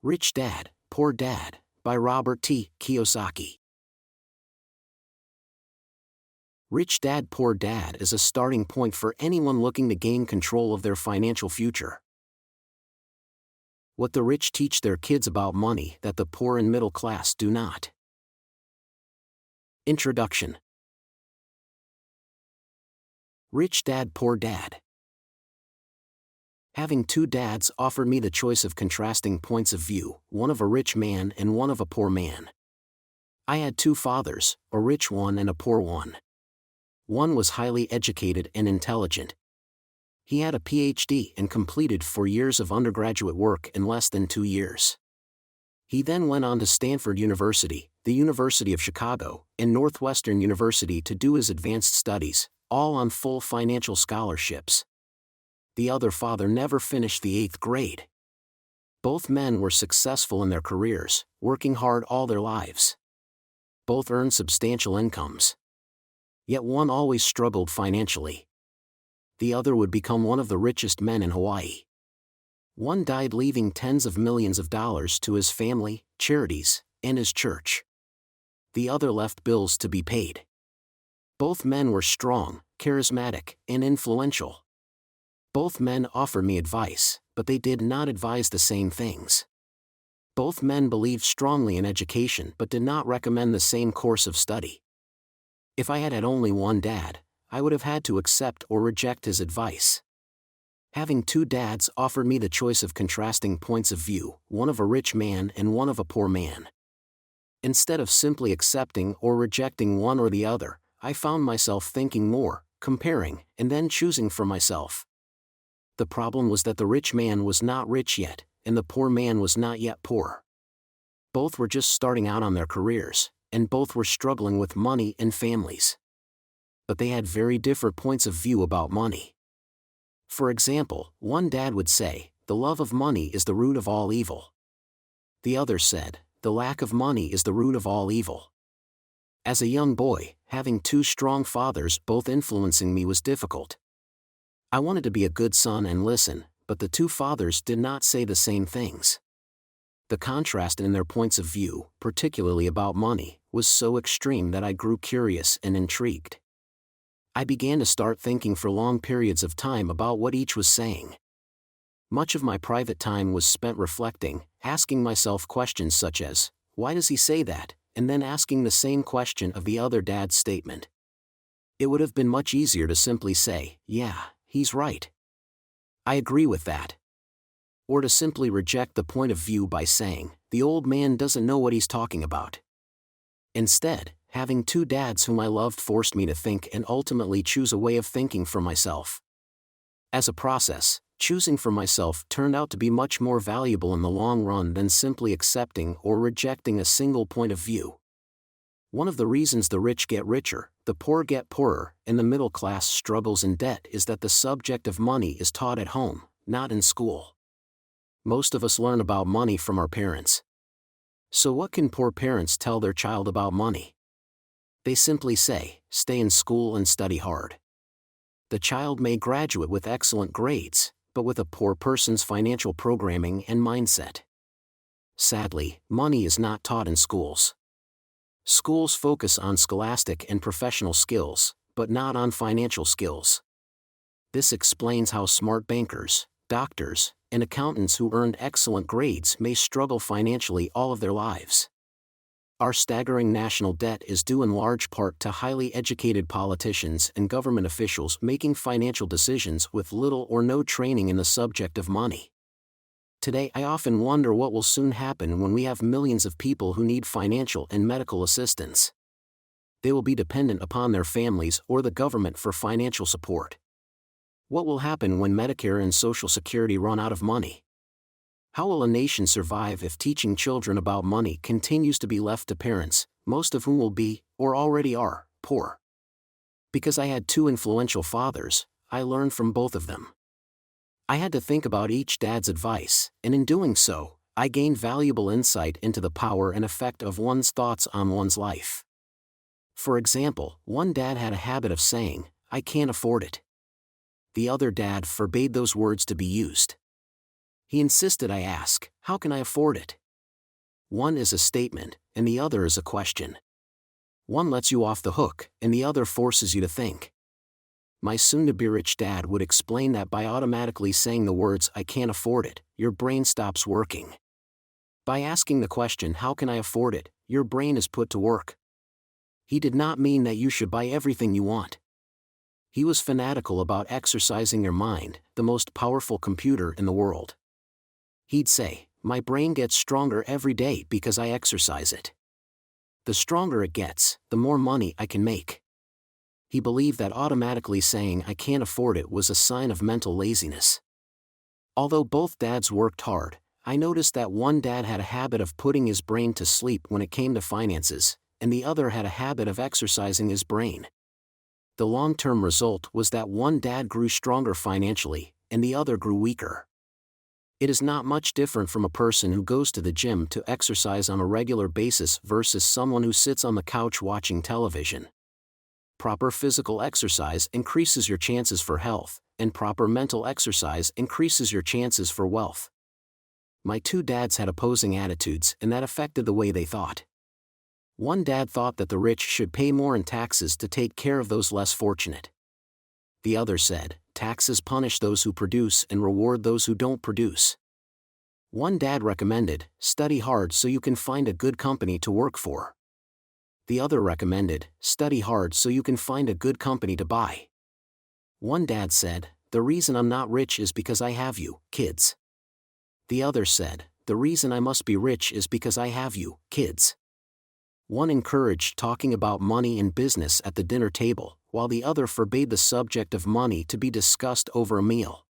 Rich Dad, Poor Dad, by Robert Kiyosaki. Rich Dad, Poor Dad is a starting point for anyone looking to gain control of their financial future. What the rich teach their kids about money that the poor and middle class do not. Introduction. Rich Dad, Poor Dad. Having two dads offered me the choice of contrasting points of view, one of a rich man and one of a poor man. I had two fathers, a rich one and a poor one. One was highly educated and intelligent. He had a PhD and completed 4 years of undergraduate work in less than 2 years. He then went on to Stanford University, the University of Chicago, and Northwestern University to do his advanced studies, all on full financial scholarships. The other father never finished the 8th grade. Both men were successful in their careers, working hard all their lives. Both earned substantial incomes. Yet one always struggled financially. The other would become one of the richest men in Hawaii. One died leaving tens of millions of dollars to his family, charities, and his church. The other left bills to be paid. Both men were strong, charismatic, and influential. Both men offered me advice, but they did not advise the same things. Both men believed strongly in education but did not recommend the same course of study. If I had only one dad, I would have had to accept or reject his advice. Having two dads offered me the choice of contrasting points of view, one of a rich man and one of a poor man. Instead of simply accepting or rejecting one or the other, I found myself thinking more, comparing, and then choosing for myself. The problem was that the rich man was not rich yet, and the poor man was not yet poor. Both were just starting out on their careers, and both were struggling with money and families. But they had very different points of view about money. For example, one dad would say, "The love of money is the root of all evil." The other said, "The lack of money is the root of all evil." As a young boy, having two strong fathers both influencing me was difficult. I wanted to be a good son and listen, but the two fathers did not say the same things. The contrast in their points of view, particularly about money, was so extreme that I grew curious and intrigued. I began to start thinking for long periods of time about what each was saying. Much of my private time was spent reflecting, asking myself questions such as, "Why does he say that?" and then asking the same question of the other dad's statement. It would have been much easier to simply say, "Yeah, he's right. I agree with that." Or to simply reject the point of view by saying, "The old man doesn't know what he's talking about." Instead, having two dads whom I loved forced me to think and ultimately choose a way of thinking for myself. As a process, choosing for myself turned out to be much more valuable in the long run than simply accepting or rejecting a single point of view. One of the reasons the rich get richer, the poor get poorer, and the middle class struggles in debt is that the subject of money is taught at home, not in school. Most of us learn about money from our parents. So what can poor parents tell their child about money? They simply say, "Stay in school and study hard." The child may graduate with excellent grades, but with a poor person's financial programming and mindset. Sadly, money is not taught in schools. Schools focus on scholastic and professional skills, but not on financial skills. This explains how smart bankers, doctors, and accountants who earned excellent grades may struggle financially all of their lives. Our staggering national debt is due in large part to highly educated politicians and government officials making financial decisions with little or no training in the subject of money. Today I often wonder what will soon happen when we have millions of people who need financial and medical assistance. They will be dependent upon their families or the government for financial support. What will happen when Medicare and Social Security run out of money? How will a nation survive if teaching children about money continues to be left to parents, most of whom will be, or already are, poor? Because I had two influential fathers, I learned from both of them. I had to think about each dad's advice, and in doing so, I gained valuable insight into the power and effect of one's thoughts on one's life. For example, one dad had a habit of saying, "I can't afford it." The other dad forbade those words to be used. He insisted I ask, how can I afford it? One is a statement, and the other is a question. One lets you off the hook, and the other forces you to think. My soon-to-be-rich dad would explain that by automatically saying the words I can't afford it, your brain stops working. By asking the question how can I afford it, your brain is put to work. He did not mean that you should buy everything you want. He was fanatical about exercising your mind, the most powerful computer in the world. He'd say, my brain gets stronger every day because I exercise it. The stronger it gets, the more money I can make. He believed that automatically saying I can't afford it was a sign of mental laziness. Although both dads worked hard, I noticed that one dad had a habit of putting his brain to sleep when it came to finances, and the other had a habit of exercising his brain. The long-term result was that one dad grew stronger financially, and the other grew weaker. It is not much different from a person who goes to the gym to exercise on a regular basis versus someone who sits on the couch watching television. Proper physical exercise increases your chances for health, and proper mental exercise increases your chances for wealth. My two dads had opposing attitudes, and that affected the way they thought. One dad thought that the rich should pay more in taxes to take care of those less fortunate. The other said, taxes punish those who produce and reward those who don't produce. One dad recommended, study hard so you can find a good company to work for. The other recommended, study hard so you can find a good company to buy. One dad said, the reason I'm not rich is because I have you, kids. The other said, the reason I must be rich is because I have you, kids. One encouraged talking about money and business at the dinner table, while the other forbade the subject of money to be discussed over a meal.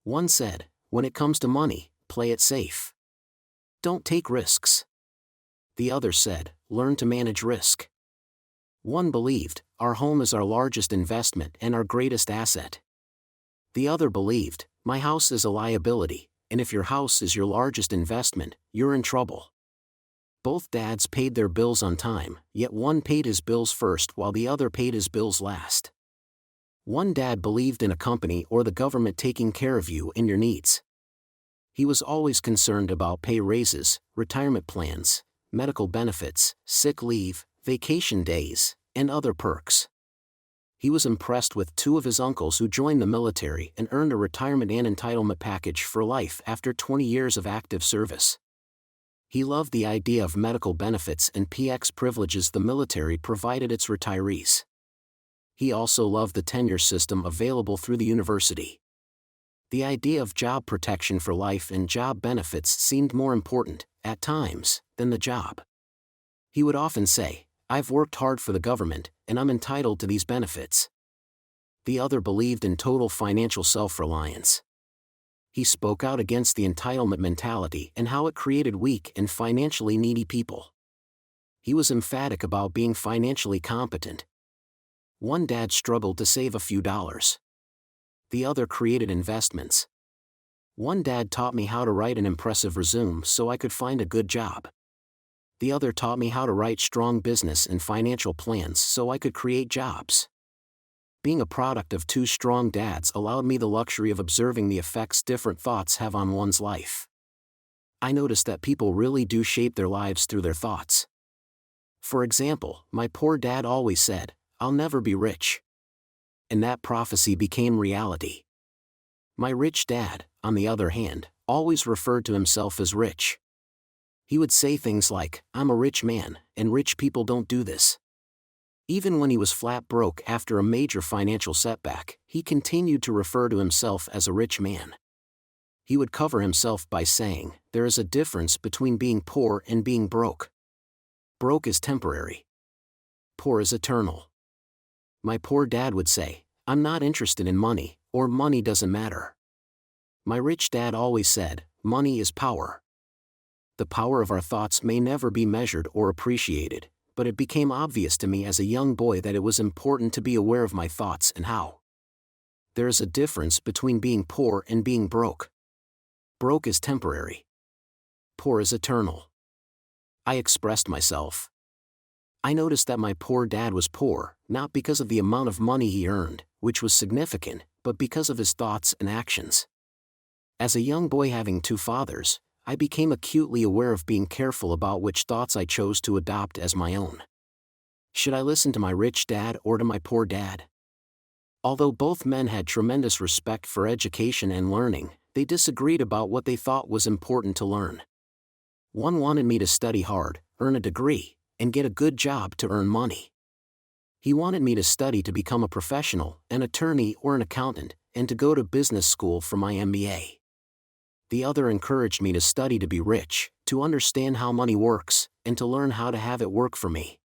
One said, when it comes to money, play it safe. Don't take risks. The other said, learn to manage risk. One believed, our home is our largest investment and our greatest asset. The other believed, my house is a liability, and if your house is your largest investment, you're in trouble. Both dads paid their bills on time, yet one paid his bills first while the other paid his bills last. One dad believed in a company or the government taking care of you and your needs. He was always concerned about pay raises, retirement plans, medical benefits, sick leave, vacation days, and other perks. He was impressed with two of his uncles who joined the military and earned a retirement and entitlement package for life after 20 years of active service. He loved the idea of medical benefits and PX privileges the military provided its retirees. He also loved the tenure system available through the university. The idea of job protection for life and job benefits seemed more important, at times, than the job. He would often say, I've worked hard for the government, and I'm entitled to these benefits. The other believed in total financial self-reliance. He spoke out against the entitlement mentality and how it created weak and financially needy people. He was emphatic about being financially competent. One dad struggled to save a few dollars. The other created investments. One dad taught me how to write an impressive resume so I could find a good job. The other taught me how to write strong business and financial plans so I could create jobs. Being a product of two strong dads allowed me the luxury of observing the effects different thoughts have on one's life. I noticed that people really do shape their lives through their thoughts. For example, my poor dad always said, I'll never be rich. And that prophecy became reality. My rich dad, on the other hand, always referred to himself as rich. He would say things like, I'm a rich man, and rich people don't do this. Even when he was flat broke after a major financial setback, he continued to refer to himself as a rich man. He would cover himself by saying, there is a difference between being poor and being broke. Broke is temporary. Poor is eternal. My poor dad would say, I'm not interested in money, or money doesn't matter. My rich dad always said, money is power. The power of our thoughts may never be measured or appreciated, but it became obvious to me as a young boy that it was important to be aware of my thoughts and how. There is a difference between being poor and being broke. Broke is temporary. Poor is eternal. I expressed myself. I noticed that my poor dad was poor, not because of the amount of money he earned, which was significant, but because of his thoughts and actions. As a young boy having two fathers, I became acutely aware of being careful about which thoughts I chose to adopt as my own. Should I listen to my rich dad or to my poor dad? Although both men had tremendous respect for education and learning, they disagreed about what they thought was important to learn. One wanted me to study hard, earn a degree, and get a good job to earn money. He wanted me to study to become a professional, an attorney or an accountant, and to go to business school for my MBA. The other encouraged me to study to be rich, to understand how money works, and to learn how to have it work for me.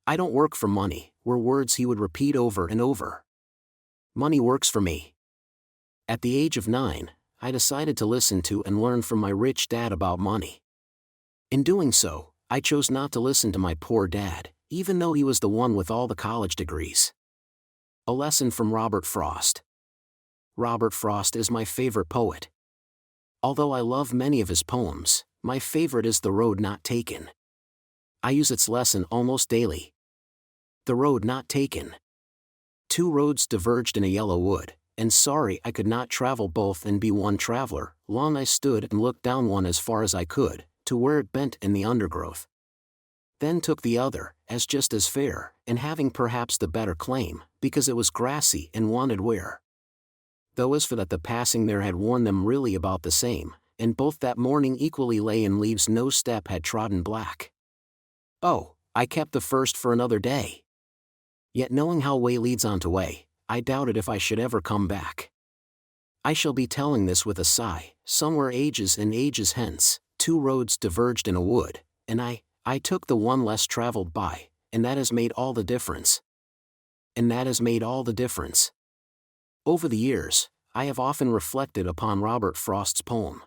"I don't work for money," were words he would repeat over and over. "Money works for me." At the age of 9, I decided to listen to and learn from my rich dad about money. In doing so, I chose not to listen to my poor dad, even though he was the one with all the college degrees. A lesson from Robert Frost. Robert Frost is my favorite poet. Although I love many of his poems, my favorite is The Road Not Taken. I use its lesson almost daily. The road not taken. Two roads diverged in a yellow wood, and sorry I could not travel both and be one traveler. Long I stood and looked down one as far as I could, to where it bent in the undergrowth. Then took the other, as just as fair, and having perhaps the better claim, because it was grassy and wanted wear. Though as for that the passing there had worn them really about the same, and both that morning equally lay in leaves no step had trodden black. Oh, I kept the first for another day. Yet knowing how way leads on to way, I doubted if I should ever come back. I shall be telling this with a sigh, somewhere ages and ages hence, two roads diverged in a wood, and I took the one less traveled by, and that has made all the difference. And that has made all the difference. Over the years, I have often reflected upon Robert Frost's poem.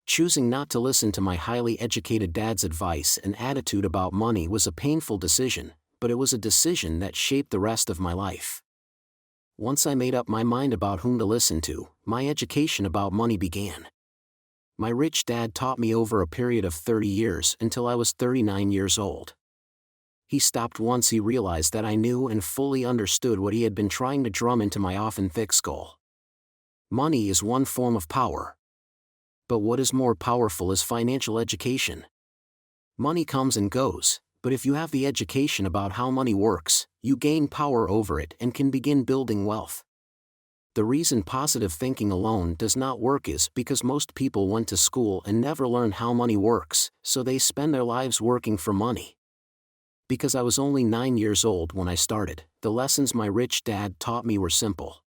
Choosing not to listen to my highly educated dad's advice and attitude about money was a painful decision, but it was a decision that shaped the rest of my life. Once I made up my mind about whom to listen to, my education about money began. My rich dad taught me over a period of 30 years until I was 39 years old. He stopped once he realized that I knew and fully understood what he had been trying to drum into my often thick skull. Money is one form of power. But what is more powerful is financial education. Money comes and goes, but if you have the education about how money works, you gain power over it and can begin building wealth. The reason positive thinking alone does not work is because most people went to school and never learned how money works, so they spend their lives working for money. Because I was only 9 years old when I started, the lessons my rich dad taught me were simple.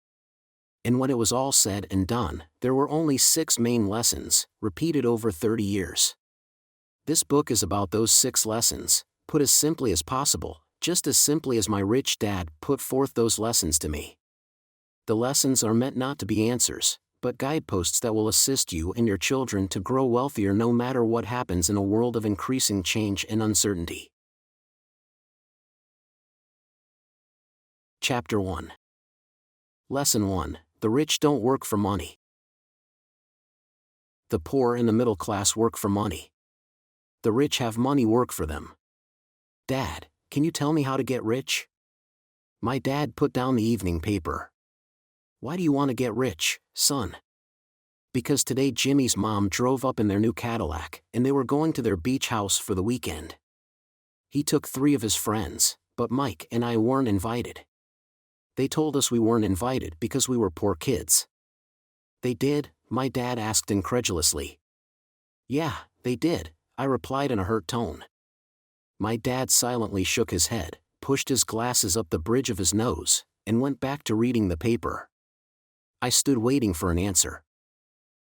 And when it was all said and done, there were only 6 main lessons, repeated over 30 years. This book is about those 6 lessons, put as simply as possible, just as simply as my rich dad put forth those lessons to me. The lessons are meant not to be answers, but guideposts that will assist you and your children to grow wealthier no matter what happens in a world of increasing change and uncertainty. Chapter 1. Lesson 1. The rich don't work for money. The poor and the middle class work for money. The rich have money work for them. Dad, can you tell me how to get rich? My dad put down the evening paper. Why do you want to get rich, son? Because today Jimmy's mom drove up in their new Cadillac, and they were going to their beach house for the weekend. He took 3 of his friends, but Mike and I weren't invited. They told us we weren't invited because we were poor kids. They did? My dad asked incredulously. Yeah, they did, I replied in a hurt tone. My dad silently shook his head, pushed his glasses up the bridge of his nose, and went back to reading the paper. I stood waiting for an answer.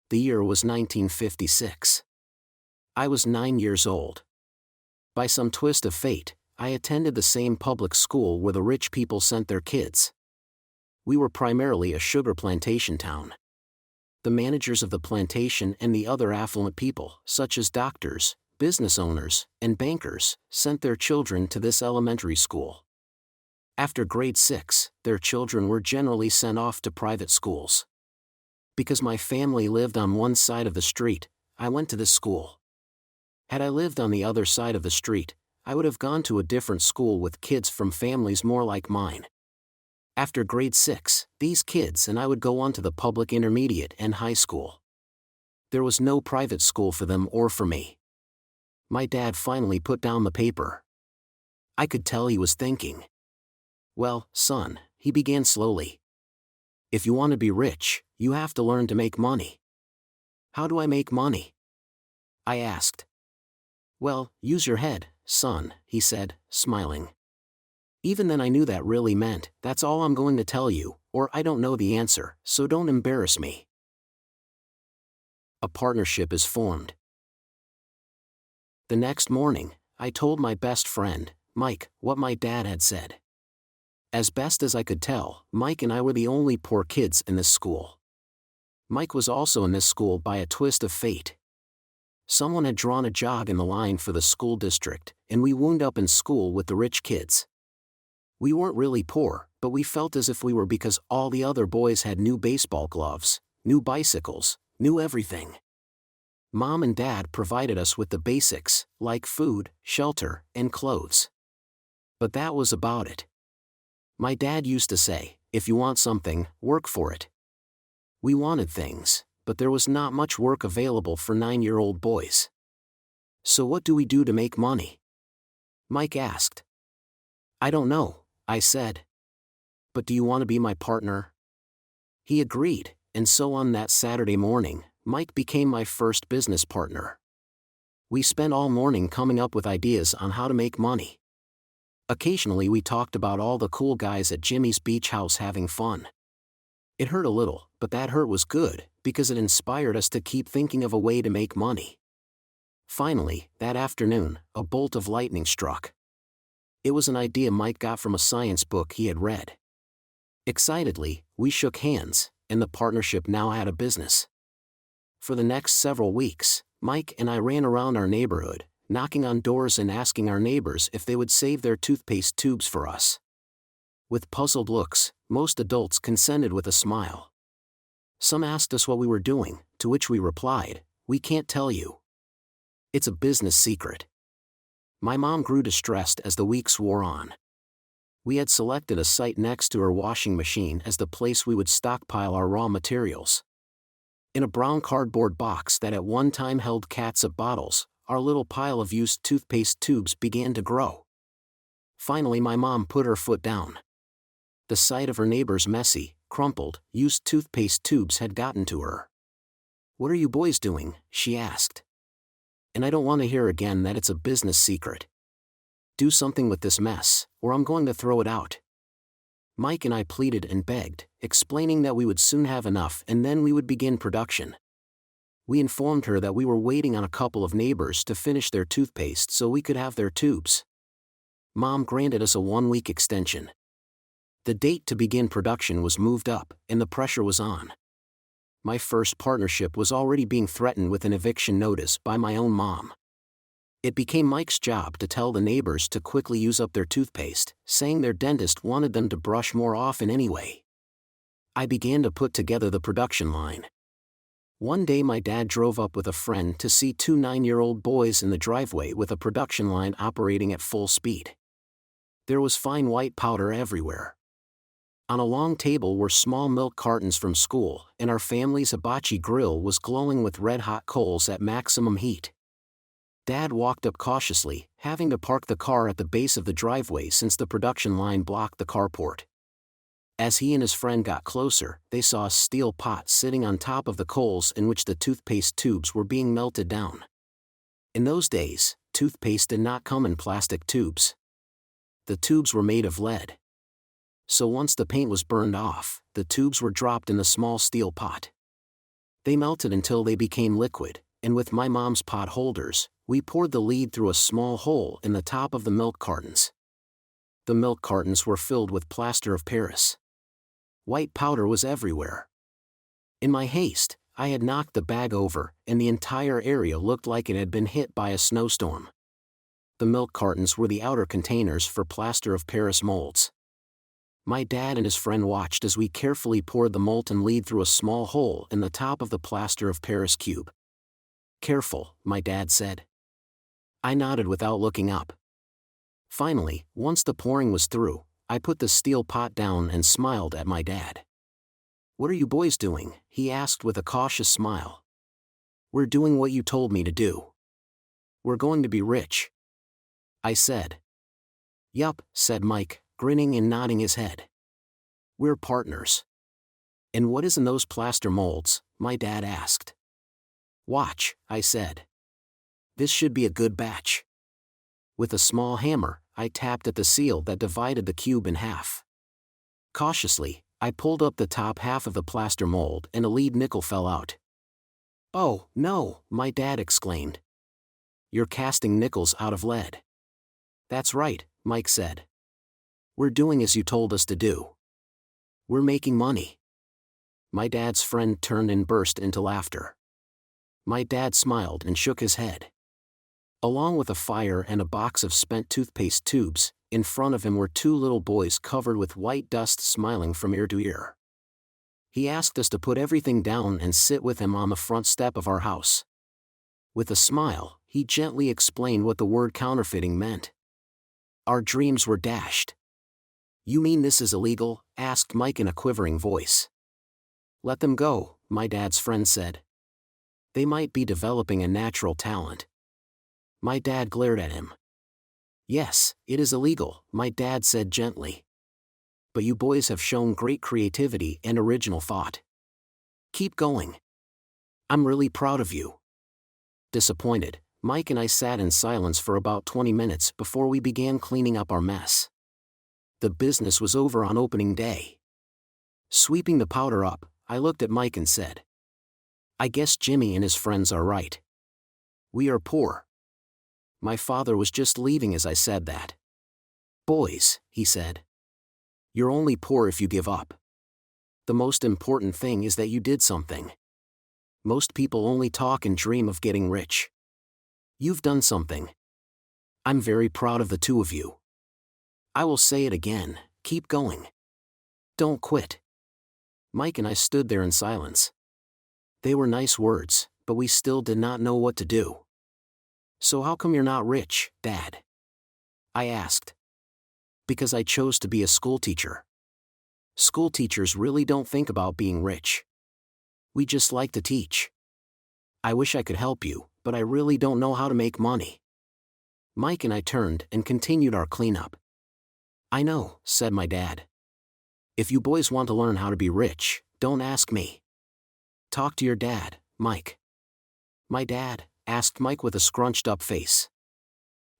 The year was 1956. I was 9 years old. By some twist of fate, I attended the same public school where the rich people sent their kids. We were primarily a sugar plantation town. The managers of the plantation and the other affluent people, such as doctors, business owners, and bankers, sent their children to this elementary school. After grade 6, their children were generally sent off to private schools. Because my family lived on one side of the street, I went to this school. Had I lived on the other side of the street, I would have gone to a different school with kids from families more like mine. After grade 6, these kids and I would go on to the public intermediate and high school. There was no private school for them or for me. My dad finally put down the paper. I could tell he was thinking. Well, son, he began slowly. If you want to be rich, you have to learn to make money. How do I make money? I asked. Well, use your head, son, he said, smiling. Even then I knew that really meant, that's all I'm going to tell you, or I don't know the answer, so don't embarrass me. A partnership is formed. The next morning, I told my best friend, Mike, what my dad had said. As best as I could tell, Mike and I were the only poor kids in this school. Mike was also in this school by a twist of fate. Someone had drawn a jog in the line for the school district, and we wound up in school with the rich kids. We weren't really poor, but we felt as if we were because all the other boys had new baseball gloves, new bicycles, new everything. Mom and Dad provided us with the basics, like food, shelter, and clothes. But that was about it. My dad used to say, if you want something, work for it. We wanted things, but there was not much work available for 9-year-old boys. So what do we do to make money? Mike asked. I don't know, I said. But do you want to be my partner? He agreed, and so on that Saturday morning, Mike became my first business partner. We spent all morning coming up with ideas on how to make money. Occasionally we talked about all the cool guys at Jimmy's beach house having fun. It hurt a little, but that hurt was good, because it inspired us to keep thinking of a way to make money. Finally, that afternoon, a bolt of lightning struck. It was an idea Mike got from a science book he had read. Excitedly, we shook hands, and the partnership now had a business. For the next several weeks, Mike and I ran around our neighborhood, knocking on doors and asking our neighbors if they would save their toothpaste tubes for us. With puzzled looks, most adults consented with a smile. Some asked us what we were doing, to which we replied, we can't tell you. It's a business secret. My mom grew distressed as the weeks wore on. We had selected a site next to her washing machine as the place we would stockpile our raw materials. In a brown cardboard box that at one time held catsup bottles, our little pile of used toothpaste tubes began to grow. Finally my mom put her foot down. The sight of her neighbor's messy, crumpled, used toothpaste tubes had gotten to her. What are you boys doing? She asked. And I don't want to hear again that it's a business secret. Do something with this mess, or I'm going to throw it out. Mike and I pleaded and begged, explaining that we would soon have enough and then we would begin production. We informed her that we were waiting on a couple of neighbors to finish their toothpaste so we could have their tubes. Mom granted us a 1-week extension. The date to begin production was moved up, and the pressure was on. My first partnership was already being threatened with an eviction notice by my own mom. It became Mike's job to tell the neighbors to quickly use up their toothpaste, saying their dentist wanted them to brush more often anyway. I began to put together the production line. One day my dad drove up with a friend to see 2 9-year-old boys in the driveway with a production line operating at full speed. There was fine white powder everywhere. On a long table were small milk cartons from school, and our family's hibachi grill was glowing with red-hot coals at maximum heat. Dad walked up cautiously, having to park the car at the base of the driveway since the production line blocked the carport. As he and his friend got closer, they saw a steel pot sitting on top of the coals in which the toothpaste tubes were being melted down. In those days, toothpaste did not come in plastic tubes. The tubes were made of lead. So once the paint was burned off, the tubes were dropped in the small steel pot. They melted until they became liquid, and with my mom's pot holders, we poured the lead through a small hole in the top of the milk cartons. The milk cartons were filled with plaster of Paris. White powder was everywhere. In my haste, I had knocked the bag over, and the entire area looked like it had been hit by a snowstorm. The milk cartons were the outer containers for plaster of Paris molds. My dad and his friend watched as we carefully poured the molten lead through a small hole in the top of the plaster of Paris cube. Careful, my dad said. I nodded without looking up. Finally, once the pouring was through, I put the steel pot down and smiled at my dad. "What are you boys doing?" he asked with a cautious smile. "We're doing what you told me to do. We're going to be rich," I said. "Yup," said Mike, grinning and nodding his head. "We're partners." "And what is in those plaster molds?" my dad asked. "Watch," I said. "This should be a good batch." With a small hammer, I tapped at the seal that divided the cube in half. Cautiously, I pulled up the top half of the plaster mold and a lead nickel fell out. "Oh, no," my dad exclaimed. "You're casting nickels out of lead." "That's right," Mike said. "We're doing as you told us to do. We're making money." My dad's friend turned and burst into laughter. My dad smiled and shook his head. Along with a fire and a box of spent toothpaste tubes, in front of him were two little boys covered with white dust smiling from ear to ear. He asked us to put everything down and sit with him on the front step of our house. With a smile, he gently explained what the word counterfeiting meant. Our dreams were dashed. "You mean this is illegal?" asked Mike in a quivering voice. "Let them go," my dad's friend said. "They might be developing a natural talent." My dad glared at him. "Yes, it is illegal," my dad said gently. "But you boys have shown great creativity and original thought. Keep going. I'm really proud of you." Disappointed, Mike and I sat in silence for about 20 minutes before we began cleaning up our mess. The business was over on opening day. Sweeping the powder up, I looked at Mike and said, "I guess Jimmy and his friends are right. We are poor." My father was just leaving as I said that. "Boys," he said, "you're only poor if you give up. The most important thing is that you did something. Most people only talk and dream of getting rich. You've done something. I'm very proud of the two of you. I will say it again, keep going. Don't quit." Mike and I stood there in silence. They were nice words, but we still did not know what to do. "So how come you're not rich, Dad?" I asked. "Because I chose to be a schoolteacher. School teachers really don't think about being rich. We just like to teach. I wish I could help you, but I really don't know how to make money." Mike and I turned and continued our cleanup. "I know," said my dad. "If you boys want to learn how to be rich, don't ask me. Talk to your dad, Mike." "My dad?" asked Mike with a scrunched up face.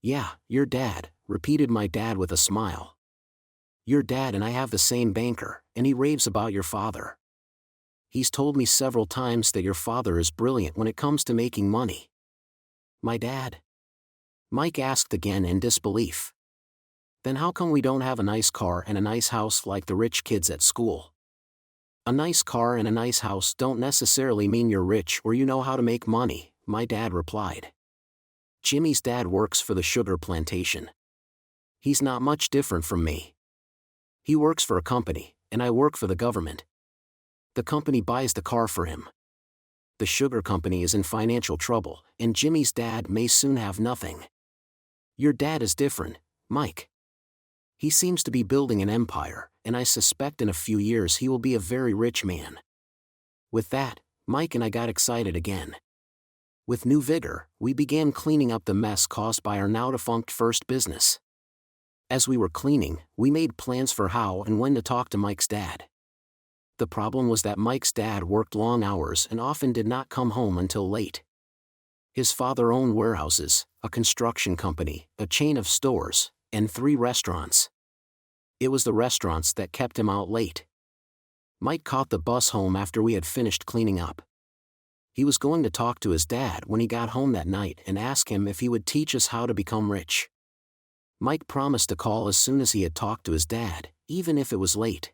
"Yeah, your dad," repeated my dad with a smile. "Your dad and I have the same banker, and he raves about your father. He's told me several times that your father is brilliant when it comes to making money." "My dad?" Mike asked again in disbelief. "Then how come we don't have a nice car and a nice house like the rich kids at school?" "A nice car and a nice house don't necessarily mean you're rich or you know how to make money," my dad replied. "Jimmy's dad works for the sugar plantation. He's not much different from me. He works for a company, and I work for the government. The company buys the car for him. The sugar company is in financial trouble, and Jimmy's dad may soon have nothing. Your dad is different, Mike. He seems to be building an empire, and I suspect in a few years he will be a very rich man." With that, Mike and I got excited again. With new vigor, we began cleaning up the mess caused by our now-defunct first business. As we were cleaning, we made plans for how and when to talk to Mike's dad. The problem was that Mike's dad worked long hours and often did not come home until late. His father owned warehouses, a construction company, a chain of stores, and 3 restaurants. It was the restaurants that kept him out late. Mike caught the bus home after we had finished cleaning up. He was going to talk to his dad when he got home that night and ask him if he would teach us how to become rich. Mike promised to call as soon as he had talked to his dad, even if it was late.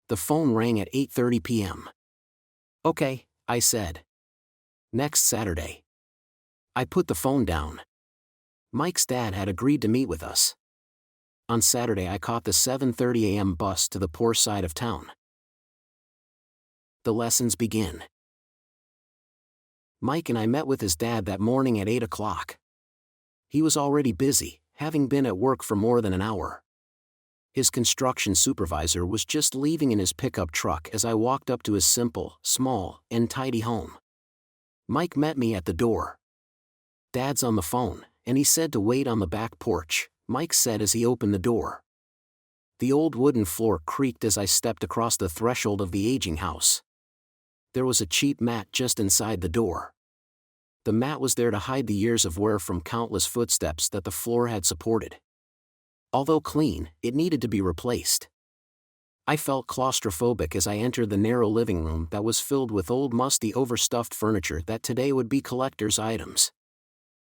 The phone rang at 8:30 p.m. "Okay," I said. "Next Saturday." I put the phone down. Mike's dad had agreed to meet with us. On Saturday I caught the 7:30 a.m. bus to the poor side of town. The lessons begin. Mike and I met with his dad that morning at 8 o'clock. He was already busy, having been at work for more than an hour. His construction supervisor was just leaving in his pickup truck as I walked up to his simple, small, and tidy home. Mike met me at the door. "Dad's on the phone, and he said to wait on the back porch," Mike said as he opened the door. The old wooden floor creaked as I stepped across the threshold of the aging house. There was a cheap mat just inside the door. The mat was there to hide the years of wear from countless footsteps that the floor had supported. Although clean, it needed to be replaced. I felt claustrophobic as I entered the narrow living room that was filled with old musty overstuffed furniture that today would be collector's items.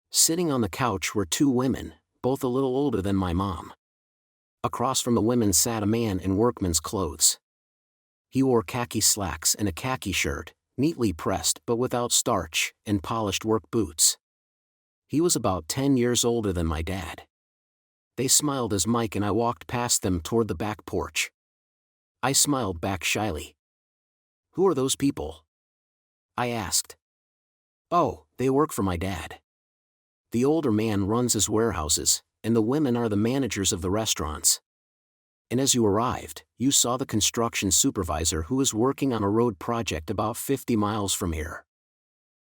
Sitting on the couch were two women, both a little older than my mom. Across from the women sat a man in workman's clothes. He wore khaki slacks and a khaki shirt, neatly pressed but without starch, and polished work boots. He was about 10 years older than my dad. They smiled as Mike and I walked past them toward the back porch. I smiled back shyly. "Who are those people?" I asked. "Oh, they work for my dad. The older man runs his warehouses, and the women are the managers of the restaurants. And as you arrived, you saw the construction supervisor who is working on a road project about 50 miles from here.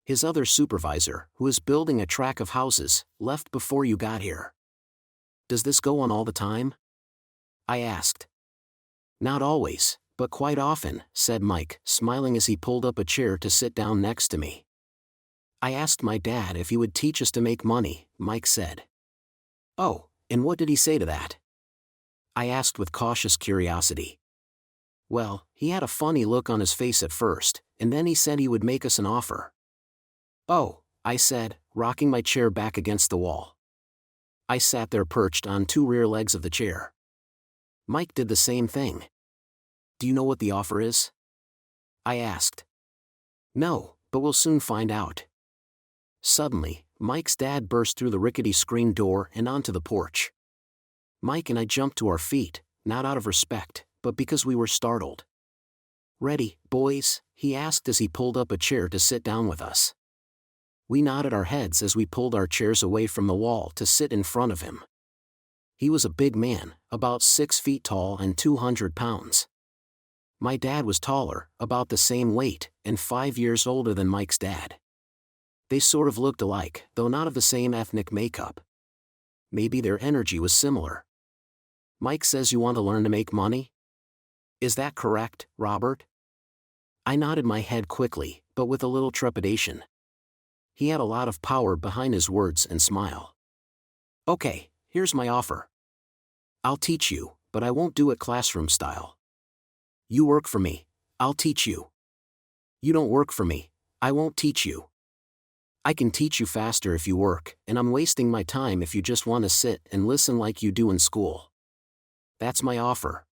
His other supervisor, who is building a track of houses, left before you got here. Does this go on all the time?" I asked. "Not always, but quite often," said Mike, smiling as he pulled up a chair to sit down next to me. "I asked my dad if he would teach us to make money," Mike said. "Oh, and what did he say to that?" I asked with cautious curiosity. "Well, he had a funny look on his face at first, and then he said he would make us an offer." "Oh," I said, rocking my chair back against the wall. I sat there perched on two rear legs of the chair. Mike did the same thing. "Do you know what the offer is?" I asked. "No, but we'll soon find out." Suddenly, Mike's dad burst through the rickety screen door and onto the porch. Mike and I jumped to our feet, not out of respect, but because we were startled. "Ready, boys?" he asked as he pulled up a chair to sit down with us. We nodded our heads as we pulled our chairs away from the wall to sit in front of him. He was a big man, about 6 feet tall and 200 pounds. My dad was taller, about the same weight, and 5 years older than Mike's dad. They sort of looked alike, though not of the same ethnic makeup. Maybe their energy was similar. "Mike says you want to learn to make money? Is that correct, Robert?" I nodded my head quickly, but with a little trepidation. He had a lot of power behind his words and smile. "Okay, here's my offer. I'll teach you, but I won't do it classroom style. You work for me, I'll teach you. You don't work for me, I won't teach you. I can teach you faster if you work, and I'm wasting my time if you just want to sit and listen like you do in school. That's my offer.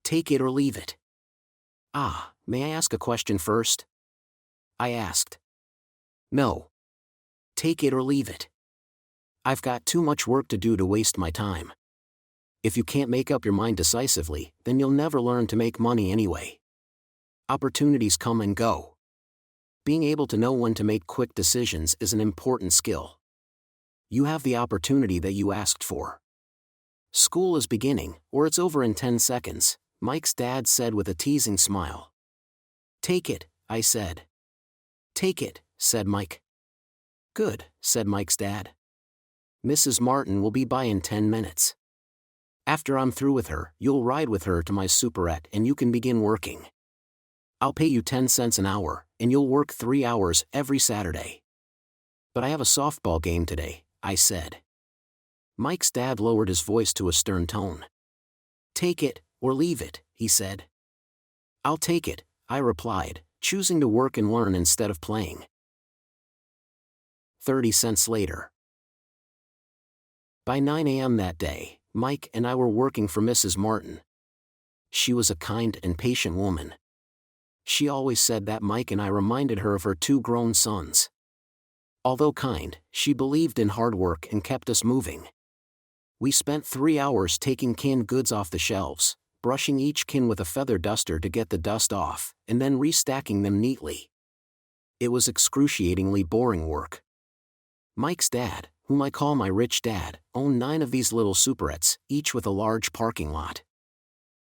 Take it or leave it." "Ah, may I ask a question first?" I asked. "No. Take it or leave it. I've got too much work to do to waste my time. If you can't make up your mind decisively, then you'll never learn to make money anyway. Opportunities come and go. Being able to know when to make quick decisions is an important skill. You have the opportunity that you asked for. School is beginning, or it's over in 10 seconds, Mike's dad said with a teasing smile. "Take it," I said. "Take it," said Mike. "Good," said Mike's dad. "Mrs. Martin will be by in 10 minutes. After I'm through with her, you'll ride with her to my superette and you can begin working. I'll pay you 10 cents an hour, and you'll work 3 hours every Saturday." "But I have a softball game today," I said. Mike's dad lowered his voice to a stern tone. "Take it, or leave it," he said. "I'll take it," I replied, choosing to work and learn instead of playing. 30 cents later. By 9 a.m. that day, Mike and I were working for Mrs. Martin. She was a kind and patient woman. She always said that Mike and I reminded her of her 2 grown sons. Although kind, she believed in hard work and kept us moving. We spent 3 hours taking canned goods off the shelves, brushing each can with a feather duster to get the dust off, and then restacking them neatly. It was excruciatingly boring work. Mike's dad, whom I call my rich dad, owned 9 of these little superettes, each with a large parking lot.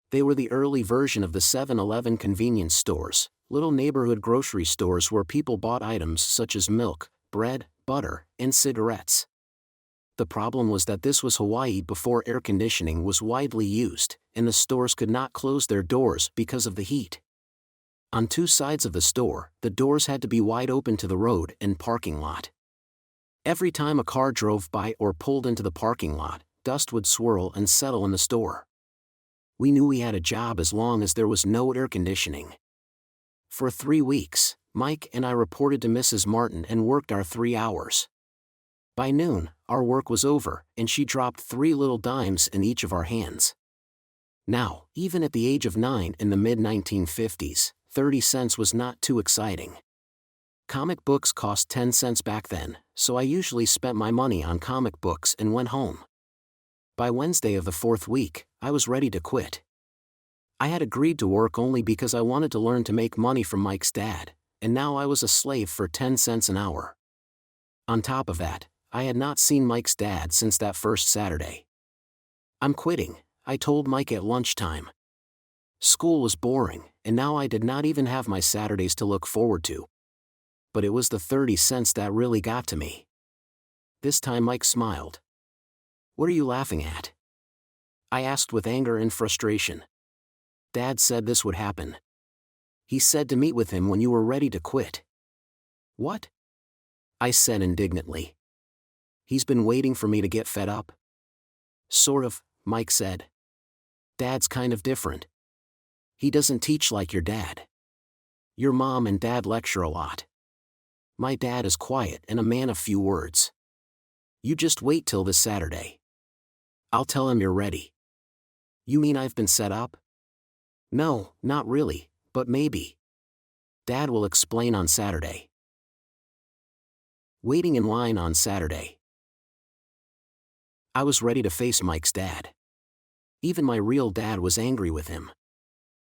They were the early version of the 7-Eleven convenience stores, little neighborhood grocery stores where people bought items such as milk, bread, butter, and cigarettes. The problem was that this was Hawaii before air conditioning was widely used, and the stores could not close their doors because of the heat. On 2 sides of the store, the doors had to be wide open to the road and parking lot. Every time a car drove by or pulled into the parking lot, dust would swirl and settle in the store. We knew we had a job as long as there was no air conditioning. For 3 weeks, Mike and I reported to Mrs. Martin and worked our 3 hours. By noon, our work was over, and she dropped 3 little dimes in each of our hands. Now, even at the age of 9 in the mid-1950s, 30 cents was not too exciting. Comic books cost 10 cents back then, so I usually spent my money on comic books and went home. By Wednesday of the 4th week, I was ready to quit. I had agreed to work only because I wanted to learn to make money from Mike's dad, and now I was a slave for 10 cents an hour. On top of that, I had not seen Mike's dad since that first Saturday. "I'm quitting," I told Mike at lunchtime. School was boring, and now I did not even have my Saturdays to look forward to. But it was the 30 cents that really got to me. This time Mike smiled. "What are you laughing at?" I asked with anger and frustration. "Dad said this would happen. He said to meet with him when you were ready to quit." "What?" I said indignantly. "He's been waiting for me to get fed up." "Sort of," Mike said. "Dad's kind of different. He doesn't teach like your dad. Your mom and dad lecture a lot. My dad is quiet and a man of few words. You just wait till this Saturday. I'll tell him you're ready." "You mean I've been set up?" "No, not really, but maybe. Dad will explain on Saturday." Waiting in line on Saturday. I was ready to face Mike's dad. Even my real dad was angry with him.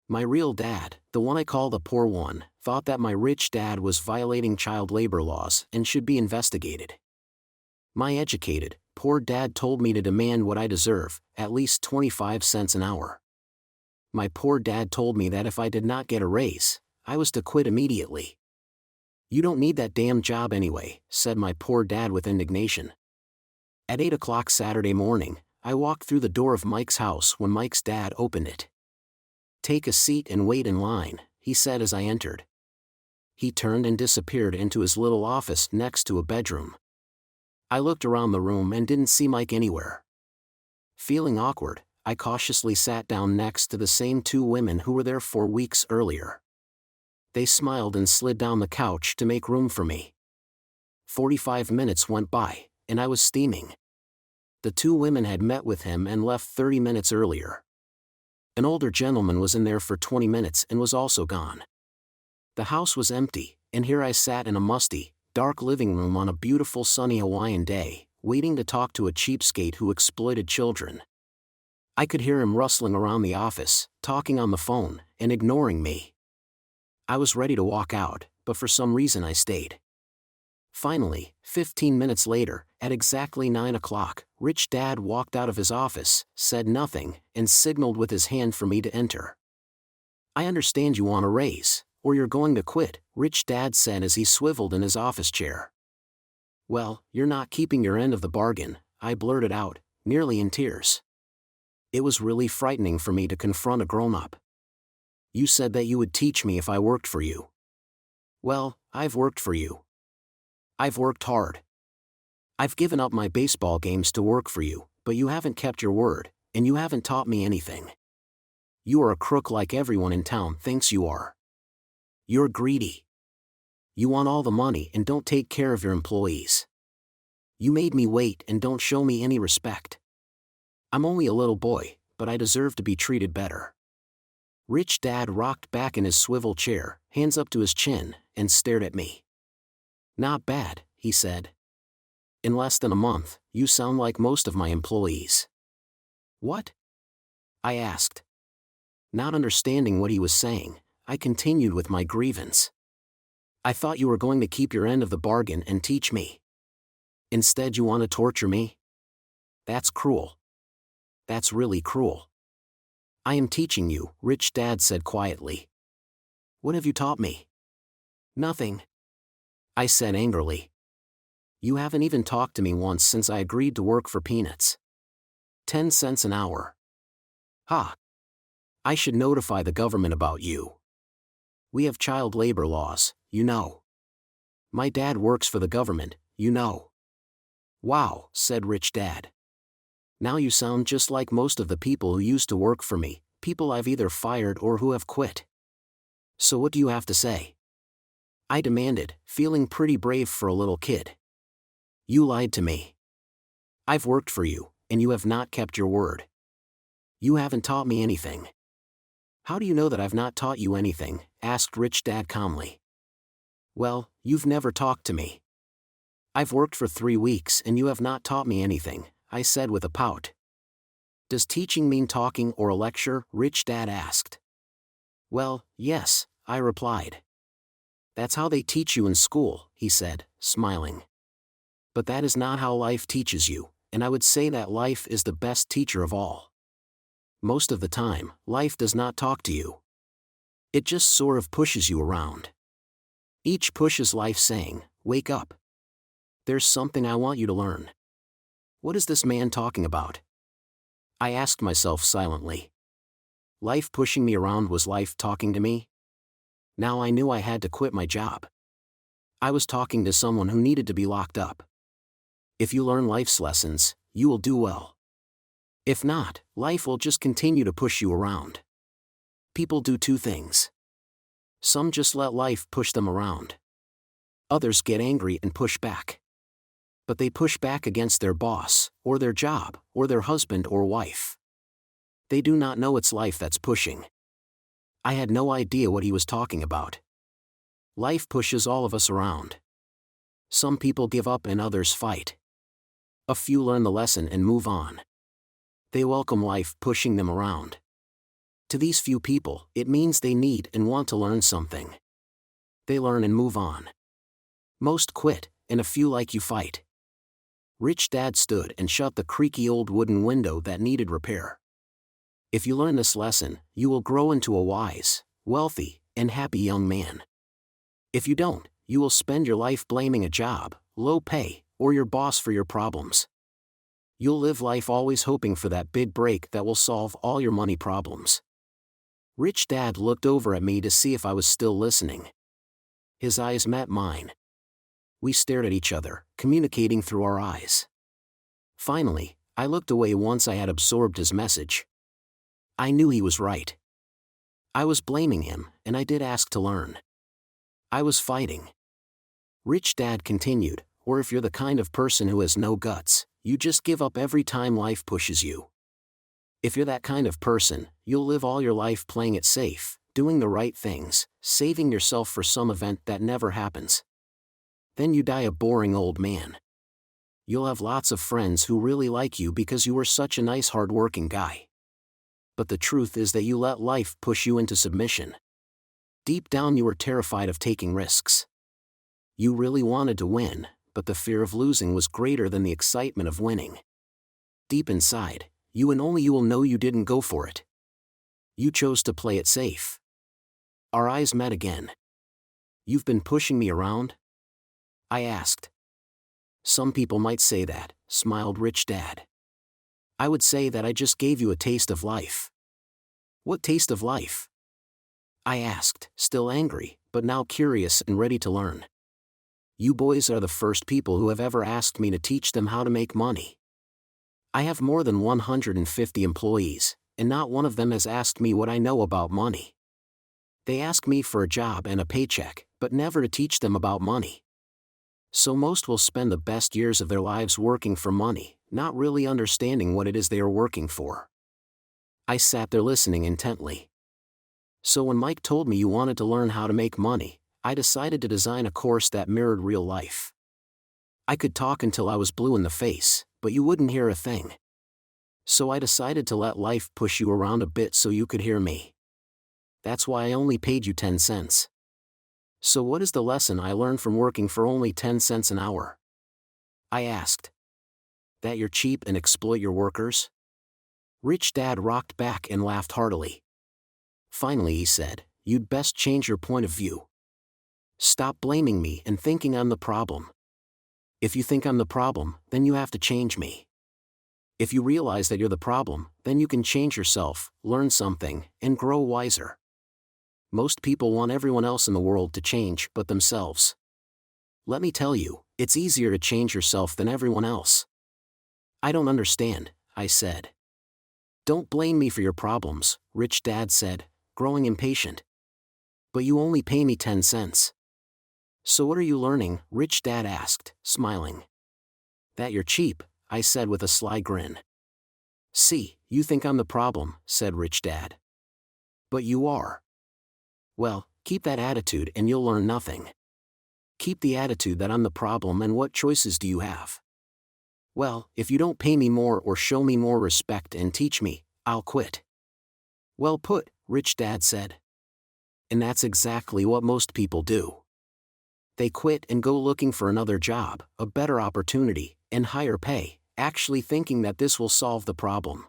My real dad, the one I call the poor one, thought that my rich dad was violating child labor laws and should be investigated. My educated, poor dad told me to demand what I deserve, at least 25 cents an hour. My poor dad told me that if I did not get a raise, I was to quit immediately. "You don't need that damn job anyway," said my poor dad with indignation. At 8 o'clock Saturday morning, I walked through the door of Mike's house when Mike's dad opened it. "Take a seat and wait in line," he said as I entered. He turned and disappeared into his little office next to a bedroom. I looked around the room and didn't see Mike anywhere. Feeling awkward, I cautiously sat down next to the same 2 women who were there 4 weeks earlier. They smiled and slid down the couch to make room for me. 45 minutes went by, and I was steaming. The 2 women had met with him and left 30 minutes earlier. An older gentleman was in there for 20 minutes and was also gone. The house was empty, and here I sat in a musty, dark living room on a beautiful sunny Hawaiian day, waiting to talk to a cheapskate who exploited children. I could hear him rustling around the office, talking on the phone, and ignoring me. I was ready to walk out, but for some reason I stayed. Finally, 15 minutes later, at exactly 9 o'clock, Rich Dad walked out of his office, said nothing, and signaled with his hand for me to enter. "I understand you want a raise, or you're going to quit," Rich Dad said as he swiveled in his office chair. "Well, you're not keeping your end of the bargain," I blurted out, nearly in tears. It was really frightening for me to confront a grown-up. "You said that you would teach me if I worked for you." "Well, I've worked for you. I've worked hard. I've given up my baseball games to work for you, but you haven't kept your word, and you haven't taught me anything. You are a crook like everyone in town thinks you are. You're greedy. You want all the money and don't take care of your employees. You made me wait and don't show me any respect. I'm only a little boy, but I deserve to be treated better." Rich Dad rocked back in his swivel chair, hands up to his chin, and stared at me. "Not bad," he said. "In less than a month, you sound like most of my employees." "What?" I asked. Not understanding what he was saying, I continued with my grievance. "I thought you were going to keep your end of the bargain and teach me." Instead, you want to torture me? That's cruel. That's really cruel. I am teaching you, Rich Dad said quietly. What have you taught me? Nothing. I said angrily. You haven't even talked to me once since I agreed to work for peanuts. 10 cents an hour. Ha! I should notify the government about you. We have child labor laws, you know. My dad works for the government, you know. Wow, said Rich Dad. Now you sound just like most of the people who used to work for me, people I've either fired or who have quit. So what do you have to say? I demanded, feeling pretty brave for a little kid. You lied to me. I've worked for you, and you have not kept your word. You haven't taught me anything. How do you know that I've not taught you anything? Asked Rich Dad calmly. Well, you've never talked to me. I've worked for 3 weeks and you have not taught me anything, I said with a pout. Does teaching mean talking or a lecture? Rich Dad asked. Well, yes, I replied. That's how they teach you in school, he said, smiling. But that is not how life teaches you, and I would say that life is the best teacher of all. Most of the time, life does not talk to you. It just sort of pushes you around. Each push is life saying, wake up. There's something I want you to learn. What is this man talking about? I asked myself silently. Life pushing me around was life talking to me? Now I knew I had to quit my job. I was talking to someone who needed to be locked up. If you learn life's lessons, you will do well. If not, life will just continue to push you around. People do 2 things. Some just let life push them around. Others get angry and push back. But they push back against their boss, or their job, or their husband or wife. They do not know it's life that's pushing. I had no idea what he was talking about. Life pushes all of us around. Some people give up and others fight. A few learn the lesson and move on. They welcome life pushing them around. To these few people, it means they need and want to learn something. They learn and move on. Most quit, and a few like you fight. Rich Dad stood and shut the creaky old wooden window that needed repair. If you learn this lesson, you will grow into a wise, wealthy, and happy young man. If you don't, you will spend your life blaming a job, low pay, or your boss for your problems. You'll live life always hoping for that big break that will solve all your money problems. Rich Dad looked over at me to see if I was still listening. His eyes met mine. We stared at each other, communicating through our eyes. Finally, I looked away once I had absorbed his message. I knew he was right. I was blaming him, and I did ask to learn. I was fighting. Rich Dad continued, or if you're the kind of person who has no guts, you just give up every time life pushes you. If you're that kind of person, you'll live all your life playing it safe, doing the right things, saving yourself for some event that never happens. Then you die a boring old man. You'll have lots of friends who really like you because you were such a nice hard-working guy. But the truth is that you let life push you into submission. Deep down you were terrified of taking risks. You really wanted to win, but the fear of losing was greater than the excitement of winning. Deep inside, you and only you will know you didn't go for it. You chose to play it safe. Our eyes met again. You've been pushing me around? I asked. Some people might say that, smiled Rich Dad. I would say that I just gave you a taste of life. What taste of life? I asked, still angry, but now curious and ready to learn. You boys are the first people who have ever asked me to teach them how to make money. I have more than 150 employees, and not one of them has asked me what I know about money. They ask me for a job and a paycheck, but never to teach them about money. So most will spend the best years of their lives working for money, not really understanding what it is they are working for. I sat there listening intently. So when Mike told me you wanted to learn how to make money, I decided to design a course that mirrored real life. I could talk until I was blue in the face, but you wouldn't hear a thing. So I decided to let life push you around a bit so you could hear me. That's why I only paid you 10 cents. So what is the lesson I learned from working for only 10 cents an hour? I asked. That you're cheap and exploit your workers? Rich Dad rocked back and laughed heartily. Finally he said, you'd best change your point of view. Stop blaming me and thinking I'm the problem. If you think I'm the problem, then you have to change me. If you realize that you're the problem, then you can change yourself, learn something, and grow wiser. Most people want everyone else in the world to change but themselves. Let me tell you, it's easier to change yourself than everyone else. I don't understand, I said. Don't blame me for your problems, Rich Dad said, growing impatient. But you only pay me 10 cents. So what are you learning? Rich Dad asked, smiling. That you're cheap, I said with a sly grin. See, you think I'm the problem, said Rich Dad. But you are. Well, keep that attitude and you'll learn nothing. Keep the attitude that I'm the problem, and what choices do you have? Well, if you don't pay me more or show me more respect and teach me, I'll quit. Well put, Rich Dad said. And that's exactly what most people do. They quit and go looking for another job, a better opportunity, and higher pay, actually thinking that this will solve the problem.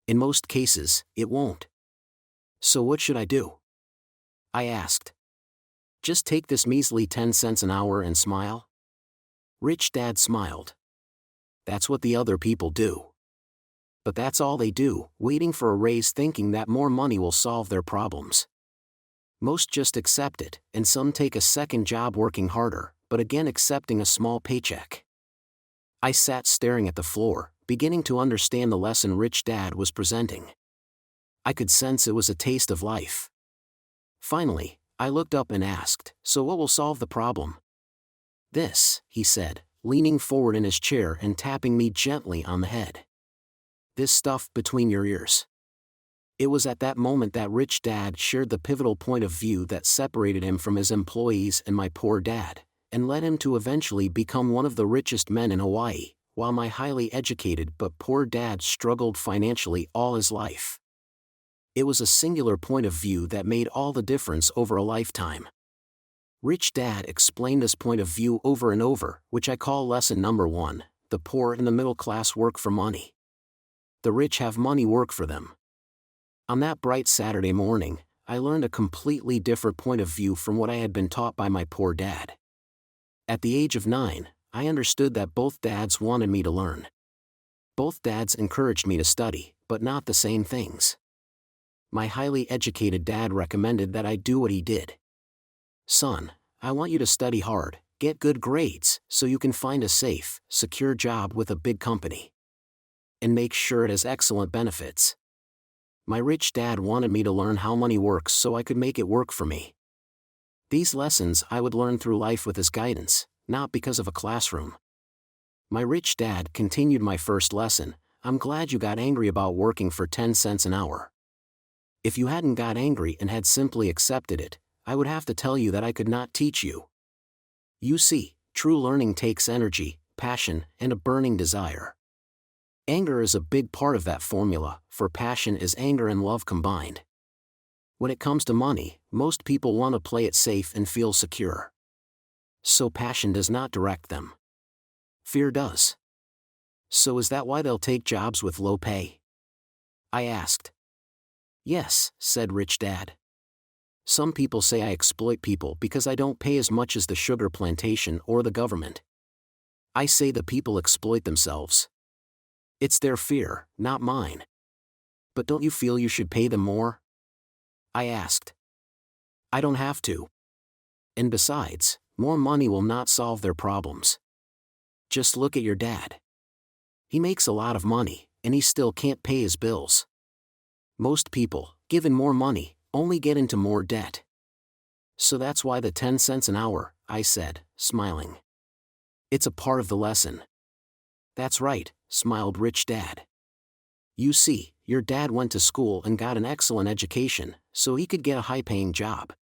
In most cases, it won't. So what should I do? I asked. Just take this measly 10 cents an hour and smile? Rich Dad smiled. That's what the other people do. But that's all they do, waiting for a raise thinking that more money will solve their problems. Most just accept it, and some take a second job working harder, but again accepting a small paycheck. I sat staring at the floor, beginning to understand the lesson Rich Dad was presenting. I could sense it was a taste of life. Finally, I looked up and asked, so what will solve the problem? This, he said, leaning forward in his chair and tapping me gently on the head. This stuff between your ears. It was at that moment that Rich Dad shared the pivotal point of view that separated him from his employees and my poor dad, and led him to eventually become one of the richest men in Hawaii, while my highly educated but poor dad struggled financially all his life. It was a singular point of view that made all the difference over a lifetime. Rich Dad explained this point of view over and over, which I call lesson number 1, the poor and the middle class work for money. The rich have money work for them. On that bright Saturday morning, I learned a completely different point of view from what I had been taught by my poor dad. At the age of 9, I understood that both dads wanted me to learn. Both dads encouraged me to study, but not the same things. My highly educated dad recommended that I do what he did. Son, I want you to study hard, get good grades, so you can find a safe, secure job with a big company. And make sure it has excellent benefits. My rich dad wanted me to learn how money works so I could make it work for me. These lessons I would learn through life with his guidance, not because of a classroom. My rich dad continued my first lesson, I'm glad you got angry about working for 10 cents an hour. If you hadn't got angry and had simply accepted it, I would have to tell you that I could not teach you. You see, true learning takes energy, passion, and a burning desire. Anger is a big part of that formula, for passion is anger and love combined. When it comes to money, most people want to play it safe and feel secure. So passion does not direct them. Fear does. So is that why they'll take jobs with low pay? I asked. Yes, said Rich Dad. Some people say I exploit people because I don't pay as much as the sugar plantation or the government. I say the people exploit themselves. It's their fear, not mine. But don't you feel you should pay them more? I asked. I don't have to. And besides, more money will not solve their problems. Just look at your dad. He makes a lot of money, and he still can't pay his bills. Most people, given more money, only get into more debt. So that's why the 10 cents an hour, I said, smiling. It's a part of the lesson. That's right, smiled Rich Dad. You see, your dad went to school and got an excellent education, so he could get a high-paying job.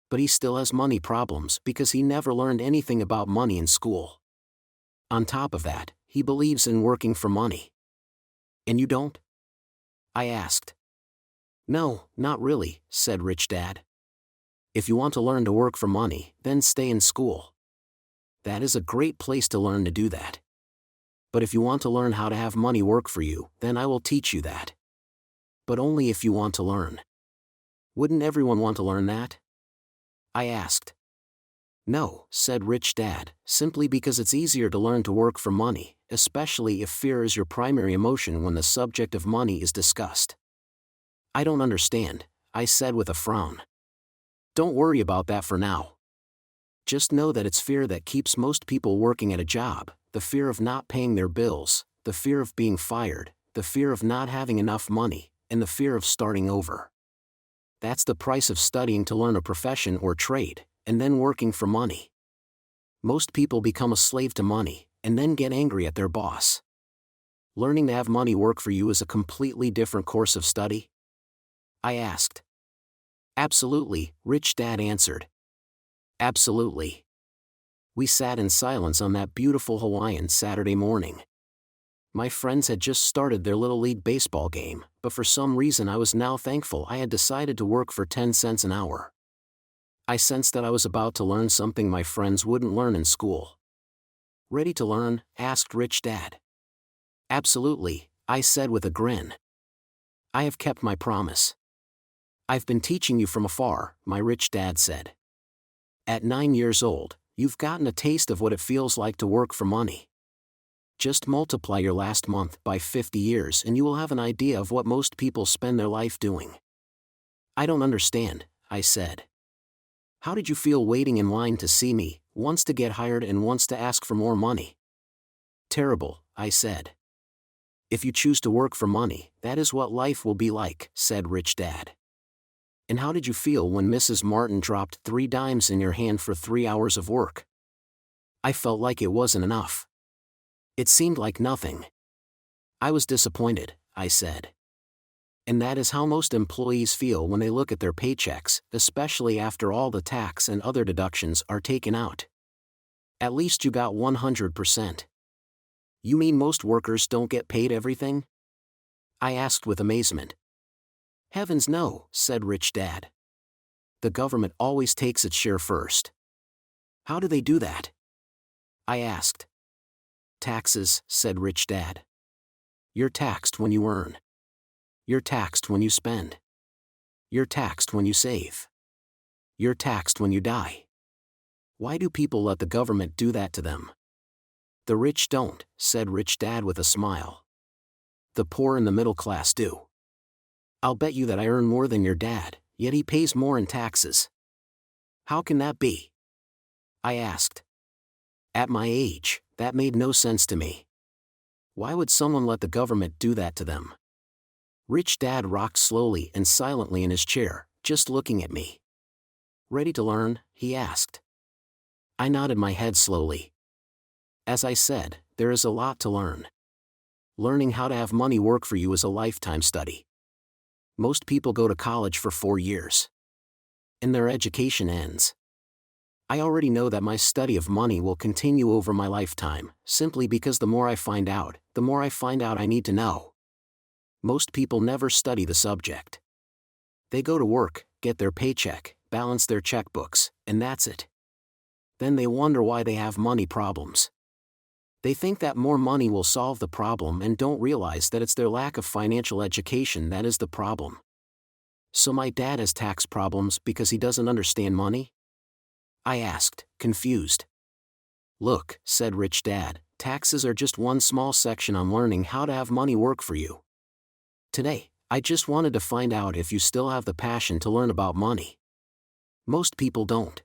But he still has money problems because he never learned anything about money in school. On top of that, he believes in working for money. And you don't? I asked. No, not really, said Rich Dad. If you want to learn to work for money, then stay in school. That is a great place to learn to do that. But if you want to learn how to have money work for you, then I will teach you that. But only if you want to learn. Wouldn't everyone want to learn that? I asked. No, said Rich Dad, simply because it's easier to learn to work for money, especially if fear is your primary emotion when the subject of money is discussed. I don't understand, I said with a frown. Don't worry about that for now. Just know that it's fear that keeps most people working at a job, the fear of not paying their bills, the fear of being fired, the fear of not having enough money, and the fear of starting over. That's the price of studying to learn a profession or trade, and then working for money. Most people become a slave to money, and then get angry at their boss. Learning to have money work for you is a completely different course of study? I asked. Absolutely, Rich Dad answered. Absolutely. We sat in silence on that beautiful Hawaiian Saturday morning. My friends had just started their Little League baseball game, but for some reason I was now thankful I had decided to work for 10 cents an hour. I sensed that I was about to learn something my friends wouldn't learn in school. Ready to learn? Asked Rich Dad. Absolutely, I said with a grin. I have kept my promise. I've been teaching you from afar, my Rich Dad said. At 9 years old, you've gotten a taste of what it feels like to work for money. Just multiply your last month by 50 years and you will have an idea of what most people spend their life doing. I don't understand, I said. How did you feel waiting in line to see me, once to get hired and once to ask for more money? Terrible, I said. If you choose to work for money, that is what life will be like, said Rich Dad. And how did you feel when Mrs. Martin dropped 3 dimes in your hand for 3 hours of work? I felt like it wasn't enough. It seemed like nothing. I was disappointed, I said. And that is how most employees feel when they look at their paychecks, especially after all the tax and other deductions are taken out. At least you got 100%. You mean most workers don't get paid everything? I asked with amazement. Heavens no, said Rich Dad. The government always takes its share first. How do they do that? I asked. Taxes, said Rich Dad. You're taxed when you earn. You're taxed when you spend. You're taxed when you save. You're taxed when you die. Why do people let the government do that to them? The rich don't, said Rich Dad with a smile. The poor and the middle class do. I'll bet you that I earn more than your dad, yet he pays more in taxes. How can that be? I asked. At my age, that made no sense to me. Why would someone let the government do that to them? Rich Dad rocked slowly and silently in his chair, just looking at me. Ready to learn? He asked. I nodded my head slowly. As I said, there is a lot to learn. Learning how to have money work for you is a lifetime study. Most people go to college for 4 years. And their education ends. I already know that my study of money will continue over my lifetime, simply because the more I find out, the more I find out I need to know. Most people never study the subject. They go to work, get their paycheck, balance their checkbooks, and that's it. Then they wonder why they have money problems. They think that more money will solve the problem and don't realize that it's their lack of financial education that is the problem. So my dad has tax problems because he doesn't understand money? I asked, confused. Look, said Rich Dad, taxes are just one small section on learning how to have money work for you. Today, I just wanted to find out if you still have the passion to learn about money. Most people don't.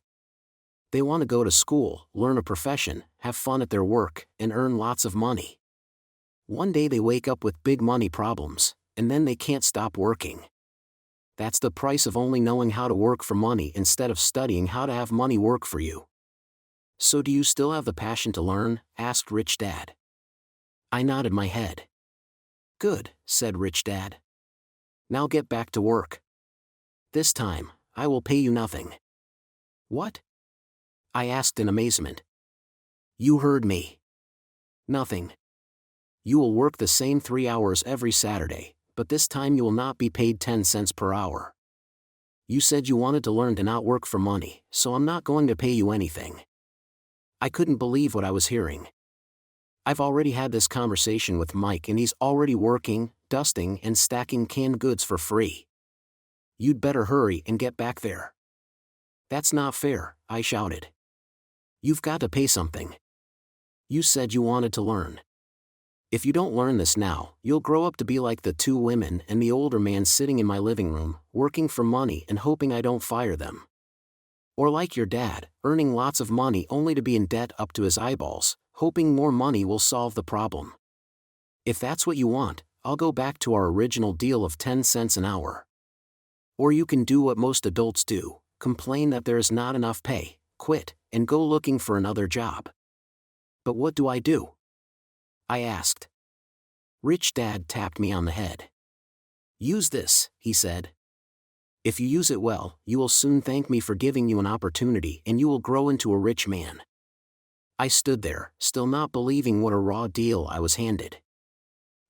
They want to go to school, learn a profession, have fun at their work, and earn lots of money. One day they wake up with big money problems, and then they can't stop working. That's the price of only knowing how to work for money instead of studying how to have money work for you. So do you still have the passion to learn? Asked Rich Dad. I nodded my head. Good, said Rich Dad. Now get back to work. This time, I will pay you nothing. What? I asked in amazement. You heard me. Nothing. You will work the same 3 hours every Saturday, but this time you will not be paid 10 cents per hour. You said you wanted to learn to not work for money, so I'm not going to pay you anything. I couldn't believe what I was hearing. I've already had this conversation with Mike and he's already working, dusting and stacking canned goods for free. You'd better hurry and get back there. That's not fair, I shouted. You've got to pay something. You said you wanted to learn. If you don't learn this now, you'll grow up to be like the two women and the older man sitting in my living room, working for money and hoping I don't fire them. Or like your dad, earning lots of money only to be in debt up to his eyeballs, hoping more money will solve the problem. If that's what you want, I'll go back to our original deal of 10 cents an hour. Or you can do what most adults do, complain that there is not enough pay, quit, and go looking for another job. But what do? I asked. Rich Dad tapped me on the head. Use this, he said. If you use it well, you will soon thank me for giving you an opportunity and you will grow into a rich man. I stood there, still not believing what a raw deal I was handed.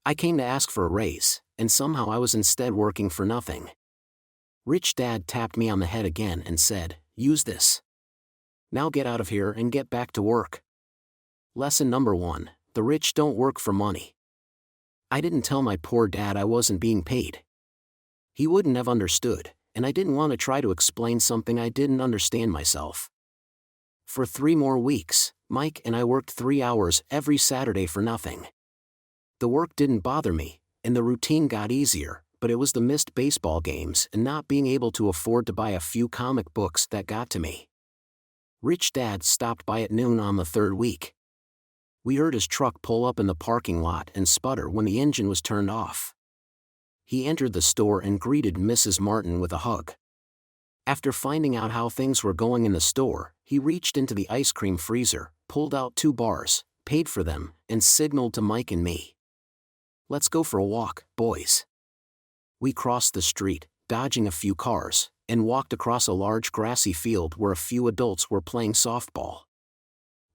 I came to ask for a raise, and somehow I was instead working for nothing. Rich Dad tapped me on the head again and said, use this. Now get out of here and get back to work. Lesson number 1, the rich don't work for money. I didn't tell my poor dad I wasn't being paid. He wouldn't have understood, and I didn't want to try to explain something I didn't understand myself. For 3 more weeks, Mike and I worked 3 hours every Saturday for nothing. The work didn't bother me, and the routine got easier, but it was the missed baseball games and not being able to afford to buy a few comic books that got to me. Rich Dad stopped by at noon on the 3rd week. We heard his truck pull up in the parking lot and sputter when the engine was turned off. He entered the store and greeted Mrs. Martin with a hug. After finding out how things were going in the store, he reached into the ice cream freezer, pulled out 2 bars, paid for them, and signaled to Mike and me. Let's go for a walk, boys. We crossed the street, dodging a few cars, and walked across a large grassy field where a few adults were playing softball.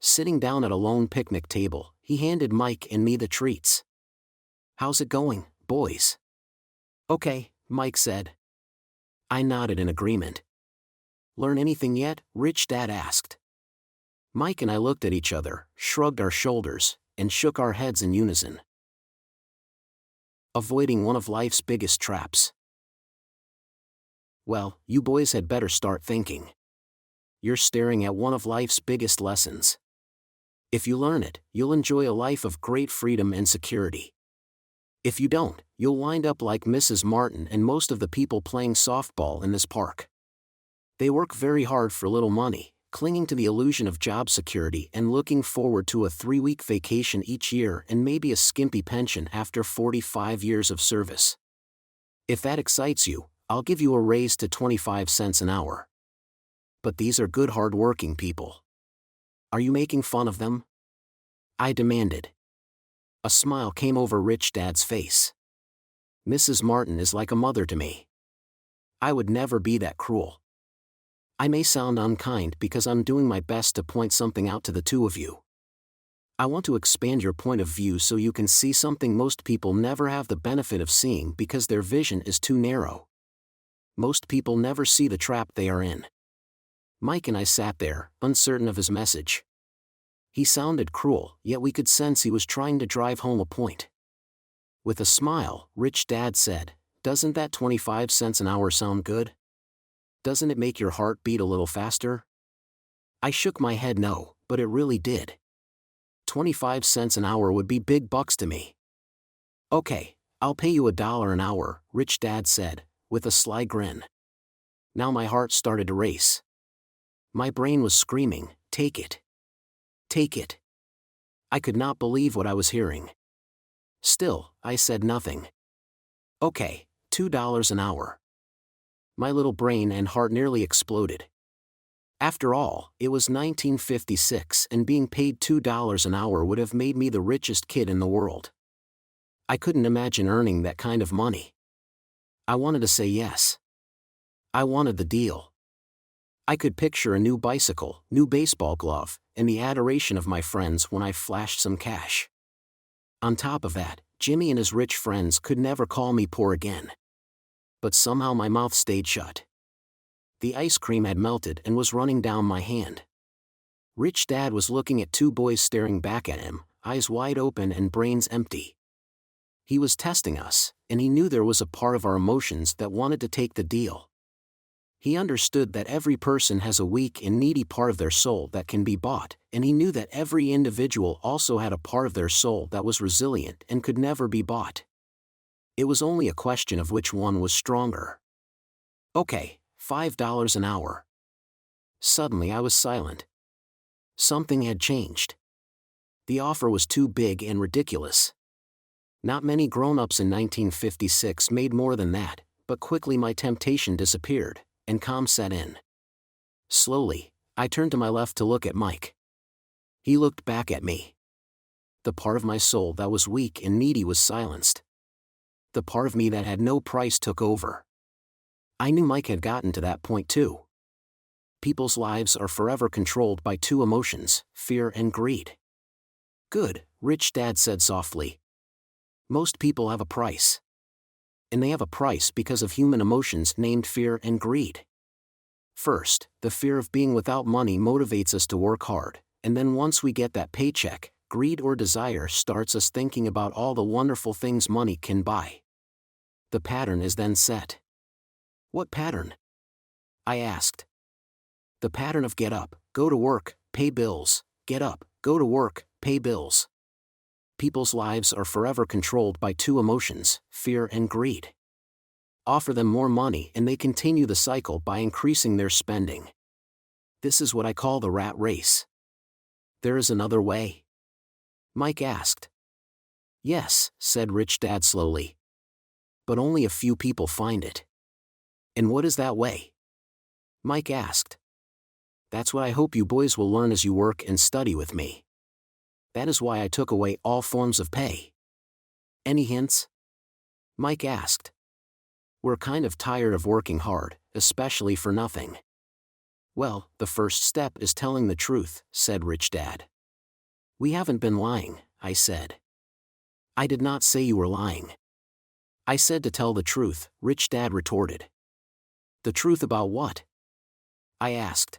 Sitting down at a lone picnic table, he handed Mike and me the treats. How's it going, boys? Okay, Mike said. I nodded in agreement. Learn anything yet? Rich Dad asked. Mike and I looked at each other, shrugged our shoulders, and shook our heads in unison. Avoiding one of life's biggest traps. Well, you boys had better start thinking. You're staring at one of life's biggest lessons. If you learn it, you'll enjoy a life of great freedom and security. If you don't, you'll wind up like Mrs. Martin and most of the people playing softball in this park. They work very hard for little money, clinging to the illusion of job security and looking forward to a 3-week vacation each year and maybe a skimpy pension after 45 years of service. If that excites you, I'll give you a raise to 25 cents an hour. But these are good hard-working people. Are you making fun of them? I demanded. A smile came over Rich Dad's face. Mrs. Martin is like a mother to me. I would never be that cruel. I may sound unkind because I'm doing my best to point something out to the two of you. I want to expand your point of view so you can see something most people never have the benefit of seeing because their vision is too narrow. Most people never see the trap they are in. Mike and I sat there, uncertain of his message. He sounded cruel, yet we could sense he was trying to drive home a point. With a smile, Rich Dad said, "Doesn't that 25 cents an hour sound good? Doesn't it make your heart beat a little faster?" I shook my head no, but it really did. 25 cents an hour would be big bucks to me. Okay, I'll pay you $1 an hour, Rich Dad said, with a sly grin. Now my heart started to race. My brain was screaming, "Take it. Take it." I could not believe what I was hearing. Still, I said nothing. Okay, $2 an hour. My little brain and heart nearly exploded. After all, it was 1956 and being paid $2 an hour would have made me the richest kid in the world. I couldn't imagine earning that kind of money. I wanted to say yes. I wanted the deal. I could picture a new bicycle, new baseball glove, and the adoration of my friends when I flashed some cash. On top of that, Jimmy and his rich friends could never call me poor again. But somehow my mouth stayed shut. The ice cream had melted and was running down my hand. Rich Dad was looking at two boys staring back at him, eyes wide open and brains empty. He was testing us, and he knew there was a part of our emotions that wanted to take the deal. He understood that every person has a weak and needy part of their soul that can be bought, and he knew that every individual also had a part of their soul that was resilient and could never be bought. It was only a question of which one was stronger. Okay, $5 an hour. Suddenly I was silent. Something had changed. The offer was too big and ridiculous. Not many grown-ups in 1956 made more than that, but quickly my temptation disappeared, and calm set in. Slowly, I turned to my left to look at Mike. He looked back at me. The part of my soul that was weak and needy was silenced. The part of me that had no price took over. I knew Mike had gotten to that point too. People's lives are forever controlled by two emotions, fear and greed. Good, Rich Dad said softly. Most people have a price. And they have a price because of human emotions named fear and greed. First, the fear of being without money motivates us to work hard, and then once we get that paycheck, greed or desire starts us thinking about all the wonderful things money can buy. The pattern is then set. What pattern? I asked. The pattern of get up, go to work, pay bills, get up, go to work, pay bills. People's lives are forever controlled by two emotions, fear and greed. Offer them more money and they continue the cycle by increasing their spending. This is what I call the rat race. There is another way? Mike asked. Yes, said Rich Dad slowly. But only a few people find it. And what is that way? Mike asked. That's what I hope you boys will learn as you work and study with me. That is why I took away all forms of pay. Any hints? Mike asked. We're kind of tired of working hard, especially for nothing. Well, the first step is telling the truth, said Rich Dad. We haven't been lying, I said. I did not say you were lying. I said to tell the truth, Rich Dad retorted. The truth about what? I asked.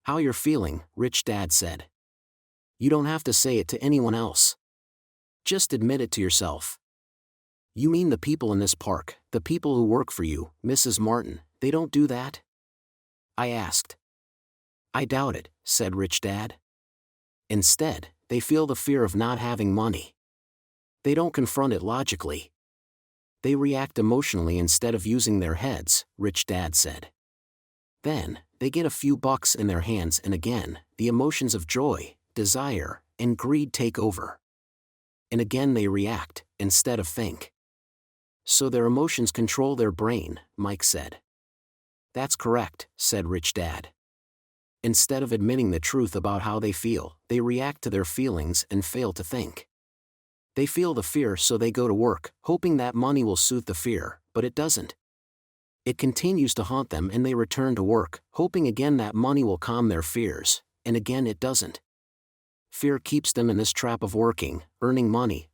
How you're feeling, Rich Dad said. You don't have to say it to anyone else. Just admit it to yourself. You mean the people in this park, the people who work for you, Mrs. Martin, they don't do that? I asked. I doubt it, said Rich Dad. Instead, they feel the fear of not having money. They don't confront it logically. They react emotionally instead of using their heads, Rich Dad said. Then, they get a few bucks in their hands and again, the emotions of joy, desire, and greed take over. And again they react, instead of think. So their emotions control their brain, Mike said. That's correct, said Rich Dad. Instead of admitting the truth about how they feel, they react to their feelings and fail to think. They feel the fear so they go to work, hoping that money will soothe the fear, but it doesn't. It continues to haunt them and they return to work, hoping again that money will calm their fears, and again it doesn't. Fear keeps them in this trap of working, earning money,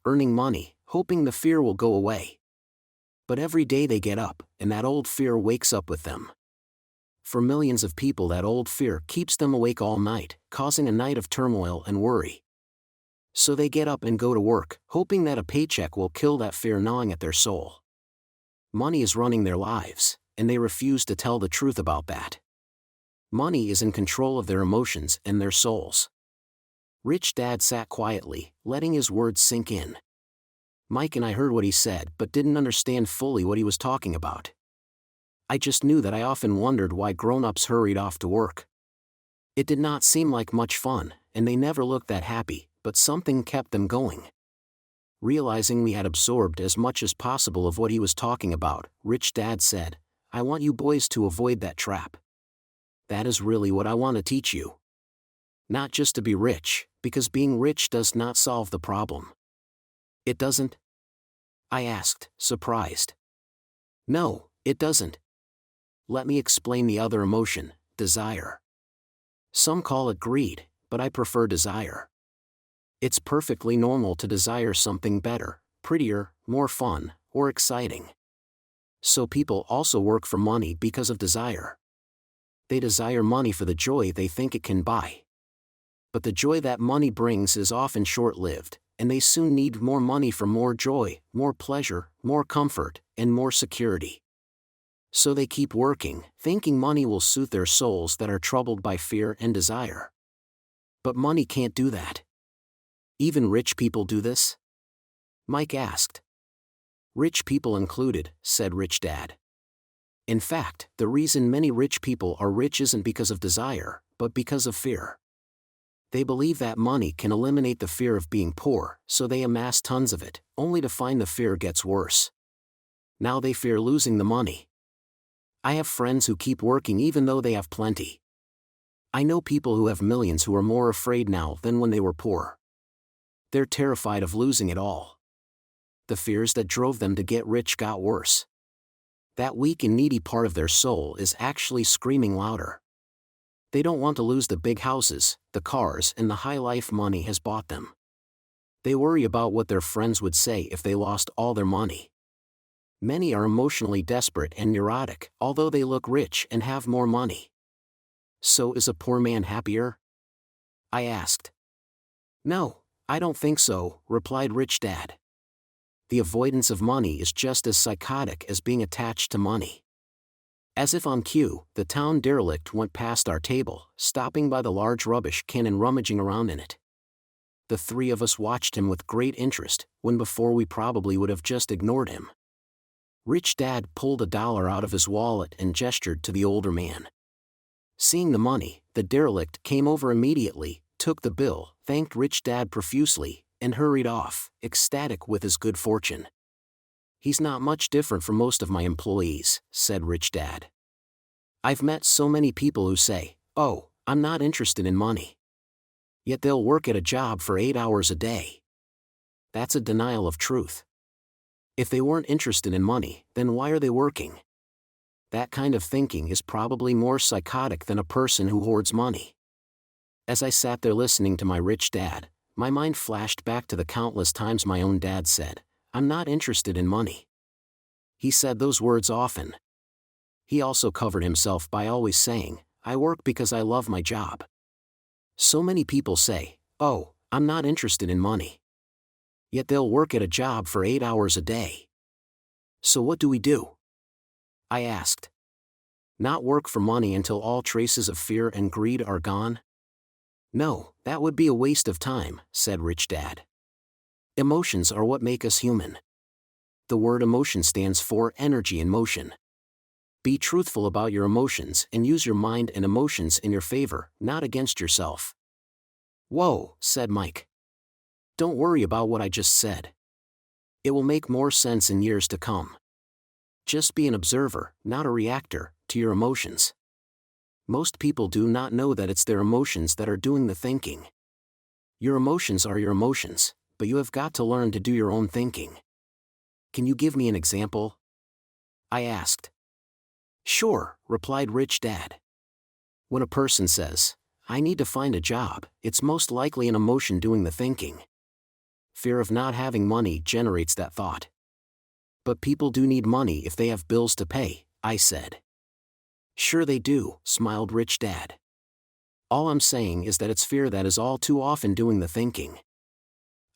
earning money, hoping the fear will go away. But every day they get up, and that old fear wakes up with them. For millions of people that old fear keeps them awake all night, causing a night of turmoil and worry. So they get up and go to work, hoping that a paycheck will kill that fear gnawing at their soul. Money is running their lives, and they refuse to tell the truth about that. Money is in control of their emotions and their souls. Rich Dad sat quietly, letting his words sink in. Mike and I heard what he said but didn't understand fully what he was talking about. I just knew that I often wondered why grown-ups hurried off to work. It did not seem like much fun, and they never looked that happy, but something kept them going. Realizing we had absorbed as much as possible of what he was talking about, Rich Dad said, I want you boys to avoid that trap. That is really what I want to teach you. Not just to be rich, because being rich does not solve the problem. It doesn't? I asked, surprised. No, it doesn't. Let me explain the other emotion, desire. Some call it greed, but I prefer desire. It's perfectly normal to desire something better, prettier, more fun, or exciting. So people also work for money because of desire. they desire money for the joy they think it can buy. But the joy that money brings is often short-lived, and they soon need more money for more joy, more pleasure, more comfort, and more security. So they keep working, thinking money will soothe their souls that are troubled by fear and desire. But money can't do that. Even rich people do this? Mike asked. Rich people included, said Rich Dad. In fact, the reason many rich people are rich isn't because of desire, but because of fear. They believe that money can eliminate the fear of being poor, so they amass tons of it, only to find the fear gets worse. Now they fear losing the money. I have friends who keep working even though they have plenty. I know people who have millions who are more afraid now than when they were poor. They're terrified of losing it all. The fears that drove them to get rich got worse. That weak and needy part of their soul is actually screaming louder. They don't want to lose the big houses, the cars, and the high life money has bought them. They worry about what their friends would say if they lost all their money. Many are emotionally desperate and neurotic, although they look rich and have more money. So is a poor man happier? I asked. No, I don't think so, replied Rich Dad. The avoidance of money is just as psychotic as being attached to money. As if on cue, the town derelict went past our table, stopping by the large rubbish can and rummaging around in it. The three of us watched him with great interest, when before we probably would have just ignored him. Rich Dad pulled $1 out of his wallet and gestured to the older man. Seeing the money, the derelict came over immediately, took the bill, thanked Rich Dad profusely, and hurried off, ecstatic with his good fortune. He's not much different from most of my employees, said Rich Dad. I've met so many people who say, oh, I'm not interested in money. Yet they'll work at a job for 8 hours a day. That's a denial of truth. If they weren't interested in money, then why are they working? That kind of thinking is probably more psychotic than a person who hoards money. As I sat there listening to my Rich Dad, my mind flashed back to the countless times my own dad said, I'm not interested in money. He said those words often. He also covered himself by always saying, I work because I love my job. So many people say, oh, I'm not interested in money. Yet they'll work at a job for 8 hours a day. So what do we do? I asked. Not work for money until all traces of fear and greed are gone? No, that would be a waste of time, said Rich Dad. Emotions are what make us human. The word emotion stands for energy in motion. Be truthful about your emotions and use your mind and emotions in your favor, not against yourself. Whoa, said Mike. Don't worry about what I just said. It will make more sense in years to come. Just be an observer, not a reactor, to your emotions. Most people do not know that it's their emotions that are doing the thinking. Your emotions are your emotions, but you have got to learn to do your own thinking. Can you give me an example? I asked. Sure, replied Rich Dad. When a person says, I need to find a job, it's most likely an emotion doing the thinking. Fear of not having money generates that thought. But people do need money if they have bills to pay, I said. Sure they do, smiled Rich Dad. All I'm saying is that it's fear that is all too often doing the thinking.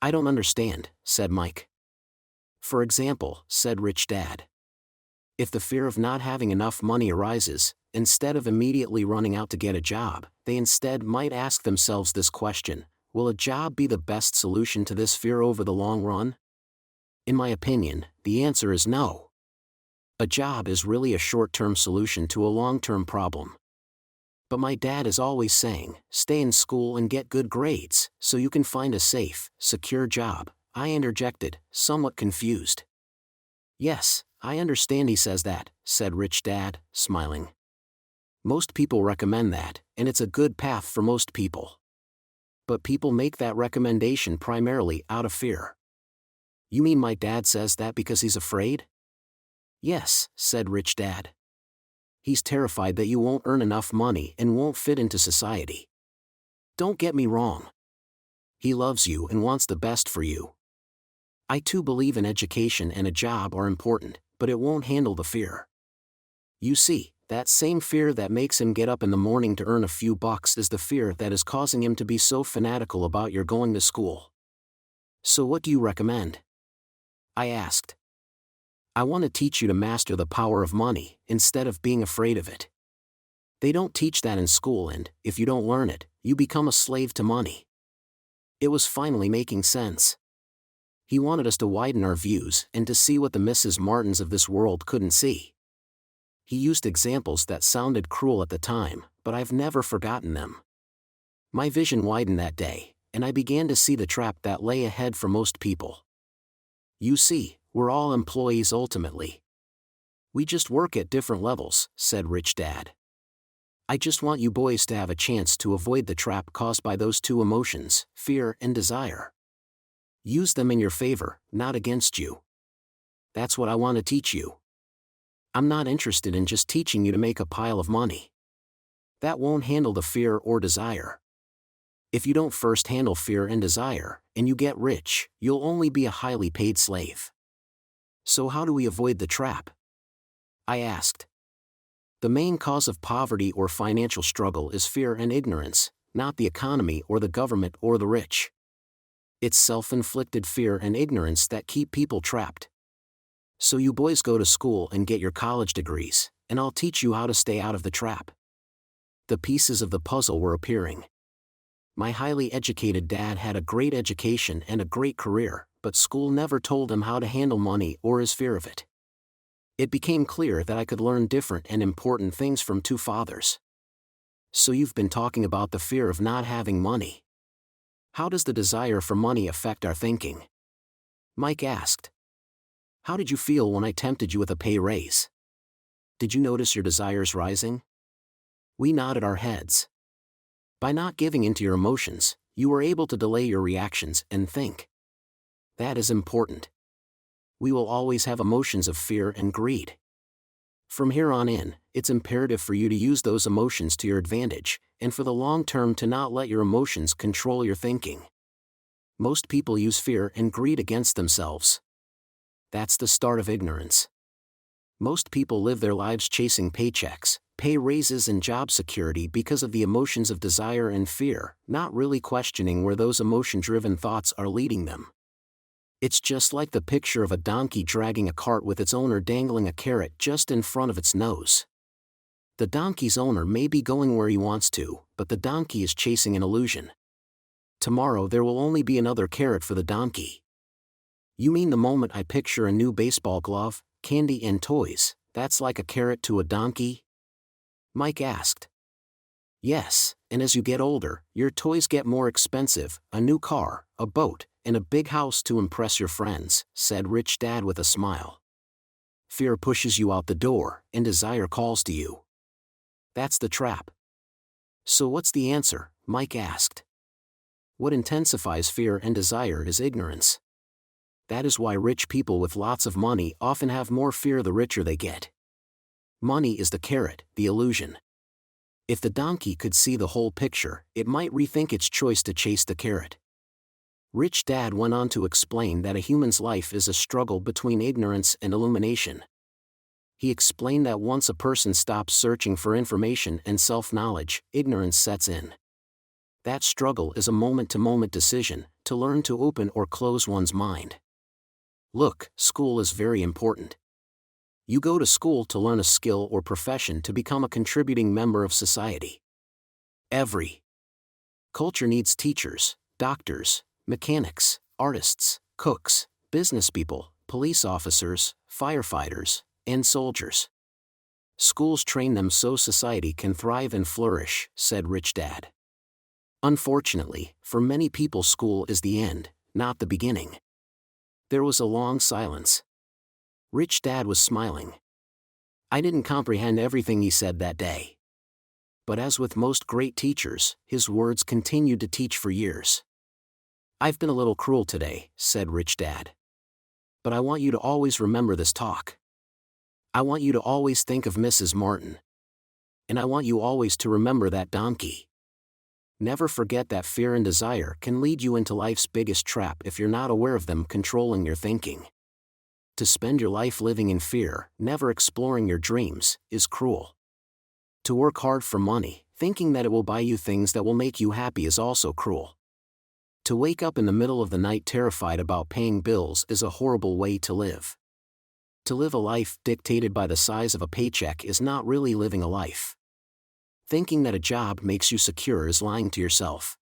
I don't understand, said Mike. For example, said Rich Dad. If the fear of not having enough money arises, instead of immediately running out to get a job, they instead might ask themselves this question, will a job be the best solution to this fear over the long run? In my opinion, the answer is no. A job is really a short-term solution to a long-term problem. But my dad is always saying, stay in school and get good grades, so you can find a safe, secure job, I interjected, somewhat confused. Yes, I understand he says that, said Rich Dad, smiling. Most people recommend that, and it's a good path for most people. But people make that recommendation primarily out of fear. You mean my dad says that because he's afraid? Yes, said Rich Dad. He's terrified that you won't earn enough money and won't fit into society. Don't get me wrong. He loves you and wants the best for you. I too believe in education and a job are important, but it won't handle the fear. You see, That same fear that makes him get up in the morning to earn a few bucks is the fear that is causing him to be so fanatical about your going to school. So what do you recommend? I asked. I want to teach you to master the power of money, instead of being afraid of it. They don't teach that in school, and, if you don't learn it, you become a slave to money. It was finally making sense. He wanted us to widen our views and to see what the Mrs. Martins of this world couldn't see. He used examples that sounded cruel at the time, but I've never forgotten them. My vision widened that day, and I began to see the trap that lay ahead for most people. You see, we're all employees ultimately. We just work at different levels, said Rich Dad. I just want you boys to have a chance to avoid the trap caused by those two emotions, fear and desire. Use them in your favor, not against you. That's what I want to teach you. I'm not interested in just teaching you to make a pile of money. That won't handle the fear or desire. If you don't first handle fear and desire, and you get rich, you'll only be a highly paid slave. So how do we avoid the trap? I asked. The main cause of poverty or financial struggle is fear and ignorance, not the economy or the government or the rich. It's self-inflicted fear and ignorance that keep people trapped. So you boys go to school and get your college degrees, and I'll teach you how to stay out of the trap. The pieces of the puzzle were appearing. My highly educated dad had a great education and a great career, but school never told him how to handle money or his fear of it. It became clear that I could learn different and important things from two fathers. So you've been talking about the fear of not having money. How does the desire for money affect our thinking? Mike asked. How did you feel when I tempted you with a pay raise? Did you notice your desires rising? We nodded our heads. By not giving into your emotions, you were able to delay your reactions and think. That is important. We will always have emotions of fear and greed. From here on in, it's imperative for you to use those emotions to your advantage, and for the long term to not let your emotions control your thinking. Most people use fear and greed against themselves. That's the start of ignorance. Most people live their lives chasing paychecks, pay raises and job security because of the emotions of desire and fear, not really questioning where those emotion-driven thoughts are leading them. It's just like the picture of a donkey dragging a cart with its owner dangling a carrot just in front of its nose. The donkey's owner may be going where he wants to, but the donkey is chasing an illusion. Tomorrow there will only be another carrot for the donkey. You mean the moment I picture a new baseball glove, candy and toys, that's like a carrot to a donkey? Mike asked. Yes, and as you get older, your toys get more expensive, a new car, a boat, and a big house to impress your friends, said Rich Dad with a smile. Fear pushes you out the door, and desire calls to you. That's the trap. So what's the answer? Mike asked. What intensifies fear and desire is ignorance. That is why rich people with lots of money often have more fear the richer they get. Money is the carrot, the illusion. If the donkey could see the whole picture, it might rethink its choice to chase the carrot. Rich Dad went on to explain that a human's life is a struggle between ignorance and illumination. He explained that once a person stops searching for information and self-knowledge, ignorance sets in. That struggle is a moment-to-moment decision, to learn to open or close one's mind. Look, school is very important. You go to school to learn a skill or profession to become a contributing member of society. Every culture needs teachers, doctors, mechanics, artists, cooks, businesspeople, police officers, firefighters, and soldiers. Schools train them so society can thrive and flourish, said Rich Dad. Unfortunately, for many people school is the end, not the beginning. There was a long silence. Rich Dad was smiling. I didn't comprehend everything he said that day. But as with most great teachers, his words continued to teach for years. I've been a little cruel today, said Rich Dad. But I want you to always remember this talk. I want you to always think of Mrs. Martin. And I want you always to remember that donkey. Never forget that fear and desire can lead you into life's biggest trap if you're not aware of them controlling your thinking. To spend your life living in fear, never exploring your dreams, is cruel. To work hard for money, thinking that it will buy you things that will make you happy, is also cruel. To wake up in the middle of the night terrified about paying bills is a horrible way to live. To live a life dictated by the size of a paycheck is not really living a life. Thinking that a job makes you secure is lying to yourself.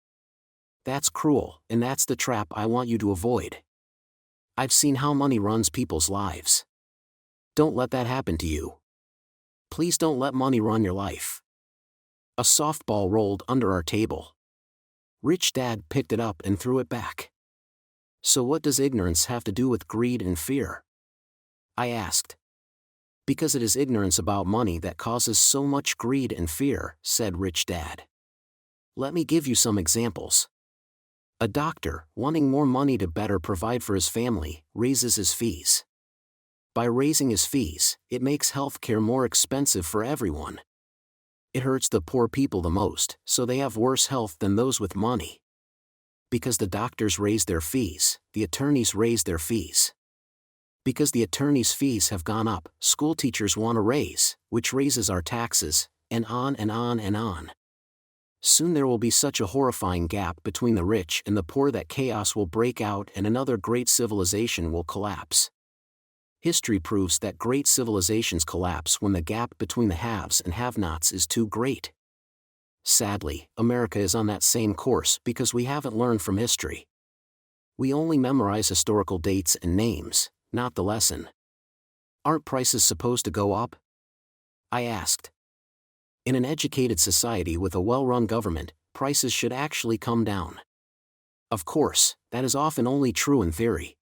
That's cruel, and that's the trap I want you to avoid. I've seen how money runs people's lives. Don't let that happen to you. Please don't let money run your life. A softball rolled under our table. Rich Dad picked it up and threw it back. So what does ignorance have to do with greed and fear? I asked. Because it is ignorance about money that causes so much greed and fear, said Rich Dad. Let me give you some examples. A doctor, wanting more money to better provide for his family, raises his fees. By raising his fees, it makes healthcare more expensive for everyone. It hurts the poor people the most, so they have worse health than those with money. Because the doctors raise their fees, the attorneys raise their fees. Because the attorneys' fees have gone up, school teachers want a raise, which raises our taxes, and on and on and on. Soon there will be such a horrifying gap between the rich and the poor that chaos will break out and another great civilization will collapse. History proves that great civilizations collapse when the gap between the haves and have-nots is too great. Sadly, America is on that same course because we haven't learned from history. We only memorize historical dates and names, not the lesson. Aren't prices supposed to go up? I asked. In an educated society with a well-run government, prices should actually come down. Of course, that is often only true in theory.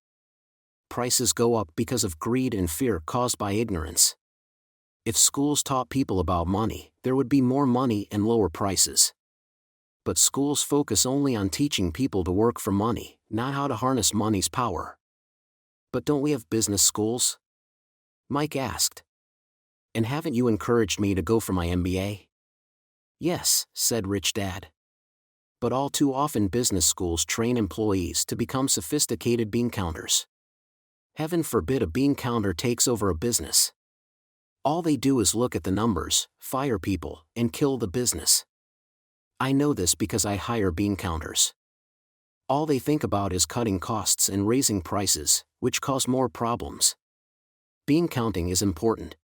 Prices go up because of greed and fear caused by ignorance. If schools taught people about money, there would be more money and lower prices. But schools focus only on teaching people to work for money, not how to harness money's power. But don't we have business schools? Mike asked. And haven't you encouraged me to go for my MBA? Yes, said Rich Dad. But all too often business schools train employees to become sophisticated bean counters. Heaven forbid a bean counter takes over a business. All they do is look at the numbers, fire people, and kill the business. I know this because I hire bean counters. All they think about is cutting costs and raising prices, which cause more problems. Bean counting is important.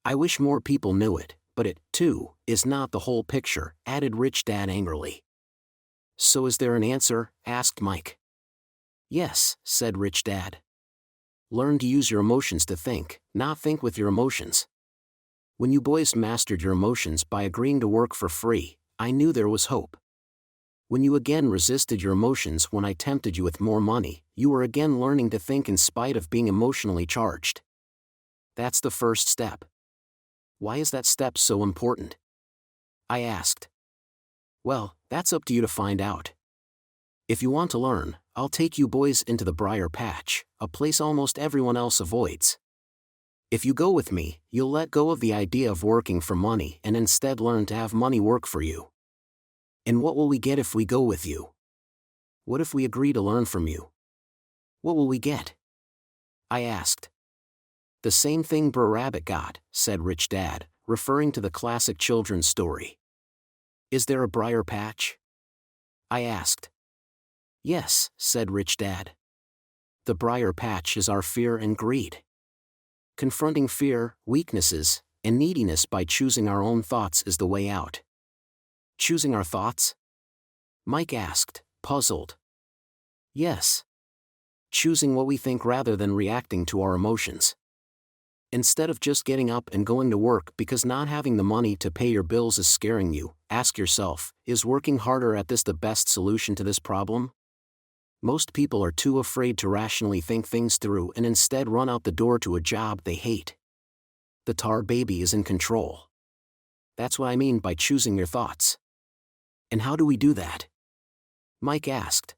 I wish more people knew it, but it, too, is not the whole picture, added Rich Dad angrily. So is there an answer? Asked Mike. Yes, said Rich Dad. Learn to use your emotions to think, not think with your emotions. When you boys mastered your emotions by agreeing to work for free, I knew there was hope. When you again resisted your emotions when I tempted you with more money, you were again learning to think in spite of being emotionally charged. That's the first step. Why is that step so important? I asked. Well, that's up to you to find out. If you want to learn, I'll take you boys into the briar patch, a place almost everyone else avoids. If you go with me, you'll let go of the idea of working for money and instead learn to have money work for you. And what will we get if we go with you? What if we agree to learn from you? What will we get? I asked. The same thing Brer Rabbit got, said Rich Dad, referring to the classic children's story. Is there a briar patch? I asked. Yes, said Rich Dad. The briar patch is our fear and greed. Confronting fear, weaknesses, and neediness by choosing our own thoughts is the way out. Choosing our thoughts? Mike asked, puzzled. Yes. Choosing what we think rather than reacting to our emotions. Instead of just getting up and going to work because not having the money to pay your bills is scaring you, ask yourself, is working harder at this the best solution to this problem? Most people are too afraid to rationally think things through and instead run out the door to a job they hate. The tar baby is in control. That's what I mean by choosing your thoughts. And how do we do that? Mike asked.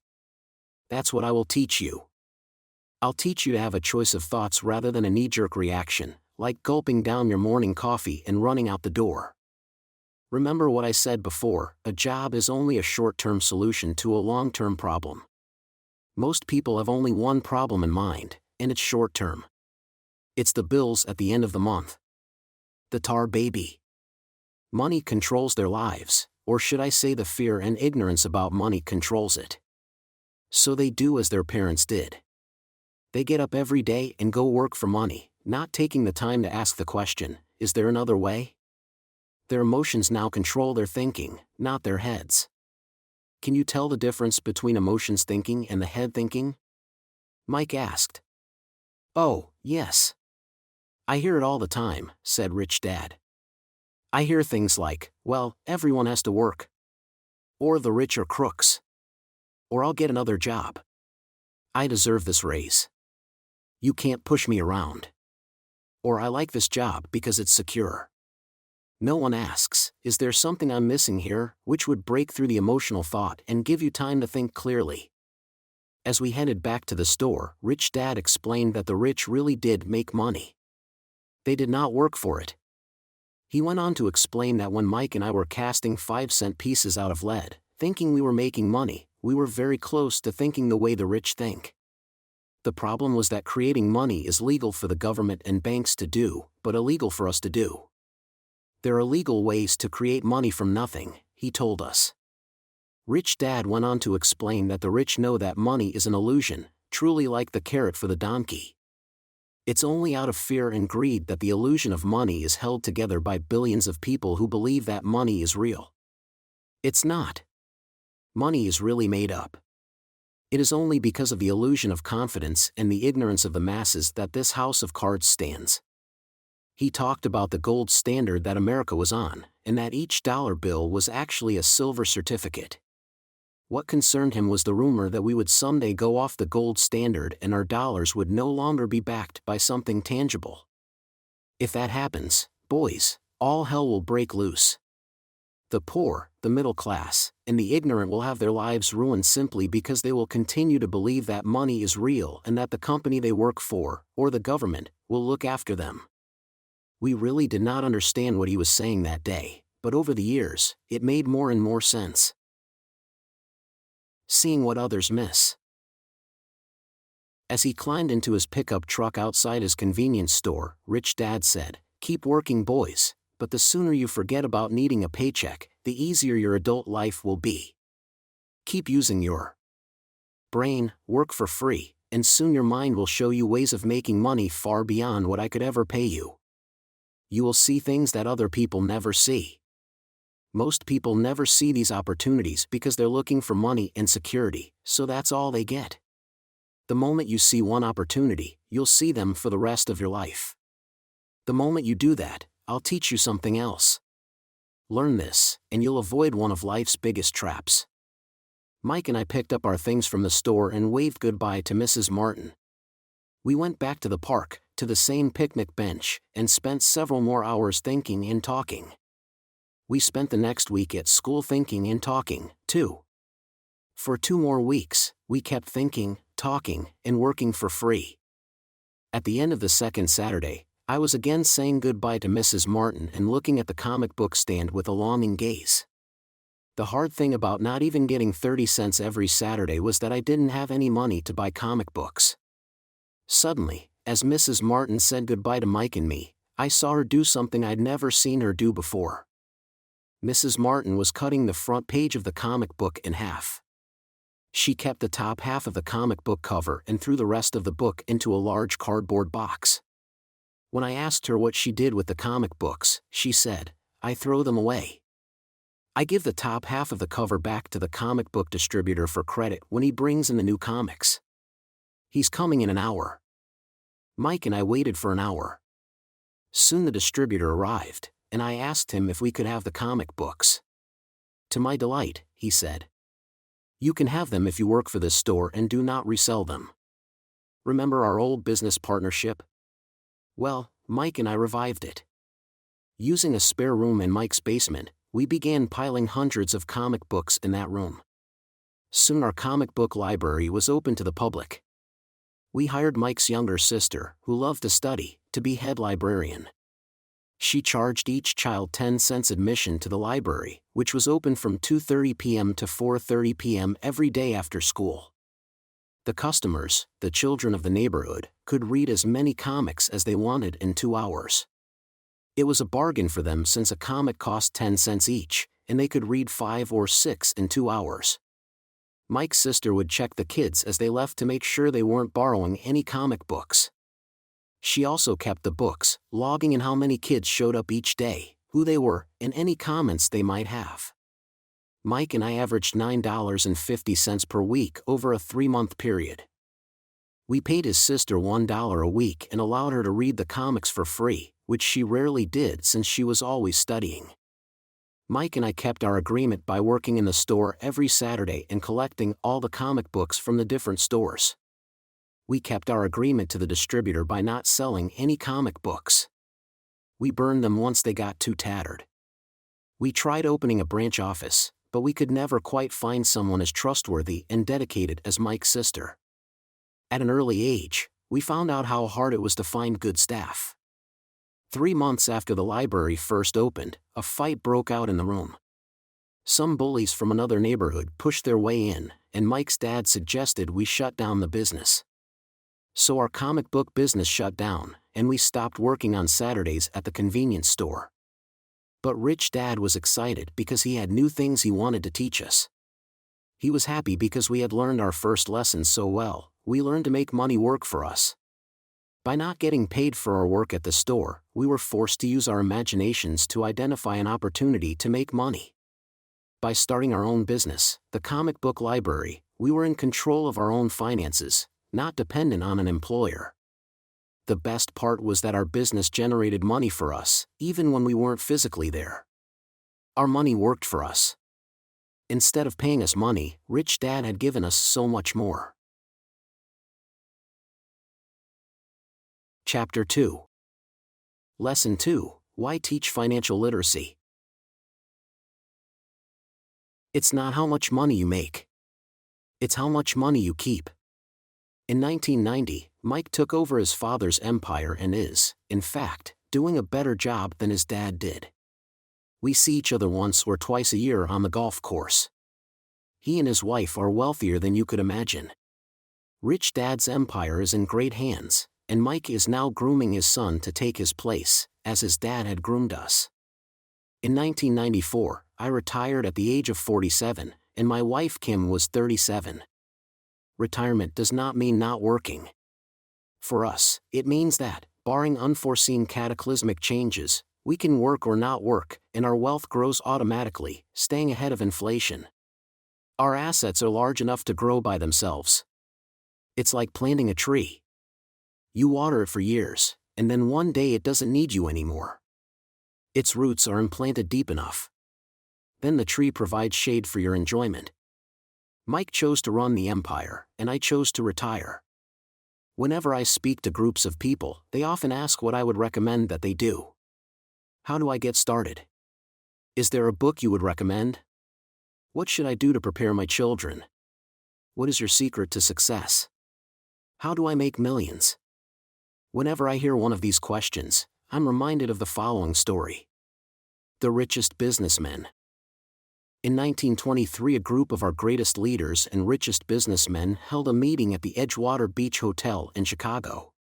That's what I will teach you. I'll teach you to have a choice of thoughts rather than a knee-jerk reaction, like gulping down your morning coffee and running out the door. Remember what I said before, a job is only a short-term solution to a long-term problem. Most people have only one problem in mind, and it's short-term. It's the bills at the end of the month. The tar baby. Money controls their lives, or should I say the fear and ignorance about money controls it. So they do as their parents did. They get up every day and go work for money, not taking the time to ask the question, is there another way? Their emotions now control their thinking, not their heads. Can you tell the difference between emotions thinking and the head thinking? Mike asked. Oh, yes. I hear it all the time, said Rich Dad. I hear things like, well, everyone has to work. Or the rich are crooks. Or I'll get another job. I deserve this raise. You can't push me around. Or I like this job because it's secure. No one asks, is there something I'm missing here, which would break through the emotional thought and give you time to think clearly? As we headed back to the store, Rich Dad explained that the rich really did make money. They did not work for it. He went on to explain that when Mike and I were casting 5-cent pieces out of lead, thinking we were making money, we were very close to thinking the way the rich think. The problem was that creating money is legal for the government and banks to do, but illegal for us to do. There are legal ways to create money from nothing, he told us. Rich Dad went on to explain that the rich know that money is an illusion, truly like the carrot for the donkey. It's only out of fear and greed that the illusion of money is held together by billions of people who believe that money is real. It's not. Money is really made up. It is only because of the illusion of confidence and the ignorance of the masses that this house of cards stands. He talked about the gold standard that America was on, and that each dollar bill was actually a silver certificate. What concerned him was the rumor that we would someday go off the gold standard and our dollars would no longer be backed by something tangible. If that happens, boys, all hell will break loose. The poor, the middle class, and the ignorant will have their lives ruined simply because they will continue to believe that money is real and that the company they work for, or the government, will look after them. We really did not understand what he was saying that day, but over the years, it made more and more sense. Seeing what others miss. As he climbed into his pickup truck outside his convenience store, Rich Dad said, "Keep working, boys, but the sooner you forget about needing a paycheck, the easier your adult life will be. Keep using your brain, work for free, and soon your mind will show you ways of making money far beyond what I could ever pay you. You will see things that other people never see. Most people never see these opportunities because they're looking for money and security, so that's all they get. The moment you see one opportunity, you'll see them for the rest of your life. The moment you do that, I'll teach you something else. Learn this, and you'll avoid one of life's biggest traps." Mike and I picked up our things from the store and waved goodbye to Mrs. Martin. We went back to the park, to the same picnic bench, and spent several more hours thinking and talking. We spent the next week at school thinking and talking, too. For 2 more weeks, we kept thinking, talking, and working for free. At the end of the second Saturday, I was again saying goodbye to Mrs. Martin and looking at the comic book stand with a longing gaze. The hard thing about not even getting 30 cents every Saturday was that I didn't have any money to buy comic books. Suddenly, as Mrs. Martin said goodbye to Mike and me, I saw her do something I'd never seen her do before. Mrs. Martin was cutting the front page of the comic book in half. She kept the top half of the comic book cover and threw the rest of the book into a large cardboard box. When I asked her what she did with the comic books, she said, "I throw them away. I give the top half of the cover back to the comic book distributor for credit when he brings in the new comics. He's coming in an hour." Mike and I waited for an hour. Soon the distributor arrived, and I asked him if we could have the comic books. To my delight, he said, "You can have them if you work for this store and do not resell them." Remember our old business partnership? Well, Mike and I revived it. Using a spare room in Mike's basement, we began piling hundreds of comic books in that room. Soon our comic book library was open to the public. We hired Mike's younger sister, who loved to study, to be head librarian. She charged each child 10 cents admission to the library, which was open from 2:30 p.m. to 4:30 p.m. every day after school. The customers, the children of the neighborhood, could read as many comics as they wanted in 2 hours. It was a bargain for them since a comic cost 10 cents each, and they could read 5 or 6 in 2 hours. Mike's sister would check the kids as they left to make sure they weren't borrowing any comic books. She also kept the books, logging in how many kids showed up each day, who they were, and any comments they might have. Mike and I averaged $9.50 per week over a 3-month period. We paid his sister $1 a week and allowed her to read the comics for free, which she rarely did since she was always studying. Mike and I kept our agreement by working in the store every Saturday and collecting all the comic books from the different stores. We kept our agreement to the distributor by not selling any comic books. We burned them once they got too tattered. We tried opening a branch office, but we could never quite find someone as trustworthy and dedicated as Mike's sister. At an early age, we found out how hard it was to find good staff. 3 months after the library first opened, a fight broke out in the room. Some bullies from another neighborhood pushed their way in, and Mike's dad suggested we shut down the business. So our comic book business shut down, and we stopped working on Saturdays at the convenience store. But Rich Dad was excited because he had new things he wanted to teach us. He was happy because we had learned our first lessons so well. We learned to make money work for us. By not getting paid for our work at the store, we were forced to use our imaginations to identify an opportunity to make money. By starting our own business, the comic book library, we were in control of our own finances, not dependent on an employer. The best part was that our business generated money for us, even when we weren't physically there. Our money worked for us. Instead of paying us money, Rich Dad had given us so much more. Chapter 2. Lesson 2, Why Teach Financial Literacy? It's not how much money you make. It's how much money you keep. In 1990, Mike took over his father's empire and is, in fact, doing a better job than his dad did. We see each other once or twice a year on the golf course. He and his wife are wealthier than you could imagine. Rich Dad's empire is in great hands, and Mike is now grooming his son to take his place, as his dad had groomed us. In 1994, I retired at the age of 47, and my wife Kim was 37. Retirement does not mean not working. For us, it means that, barring unforeseen cataclysmic changes, we can work or not work, and our wealth grows automatically, staying ahead of inflation. Our assets are large enough to grow by themselves. It's like planting a tree. You water it for years, and then one day it doesn't need you anymore. Its roots are implanted deep enough. Then the tree provides shade for your enjoyment. Mike chose to run the empire, and I chose to retire. Whenever I speak to groups of people, they often ask what I would recommend that they do. How do I get started? Is there a book you would recommend? What should I do to prepare my children? What is your secret to success? How do I make millions? Whenever I hear one of these questions, I'm reminded of the following story. The richest businessmen. In 1923, a group of our greatest leaders and richest businessmen held a meeting at the Edgewater Beach Hotel in Chicago.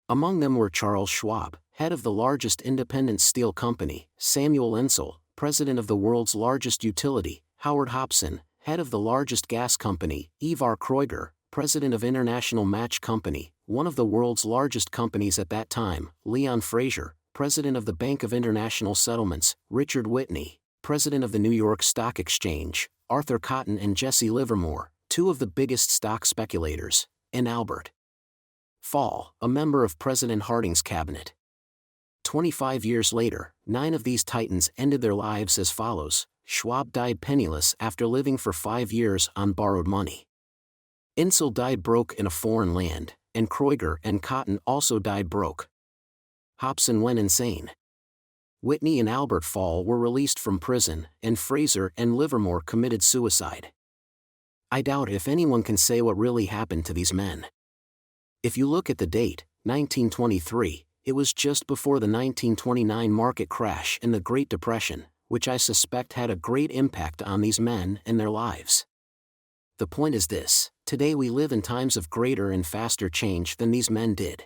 Among them were Charles Schwab, head of the largest independent steel company, Samuel Insull, president of the world's largest utility, Howard Hopson, head of the largest gas company, Ivar Kreuger, president of International Match Company, one of the world's largest companies at that time, Leon Fraser, president of the Bank of International Settlements, Richard Whitney, president of the New York Stock Exchange, Arthur Cotton and Jesse Livermore, two of the biggest stock speculators, and Albert Fall, a member of President Harding's cabinet. 25 years later, 9 of these titans ended their lives as follows. Schwab died penniless after living for 5 years on borrowed money. Insull died broke in a foreign land, and Kreuger and Cotton also died broke. Hopson went insane. Whitney and Albert Fall were released from prison, and Fraser and Livermore committed suicide. I doubt if anyone can say what really happened to these men. If you look at the date, 1923, it was just before the 1929 market crash and the Great Depression, which I suspect had a great impact on these men and their lives. The point is this: today we live in times of greater and faster change than these men did.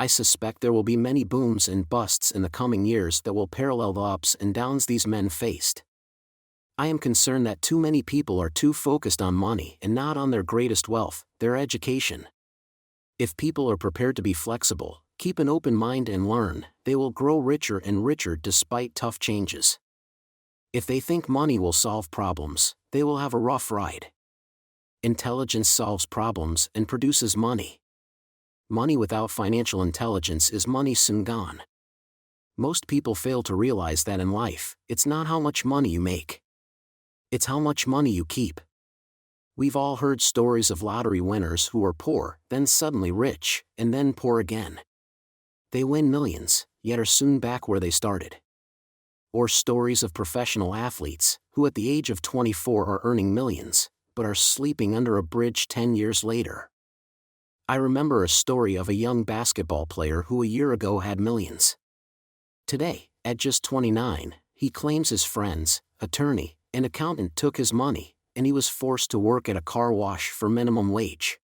I suspect there will be many booms and busts in the coming years that will parallel the ups and downs these men faced. I am concerned that too many people are too focused on money and not on their greatest wealth, their education. If people are prepared to be flexible, keep an open mind and learn, they will grow richer and richer despite tough changes. If they think money will solve problems, they will have a rough ride. Intelligence solves problems and produces money. Money without financial intelligence is money soon gone. Most people fail to realize that in life, it's not how much money you make. It's how much money you keep. We've all heard stories of lottery winners who were poor, then suddenly rich, and then poor again. They win millions, yet are soon back where they started. Or stories of professional athletes, who at the age of 24 are earning millions, but are sleeping under a bridge 10 years later. I remember a story of a young basketball player who a year ago had millions. Today, at just 29, he claims his friends, attorney, and accountant took his money, and he was forced to work at a car wash for minimum wage.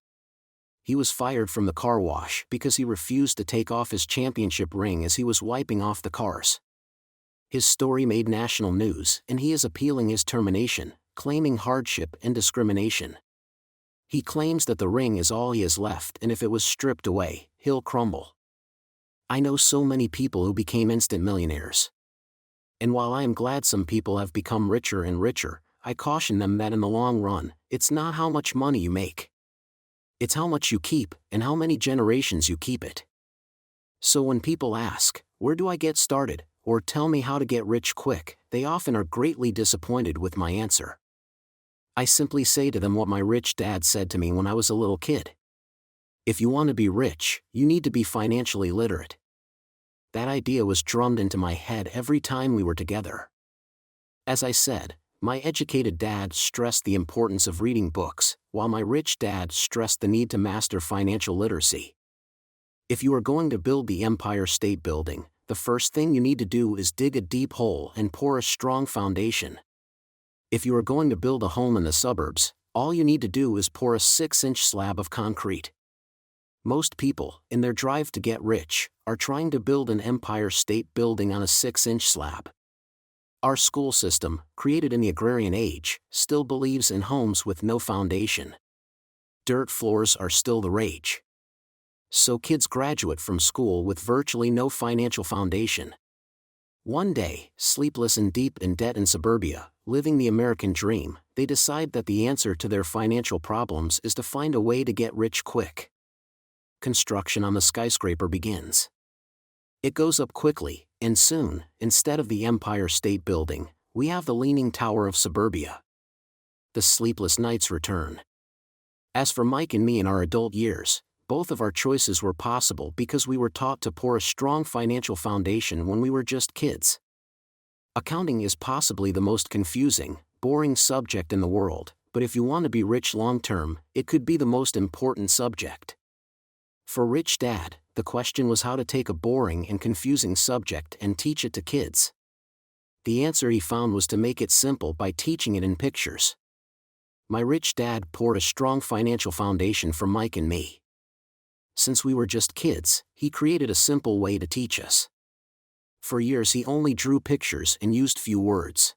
He was fired from the car wash because he refused to take off his championship ring as he was wiping off the cars. His story made national news, and he is appealing his termination, claiming hardship and discrimination. He claims that the ring is all he has left, and if it was stripped away, he'll crumble. I know so many people who became instant millionaires. And while I am glad some people have become richer and richer, I caution them that in the long run, it's not how much money you make. It's how much you keep, and how many generations you keep it. So when people ask, "Where do I get started?" or "Tell me how to get rich quick," they often are greatly disappointed with my answer. I simply say to them what my rich dad said to me when I was a little kid. If you want to be rich, you need to be financially literate. That idea was drummed into my head every time we were together. As I said, my educated dad stressed the importance of reading books, while my rich dad stressed the need to master financial literacy. If you are going to build the Empire State Building, the first thing you need to do is dig a deep hole and pour a strong foundation. If you are going to build a home in the suburbs, all you need to do is pour a 6-inch slab of concrete. Most people, in their drive to get rich, are trying to build an Empire State Building on a 6-inch slab. Our school system, created in the agrarian age, still believes in homes with no foundation. Dirt floors are still the rage. So kids graduate from school with virtually no financial foundation. One day, sleepless and deep in debt in suburbia, living the American dream, they decide that the answer to their financial problems is to find a way to get rich quick. Construction on the skyscraper begins. It goes up quickly, and soon, instead of the Empire State Building, we have the Leaning Tower of suburbia. The sleepless nights return. As for Mike and me in our adult years, both of our choices were possible because we were taught to pour a strong financial foundation when we were just kids. Accounting is possibly the most confusing, boring subject in the world, but if you want to be rich long-term, it could be the most important subject. For Rich Dad, the question was how to take a boring and confusing subject and teach it to kids. The answer he found was to make it simple by teaching it in pictures. My rich dad poured a strong financial foundation for Mike and me. Since we were just kids, he created a simple way to teach us. For years he only drew pictures and used few words.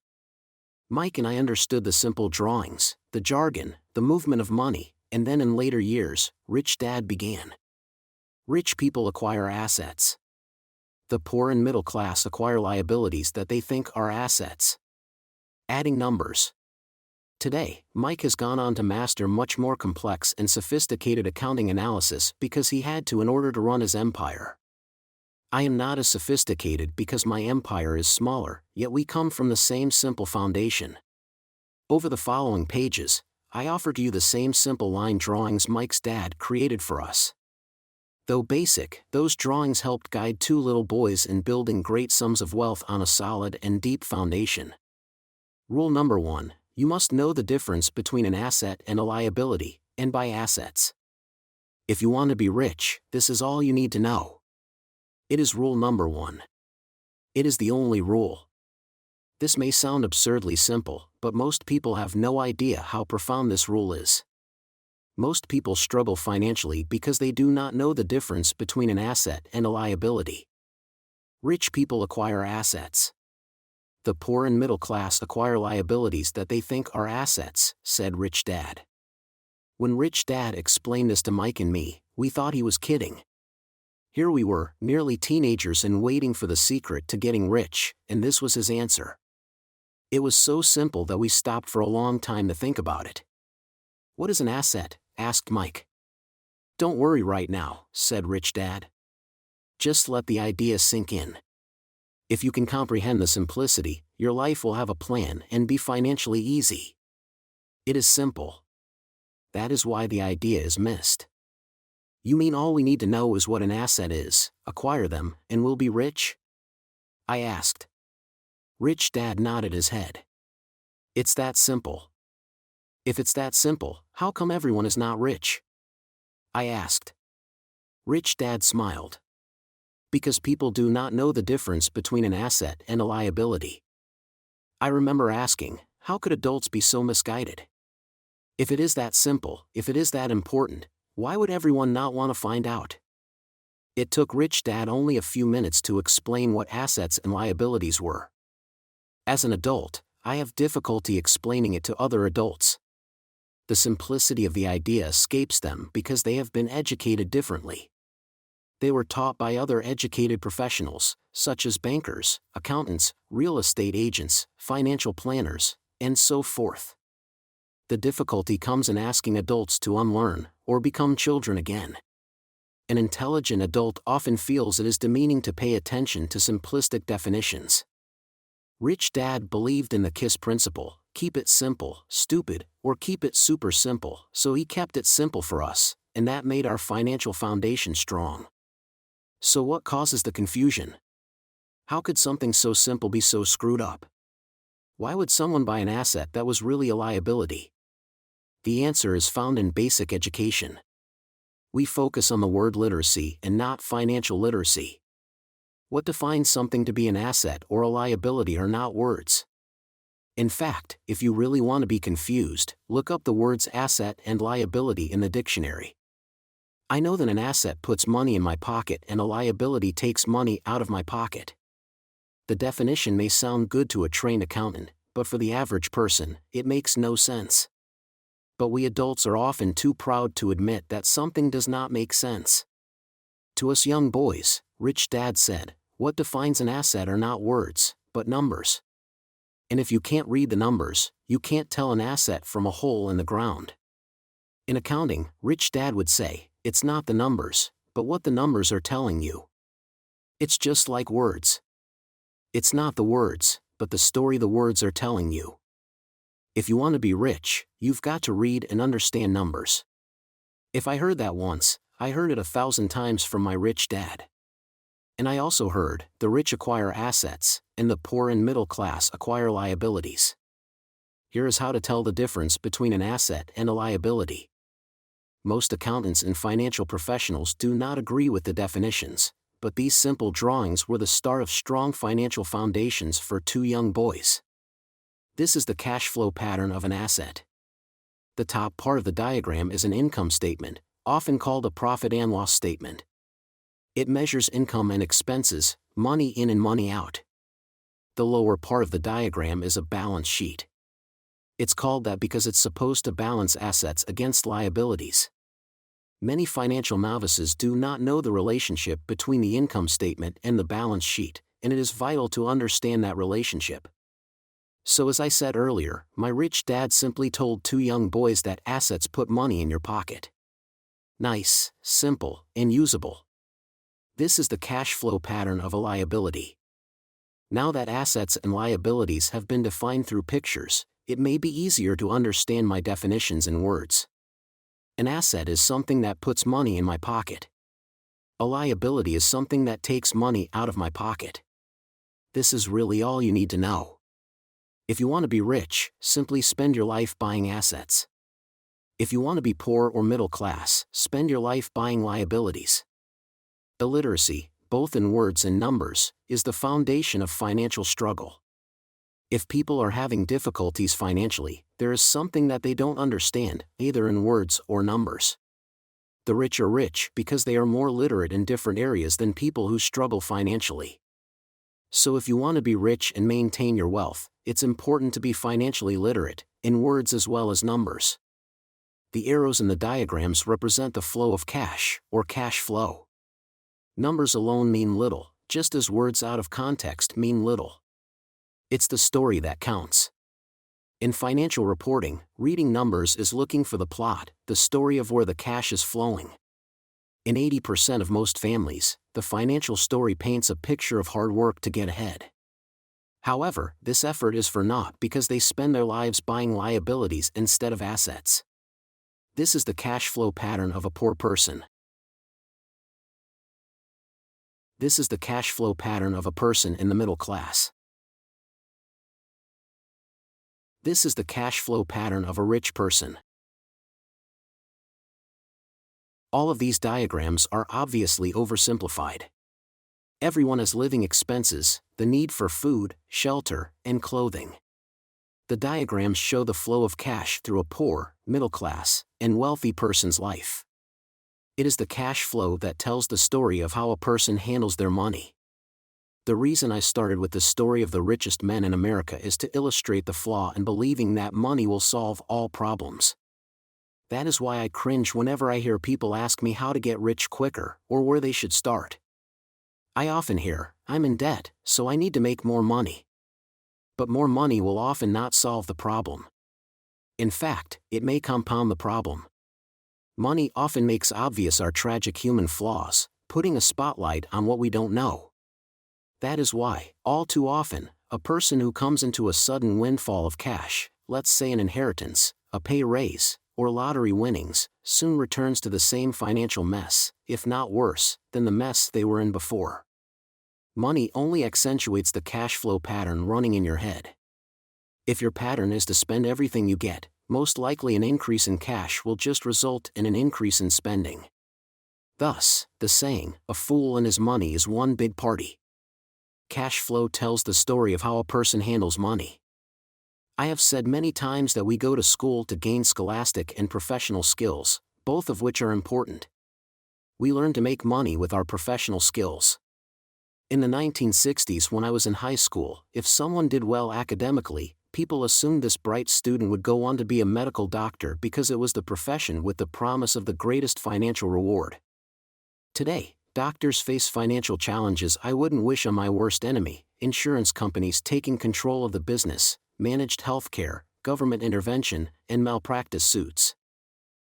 Mike and I understood the simple drawings, the jargon, the movement of money, and then in later years, Rich Dad began. Rich people acquire assets. The poor and middle class acquire liabilities that they think are assets. Adding numbers. Today, Mike has gone on to master much more complex and sophisticated accounting analysis because he had to in order to run his empire. I am not as sophisticated because my empire is smaller, yet we come from the same simple foundation. Over the following pages, I offer to you the same simple line drawings Mike's dad created for us. Though basic, those drawings helped guide two little boys in building great sums of wealth on a solid and deep foundation. Rule number 1, you must know the difference between an asset and a liability, and by assets. If you want to be rich, this is all you need to know. It is rule number 1. It is the only rule. This may sound absurdly simple, but most people have no idea how profound this rule is. Most people struggle financially because they do not know the difference between an asset and a liability. Rich people acquire assets. The poor and middle class acquire liabilities that they think are assets, said Rich Dad. When Rich Dad explained this to Mike and me, we thought he was kidding. Here we were, nearly teenagers and waiting for the secret to getting rich, and this was his answer. It was so simple that we stopped for a long time to think about it. "What is an asset?" asked Mike. "Don't worry right now," said Rich Dad. "Just let the idea sink in. If you can comprehend the simplicity, your life will have a plan and be financially easy. It is simple. That is why the idea is missed." "You mean all we need to know is what an asset is, acquire them, and we'll be rich?" I asked. Rich Dad nodded his head. "It's that simple." "If it's that simple, how come everyone is not rich?" I asked. Rich Dad smiled. "Because people do not know the difference between an asset and a liability." I remember asking, how could adults be so misguided? If it is that simple, if it is that important, why would everyone not want to find out? It took Rich Dad only a few minutes to explain what assets and liabilities were. As an adult, I have difficulty explaining it to other adults. The simplicity of the idea escapes them because they have been educated differently. They were taught by other educated professionals, such as bankers, accountants, real estate agents, financial planners, and so forth. The difficulty comes in asking adults to unlearn, or become children again. An intelligent adult often feels it is demeaning to pay attention to simplistic definitions. Rich Dad believed in the KISS principle, keep it simple, stupid, or keep it super simple, so he kept it simple for us, and that made our financial foundation strong. So what causes the confusion? How could something so simple be so screwed up? Why would someone buy an asset that was really a liability? The answer is found in basic education. We focus on the word literacy and not financial literacy. What defines something to be an asset or a liability are not words. In fact, if you really want to be confused, look up the words asset and liability in the dictionary. I know that an asset puts money in my pocket and a liability takes money out of my pocket. The definition may sound good to a trained accountant, but for the average person, it makes no sense. But we adults are often too proud to admit that something does not make sense. To us young boys, Rich Dad said, what defines an asset are not words, but numbers. And if you can't read the numbers, you can't tell an asset from a hole in the ground. In accounting, Rich Dad would say, it's not the numbers, but what the numbers are telling you. It's just like words. It's not the words, but the story the words are telling you. If you want to be rich, you've got to read and understand numbers. If I heard that once, I heard it 1,000 times from my rich dad. And I also heard, the rich acquire assets, and the poor and middle class acquire liabilities. Here is how to tell the difference between an asset and a liability. Most accountants and financial professionals do not agree with the definitions, but these simple drawings were the start of strong financial foundations for two young boys. This is the cash flow pattern of an asset. The top part of the diagram is an income statement, often called a profit and loss statement. It measures income and expenses, money in and money out. The lower part of the diagram is a balance sheet. It's called that because it's supposed to balance assets against liabilities. Many financial novices do not know the relationship between the income statement and the balance sheet, and it is vital to understand that relationship. So as I said earlier, my rich dad simply told two young boys that assets put money in your pocket. Nice, simple, and usable. This is the cash flow pattern of a liability. Now that assets and liabilities have been defined through pictures, it may be easier to understand my definitions in words. An asset is something that puts money in my pocket. A liability is something that takes money out of my pocket. This is really all you need to know. If you want to be rich, simply spend your life buying assets. If you want to be poor or middle class, spend your life buying liabilities. Illiteracy, both in words and numbers, is the foundation of financial struggle. If people are having difficulties financially, there is something that they don't understand, either in words or numbers. The rich are rich because they are more literate in different areas than people who struggle financially. So if you want to be rich and maintain your wealth, it's important to be financially literate, in words as well as numbers. The arrows in the diagrams represent the flow of cash, or cash flow. Numbers alone mean little, just as words out of context mean little. It's the story that counts. In financial reporting, reading numbers is looking for the plot, the story of where the cash is flowing. In 80% of most families, the financial story paints a picture of hard work to get ahead. However, this effort is for naught because they spend their lives buying liabilities instead of assets. This is the cash flow pattern of a poor person. This is the cash flow pattern of a person in the middle class. This is the cash flow pattern of a rich person. All of these diagrams are obviously oversimplified. Everyone has living expenses, the need for food, shelter, and clothing. The diagrams show the flow of cash through a poor, middle class, and wealthy person's life. It is the cash flow that tells the story of how a person handles their money. The reason I started with the story of the richest men in America is to illustrate the flaw in believing that money will solve all problems. That is why I cringe whenever I hear people ask me how to get rich quicker, or where they should start. I often hear, "I'm in debt, so I need to make more money." But more money will often not solve the problem. In fact, it may compound the problem. Money often makes obvious our tragic human flaws, putting a spotlight on what we don't know. That is why, all too often, a person who comes into a sudden windfall of cash, let's say an inheritance, a pay raise, or lottery winnings, soon returns to the same financial mess, if not worse, than the mess they were in before. Money only accentuates the cash flow pattern running in your head. If your pattern is to spend everything you get, most likely an increase in cash will just result in an increase in spending. Thus, the saying, "A fool and his money is one big party." Cash flow tells the story of how a person handles money. I have said many times that we go to school to gain scholastic and professional skills, both of which are important. We learn to make money with our professional skills. In the 1960s, when I was in high school, if someone did well academically, people assumed this bright student would go on to be a medical doctor because it was the profession with the promise of the greatest financial reward. Today, doctors face financial challenges I wouldn't wish on my worst enemy: insurance companies taking control of the business, managed healthcare, government intervention, and malpractice suits.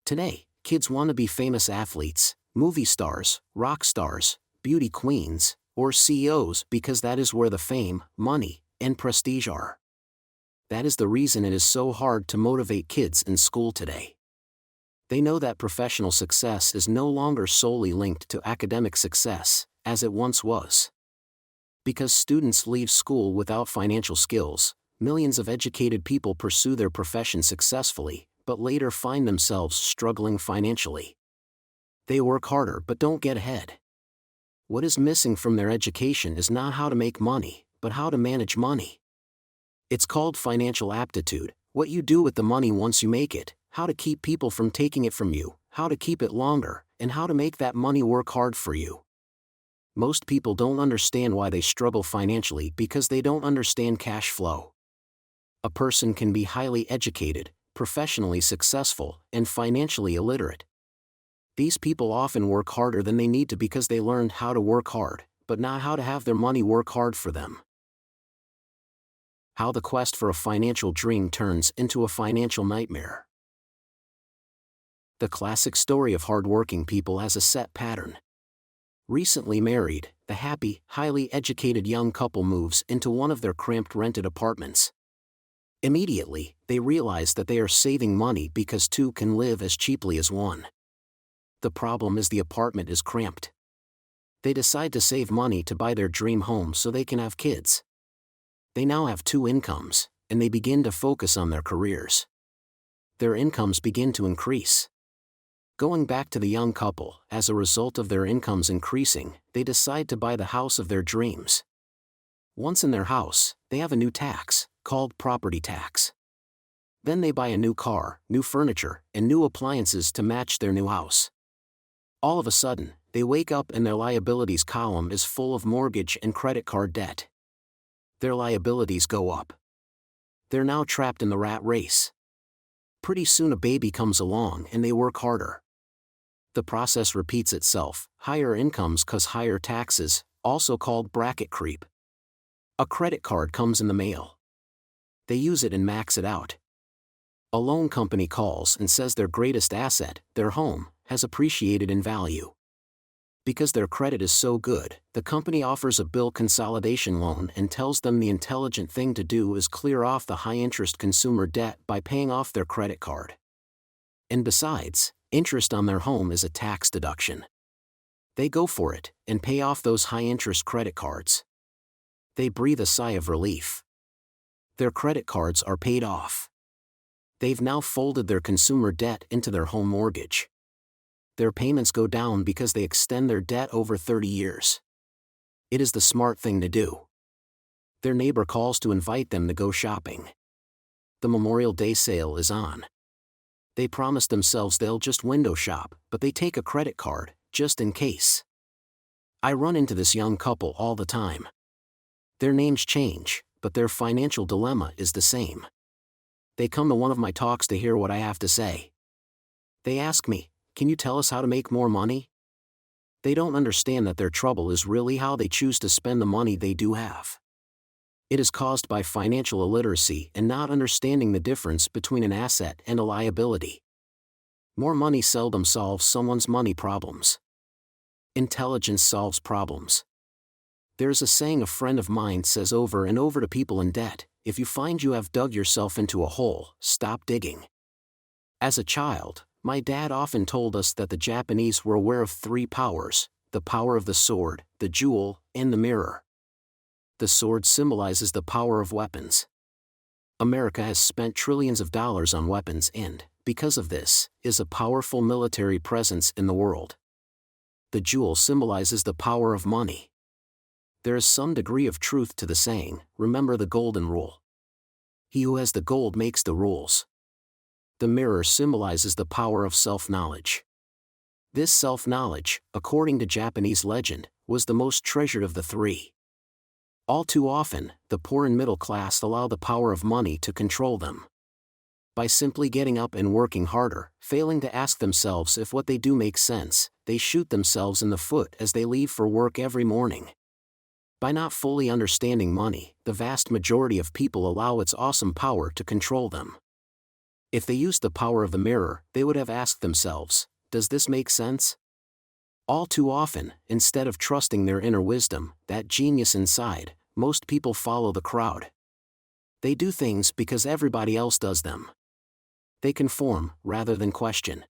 Today, kids want to be famous athletes, movie stars, rock stars, beauty queens, or CEOs because that is where the fame, money, and prestige are. That is the reason it is so hard to motivate kids in school today. They know that professional success is no longer solely linked to academic success, as it once was. Because students leave school without financial skills, millions of educated people pursue their profession successfully, but later find themselves struggling financially. They work harder but don't get ahead. What is missing from their education is not how to make money, but how to manage money. It's called financial aptitude: what you do with the money once you make it, how to keep people from taking it from you, how to keep it longer, and how to make that money work hard for you. Most people don't understand why they struggle financially because they don't understand cash flow. A person can be highly educated, professionally successful, and financially illiterate. These people often work harder than they need to because they learned how to work hard, but not how to have their money work hard for them. How the quest for a financial dream turns into a financial nightmare. The classic story of hardworking people has a set pattern. Recently married, the happy, highly educated young couple moves into one of their cramped rented apartments. Immediately, they realize that they are saving money because two can live as cheaply as one. The problem is the apartment is cramped. They decide to save money to buy their dream home so they can have kids. They now have two incomes, and they begin to focus on their careers. Their incomes begin to increase. Going back to the young couple, as a result of their incomes increasing, they decide to buy the house of their dreams. Once in their house, they have a new tax, called property tax. Then they buy a new car, new furniture, and new appliances to match their new house. All of a sudden, they wake up and their liabilities column is full of mortgage and credit card debt. Their liabilities go up. They're now trapped in the rat race. Pretty soon a baby comes along and they work harder. The process repeats itself, higher incomes cause higher taxes, also called bracket creep. A credit card comes in the mail. They use it and max it out. A loan company calls and says their greatest asset, their home, has appreciated in value. Because their credit is so good, the company offers a bill consolidation loan and tells them the intelligent thing to do is clear off the high-interest consumer debt by paying off their credit card. And besides, interest on their home is a tax deduction. They go for it and pay off those high-interest credit cards. They breathe a sigh of relief. Their credit cards are paid off. They've now folded their consumer debt into their home mortgage. Their payments go down because they extend their debt over 30 years. It is the smart thing to do. Their neighbor calls to invite them to go shopping. The Memorial Day sale is on. They promise themselves they'll just window shop, but they take a credit card, just in case. I run into this young couple all the time. Their names change, but their financial dilemma is the same. They come to one of my talks to hear what I have to say. They ask me, "Can you tell us how to make more money?" They don't understand that their trouble is really how they choose to spend the money they do have. It is caused by financial illiteracy and not understanding the difference between an asset and a liability. More money seldom solves someone's money problems. Intelligence solves problems. There's a saying a friend of mine says over and over to people in debt: if you find you have dug yourself into a hole, stop digging. As a child, my dad often told us that the Japanese were aware of 3 powers: the power of the sword, the jewel, and the mirror. The sword symbolizes the power of weapons. America has spent trillions of dollars on weapons and, because of this, is a powerful military presence in the world. The jewel symbolizes the power of money. There is some degree of truth to the saying, remember the golden rule. He who has the gold makes the rules. The mirror symbolizes the power of self-knowledge. This self-knowledge, according to Japanese legend, was the most treasured of the 3. All too often, the poor and middle class allow the power of money to control them. By simply getting up and working harder, failing to ask themselves if what they do makes sense, they shoot themselves in the foot as they leave for work every morning. By not fully understanding money, the vast majority of people allow its awesome power to control them. If they used the power of the mirror, they would have asked themselves, does this make sense? All too often, instead of trusting their inner wisdom, that genius inside, most people follow the crowd. They do things because everybody else does them. They conform, rather than question.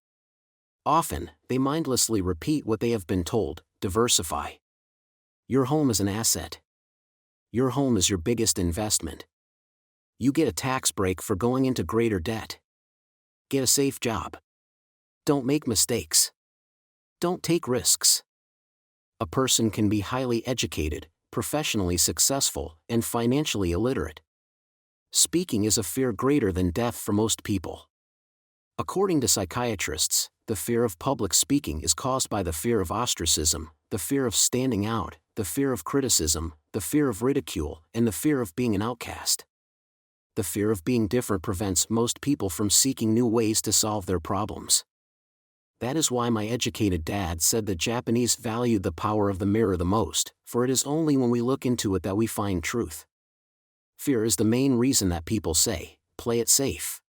Often, they mindlessly repeat what they have been told: diversify. Your home is an asset. Your home is your biggest investment. You get a tax break for going into greater debt. Get a safe job. Don't make mistakes. Don't take risks. A person can be highly educated, professionally successful, and financially illiterate. Speaking is a fear greater than death for most people. According to psychiatrists, the fear of public speaking is caused by the fear of ostracism, the fear of standing out, the fear of criticism, the fear of ridicule, and the fear of being an outcast. The fear of being different prevents most people from seeking new ways to solve their problems. That is why my educated dad said the Japanese valued the power of the mirror the most, for it is only when we look into it that we find truth. Fear is the main reason that people say, play it safe.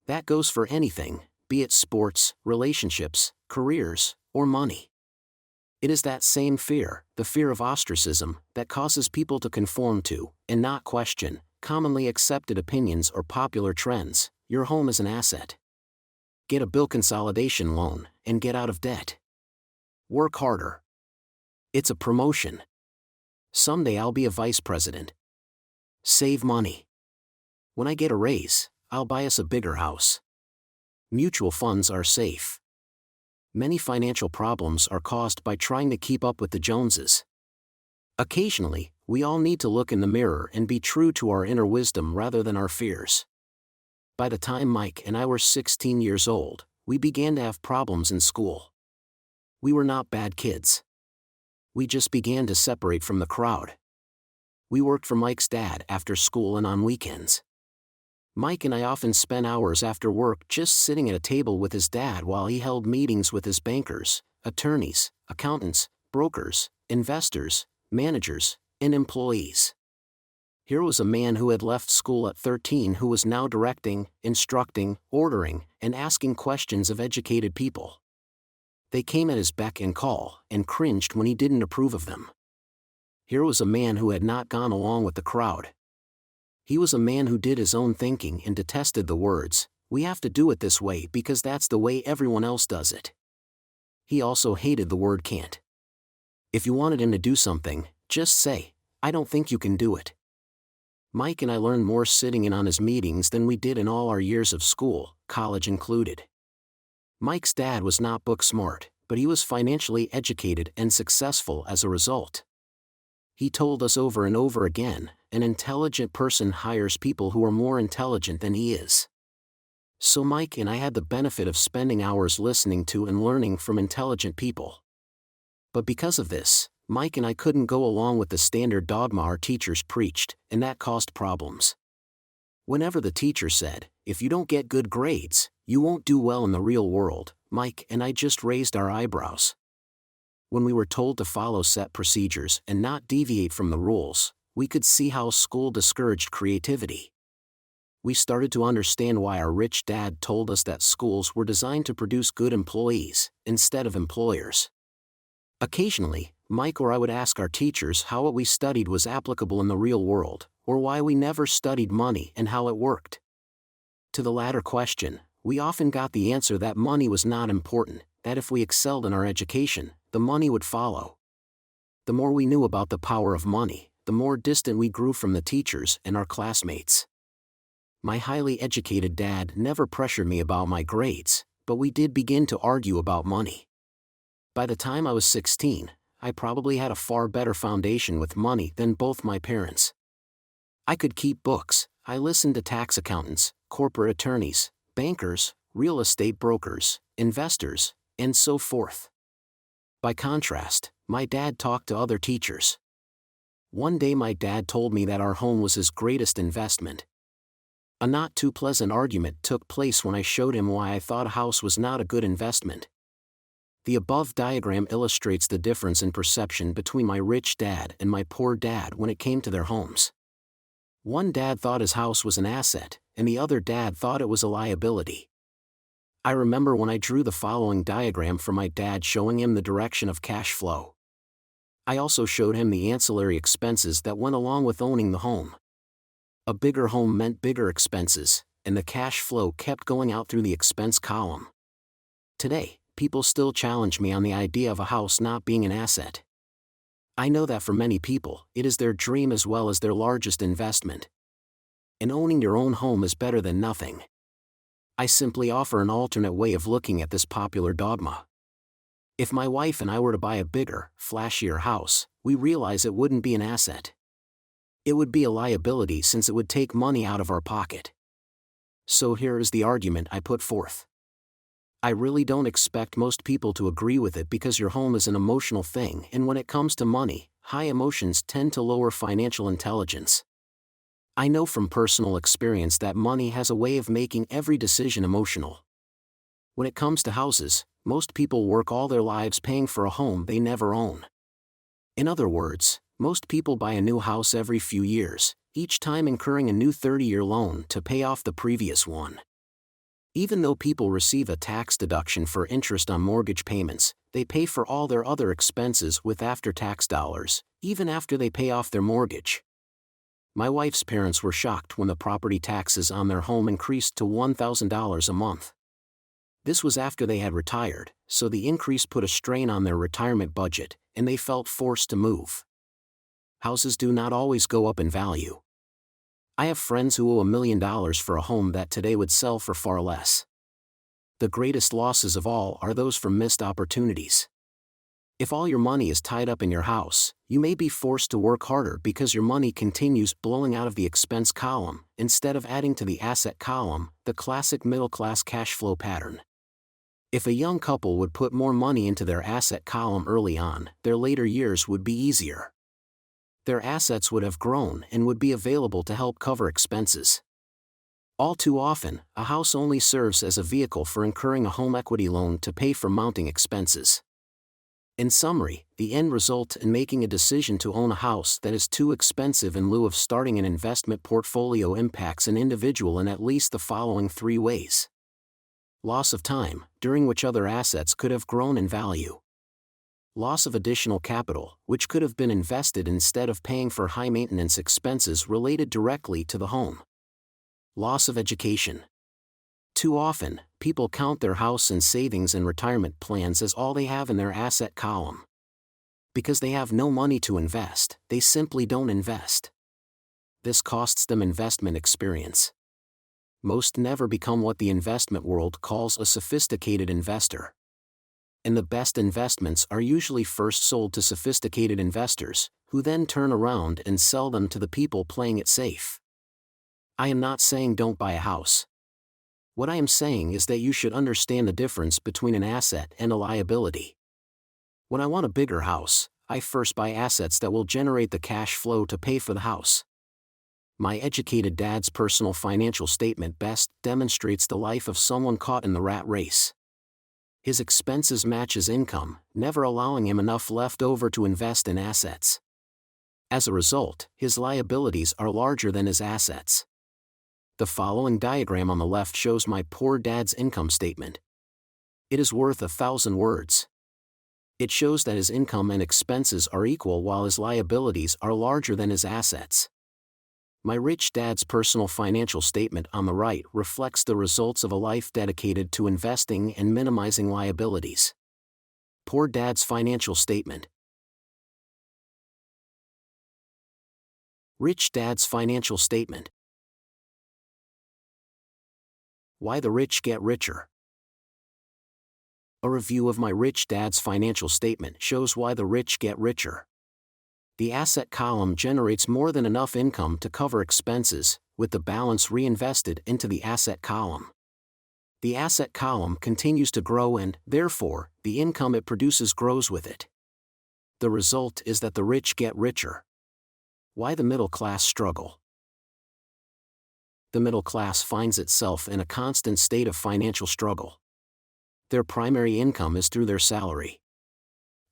That goes for anything, be it sports, relationships, careers, or money. It is that same fear, the fear of ostracism, that causes people to conform to, and not question, commonly accepted opinions or popular trends. Your home is an asset. Get a bill consolidation loan, and get out of debt. Work harder. It's a promotion. Someday I'll be a vice president. Save money. When I get a raise, I'll buy us a bigger house. Mutual funds are safe. Many financial problems are caused by trying to keep up with the Joneses. Occasionally, We all need to look in the mirror and be true to our inner wisdom rather than our fears. By the time Mike and I were 16 years old, we began to have problems in school. We were not bad kids. We just began to separate from the crowd. We worked for Mike's dad after school and on weekends. Mike and I often spent hours after work just sitting at a table with his dad while he held meetings with his bankers, attorneys, accountants, brokers, investors, managers, and employees. Here was a man who had left school at 13 who was now directing, instructing, ordering, and asking questions of educated people. They came at his beck and call, and cringed when he didn't approve of them. Here was a man who had not gone along with the crowd. He was a man who did his own thinking and detested the words, "We have to do it this way because that's the way everyone else does it." He also hated the word can't. If you wanted him to do something, just say, "I don't think you can do it." Mike and I learned more sitting in on his meetings than we did in all our years of school, college included. Mike's dad was not book smart, but he was financially educated and successful as a result. He told us over and over again, an intelligent person hires people who are more intelligent than he is. So Mike and I had the benefit of spending hours listening to and learning from intelligent people. But because of this, Mike and I couldn't go along with the standard dogma our teachers preached, and that caused problems. Whenever the teacher said, "If you don't get good grades, you won't do well in the real world," Mike and I just raised our eyebrows. When we were told to follow set procedures and not deviate from the rules, we could see how school discouraged creativity. We started to understand why our rich dad told us that schools were designed to produce good employees, instead of employers. Occasionally, Mike or I would ask our teachers how what we studied was applicable in the real world, or why we never studied money and how it worked. To the latter question, we often got the answer that money was not important, that if we excelled in our education, the money would follow. The more we knew about the power of money, the more distant we grew from the teachers and our classmates. My highly educated dad never pressured me about my grades, but we did begin to argue about money. By the time I was 16, I probably had a far better foundation with money than both my parents. I could keep books, I listened to tax accountants, corporate attorneys, bankers, real estate brokers, investors, and so forth. By contrast, my dad talked to other teachers. One day my dad told me that our home was his greatest investment. A not too pleasant argument took place when I showed him why I thought a house was not a good investment. The above diagram illustrates the difference in perception between my rich dad and my poor dad when it came to their homes. One dad thought his house was an asset, and the other dad thought it was a liability. I remember when I drew the following diagram for my dad showing him the direction of cash flow. I also showed him the ancillary expenses that went along with owning the home. A bigger home meant bigger expenses, and the cash flow kept going out through the expense column. Today, people still challenge me on the idea of a house not being an asset. I know that for many people, it is their dream as well as their largest investment. And owning your own home is better than nothing. I simply offer an alternate way of looking at this popular dogma. If my wife and I were to buy a bigger, flashier house, we realize it wouldn't be an asset. It would be a liability since it would take money out of our pocket. So here is the argument I put forth. I really don't expect most people to agree with it because your home is an emotional thing, and when it comes to money, high emotions tend to lower financial intelligence. I know from personal experience that money has a way of making every decision emotional. When it comes to houses, most people work all their lives paying for a home they never own. In other words, most people buy a new house every few years, each time incurring a new 30-year loan to pay off the previous one. Even though people receive a tax deduction for interest on mortgage payments, they pay for all their other expenses with after-tax dollars, even after they pay off their mortgage. My wife's parents were shocked when the property taxes on their home increased to $1,000 a month. This was after they had retired, so the increase put a strain on their retirement budget, and they felt forced to move. Houses do not always go up in value. I have friends who owe $1 million for a home that today would sell for far less. The greatest losses of all are those from missed opportunities. If all your money is tied up in your house, you may be forced to work harder because your money continues blowing out of the expense column, instead of adding to the asset column, the classic middle-class cash flow pattern. If a young couple would put more money into their asset column early on, their later years would be easier. Their assets would have grown and would be available to help cover expenses. All too often, a house only serves as a vehicle for incurring a home equity loan to pay for mounting expenses. In summary, the end result in making a decision to own a house that is too expensive in lieu of starting an investment portfolio impacts an individual in at least the following 3 ways. Loss of time, during which other assets could have grown in value. Loss of additional capital, which could have been invested instead of paying for high-maintenance expenses related directly to the home. Loss of education. Too often, people count their house and savings and retirement plans as all they have in their asset column. Because they have no money to invest, they simply don't invest. This costs them investment experience. Most never become what the investment world calls a sophisticated investor. And the best investments are usually first sold to sophisticated investors, who then turn around and sell them to the people playing it safe. I am not saying don't buy a house. What I am saying is that you should understand the difference between an asset and a liability. When I want a bigger house, I first buy assets that will generate the cash flow to pay for the house. My educated dad's personal financial statement best demonstrates the life of someone caught in the rat race. His expenses match his income, never allowing him enough left over to invest in assets. As a result, his liabilities are larger than his assets. The following diagram on the left shows my poor dad's income statement. It is worth 1,000 words. It shows that his income and expenses are equal while his liabilities are larger than his assets. My rich dad's personal financial statement on the right reflects the results of a life dedicated to investing and minimizing liabilities. Poor dad's financial statement. Rich dad's financial statement. Why the rich get richer. A review of my rich dad's financial statement shows why the rich get richer. The asset column generates more than enough income to cover expenses, with the balance reinvested into the asset column. The asset column continues to grow and, therefore, the income it produces grows with it. The result is that the rich get richer. Why the middle class struggle. The middle class finds itself in a constant state of financial struggle. Their primary income is through their salary.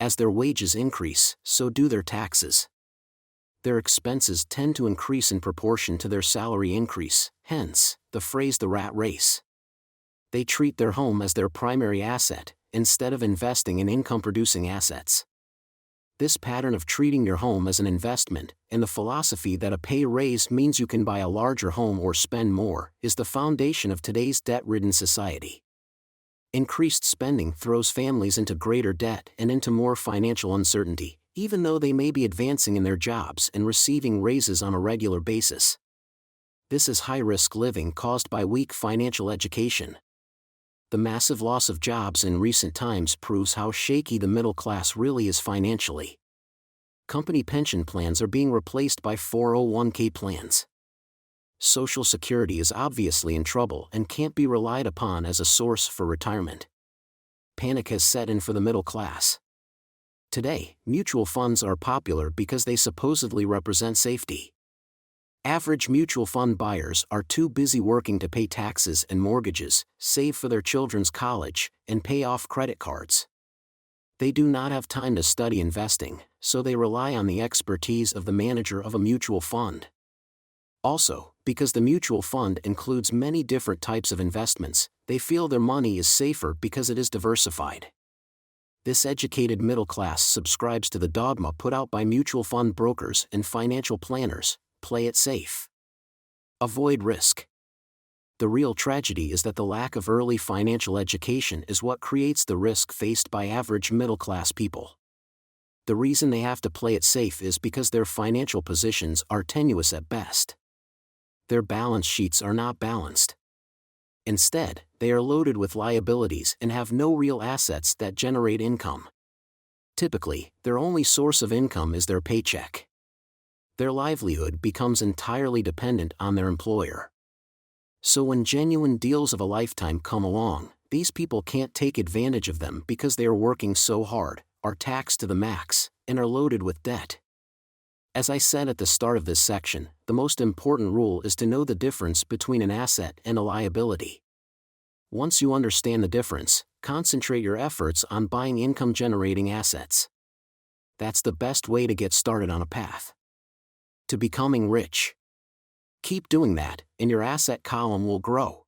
As their wages increase, so do their taxes. Their expenses tend to increase in proportion to their salary increase, hence, the phrase the rat race. They treat their home as their primary asset, instead of investing in income-producing assets. This pattern of treating your home as an investment, and the philosophy that a pay raise means you can buy a larger home or spend more, is the foundation of today's debt-ridden society. Increased spending throws families into greater debt and into more financial uncertainty, even though they may be advancing in their jobs and receiving raises on a regular basis. This is high-risk living caused by weak financial education. The massive loss of jobs in recent times proves how shaky the middle class really is financially. Company pension plans are being replaced by 401k plans. Social Security is obviously in trouble and can't be relied upon as a source for retirement. Panic has set in for the middle class. Today, mutual funds are popular because they supposedly represent safety. Average mutual fund buyers are too busy working to pay taxes and mortgages, save for their children's college, and pay off credit cards. They do not have time to study investing, so they rely on the expertise of the manager of a mutual fund. Also, because the mutual fund includes many different types of investments, they feel their money is safer because it is diversified. This educated middle class subscribes to the dogma put out by mutual fund brokers and financial planners: play it safe. Avoid risk. The real tragedy is that the lack of early financial education is what creates the risk faced by average middle class people. The reason they have to play it safe is because their financial positions are tenuous at best. Their balance sheets are not balanced. Instead, they are loaded with liabilities and have no real assets that generate income. Typically, their only source of income is their paycheck. Their livelihood becomes entirely dependent on their employer. So when genuine deals of a lifetime come along, these people can't take advantage of them because they are working so hard, are taxed to the max, and are loaded with debt. As I said at the start of this section, the most important rule is to know the difference between an asset and a liability. Once you understand the difference, concentrate your efforts on buying income-generating assets. That's the best way to get started on a path to becoming rich. Keep doing that, and your asset column will grow.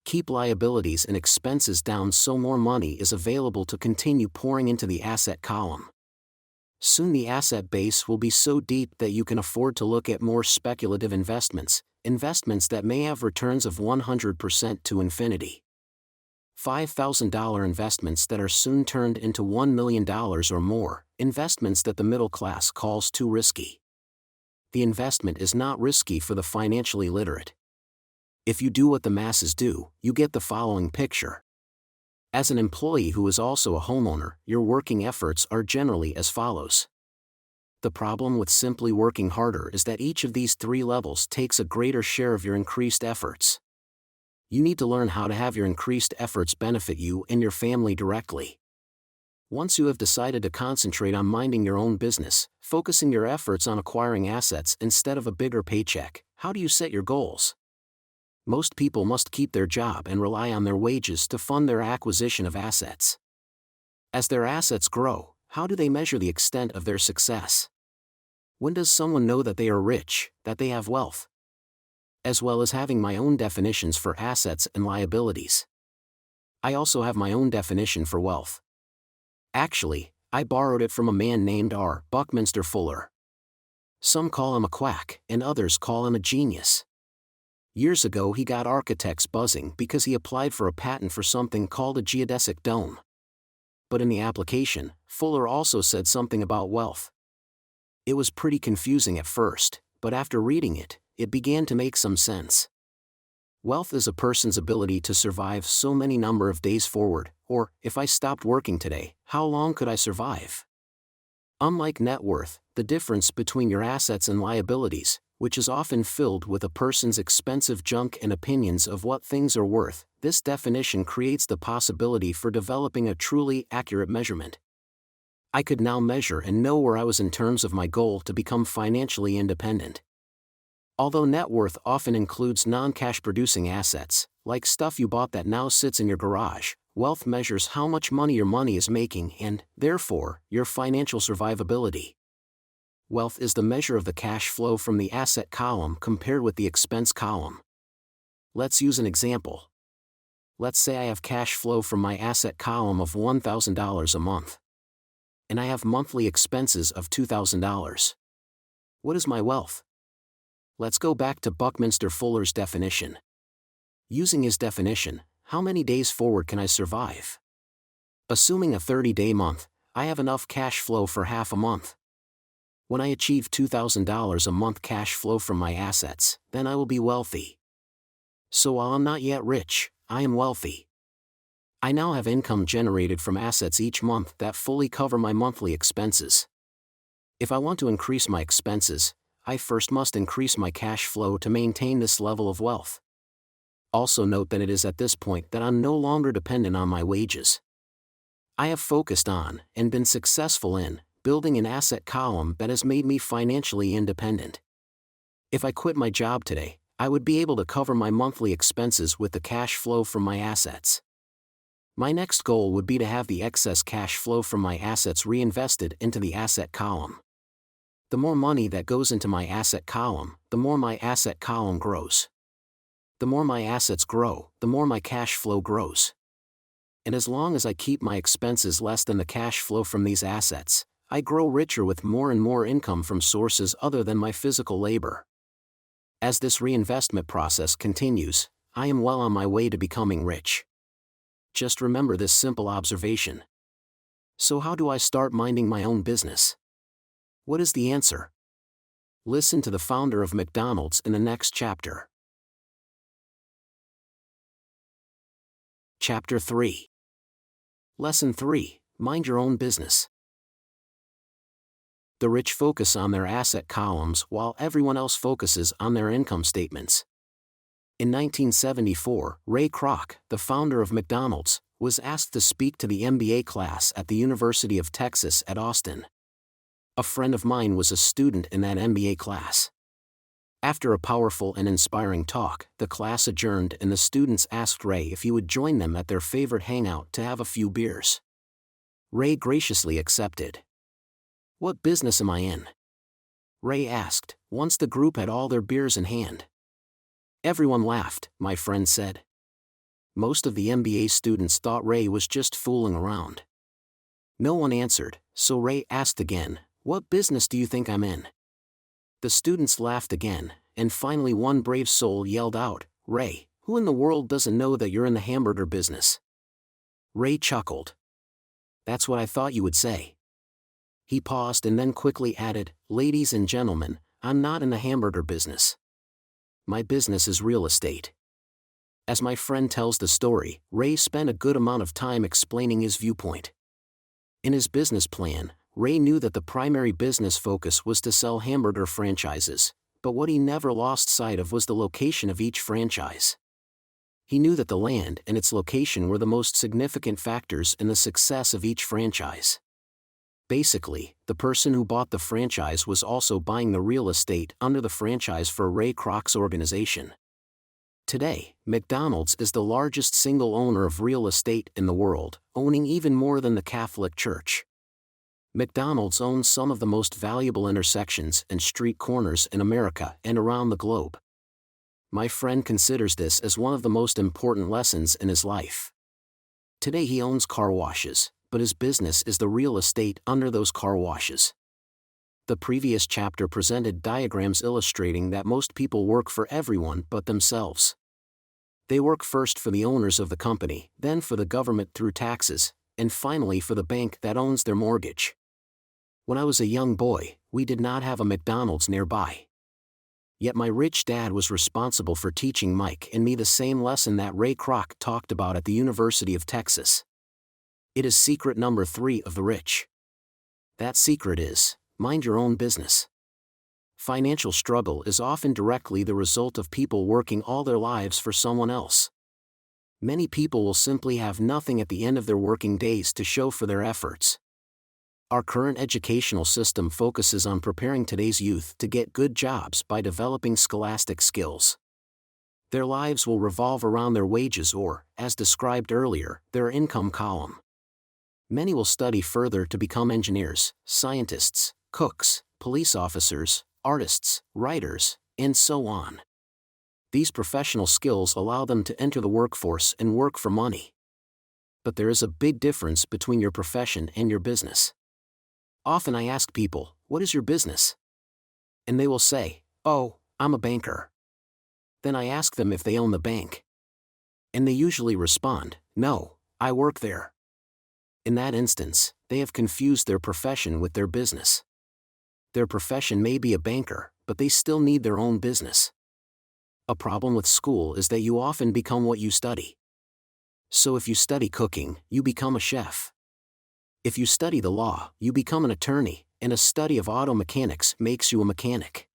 Keep liabilities and expenses down so more money is available to continue pouring into the asset column. Soon the asset base will be so deep that you can afford to look at more speculative investments that may have returns of 100% to infinity. $5,000 investments that are soon turned into $1 million or more, investments that the middle class calls too risky. The investment is not risky for the financially literate. If you do what the masses do, you get the following picture. As an employee who is also a homeowner, your working efforts are generally as follows. The problem with simply working harder is that each of these three levels takes a greater share of your increased efforts. You need to learn how to have your increased efforts benefit you and your family directly. Once you have decided to concentrate on minding your own business, focusing your efforts on acquiring assets instead of a bigger paycheck, how do you set your goals? Most people must keep their job and rely on their wages to fund their acquisition of assets. As their assets grow, how do they measure the extent of their success? When does someone know that they are rich, that they have wealth? As well as having my own definitions for assets and liabilities. I also have my own definition for wealth. Actually, I borrowed it from a man named R. Buckminster Fuller. Some call him a quack, and others call him a genius. Years ago he got architects buzzing because he applied for a patent for something called a geodesic dome. But in the application, Fuller also said something about wealth. It was pretty confusing at first, but after reading it, it began to make some sense. Wealth is a person's ability to survive so many number of days forward, or, if I stopped working today, how long could I survive? Unlike net worth, the difference between your assets and liabilities, which is often filled with a person's expensive junk and opinions of what things are worth, this definition creates the possibility for developing a truly accurate measurement. I could now measure and know where I was in terms of my goal to become financially independent. Although net worth often includes non-cash producing assets, like stuff you bought that now sits in your garage, wealth measures how much money your money is making and, therefore, your financial survivability. Wealth is the measure of the cash flow from the asset column compared with the expense column. Let's use an example. Let's say I have cash flow from my asset column of $1,000 a month. And I have monthly expenses of $2,000. What is my wealth? Let's go back to Buckminster Fuller's definition. Using his definition, how many days forward can I survive? Assuming a 30-day month, I have enough cash flow for half a month. When I achieve $2,000 a month cash flow from my assets, then I will be wealthy. So while I'm not yet rich, I am wealthy. I now have income generated from assets each month that fully cover my monthly expenses. If I want to increase my expenses, I first must increase my cash flow to maintain this level of wealth. Also note that it is at this point that I'm no longer dependent on my wages. I have focused on, and been successful in, building an asset column that has made me financially independent. If I quit my job today, I would be able to cover my monthly expenses with the cash flow from my assets. My next goal would be to have the excess cash flow from my assets reinvested into the asset column. The more money that goes into my asset column, the more my asset column grows. The more my assets grow, the more my cash flow grows. And as long as I keep my expenses less than the cash flow from these assets, I grow richer with more and more income from sources other than my physical labor. As this reinvestment process continues, I am well on my way to becoming rich. Just remember this simple observation. So how do I start minding my own business? What is the answer? Listen to the founder of McDonald's in the next chapter. Chapter 3. Lesson 3. Mind your own business. The rich focus on their asset columns while everyone else focuses on their income statements. In 1974, Ray Kroc, the founder of McDonald's, was asked to speak to the MBA class at the University of Texas at Austin. A friend of mine was a student in that MBA class. After a powerful and inspiring talk, the class adjourned and the students asked Ray if he would join them at their favorite hangout to have a few beers. Ray graciously accepted. "What business am I in?" Ray asked, once the group had all their beers in hand. Everyone laughed, my friend said. Most of the MBA students thought Ray was just fooling around. No one answered, so Ray asked again, "What business do you think I'm in?" The students laughed again, and finally one brave soul yelled out, "Ray, who in the world doesn't know that you're in the hamburger business?" Ray chuckled. "That's what I thought you would say." He paused and then quickly added, "Ladies and gentlemen, I'm not in the hamburger business. My business is real estate." As my friend tells the story, Ray spent a good amount of time explaining his viewpoint. In his business plan, Ray knew that the primary business focus was to sell hamburger franchises, but what he never lost sight of was the location of each franchise. He knew that the land and its location were the most significant factors in the success of each franchise. Basically, the person who bought the franchise was also buying the real estate under the franchise for Ray Kroc's organization. Today, McDonald's is the largest single owner of real estate in the world, owning even more than the Catholic Church. McDonald's owns some of the most valuable intersections and street corners in America and around the globe. My friend considers this as one of the most important lessons in his life. Today he owns car washes, but his business is the real estate under those car washes. The previous chapter presented diagrams illustrating that most people work for everyone but themselves. They work first for the owners of the company, then for the government through taxes, and finally for the bank that owns their mortgage. When I was a young boy, we did not have a McDonald's nearby. Yet my rich dad was responsible for teaching Mike and me the same lesson that Ray Kroc talked about at the University of Texas. It is secret number 3 of the rich. That secret is, mind your own business. Financial struggle is often directly the result of people working all their lives for someone else. Many people will simply have nothing at the end of their working days to show for their efforts. Our current educational system focuses on preparing today's youth to get good jobs by developing scholastic skills. Their lives will revolve around their wages or, as described earlier, their income column. Many will study further to become engineers, scientists, cooks, police officers, artists, writers, and so on. These professional skills allow them to enter the workforce and work for money. But there is a big difference between your profession and your business. Often I ask people, "What is your business?" And they will say, "Oh, I'm a banker." Then I ask them if they own the bank. And they usually respond, "No, I work there." In that instance, they have confused their profession with their business. Their profession may be a banker, but they still need their own business. A problem with school is that you often become what you study. So if you study cooking, you become a chef. If you study the law, you become an attorney, and a study of auto mechanics makes you a mechanic.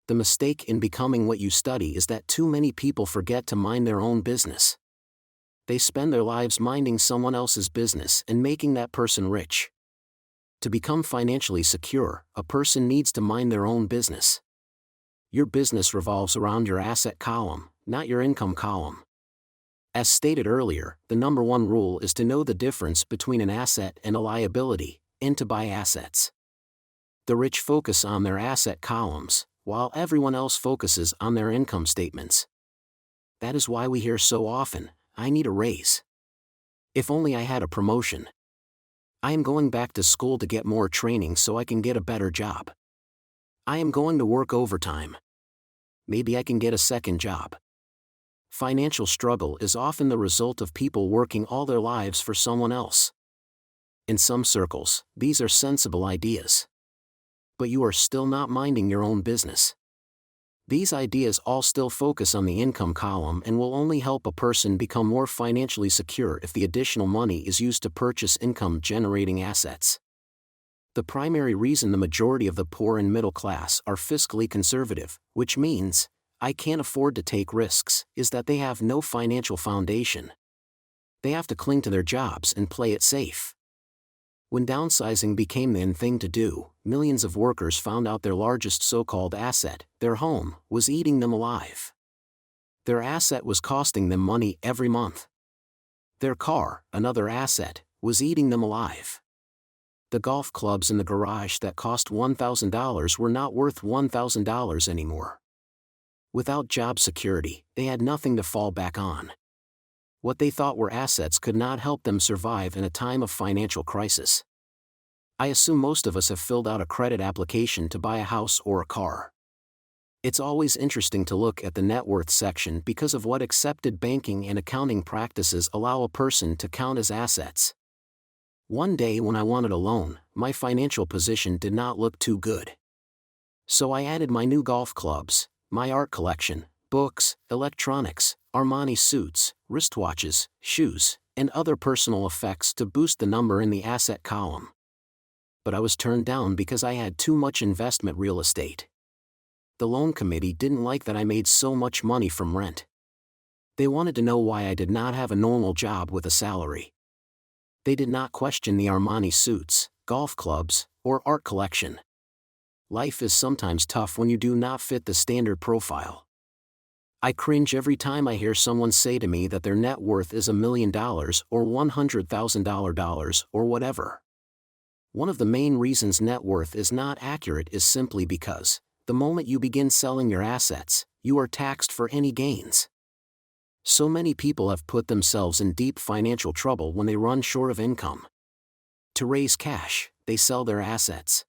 The mistake in becoming what you study is that too many people forget to mind their own business. They spend their lives minding someone else's business and making that person rich. To become financially secure, a person needs to mind their own business. Your business revolves around your asset column, not your income column. As stated earlier, the number 1 rule is to know the difference between an asset and a liability, and to buy assets. The rich focus on their asset columns, while everyone else focuses on their income statements. That is why we hear so often, "I need a raise. If only I had a promotion. I am going back to school to get more training so I can get a better job. I am going to work overtime. Maybe I can get a second job." Financial struggle is often the result of people working all their lives for someone else. In some circles, these are sensible ideas. But you are still not minding your own business. These ideas all still focus on the income column and will only help a person become more financially secure if the additional money is used to purchase income-generating assets. The primary reason the majority of the poor and middle class are fiscally conservative, which means, I can't afford to take risks, is that they have no financial foundation. They have to cling to their jobs and play it safe. When downsizing became the in thing to do, millions of workers found out their largest so-called asset, their home, was eating them alive. Their asset was costing them money every month. Their car, another asset, was eating them alive. The golf clubs in the garage that cost $1,000 were not worth $1,000 anymore. Without job security, they had nothing to fall back on. What they thought were assets could not help them survive in a time of financial crisis. I assume most of us have filled out a credit application to buy a house or a car. It's always interesting to look at the net worth section because of what accepted banking and accounting practices allow a person to count as assets. One day when I wanted a loan, my financial position did not look too good. So I added my new golf clubs, my art collection, books, electronics, Armani suits, wristwatches, shoes, and other personal effects to boost the number in the asset column. But I was turned down because I had too much investment real estate. The loan committee didn't like that I made so much money from rent. They wanted to know why I did not have a normal job with a salary. They did not question the Armani suits, golf clubs, or art collection. Life is sometimes tough when you do not fit the standard profile. I cringe every time I hear someone say to me that their net worth is $1 million or $100,000 or whatever. One of the main reasons net worth is not accurate is simply because, the moment you begin selling your assets, you are taxed for any gains. So many people have put themselves in deep financial trouble when they run short of income. To raise cash, they sell their assets.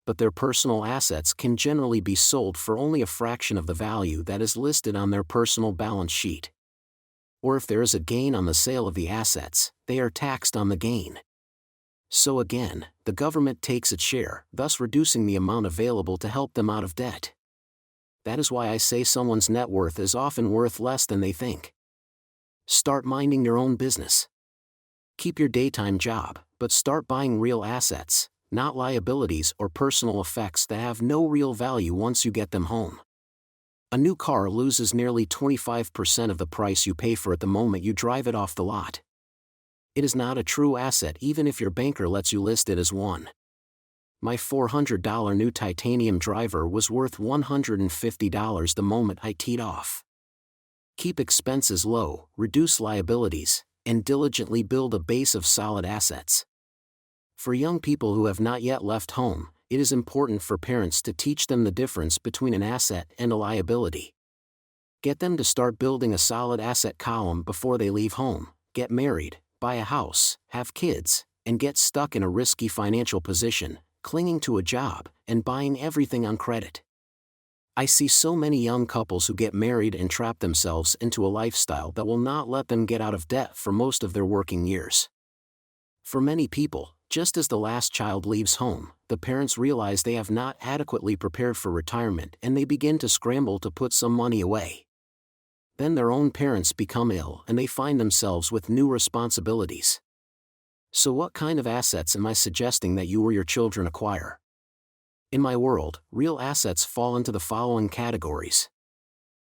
But their personal assets can generally be sold for only a fraction of the value that is listed on their personal balance sheet. Or if there is a gain on the sale of the assets, they are taxed on the gain. So again, the government takes its share, thus reducing the amount available to help them out of debt. That is why I say someone's net worth is often worth less than they think. Start minding your own business. Keep your daytime job, but start buying real assets, not liabilities or personal effects that have no real value once you get them home. A new car loses nearly 25% of the price you pay for it the moment you drive it off the lot. It is not a true asset even if your banker lets you list it as one. My $400 new titanium driver was worth $150 the moment I teed off. Keep expenses low, reduce liabilities, and diligently build a base of solid assets. For young people who have not yet left home, it is important for parents to teach them the difference between an asset and a liability. Get them to start building a solid asset column before they leave home, get married, buy a house, have kids, and get stuck in a risky financial position, clinging to a job, and buying everything on credit. I see so many young couples who get married and trap themselves into a lifestyle that will not let them get out of debt for most of their working years. For many people, just as the last child leaves home, the parents realize they have not adequately prepared for retirement and they begin to scramble to put some money away. Then their own parents become ill and they find themselves with new responsibilities. So what kind of assets am I suggesting that you or your children acquire? In my world, real assets fall into the following categories.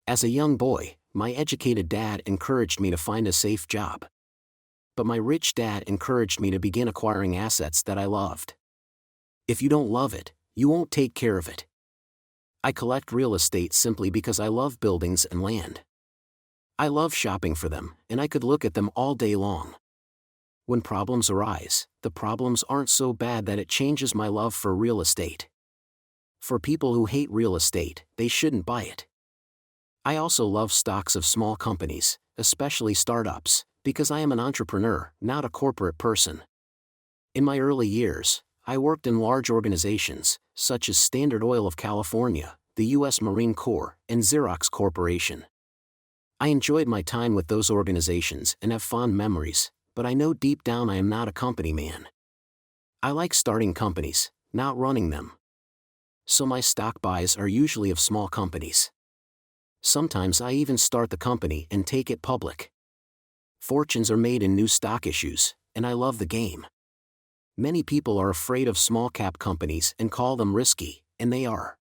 As a young boy, my educated dad encouraged me to find a safe job. But my rich dad encouraged me to begin acquiring assets that I loved. If you don't love it, you won't take care of it. I collect real estate simply because I love buildings and land. I love shopping for them, and I could look at them all day long. When problems arise, the problems aren't so bad that it changes my love for real estate. For people who hate real estate, they shouldn't buy it. I also love stocks of small companies, especially startups, because I am an entrepreneur, not a corporate person. In my early years, I worked in large organizations, such as Standard Oil of California, the U.S. Marine Corps, and Xerox Corporation. I enjoyed my time with those organizations and have fond memories, but I know deep down I am not a company man. I like starting companies, not running them. So my stock buys are usually of small companies. Sometimes I even start the company and take it public. Fortunes are made in new stock issues, and I love the game. Many people are afraid of small-cap companies and call them risky, and they are.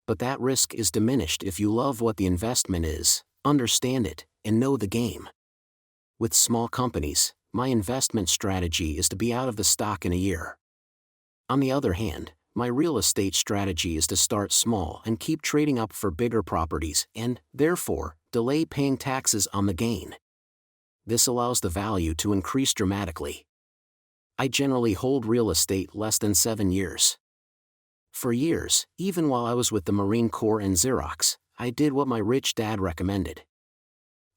But that risk is diminished if you love what the investment is, understand it, and know the game. With small companies, my investment strategy is to be out of the stock in a year. On the other hand, my real estate strategy is to start small and keep trading up for bigger properties and, therefore, delay paying taxes on the gain. This allows the value to increase dramatically. I generally hold real estate less than 7 years. For years, even while I was with the Marine Corps and Xerox, I did what my rich dad recommended.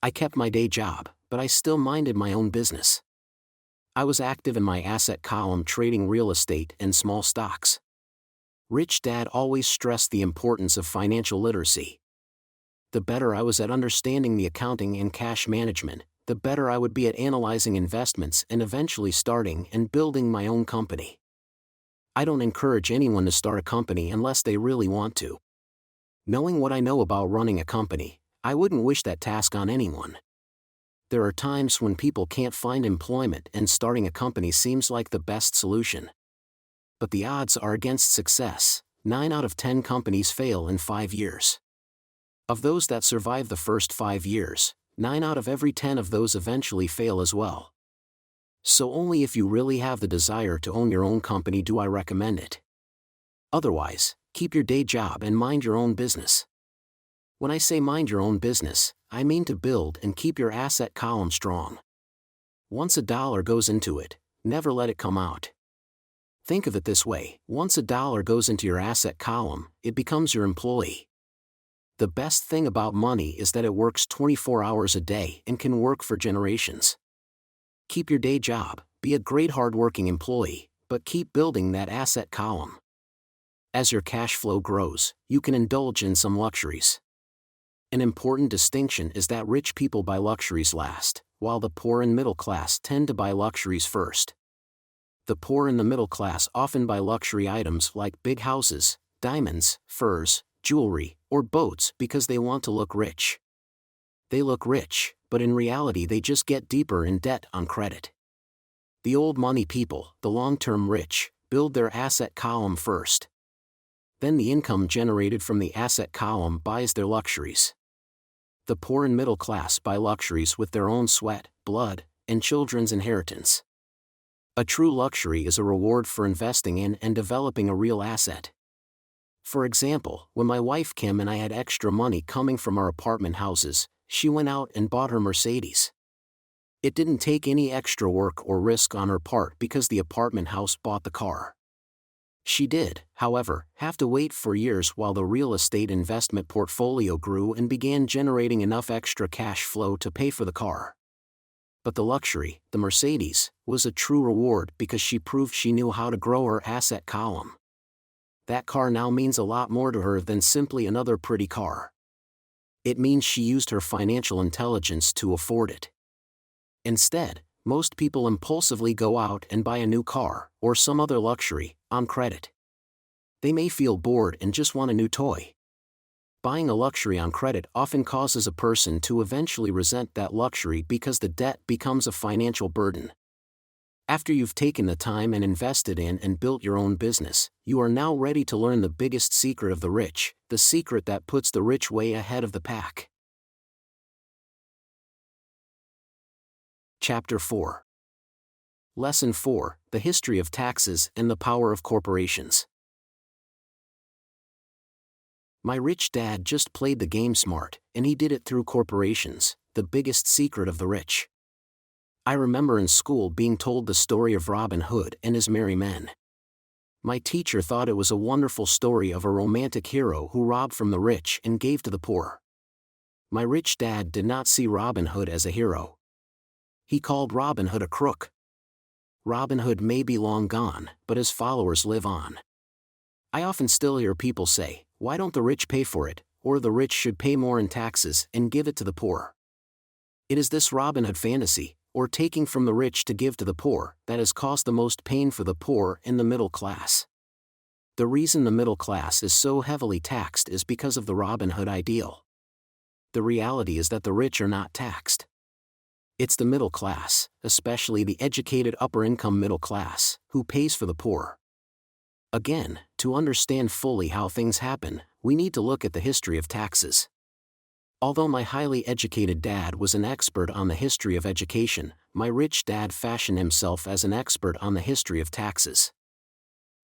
I kept my day job, but I still minded my own business. I was active in my asset column trading real estate and small stocks. Rich Dad always stressed the importance of financial literacy. The better I was at understanding the accounting and cash management, the better I would be at analyzing investments and eventually starting and building my own company. I don't encourage anyone to start a company unless they really want to. Knowing what I know about running a company, I wouldn't wish that task on anyone. There are times when people can't find employment and starting a company seems like the best solution. But the odds are against success. 9 out of 10 companies fail in 5 years. Of those that survive the first 5 years, 9 out of every 10 of those eventually fail as well. So only if you really have the desire to own your own company do I recommend it. Otherwise, keep your day job and mind your own business. When I say mind your own business, I mean to build and keep your asset column strong. Once a dollar goes into it, never let it come out. Think of it this way, once a dollar goes into your asset column, it becomes your employee. The best thing about money is that it works 24 hours a day and can work for generations. Keep your day job, be a great hardworking employee, but keep building that asset column. As your cash flow grows, you can indulge in some luxuries. An important distinction is that rich people buy luxuries last, while the poor and middle class tend to buy luxuries first. The poor and the middle class often buy luxury items like big houses, diamonds, furs, jewelry, or boats because they want to look rich. They look rich, but in reality they just get deeper in debt on credit. The old money people, the long-term rich, build their asset column first. Then the income generated from the asset column buys their luxuries. The poor and middle class buy luxuries with their own sweat, blood, and children's inheritance. A true luxury is a reward for investing in and developing a real asset. For example, when my wife Kim and I had extra money coming from our apartment houses, she went out and bought her Mercedes. It didn't take any extra work or risk on her part because the apartment house bought the car. She did, however, have to wait for years while the real estate investment portfolio grew and began generating enough extra cash flow to pay for the car. But the luxury, the Mercedes, was a true reward because she proved she knew how to grow her asset column. That car now means a lot more to her than simply another pretty car. It means she used her financial intelligence to afford it. Instead, most people impulsively go out and buy a new car, or some other luxury, on credit. They may feel bored and just want a new toy. Buying a luxury on credit often causes a person to eventually resent that luxury because the debt becomes a financial burden. After you've taken the time and invested in and built your own business, you are now ready to learn the biggest secret of the rich, the secret that puts the rich way ahead of the pack. Chapter 4. Lesson 4, The History of Taxes and the Power of Corporations. My rich dad just played the game smart, and he did it through corporations, the biggest secret of the rich. I remember in school being told the story of Robin Hood and his merry men. My teacher thought it was a wonderful story of a romantic hero who robbed from the rich and gave to the poor. My rich dad did not see Robin Hood as a hero. He called Robin Hood a crook. Robin Hood may be long gone, but his followers live on. I often still hear people say, "Why don't the rich pay for it?" or "the rich should pay more in taxes and give it to the poor." It is this Robin Hood fantasy, or taking from the rich to give to the poor, that has caused the most pain for the poor and the middle class. The reason the middle class is so heavily taxed is because of the Robin Hood ideal. The reality is that the rich are not taxed. It's the middle class, especially the educated upper-income middle class, who pays for the poor. Again, to understand fully how things happen, we need to look at the history of taxes. Although my highly educated dad was an expert on the history of education, my rich dad fashioned himself as an expert on the history of taxes.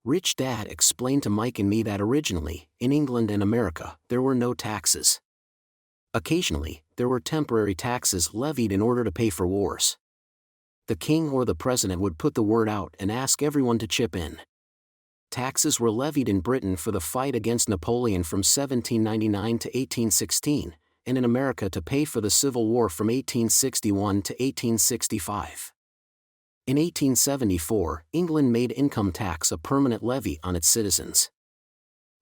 Rich Dad explained to Mike and me that originally, in England and America, there were no taxes. Occasionally, there were temporary taxes levied in order to pay for wars. The king or the president would put the word out and ask everyone to chip in. Taxes were levied in Britain for the fight against Napoleon from 1799 to 1816, and in America to pay for the Civil War from 1861 to 1865. In 1874, England made income tax a permanent levy on its citizens.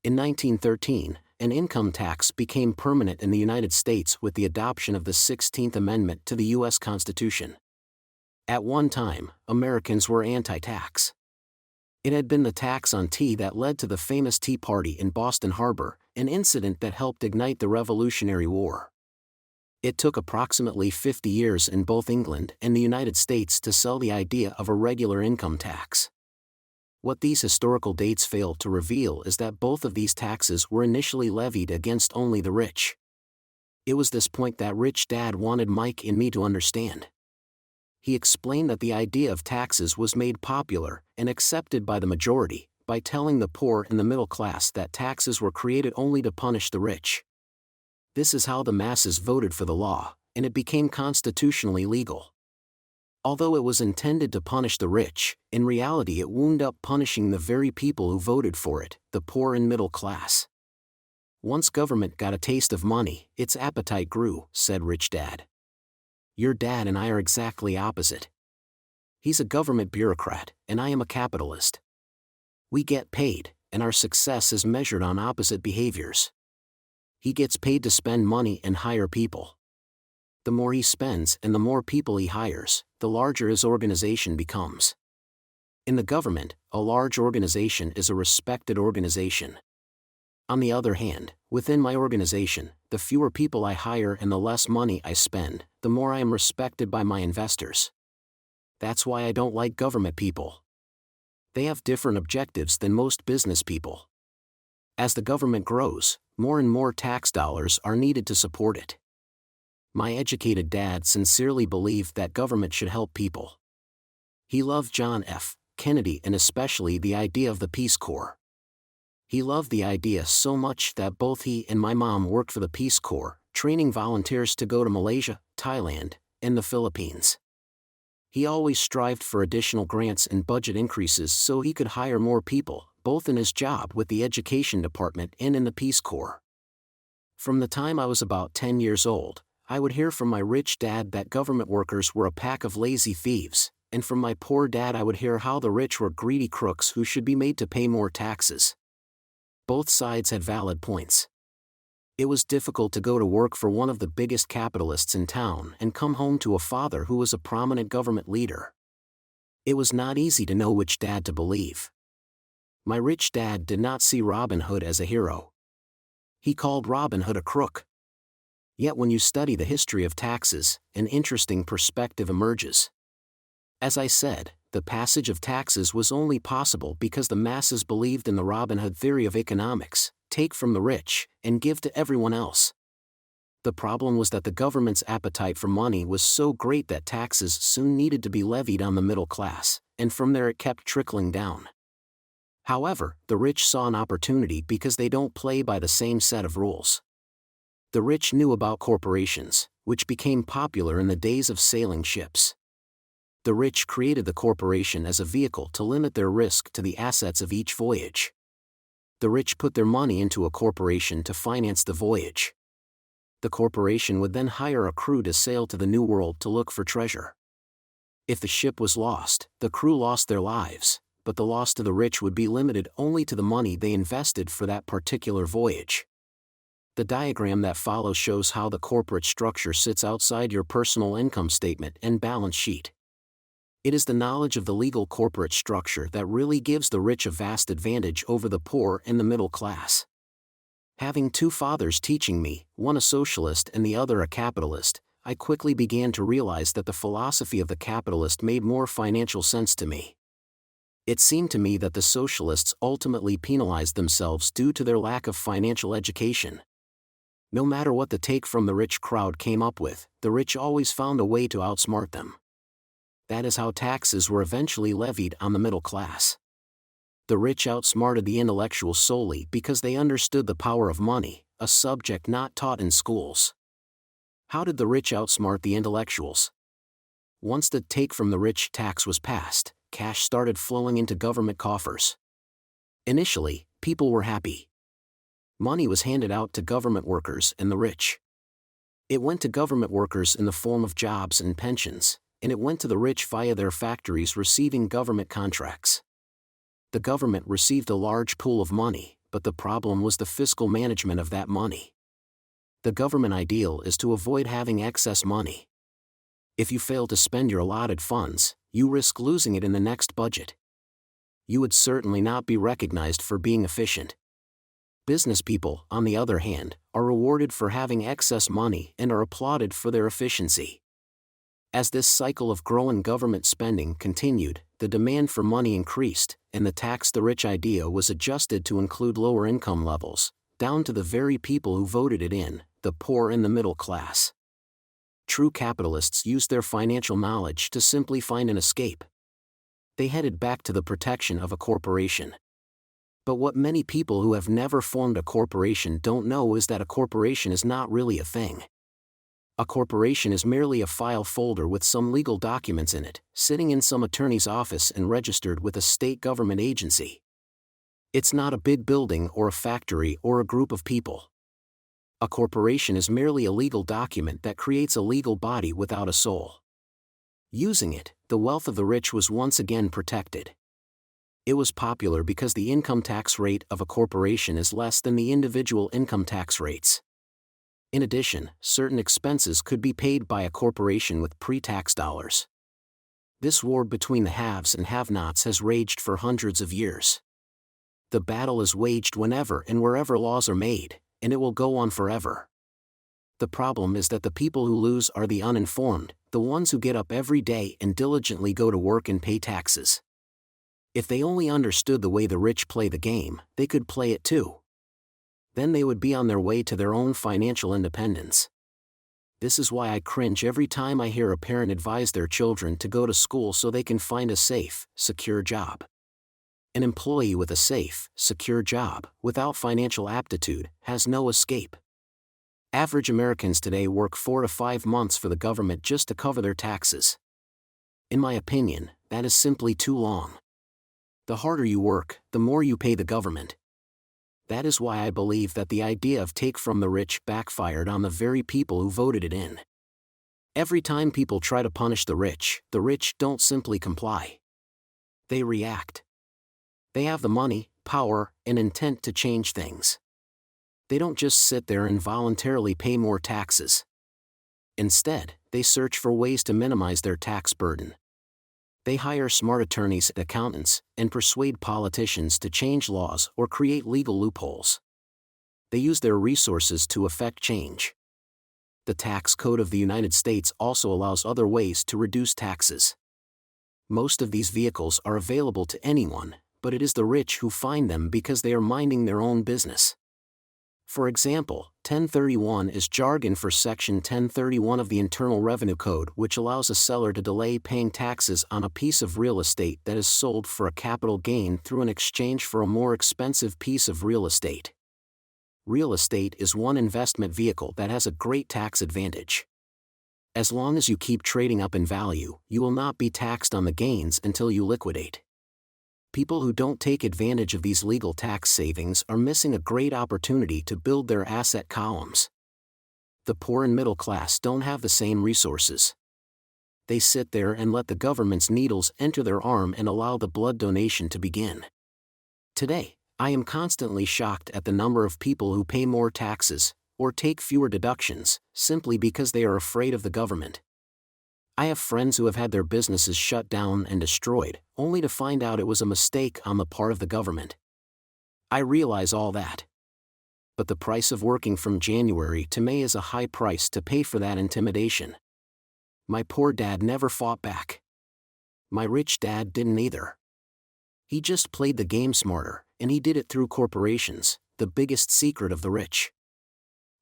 In 1913, an income tax became permanent in the United States with the adoption of the 16th Amendment to the U.S. Constitution. At one time, Americans were anti-tax. It had been the tax on tea that led to the famous Tea Party in Boston Harbor, an incident that helped ignite the Revolutionary War. It took approximately 50 years in both England and the United States to sell the idea of a regular income tax. What these historical dates fail to reveal is that both of these taxes were initially levied against only the rich. It was this point that Rich Dad wanted Mike and me to understand. He explained that the idea of taxes was made popular and accepted by the majority, by telling the poor and the middle class that taxes were created only to punish the rich. This is how the masses voted for the law, and it became constitutionally legal. Although it was intended to punish the rich, in reality it wound up punishing the very people who voted for it, the poor and middle class. Once government got a taste of money, its appetite grew, said Rich Dad. Your dad and I are exactly opposite. He's a government bureaucrat, and I am a capitalist. We get paid, and our success is measured on opposite behaviors. He gets paid to spend money and hire people. The more he spends and the more people he hires, the larger his organization becomes. In the government, a large organization is a respected organization. On the other hand, within my organization, the fewer people I hire and the less money I spend, the more I am respected by my investors. That's why I don't like government people. They have different objectives than most business people. As the government grows, more and more tax dollars are needed to support it. My educated dad sincerely believed that government should help people. He loved John F. Kennedy and especially the idea of the Peace Corps. He loved the idea so much that both he and my mom worked for the Peace Corps, training volunteers to go to Malaysia, Thailand, and the Philippines. He always strived for additional grants and budget increases so he could hire more people, both in his job with the Education Department and in the Peace Corps. From the time I was about 10 years old, I would hear from my rich dad that government workers were a pack of lazy thieves, and from my poor dad I would hear how the rich were greedy crooks who should be made to pay more taxes. Both sides had valid points. It was difficult to go to work for one of the biggest capitalists in town and come home to a father who was a prominent government leader. It was not easy to know which dad to believe. My rich dad did not see Robin Hood as a hero. He called Robin Hood a crook. Yet when you study the history of taxes, an interesting perspective emerges. As I said, the passage of taxes was only possible because the masses believed in the Robin Hood theory of economics: take from the rich, and give to everyone else. The problem was that the government's appetite for money was so great that taxes soon needed to be levied on the middle class, and from there it kept trickling down. However, the rich saw an opportunity because they don't play by the same set of rules. The rich knew about corporations, which became popular in the days of sailing ships. The rich created the corporation as a vehicle to limit their risk to the assets of each voyage. The rich put their money into a corporation to finance the voyage. The corporation would then hire a crew to sail to the New World to look for treasure. If the ship was lost, the crew lost their lives, but the loss to the rich would be limited only to the money they invested for that particular voyage. The diagram that follows shows how the corporate structure sits outside your personal income statement and balance sheet. It is the knowledge of the legal corporate structure that really gives the rich a vast advantage over the poor and the middle class. Having two fathers teaching me, one a socialist and the other a capitalist, I quickly began to realize that the philosophy of the capitalist made more financial sense to me. It seemed to me that the socialists ultimately penalized themselves due to their lack of financial education. No matter what the take from the rich crowd came up with, the rich always found a way to outsmart them. That is how taxes were eventually levied on the middle class. The rich outsmarted the intellectuals solely because they understood the power of money, a subject not taught in schools. How did the rich outsmart the intellectuals? Once the take from the rich tax was passed, cash started flowing into government coffers. Initially, people were happy. Money was handed out to government workers and the rich. It went to government workers in the form of jobs and pensions, and it went to the rich via their factories receiving government contracts. The government received a large pool of money, but the problem was the fiscal management of that money. The government ideal is to avoid having excess money. If you fail to spend your allotted funds, you risk losing it in the next budget. You would certainly not be recognized for being efficient. Business people, on the other hand, are rewarded for having excess money and are applauded for their efficiency. As this cycle of growing government spending continued, the demand for money increased, and the tax the rich idea was adjusted to include lower income levels, down to the very people who voted it in, the poor and the middle class. True capitalists used their financial knowledge to simply find an escape. They headed back to the protection of a corporation. But what many people who have never formed a corporation don't know is that a corporation is not really a thing. A corporation is merely a file folder with some legal documents in it, sitting in some attorney's office and registered with a state government agency. It's not a big building or a factory or a group of people. A corporation is merely a legal document that creates a legal body without a soul. Using it, the wealth of the rich was once again protected. It was popular because the income tax rate of a corporation is less than the individual income tax rates. In addition, certain expenses could be paid by a corporation with pre-tax dollars. This war between the haves and have-nots has raged for hundreds of years. The battle is waged whenever and wherever laws are made, and it will go on forever. The problem is that the people who lose are the uninformed, the ones who get up every day and diligently go to work and pay taxes. If they only understood the way the rich play the game, they could play it too. Then they would be on their way to their own financial independence. This is why I cringe every time I hear a parent advise their children to go to school so they can find a safe, secure job. An employee with a safe, secure job, without financial aptitude, has no escape. Average Americans today work 4 to 5 months for the government just to cover their taxes. In my opinion, that is simply too long. The harder you work, the more you pay the government. That is why I believe that the idea of take from the rich backfired on the very people who voted it in. Every time people try to punish the rich don't simply comply. They react. They have the money, power, and intent to change things. They don't just sit there and voluntarily pay more taxes. Instead, they search for ways to minimize their tax burden. They hire smart attorneys and accountants, and persuade politicians to change laws or create legal loopholes. They use their resources to effect change. The tax code of the United States also allows other ways to reduce taxes. Most of these vehicles are available to anyone, but it is the rich who find them because they are minding their own business. For example, 1031 is jargon for Section 1031 of the Internal Revenue Code, which allows a seller to delay paying taxes on a piece of real estate that is sold for a capital gain through an exchange for a more expensive piece of real estate. Real estate is one investment vehicle that has a great tax advantage. As long as you keep trading up in value, you will not be taxed on the gains until you liquidate. People who don't take advantage of these legal tax savings are missing a great opportunity to build their asset columns. The poor and middle class don't have the same resources. They sit there and let the government's needles enter their arm and allow the blood donation to begin. Today, I am constantly shocked at the number of people who pay more taxes, or take fewer deductions, simply because they are afraid of the government. I have friends who have had their businesses shut down and destroyed, only to find out it was a mistake on the part of the government. I realize all that. But the price of working from January to May is a high price to pay for that intimidation. My poor dad never fought back. My rich dad didn't either. He just played the game smarter, and he did it through corporations, the biggest secret of the rich.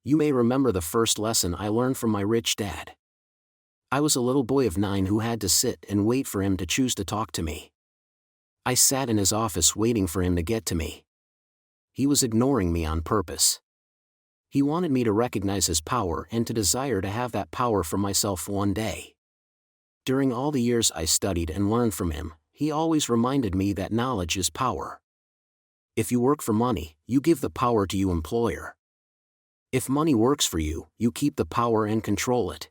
You may remember the first lesson I learned from my rich dad. I was a little boy of 9 who had to sit and wait for him to choose to talk to me. I sat in his office waiting for him to get to me. He was ignoring me on purpose. He wanted me to recognize his power and to desire to have that power for myself one day. During all the years I studied and learned from him, he always reminded me that knowledge is power. If you work for money, you give the power to your employer. If money works for you, you keep the power and control it.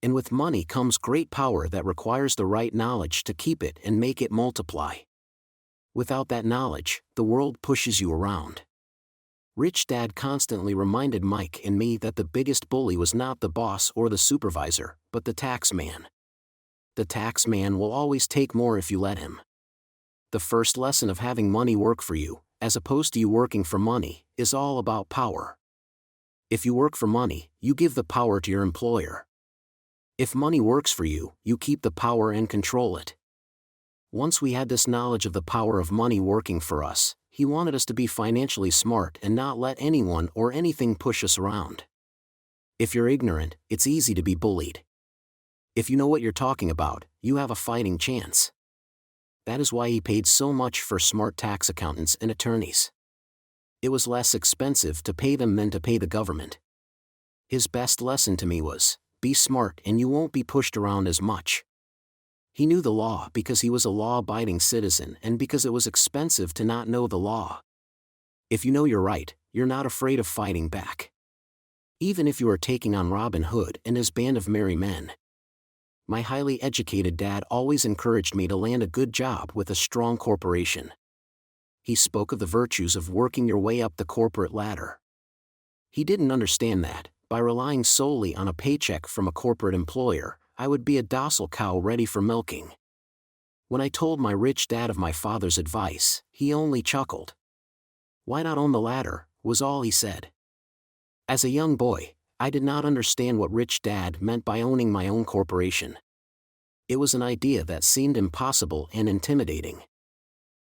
And with money comes great power that requires the right knowledge to keep it and make it multiply. Without that knowledge, the world pushes you around. Rich Dad constantly reminded Mike and me that the biggest bully was not the boss or the supervisor, but the tax man. The tax man will always take more if you let him. The first lesson of having money work for you, as opposed to you working for money, is all about power. If you work for money, you give the power to your employer. If money works for you, you keep the power and control it. Once we had this knowledge of the power of money working for us, he wanted us to be financially smart and not let anyone or anything push us around. If you're ignorant, it's easy to be bullied. If you know what you're talking about, you have a fighting chance. That is why he paid so much for smart tax accountants and attorneys. It was less expensive to pay them than to pay the government. His best lesson to me was, be smart and you won't be pushed around as much. He knew the law because he was a law-abiding citizen and because it was expensive to not know the law. If you know you're right, you're not afraid of fighting back. Even if you are taking on Robin Hood and his band of merry men. My highly educated dad always encouraged me to land a good job with a strong corporation. He spoke of the virtues of working your way up the corporate ladder. He didn't understand that, by relying solely on a paycheck from a corporate employer, I would be a docile cow ready for milking. When I told my rich dad of my father's advice, he only chuckled. "Why not own the ladder?" was all he said. As a young boy, I did not understand what rich dad meant by owning my own corporation. It was an idea that seemed impossible and intimidating.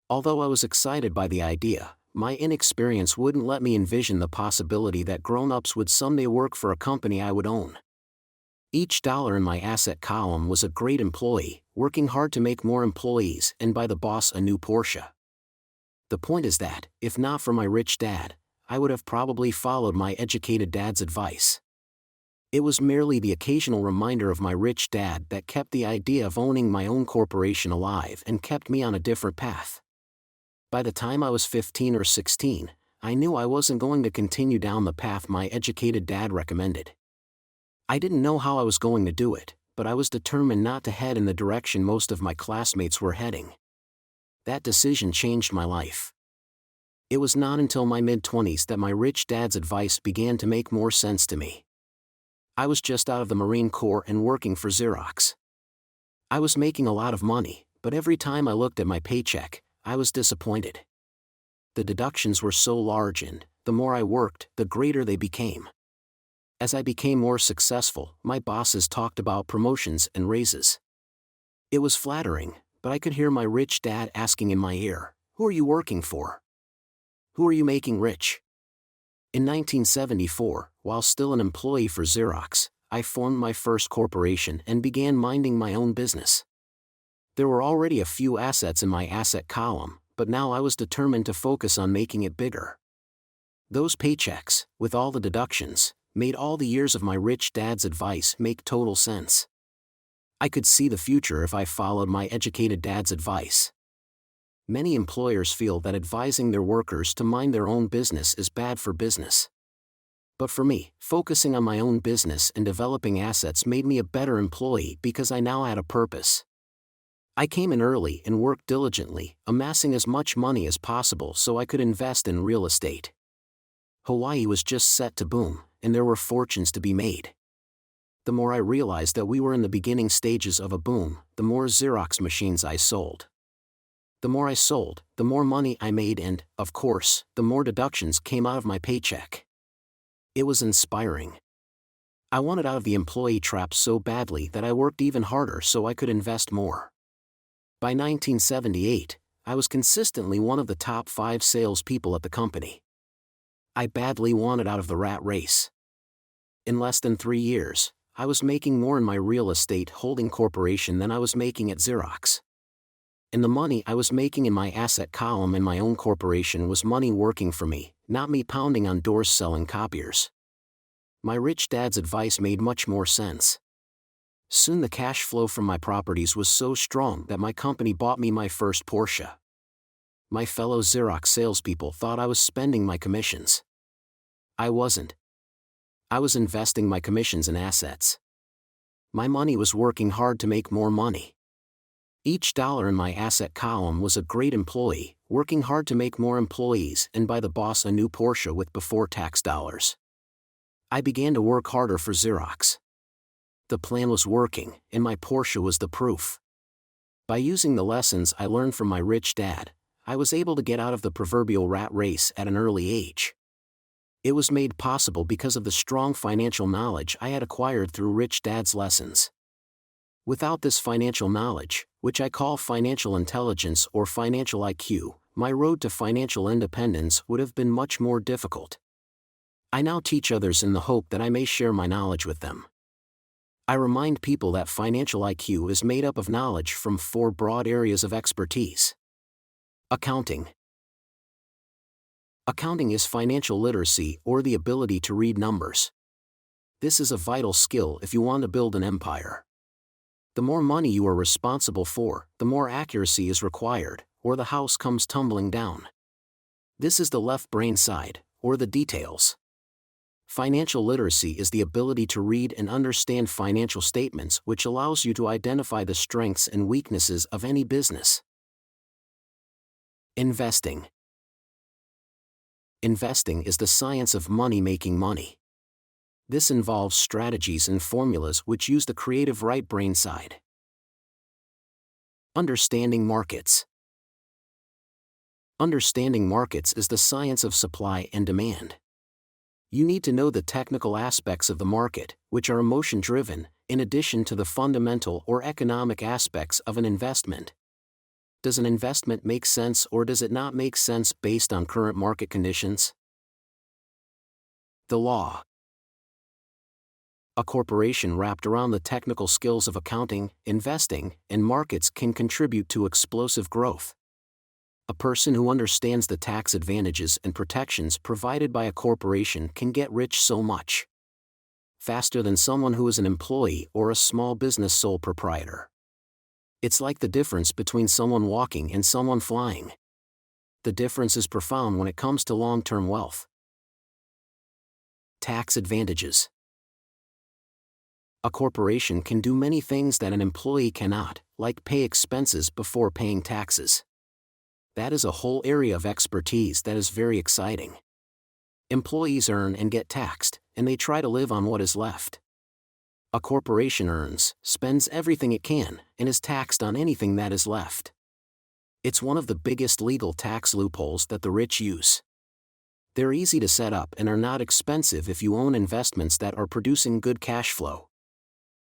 Although I was excited by the idea, my inexperience wouldn't let me envision the possibility that grown-ups would someday work for a company I would own. Each dollar in my asset column was a great employee, working hard to make more employees and buy the boss a new Porsche. The point is that, if not for my rich dad, I would have probably followed my educated dad's advice. It was merely the occasional reminder of my rich dad that kept the idea of owning my own corporation alive and kept me on a different path. By the time I was 15 or 16, I knew I wasn't going to continue down the path my educated dad recommended. I didn't know how I was going to do it, but I was determined not to head in the direction most of my classmates were heading. That decision changed my life. It was not until my mid-20s that my rich dad's advice began to make more sense to me. I was just out of the Marine Corps and working for Xerox. I was making a lot of money, but every time I looked at my paycheck, I was disappointed. The deductions were so large and, the more I worked, the greater they became. As I became more successful, my bosses talked about promotions and raises. It was flattering, but I could hear my rich dad asking in my ear, "Who are you working for? Who are you making rich?" In 1974, while still an employee for Xerox, I formed my first corporation and began minding my own business. There were already a few assets in my asset column, but now I was determined to focus on making it bigger. Those paychecks, with all the deductions, made all the years of my rich dad's advice make total sense. I could see the future if I followed my educated dad's advice. Many employers feel that advising their workers to mind their own business is bad for business. But for me, focusing on my own business and developing assets made me a better employee because I now had a purpose. I came in early and worked diligently, amassing as much money as possible so I could invest in real estate. Hawaii was just set to boom, and there were fortunes to be made. The more I realized that we were in the beginning stages of a boom, the more Xerox machines I sold. The more I sold, the more money I made and, of course, the more deductions came out of my paycheck. It was inspiring. I wanted out of the employee trap so badly that I worked even harder so I could invest more. By 1978, I was consistently one of the top 5 salespeople at the company. I badly wanted out of the rat race. In less than 3 years, I was making more in my real estate holding corporation than I was making at Xerox. And the money I was making in my asset column in my own corporation was money working for me, not me pounding on doors selling copiers. My rich dad's advice made much more sense. Soon the cash flow from my properties was so strong that my company bought me my first Porsche. My fellow Xerox salespeople thought I was spending my commissions. I wasn't. I was investing my commissions in assets. My money was working hard to make more money. Each dollar in my asset column was a great employee, working hard to make more employees and buy the boss a new Porsche with before-tax dollars. I began to work harder for Xerox. The plan was working, and my Porsche was the proof. By using the lessons I learned from my rich dad, I was able to get out of the proverbial rat race at an early age. It was made possible because of the strong financial knowledge I had acquired through rich dad's lessons. Without this financial knowledge, which I call financial intelligence or financial IQ, my road to financial independence would have been much more difficult. I now teach others in the hope that I may share my knowledge with them. I remind people that financial IQ is made up of knowledge from 4 broad areas of expertise. Accounting. Accounting is financial literacy or the ability to read numbers. This is a vital skill if you want to build an empire. The more money you are responsible for, the more accuracy is required, or the house comes tumbling down. This is the left brain side, or the details. Financial literacy is the ability to read and understand financial statements, which allows you to identify the strengths and weaknesses of any business. Investing. Investing is the science of money making money. This involves strategies and formulas which use the creative right brain side. Understanding markets. Understanding markets is the science of supply and demand. You need to know the technical aspects of the market, which are emotion-driven, in addition to the fundamental or economic aspects of an investment. Does an investment make sense or does it not make sense based on current market conditions? The law. A corporation wrapped around the technical skills of accounting, investing, and markets can contribute to explosive growth. A person who understands the tax advantages and protections provided by a corporation can get rich so much faster than someone who is an employee or a small business sole proprietor. It's like the difference between someone walking and someone flying. The difference is profound when it comes to long-term wealth. Tax advantages. A corporation can do many things that an employee cannot, like pay expenses before paying taxes. That is a whole area of expertise that is very exciting. Employees earn and get taxed, and they try to live on what is left. A corporation earns, spends everything it can, and is taxed on anything that is left. It's one of the biggest legal tax loopholes that the rich use. They're easy to set up and are not expensive if you own investments that are producing good cash flow.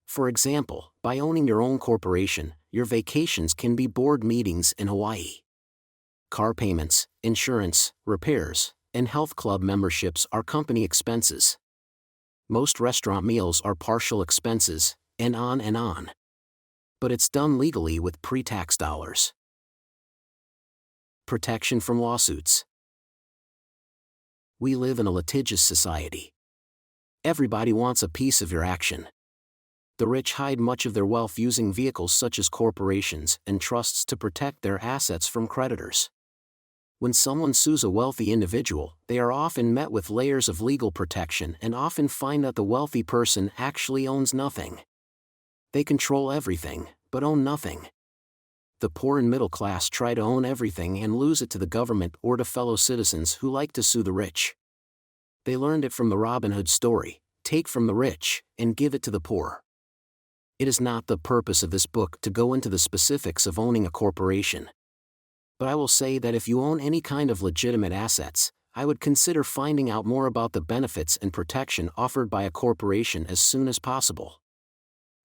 For example, by owning your own corporation, your vacations can be board meetings in Hawaii. Car payments, insurance, repairs, and health club memberships are company expenses. Most restaurant meals are partial expenses, and on and on. But it's done legally with pre-tax dollars. Protection from lawsuits. We live in a litigious society. Everybody wants a piece of your action. The rich hide much of their wealth using vehicles such as corporations and trusts to protect their assets from creditors. When someone sues a wealthy individual, they are often met with layers of legal protection and often find that the wealthy person actually owns nothing. They control everything, but own nothing. The poor and middle class try to own everything and lose it to the government or to fellow citizens who like to sue the rich. They learned it from the Robin Hood story: take from the rich and give it to the poor. It is not the purpose of this book to go into the specifics of owning a corporation. But I will say that if you own any kind of legitimate assets, I would consider finding out more about the benefits and protection offered by a corporation as soon as possible.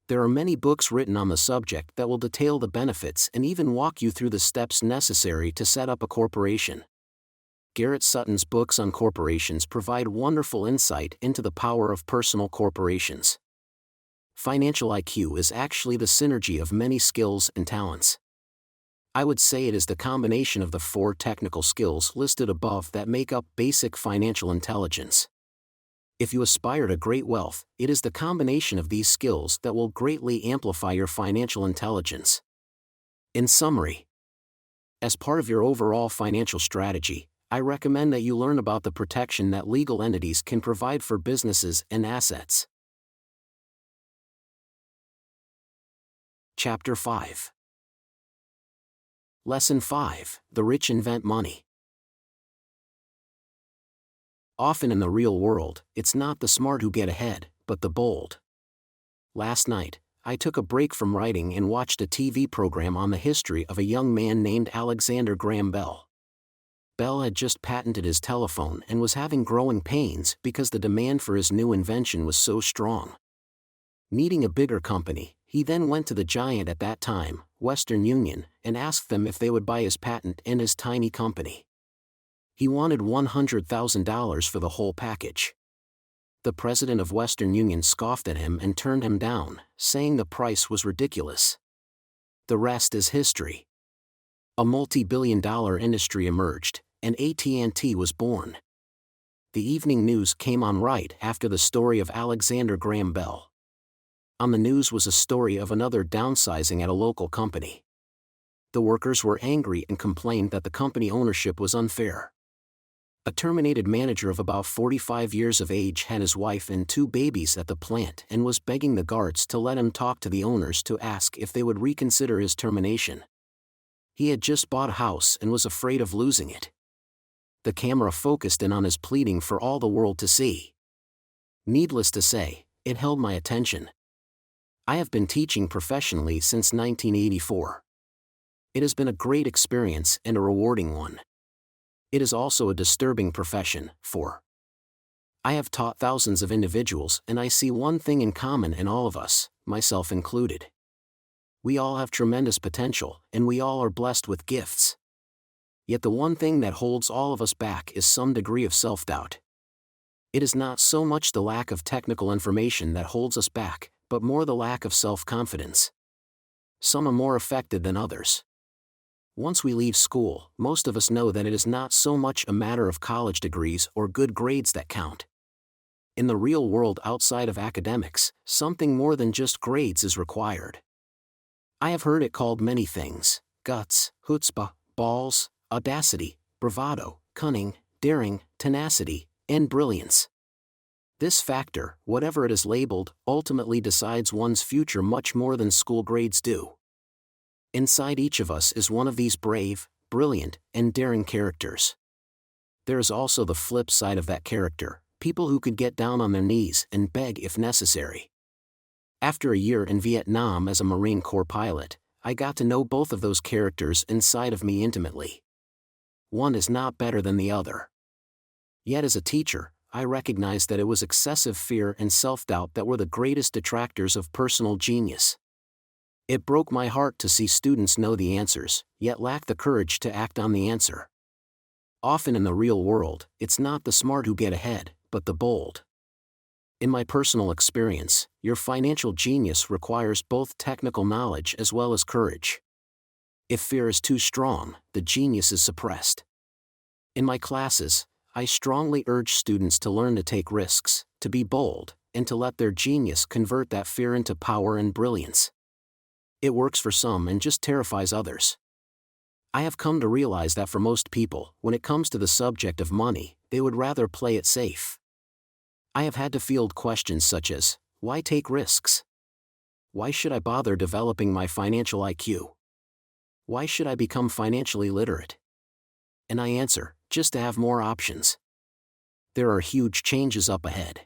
There are many books written on the subject that will detail the benefits and even walk you through the steps necessary to set up a corporation. Garrett Sutton's books on corporations provide wonderful insight into the power of personal corporations. Financial IQ is actually the synergy of many skills and talents. I would say it is the combination of the 4 technical skills listed above that make up basic financial intelligence. If you aspire to great wealth, it is the combination of these skills that will greatly amplify your financial intelligence. In summary, as part of your overall financial strategy, I recommend that you learn about the protection that legal entities can provide for businesses and assets. Chapter 5. Lesson 5. The rich invent money. Often in the real world, it's not the smart who get ahead, but the bold. Last night, I took a break from writing and watched a TV program on the history of a young man named Alexander Graham Bell. Bell had just patented his telephone and was having growing pains because the demand for his new invention was so strong. Needing a bigger company, he then went to the giant at that time, Western Union, and asked them if they would buy his patent and his tiny company. He wanted $100,000 for the whole package. The president of Western Union scoffed at him and turned him down, saying the price was ridiculous. The rest is history. A multi-billion-dollar industry emerged, and AT&T was born. The evening news came on right after the story of Alexander Graham Bell. On the news was a story of another downsizing at a local company. The workers were angry and complained that the company ownership was unfair. A terminated manager of about 45 years of age had his wife and 2 babies at the plant and was begging the guards to let him talk to the owners to ask if they would reconsider his termination. He had just bought a house and was afraid of losing it. The camera focused in on his pleading for all the world to see. Needless to say, it held my attention. I have been teaching professionally since 1984. It has been a great experience and a rewarding one. It is also a disturbing profession, for I have taught thousands of individuals and I see one thing in common in all of us, myself included. We all have tremendous potential, and we all are blessed with gifts. Yet the one thing that holds all of us back is some degree of self-doubt. It is not so much the lack of technical information that holds us back, but more the lack of self-confidence. Some are more affected than others. Once we leave school, most of us know that it is not so much a matter of college degrees or good grades that count. In the real world outside of academics, something more than just grades is required. I have heard it called many things: guts, chutzpah, balls, audacity, bravado, cunning, daring, tenacity, and brilliance. This factor, whatever it is labeled, ultimately decides one's future much more than school grades do. Inside each of us is one of these brave, brilliant, and daring characters. There is also the flip side of that character, people who could get down on their knees and beg if necessary. After a year in Vietnam as a Marine Corps pilot, I got to know both of those characters inside of me intimately. One is not better than the other. Yet as a teacher, I recognized that it was excessive fear and self-doubt that were the greatest detractors of personal genius. It broke my heart to see students know the answers, yet lack the courage to act on the answer. Often in the real world, it's not the smart who get ahead, but the bold. In my personal experience, your financial genius requires both technical knowledge as well as courage. If fear is too strong, the genius is suppressed. In my classes, I strongly urge students to learn to take risks, to be bold, and to let their genius convert that fear into power and brilliance. It works for some and just terrifies others. I have come to realize that for most people, when it comes to the subject of money, they would rather play it safe. I have had to field questions such as, why take risks? Why should I bother developing my financial IQ? Why should I become financially literate? And I answer, just to have more options. There are huge changes up ahead.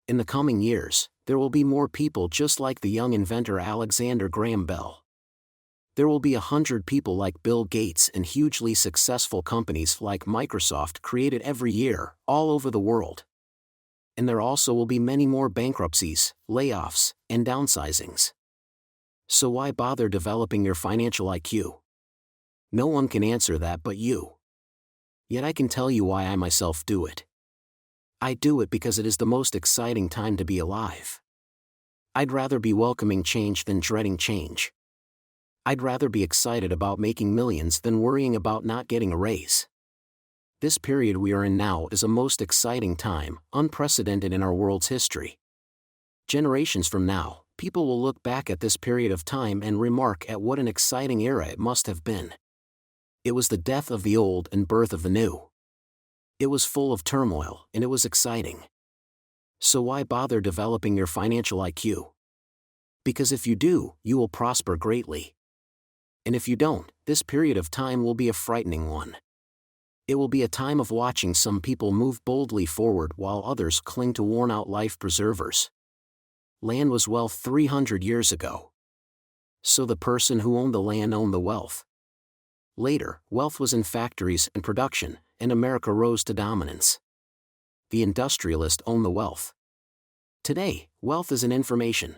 In the coming years, there will be more people just like the young inventor Alexander Graham Bell. There will be 100 people like Bill Gates and hugely successful companies like Microsoft created every year, all over the world. And there also will be many more bankruptcies, layoffs, and downsizings. So why bother developing your financial IQ? No one can answer that but you. Yet I can tell you why I myself do it. I do it because it is the most exciting time to be alive. I'd rather be welcoming change than dreading change. I'd rather be excited about making millions than worrying about not getting a raise. This period we are in now is a most exciting time, unprecedented in our world's history. Generations from now, people will look back at this period of time and remark at what an exciting era it must have been. It was the death of the old and birth of the new. It was full of turmoil, and it was exciting. So why bother developing your financial IQ? Because if you do, you will prosper greatly. And if you don't, this period of time will be a frightening one. It will be a time of watching some people move boldly forward while others cling to worn-out life preservers. Land was wealth 300 years ago. So the person who owned the land owned the wealth. Later, wealth was in factories and production, and America rose to dominance. The industrialist owned the wealth. Today, wealth is in information.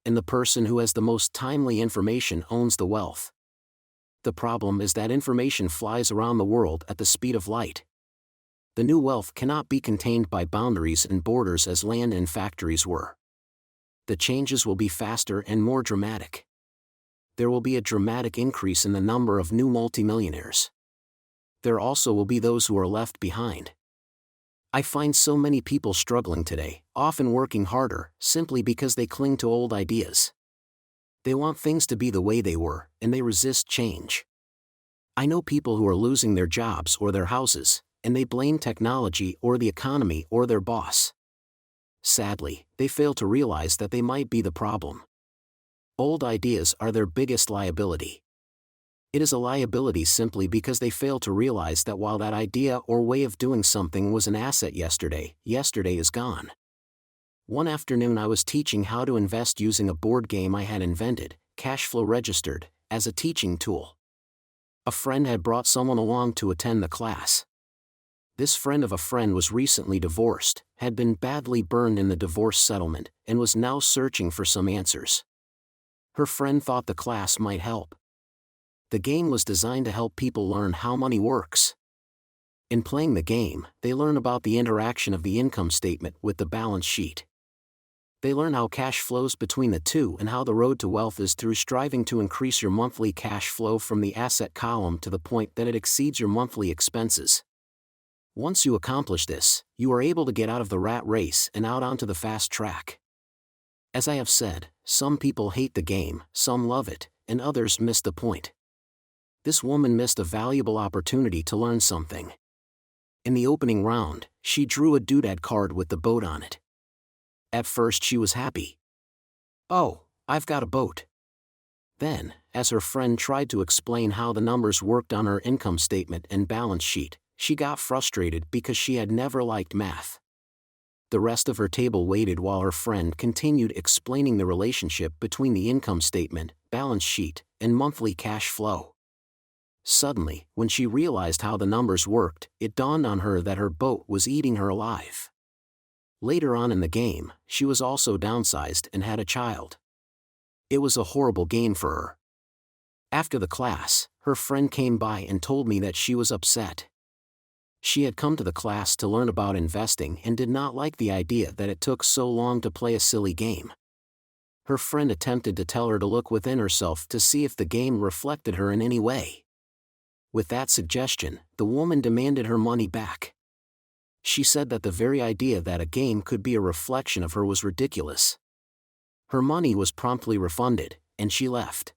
And the person who has the most timely information owns the wealth. The problem is that information flies around the world at the speed of light. The new wealth cannot be contained by boundaries and borders as land and factories were. The changes will be faster and more dramatic. There will be a dramatic increase in the number of new multimillionaires. There also will be those who are left behind. I find so many people struggling today, often working harder, simply because they cling to old ideas. They want things to be the way they were, and they resist change. I know people who are losing their jobs or their houses, and they blame technology or the economy or their boss. Sadly, they fail to realize that they might be the problem. Old ideas are their biggest liability. It is a liability simply because they fail to realize that while that idea or way of doing something was an asset yesterday, yesterday is gone. One afternoon I was teaching how to invest using a board game I had invented, Cash Flow Registered, as a teaching tool. A friend had brought someone along to attend the class. This friend of a friend was recently divorced, had been badly burned in the divorce settlement, and was now searching for some answers. Her friend thought the class might help. The game was designed to help people learn how money works. In playing the game, they learn about the interaction of the income statement with the balance sheet. They learn how cash flows between the two and how the road to wealth is through striving to increase your monthly cash flow from the asset column to the point that it exceeds your monthly expenses. Once you accomplish this, you are able to get out of the rat race and out onto the fast track. As I have said, some people hate the game, some love it, and others miss the point. This woman missed a valuable opportunity to learn something. In the opening round, she drew a doodad card with the boat on it. At first she was happy. "Oh, I've got a boat." Then, as her friend tried to explain how the numbers worked on her income statement and balance sheet, she got frustrated because she had never liked math. The rest of her table waited while her friend continued explaining the relationship between the income statement, balance sheet, and monthly cash flow. Suddenly, when she realized how the numbers worked, it dawned on her that her boat was eating her alive. Later on in the game, she was also downsized and had a child. It was a horrible game for her. After the class, her friend came by and told me that she was upset. She had come to the class to learn about investing and did not like the idea that it took so long to play a silly game. Her friend attempted to tell her to look within herself to see if the game reflected her in any way. With that suggestion, the woman demanded her money back. She said that the very idea that a game could be a reflection of her was ridiculous. Her money was promptly refunded, and she left.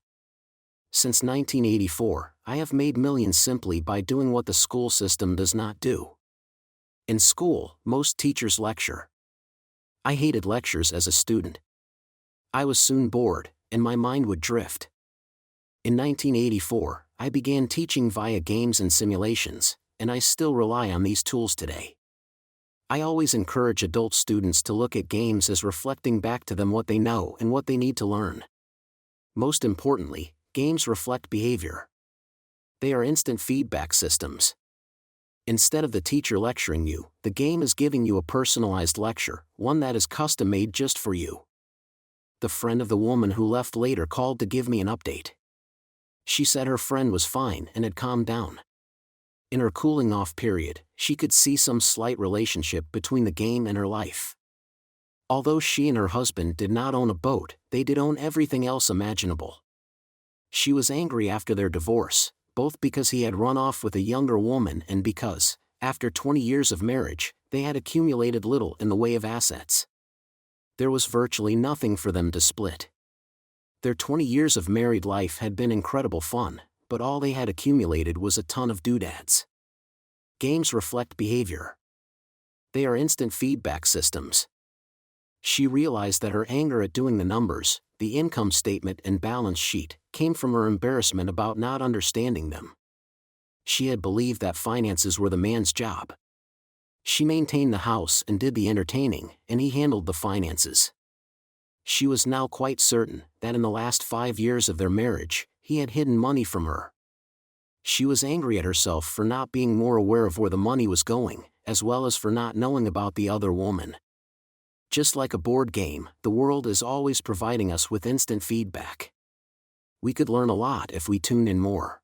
Since 1984, I have made millions simply by doing what the school system does not do. In school, most teachers lecture. I hated lectures as a student. I was soon bored, and my mind would drift. In 1984, I began teaching via games and simulations, and I still rely on these tools today. I always encourage adult students to look at games as reflecting back to them what they know and what they need to learn. Most importantly, Games reflect behavior. They are instant feedback systems. Instead of the teacher lecturing you, the game is giving you a personalized lecture, one that is custom-made just for you. The friend of the woman who left later called to give me an update. She said her friend was fine and had calmed down. In her cooling-off period, she could see some slight relationship between the game and her life. Although she and her husband did not own a boat, they did own everything else imaginable. She was angry after their divorce, both because he had run off with a younger woman and because, after 20 years of marriage, they had accumulated little in the way of assets. There was virtually nothing for them to split. Their 20 years of married life had been incredible fun, but all they had accumulated was a ton of doodads. Games reflect behavior. They are instant feedback systems. She realized that her anger at doing the numbers, the income statement and balance sheet, came from her embarrassment about not understanding them. She had believed that finances were the man's job. She maintained the house and did the entertaining, and he handled the finances. She was now quite certain that in the last 5 years of their marriage, he had hidden money from her. She was angry at herself for not being more aware of where the money was going, as well as for not knowing about the other woman. Just like a board game, the world is always providing us with instant feedback. We could learn a lot if we tuned in more.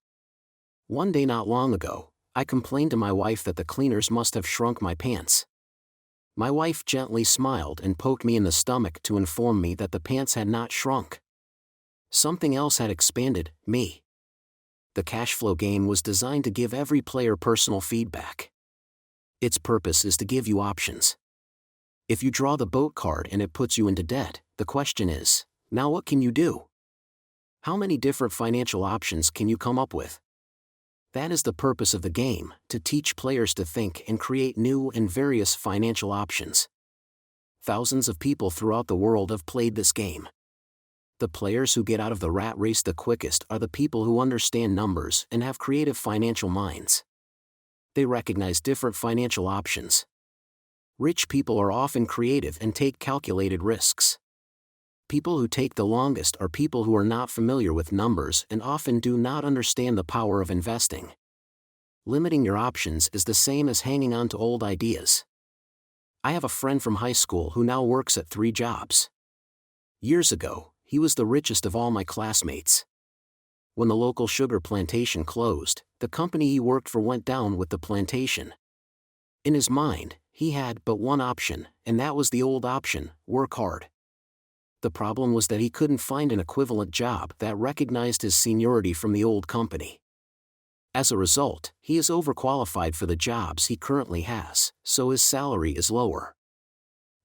One day not long ago, I complained to my wife that the cleaners must have shrunk my pants. My wife gently smiled and poked me in the stomach to inform me that the pants had not shrunk. Something else had expanded, me. The cash flow game was designed to give every player personal feedback. Its purpose is to give you options. If you draw the boat card and it puts you into debt, the question is, now what can you do? How many different financial options can you come up with? That is the purpose of the game, to teach players to think and create new and various financial options. Thousands of people throughout the world have played this game. The players who get out of the rat race the quickest are the people who understand numbers and have creative financial minds. They recognize different financial options. Rich people are often creative and take calculated risks. People who take the longest are people who are not familiar with numbers and often do not understand the power of investing. Limiting your options is the same as hanging on to old ideas. I have a friend from high school who now works at 3 jobs. Years ago, he was the richest of all my classmates. When the local sugar plantation closed, the company he worked for went down with the plantation. In his mind, he had but one option, and that was the old option: work hard. The problem was that he couldn't find an equivalent job that recognized his seniority from the old company. As a result, he is overqualified for the jobs he currently has, so his salary is lower.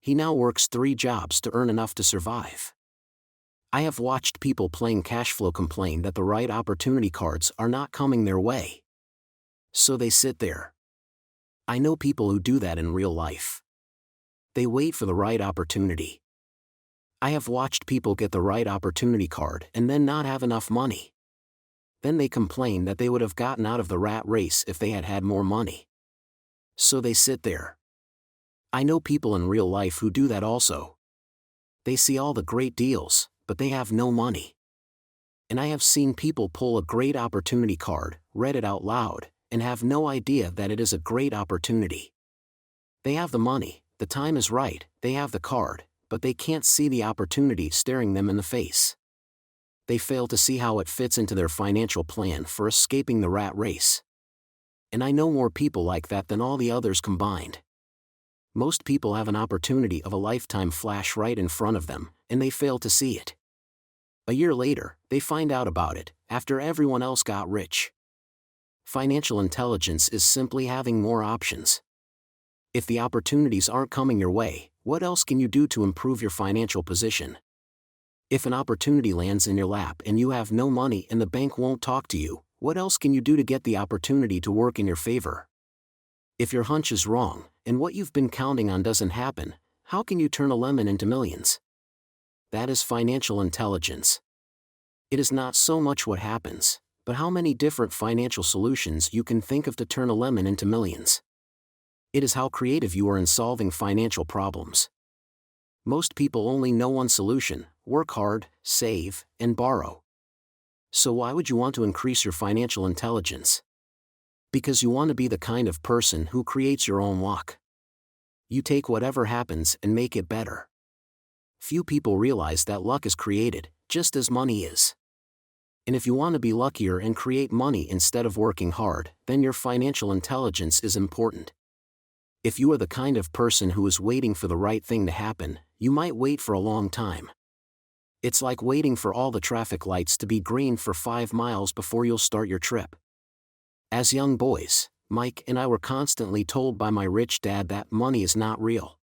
He now works 3 jobs to earn enough to survive. I have watched people playing cash flow complain that the right opportunity cards are not coming their way. So they sit there. I know people who do that in real life. They wait for the right opportunity. I have watched people get the right opportunity card and then not have enough money. Then they complain that they would have gotten out of the rat race if they had had more money. So they sit there. I know people in real life who do that also. They see all the great deals, but they have no money. And I have seen people pull a great opportunity card, read it out loud, and have no idea that it is a great opportunity. They have the money, the time is right, they have the card, but they can't see the opportunity staring them in the face. They fail to see how it fits into their financial plan for escaping the rat race. And I know more people like that than all the others combined. Most people have an opportunity of a lifetime flash right in front of them, and they fail to see it. A year later, they find out about it, after everyone else got rich. Financial intelligence is simply having more options. If the opportunities aren't coming your way, what else can you do to improve your financial position? If an opportunity lands in your lap and you have no money and the bank won't talk to you, what else can you do to get the opportunity to work in your favor? If your hunch is wrong, and what you've been counting on doesn't happen, how can you turn a lemon into millions? That is financial intelligence. It is not so much what happens, but how many different financial solutions you can think of to turn a lemon into millions. It is how creative you are in solving financial problems. Most people only know one solution: work hard, save, and borrow. So why would you want to increase your financial intelligence? Because you want to be the kind of person who creates your own luck. You take whatever happens and make it better. Few people realize that luck is created, just as money is. And if you want to be luckier and create money instead of working hard, then your financial intelligence is important. If you are the kind of person who is waiting for the right thing to happen, you might wait for a long time. It's like waiting for all the traffic lights to be green for 5 miles before you'll start your trip. As young boys, Mike and I were constantly told by my rich dad that money is not real.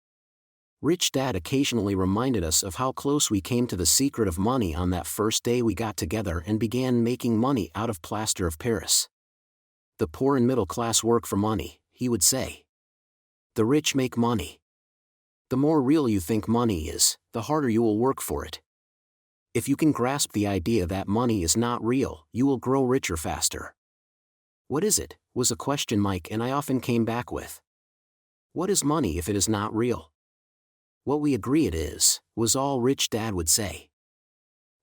Rich Dad occasionally reminded us of how close we came to the secret of money on that first day we got together and began making money out of plaster of Paris. The poor and middle class work for money, he would say. The rich make money. The more real you think money is, the harder you will work for it. If you can grasp the idea that money is not real, you will grow richer faster. What is it? Was a question Mike and I often came back with. What is money if it is not real? What we agree it is, was all Rich Dad would say.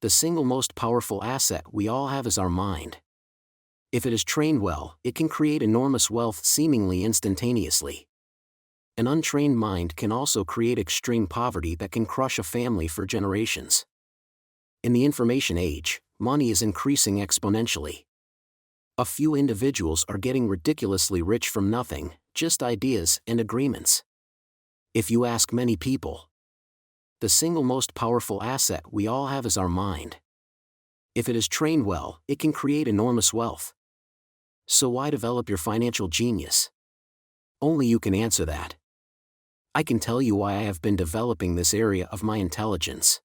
The single most powerful asset we all have is our mind. If it is trained well, it can create enormous wealth seemingly instantaneously. An untrained mind can also create extreme poverty that can crush a family for generations. In the information age, money is increasing exponentially. A few individuals are getting ridiculously rich from nothing, just ideas and agreements. If you ask many people, the single most powerful asset we all have is our mind. If it is trained well, it can create enormous wealth. So why develop your financial genius? Only you can answer that. I can tell you why I have been developing this area of my intelligence.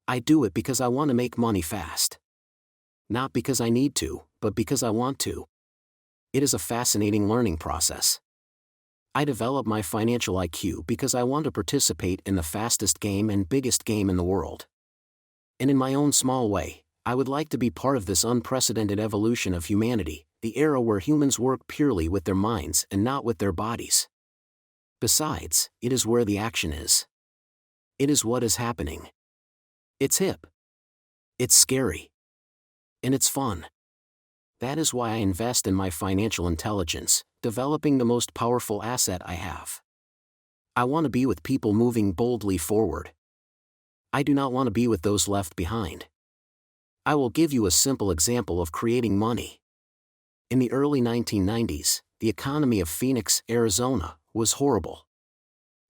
I do it because I want to make money fast. Not because I need to, but because I want to. It is a fascinating learning process. I develop my financial IQ because I want to participate in the fastest game and biggest game in the world. And in my own small way, I would like to be part of this unprecedented evolution of humanity, the era where humans work purely with their minds and not with their bodies. Besides, it is where the action is. It is what is happening. It's hip. It's scary. And it's fun. That is why I invest in my financial intelligence, developing the most powerful asset I have. I want to be with people moving boldly forward. I do not want to be with those left behind. I will give you a simple example of creating money. In the early 1990s, the economy of Phoenix, Arizona, was horrible.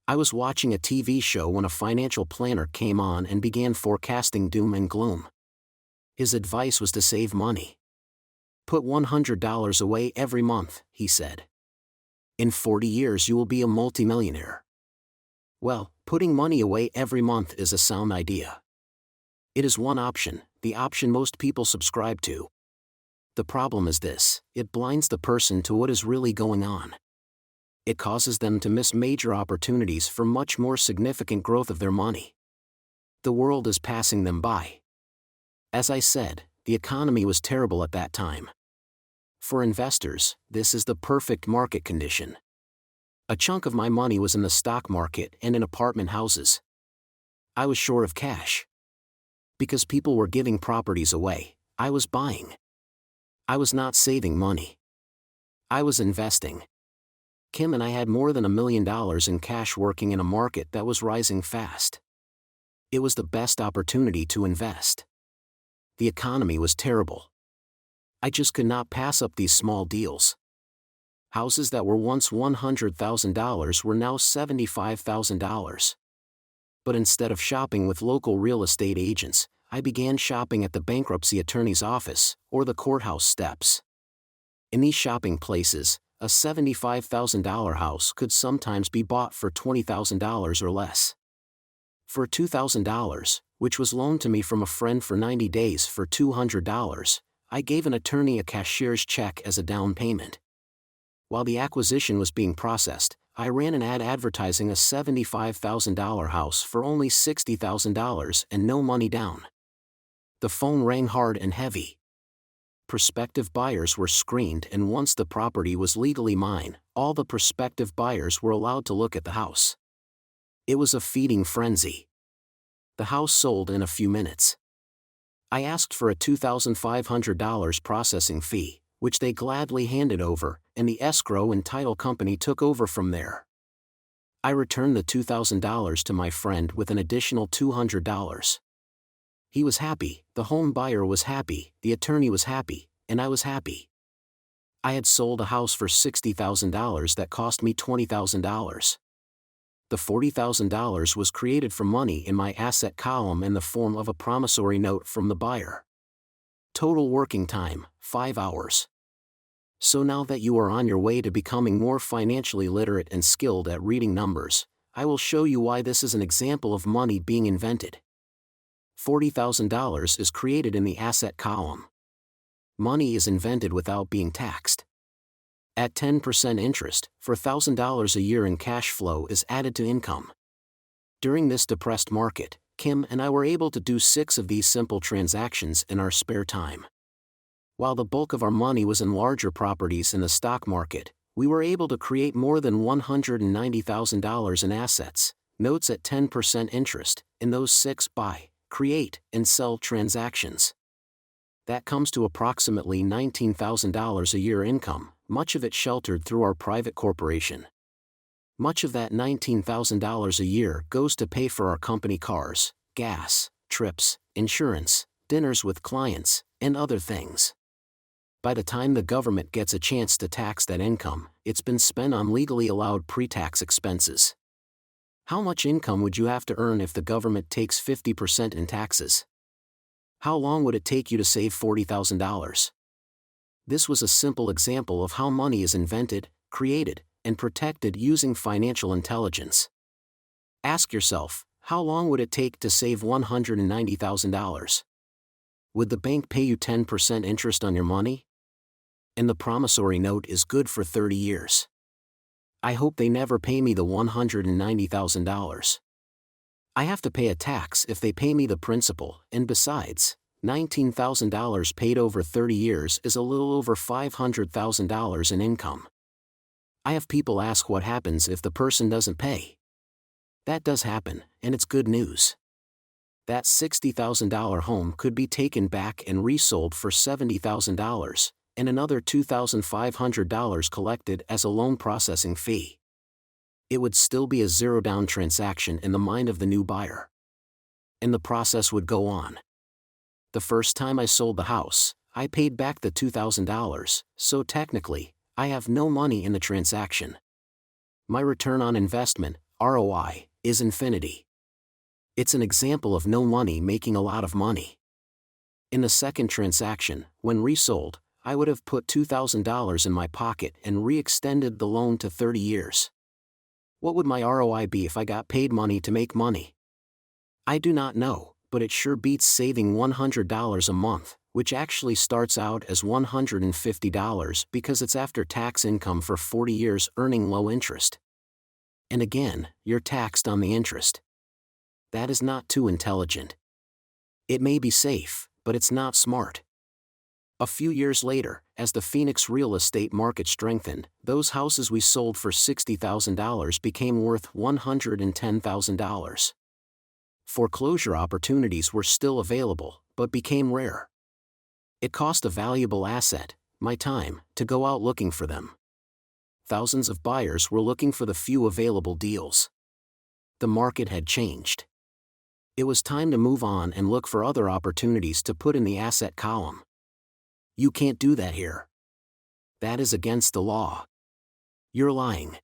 I was watching a TV show when a financial planner came on and began forecasting doom and gloom. His advice was to save money. Put $100 away every month, he said. In 40 years you will be a multimillionaire. Well, putting money away every month is a sound idea. It is one option, the option most people subscribe to. The problem is this: it blinds the person to what is really going on. It causes them to miss major opportunities for much more significant growth of their money. The world is passing them by. As I said, the economy was terrible at that time. For investors, this is the perfect market condition. A chunk of my money was in the stock market and in apartment houses. I was short of cash. Because people were giving properties away, I was buying. I was not saving money. I was investing. Kim and I had more than $1 million in cash working in a market that was rising fast. It was the best opportunity to invest. The economy was terrible. I just could not pass up these small deals. Houses that were once $100,000 were now $75,000. But instead of shopping with local real estate agents, I began shopping at the bankruptcy attorney's office, or the courthouse steps. In these shopping places, a $75,000 house could sometimes be bought for $20,000 or less. For $2,000, which was loaned to me from a friend for 90 days for $200, I gave an attorney a cashier's check as a down payment. While the acquisition was being processed, I ran an ad advertising a $75,000 house for only $60,000 and no money down. The phone rang hard and heavy. Prospective buyers were screened, and once the property was legally mine, all the prospective buyers were allowed to look at the house. It was a feeding frenzy. The house sold in a few minutes. I asked for a $2,500 processing fee, which they gladly handed over, and the escrow and title company took over from there. I returned the $2,000 to my friend with an additional $200. He was happy, the home buyer was happy, the attorney was happy, and I was happy. I had sold a house for $60,000 that cost me $20,000. The $40,000 was created from money in my asset column in the form of a promissory note from the buyer. Total working time, 5 hours. So now that you are on your way to becoming more financially literate and skilled at reading numbers, I will show you why this is an example of money being invented. $40,000 is created in the asset column. Money is invented without being taxed. At 10% interest, $4,000 a year in cash flow is added to income. During this depressed market, Kim and I were able to do 6 of these simple transactions in our spare time. While the bulk of our money was in larger properties in the stock market, we were able to create more than $190,000 in assets, notes at 10% interest, in those 6 buy, create, and sell transactions. That comes to approximately $19,000 a year income, much of it sheltered through our private corporation. Much of that $19,000 a year goes to pay for our company cars, gas, trips, insurance, dinners with clients, and other things. By the time the government gets a chance to tax that income, it's been spent on legally allowed pre-tax expenses. How much income would you have to earn if the government takes 50% in taxes? How long would it take you to save $40,000? This was a simple example of how money is invented, created, and protected using financial intelligence. Ask yourself, how long would it take to save $190,000? Would the bank pay you 10% interest on your money? And the promissory note is good for 30 years. I hope they never pay me the $190,000. I have to pay a tax if they pay me the principal, and besides, $19,000 paid over 30 years is a little over $500,000 in income. I have people ask what happens if the person doesn't pay. That does happen, and it's good news. That $60,000 home could be taken back and resold for $70,000, and another $2,500 collected as a loan processing fee. It would still be a zero-down transaction in the mind of the new buyer. And the process would go on. The first time I sold the house, I paid back the $2,000, so technically, I have no money in the transaction. My return on investment, ROI, is infinity. It's an example of no money making a lot of money. In the second transaction, when resold, I would have put $2,000 in my pocket and re-extended the loan to 30 years. What would my ROI be if I got paid money to make money? I do not know, but it sure beats saving $100 a month, which actually starts out as $150 because it's after-tax income for 40 years earning low interest. And again, you're taxed on the interest. That is not too intelligent. It may be safe, but it's not smart. A few years later, as the Phoenix real estate market strengthened, those houses we sold for $60,000 became worth $110,000. Foreclosure opportunities were still available, but became rare. It cost a valuable asset, my time, to go out looking for them. Thousands of buyers were looking for the few available deals. The market had changed. It was time to move on and look for other opportunities to put in the asset column. You can't do that here. That is against the law. You're lying.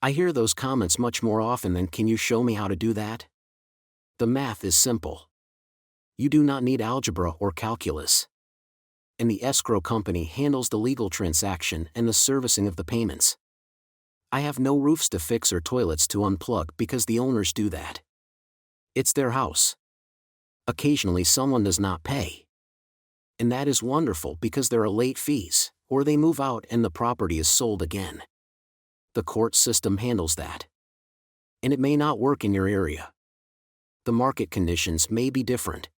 I hear those comments much more often than "Can you show me how to do that?" The math is simple. You do not need algebra or calculus. And the escrow company handles the legal transaction and the servicing of the payments. I have no roofs to fix or toilets to unplug because the owners do that. It's their house. Occasionally someone does not pay. And that is wonderful because there are late fees, or they move out and the property is sold again. The court system handles that. And it may not work in your area. The market conditions may be different.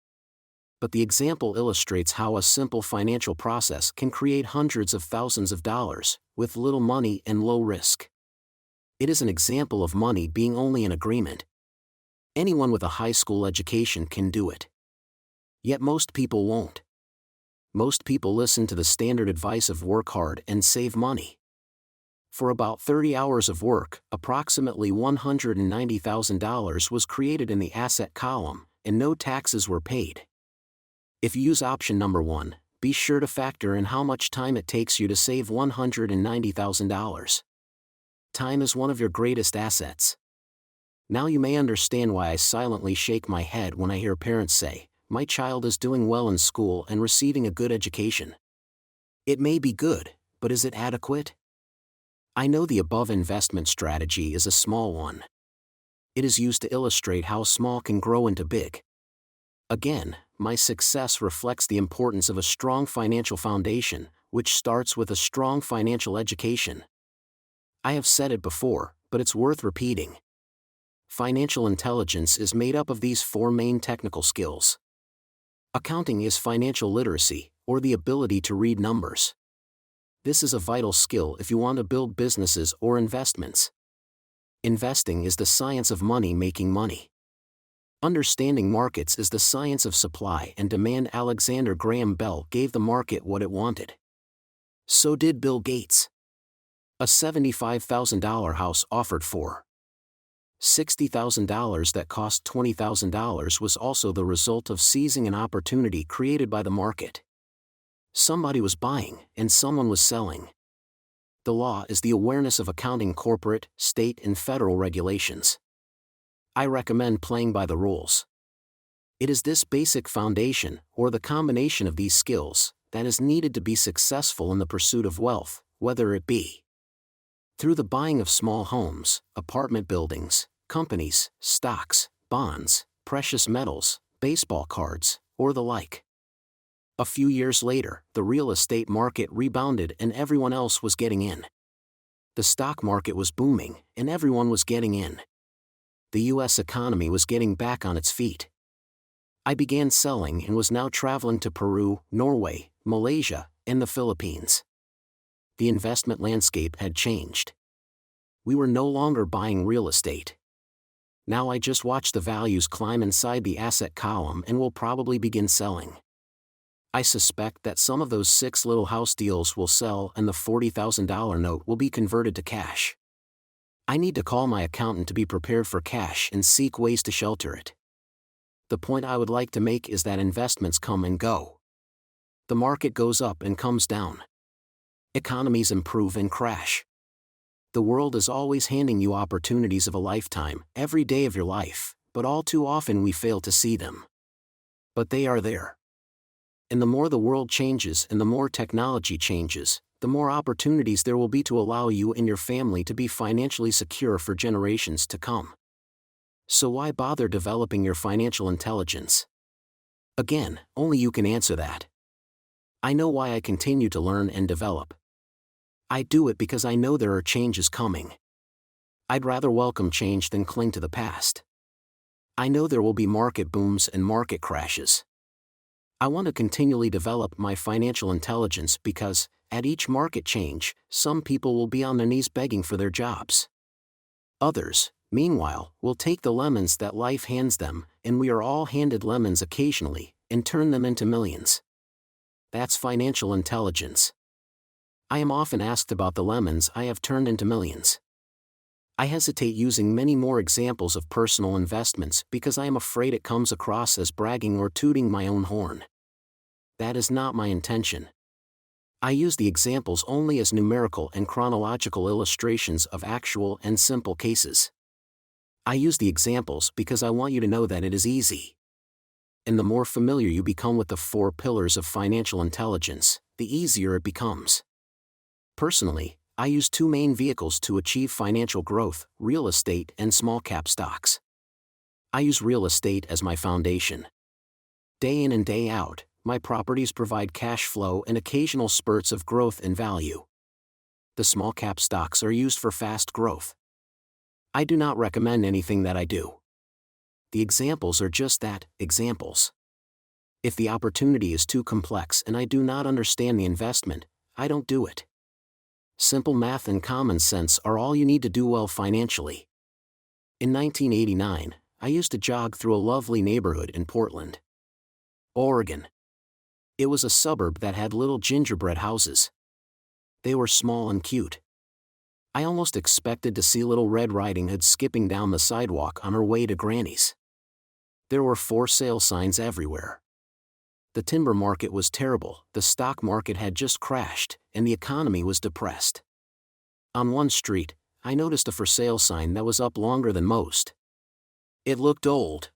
But the example illustrates how a simple financial process can create hundreds of thousands of dollars, with little money and low risk. It is an example of money being only an agreement. Anyone with a high school education can do it. Yet most people won't. Most people listen to the standard advice of work hard and save money. For about 30 hours of work, approximately $190,000 was created in the asset column, and no taxes were paid. If you use option number 1, be sure to factor in how much time it takes you to save $190,000. Time is one of your greatest assets. Now you may understand why I silently shake my head when I hear parents say, "My child is doing well in school and receiving a good education." It may be good, but is it adequate? I know the above investment strategy is a small one. It is used to illustrate how small can grow into big. Again, my success reflects the importance of a strong financial foundation, which starts with a strong financial education. I have said it before, but it's worth repeating. Financial intelligence is made up of these 4 main technical skills. Accounting is financial literacy, or the ability to read numbers. This is a vital skill if you want to build businesses or investments. Investing is the science of money making money. Understanding markets is the science of supply and demand. Alexander Graham Bell gave the market what it wanted. So did Bill Gates. A $75,000 house offered for $60,000 that cost $20,000 was also the result of seizing an opportunity created by the market. Somebody was buying, and someone was selling. The law is the awareness of accounting corporate, state and federal regulations. I recommend playing by the rules. It is this basic foundation, or the combination of these skills, that is needed to be successful in the pursuit of wealth, whether it be through the buying of small homes, apartment buildings, companies, stocks, bonds, precious metals, baseball cards, or the like. A few years later, the real estate market rebounded and everyone else was getting in. The stock market was booming, and everyone was getting in. The U.S. economy was getting back on its feet. I began selling and was now traveling to Peru, Norway, Malaysia, and the Philippines. The investment landscape had changed. We were no longer buying real estate. Now I just watch the values climb inside the asset column and will probably begin selling. I suspect that some of those 6 little house deals will sell and the $40,000 note will be converted to cash. I need to call my accountant to be prepared for cash and seek ways to shelter it. The point I would like to make is that investments come and go. The market goes up and comes down. Economies improve and crash. The world is always handing you opportunities of a lifetime, every day of your life, but all too often we fail to see them. But they are there. And the more the world changes and the more technology changes, the more opportunities there will be to allow you and your family to be financially secure for generations to come. So why bother developing your financial intelligence? Again, only you can answer that. I know why I continue to learn and develop. I do it because I know there are changes coming. I'd rather welcome change than cling to the past. I know there will be market booms and market crashes. I want to continually develop my financial intelligence because, at each market change, some people will be on their knees begging for their jobs. Others, meanwhile, will take the lemons that life hands them, and we are all handed lemons occasionally, and turn them into millions. That's financial intelligence. I am often asked about the lemons I have turned into millions. I hesitate using many more examples of personal investments because I am afraid it comes across as bragging or tooting my own horn. That is not my intention. I use the examples only as numerical and chronological illustrations of actual and simple cases. I use the examples because I want you to know that it is easy. And the more familiar you become with the 4 pillars of financial intelligence, the easier it becomes. Personally, I use 2 main vehicles to achieve financial growth: real estate and small-cap stocks. I use real estate as my foundation. Day in and day out, my properties provide cash flow and occasional spurts of growth in value. The small-cap stocks are used for fast growth. I do not recommend anything that I do. The examples are just that, examples. If the opportunity is too complex and I do not understand the investment, I don't do it. Simple math and common sense are all you need to do well financially. In 1989, I used to jog through a lovely neighborhood in Portland. Oregon. It was a suburb that had little gingerbread houses. They were small and cute. I almost expected to see Little Red Riding Hood skipping down the sidewalk on her way to Granny's. There were for sale signs everywhere. The timber market was terrible, the stock market had just crashed, and the economy was depressed. On one street, I noticed a for sale sign that was up longer than most. It looked old.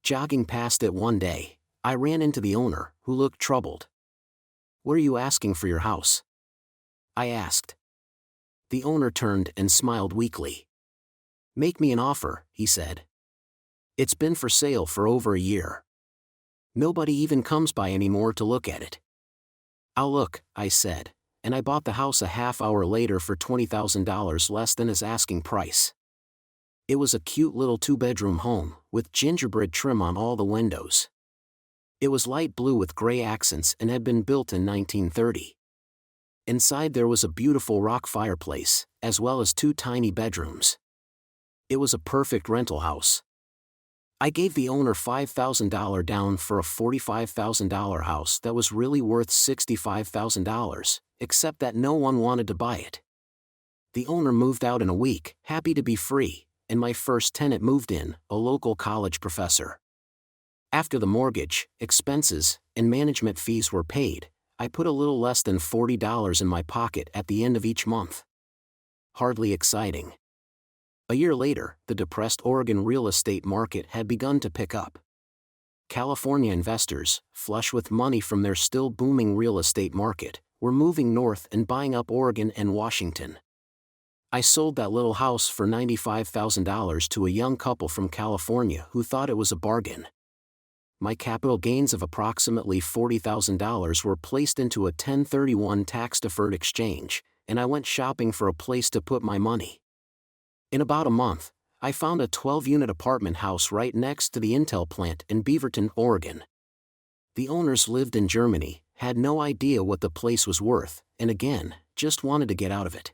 Jogging past it one day, I ran into the owner, who looked troubled. "What are you asking for your house?" I asked. The owner turned and smiled weakly. "Make me an offer," he said. "It's been for sale for over a year. Nobody even comes by anymore to look at it." "I'll look," I said, and I bought the house a half hour later for $20,000 less than his asking price. It was a cute little 2-bedroom home, with gingerbread trim on all the windows. It was light blue with gray accents and had been built in 1930. Inside there was a beautiful rock fireplace, as well as 2 tiny bedrooms. It was a perfect rental house. I gave the owner $5,000 down for a $45,000 house that was really worth $65,000, except that no one wanted to buy it. The owner moved out in a week, happy to be free, and my first tenant moved in, a local college professor. After the mortgage, expenses, and management fees were paid, I put a little less than $40 in my pocket at the end of each month. Hardly exciting. A year later, the depressed Oregon real estate market had begun to pick up. California investors, flush with money from their still booming real estate market, were moving north and buying up Oregon and Washington. I sold that little house for $95,000 to a young couple from California who thought it was a bargain. My capital gains of approximately $40,000 were placed into a 1031 tax-deferred exchange, and I went shopping for a place to put my money. In about a month, I found a 12-unit apartment house right next to the Intel plant in Beaverton, Oregon. The owners lived in Germany, had no idea what the place was worth, and again, just wanted to get out of it.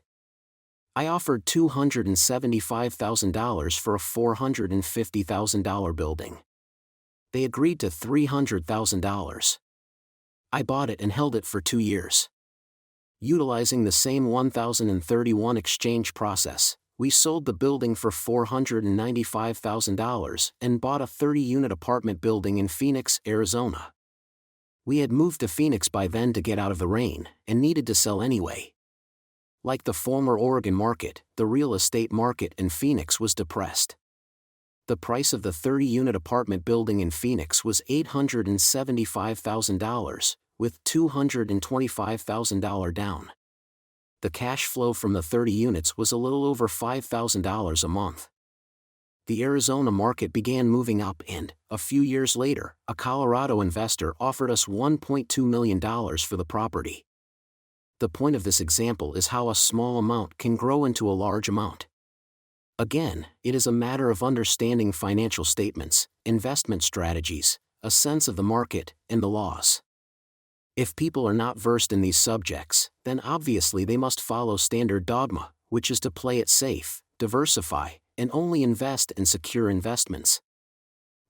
I offered $275,000 for a $450,000 building. They agreed to $300,000. I bought it and held it for 2 years. Utilizing the same 1031 exchange process, we sold the building for $495,000 and bought a 30-unit apartment building in Phoenix, Arizona. We had moved to Phoenix by then to get out of the rain, and needed to sell anyway. Like the former Oregon market, the real estate market in Phoenix was depressed. The price of the 30-unit apartment building in Phoenix was $875,000, with $225,000 down. The cash flow from the 30 units was a little over $5,000 a month. The Arizona market began moving up and, a few years later, a Colorado investor offered us $1.2 million for the property. The point of this example is how a small amount can grow into a large amount. Again, it is a matter of understanding financial statements, investment strategies, a sense of the market, and the laws. If people are not versed in these subjects, then obviously they must follow standard dogma, which is to play it safe, diversify, and only invest in secure investments.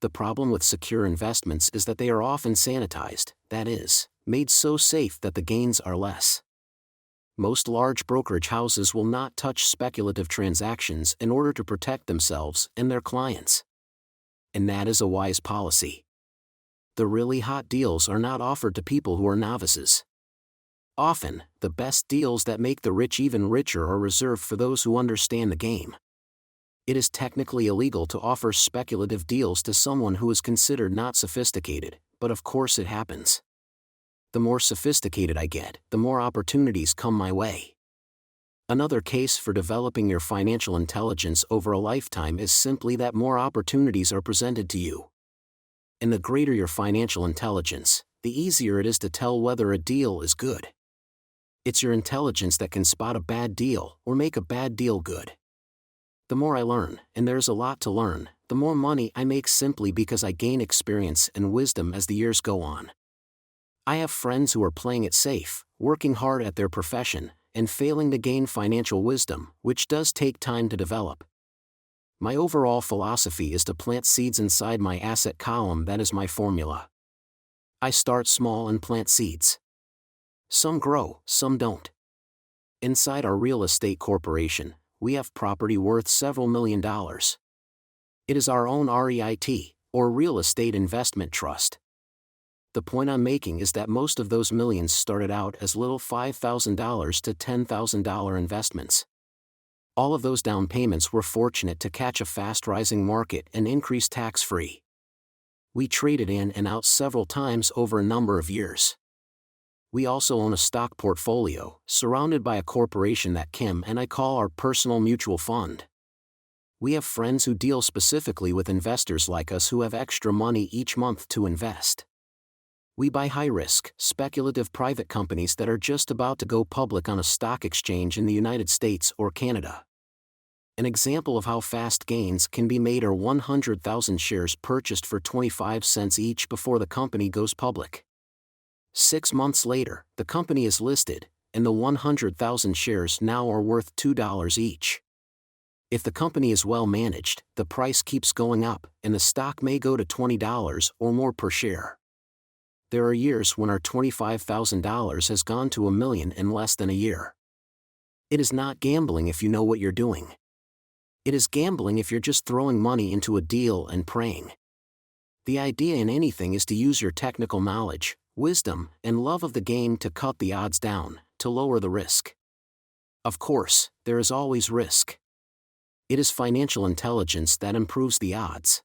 The problem with secure investments is that they are often sanitized, that is, made so safe that the gains are less. Most large brokerage houses will not touch speculative transactions in order to protect themselves and their clients. And that is a wise policy. The really hot deals are not offered to people who are novices. Often, the best deals that make the rich even richer are reserved for those who understand the game. It is technically illegal to offer speculative deals to someone who is considered not sophisticated, but of course it happens. The more sophisticated I get, the more opportunities come my way. Another case for developing your financial intelligence over a lifetime is simply that more opportunities are presented to you. And the greater your financial intelligence, the easier it is to tell whether a deal is good. It's your intelligence that can spot a bad deal or make a bad deal good. The more I learn, and there's a lot to learn, the more money I make simply because I gain experience and wisdom as the years go on. I have friends who are playing it safe, working hard at their profession, and failing to gain financial wisdom, which does take time to develop. My overall philosophy is to plant seeds inside my asset column. That is my formula. I start small and plant seeds. Some grow, some don't. Inside our real estate corporation, we have property worth several $1,000,000. It is our own REIT, or Real Estate Investment Trust. The point I'm making is that most of those millions started out as little $5,000 to $10,000 investments. All of those down payments were fortunate to catch a fast-rising market and increase tax-free. We traded in and out several times over a number of years. We also own a stock portfolio, surrounded by a corporation that Kim and I call our personal mutual fund. We have friends who deal specifically with investors like us who have extra money each month to invest. We buy high-risk, speculative private companies that are just about to go public on a stock exchange in the United States or Canada. An example of how fast gains can be made are 100,000 shares purchased for 25 cents each before the company goes public. 6 months later, the company is listed, and the 100,000 shares now are worth $2 each. If the company is well managed, the price keeps going up, and the stock may go to $20 or more per share. There are years when our $25,000 has gone to $1 million in less than a year. It is not gambling if you know what you're doing. It is gambling if you're just throwing money into a deal and praying. The idea in anything is to use your technical knowledge, wisdom, and love of the game to cut the odds down, to lower the risk. Of course, there is always risk. It is financial intelligence that improves the odds.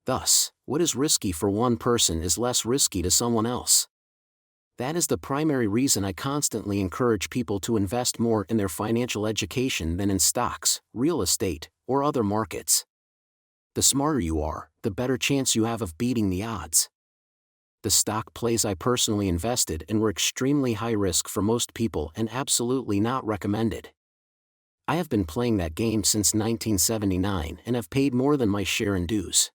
Thus, what is risky for one person is less risky to someone else. That is the primary reason I constantly encourage people to invest more in their financial education than in stocks, real estate, or other markets. The smarter you are, the better chance you have of beating the odds. The stock plays I personally invested in were extremely high risk for most people and absolutely not recommended. I have been playing that game since 1979 and have paid more than my share in dues.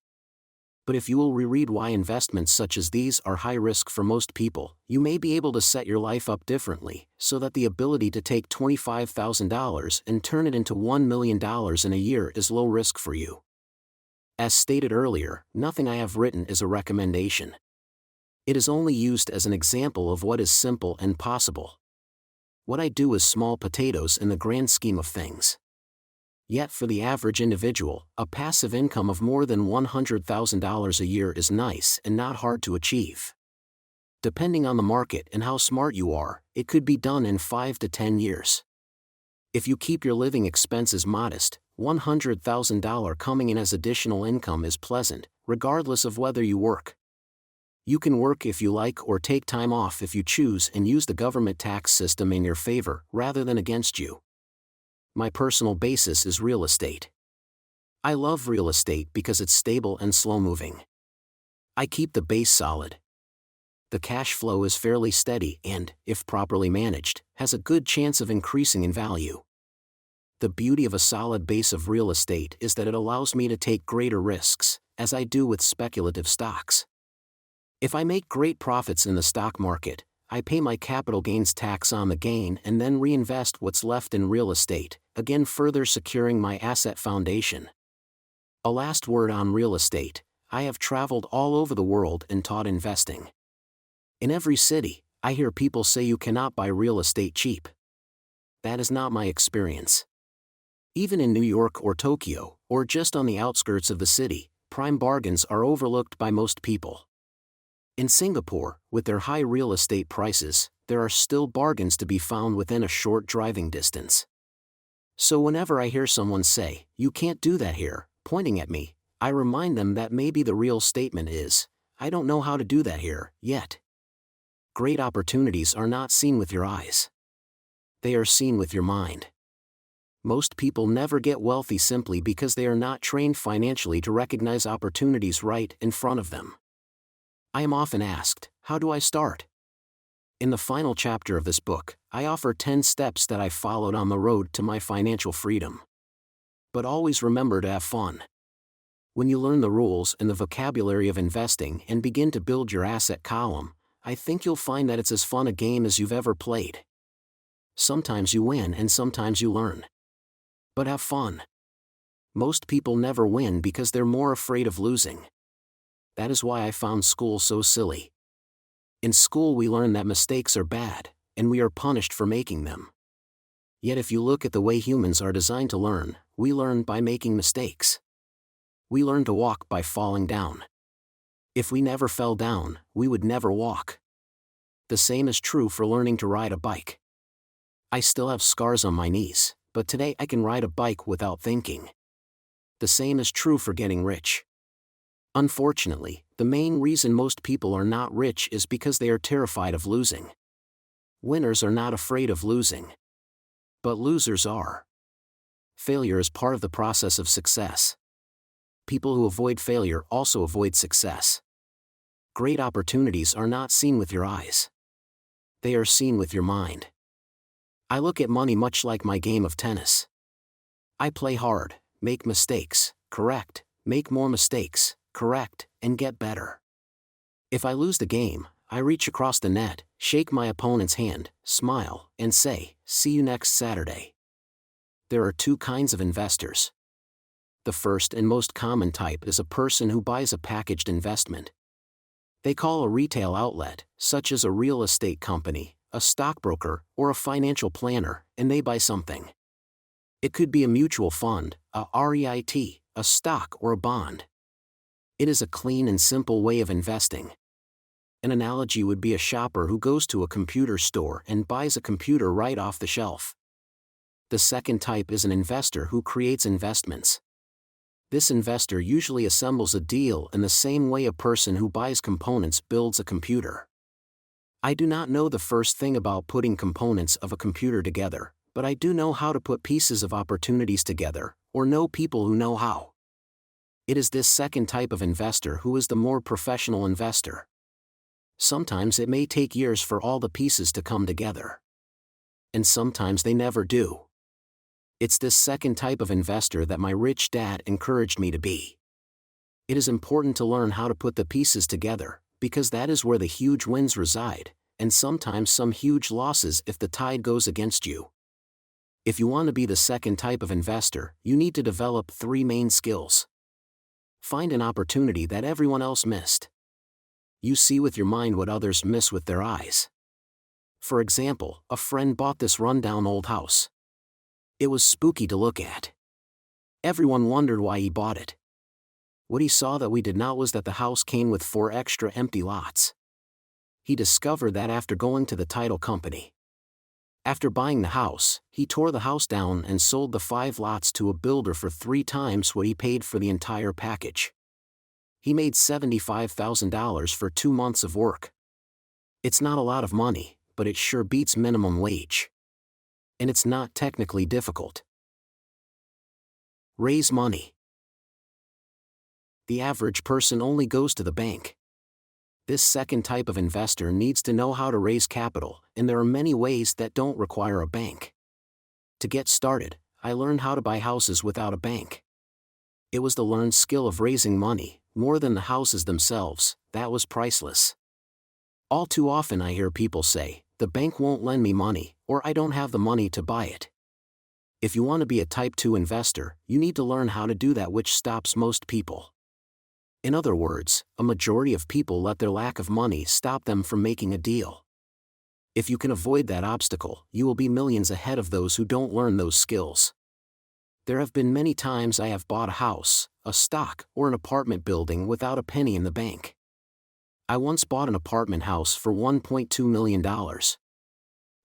But if you will reread why investments such as these are high risk for most people, you may be able to set your life up differently, so that the ability to take $25,000 and turn it into $1 million in a year is low risk for you. As stated earlier, nothing I have written is a recommendation. It is only used as an example of what is simple and possible. What I do is small potatoes in the grand scheme of things. Yet for the average individual, a passive income of more than $100,000 a year is nice and not hard to achieve. Depending on the market and how smart you are, it could be done in 5 to 10 years. If you keep your living expenses modest, $100,000 coming in as additional income is pleasant, regardless of whether you work. You can work if you like or take time off if you choose and use the government tax system in your favor rather than against you. My personal basis is real estate. I love real estate because it's stable and slow-moving. I keep the base solid. The cash flow is fairly steady and, if properly managed, has a good chance of increasing in value. The beauty of a solid base of real estate is that it allows me to take greater risks, as I do with speculative stocks. If I make great profits in the stock market, I pay my capital gains tax on the gain and then reinvest what's left in real estate, again further securing my asset foundation. A last word on real estate: I have traveled all over the world and taught investing. In every city, I hear people say you cannot buy real estate cheap. That is not my experience. Even in New York or Tokyo, or just on the outskirts of the city, prime bargains are overlooked by most people. In Singapore, with their high real estate prices, there are still bargains to be found within a short driving distance. So whenever I hear someone say, "You can't do that here," pointing at me, I remind them that maybe the real statement is, "I don't know how to do that here, yet." Great opportunities are not seen with your eyes. They are seen with your mind. Most people never get wealthy simply because they are not trained financially to recognize opportunities right in front of them. I am often asked, how do I start? In the final chapter of this book, I offer 10 steps that I followed on the road to my financial freedom. But always remember to have fun. When you learn the rules and the vocabulary of investing and begin to build your asset column, I think you'll find that it's as fun a game as you've ever played. Sometimes you win and sometimes you learn. But have fun. Most people never win because they're more afraid of losing. That is why I found school so silly. In school we learn that mistakes are bad, and we are punished for making them. Yet if you look at the way humans are designed to learn, we learn by making mistakes. We learn to walk by falling down. If we never fell down, we would never walk. The same is true for learning to ride a bike. I still have scars on my knees, but today I can ride a bike without thinking. The same is true for getting rich. Unfortunately, the main reason most people are not rich is because they are terrified of losing. Winners are not afraid of losing. But losers are. Failure is part of the process of success. People who avoid failure also avoid success. Great opportunities are not seen with your eyes. They are seen with your mind. I look at money much like my game of tennis. I play hard, make mistakes, correct, make more mistakes, correct, and get better. If I lose the game, I reach across the net, shake my opponent's hand, smile, and say, "See you next Saturday." There are two kinds of investors. The first and most common type is a person who buys a packaged investment. They call a retail outlet, such as a real estate company, a stockbroker, or a financial planner, and they buy something. It could be a mutual fund, a REIT, a stock, or a bond. It is a clean and simple way of investing. An analogy would be a shopper who goes to a computer store and buys a computer right off the shelf. The second type is an investor who creates investments. This investor usually assembles a deal in the same way a person who buys components builds a computer. I do not know the first thing about putting components of a computer together, but I do know how to put pieces of opportunities together, or know people who know how. It is this second type of investor who is the more professional investor. Sometimes it may take years for all the pieces to come together. And sometimes they never do. It's this second type of investor that my rich dad encouraged me to be. It is important to learn how to put the pieces together, because that is where the huge wins reside, and sometimes some huge losses if the tide goes against you. If you want to be the second type of investor, you need to develop 3 main skills. Find an opportunity that everyone else missed. You see with your mind what others miss with their eyes. For example, a friend bought this rundown old house. It was spooky to look at. Everyone wondered why he bought it. What he saw that we did not was that the house came with 4 extra empty lots. He discovered that after going to the title company. After buying the house, he tore the house down and sold the 5 lots to a builder for 3 times what he paid for the entire package. He made $75,000 for 2 months of work. It's not a lot of money, but it sure beats minimum wage. And it's not technically difficult. Raise money. The average person only goes to the bank. This second type of investor needs to know how to raise capital, and there are many ways that don't require a bank. To get started, I learned how to buy houses without a bank. It was the learned skill of raising money, more than the houses themselves, that was priceless. All too often I hear people say, "The bank won't lend me money," or "I don't have the money to buy it." If you want to be a Type 2 investor, you need to learn how to do that, which stops most people. In other words, a majority of people let their lack of money stop them from making a deal. If you can avoid that obstacle, you will be millions ahead of those who don't learn those skills. There have been many times I have bought a house, a stock, or an apartment building without a penny in the bank. I once bought an apartment house for $1.2 million.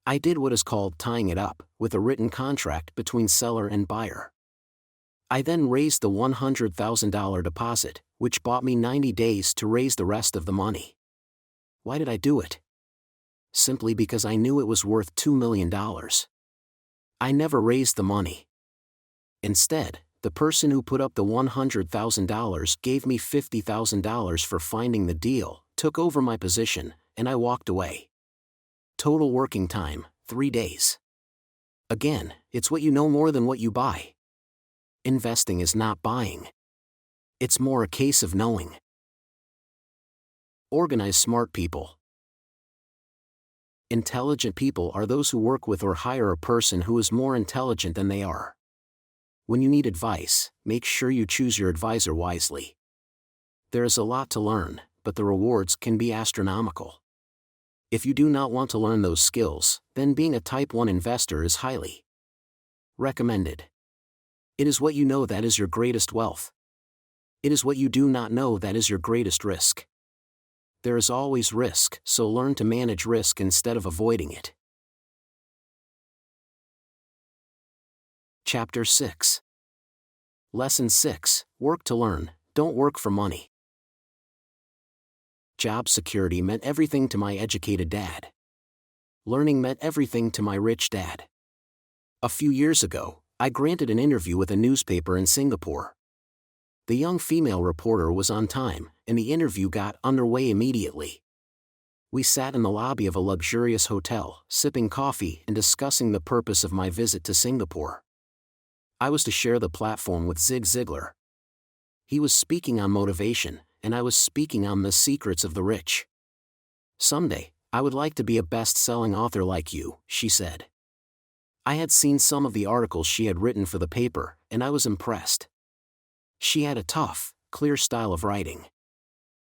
I did what is called tying it up, with a written contract between seller and buyer. I then raised the $100,000 deposit, which bought me 90 days to raise the rest of the money. Why did I do it? Simply because I knew it was worth $2 million. I never raised the money. Instead, the person who put up the $100,000 gave me $50,000 for finding the deal, took over my position, and I walked away. Total working time, 3 days. Again, it's what you know more than what you buy. Investing is not buying. It's more a case of knowing. Organize smart people. Intelligent people are those who work with or hire a person who is more intelligent than they are. When you need advice, make sure you choose your advisor wisely. There is a lot to learn, but the rewards can be astronomical. If you do not want to learn those skills, then being a Type 1 investor is highly recommended. It is what you know that is your greatest wealth. It is what you do not know that is your greatest risk. There is always risk, so learn to manage risk instead of avoiding it. Chapter 6. Lesson 6. Work to learn, don't work for money. Job security meant everything to my educated dad. Learning meant everything to my rich dad. A few years ago, I granted an interview with a newspaper in Singapore. The young female reporter was on time, and the interview got underway immediately. We sat in the lobby of a luxurious hotel, sipping coffee and discussing the purpose of my visit to Singapore. I was to share the platform with Zig Ziglar. He was speaking on motivation, and I was speaking on the secrets of the rich. Someday, I would like to be a best-selling author like you, she said. I had seen some of the articles she had written for the paper, and I was impressed. She had a tough, clear style of writing.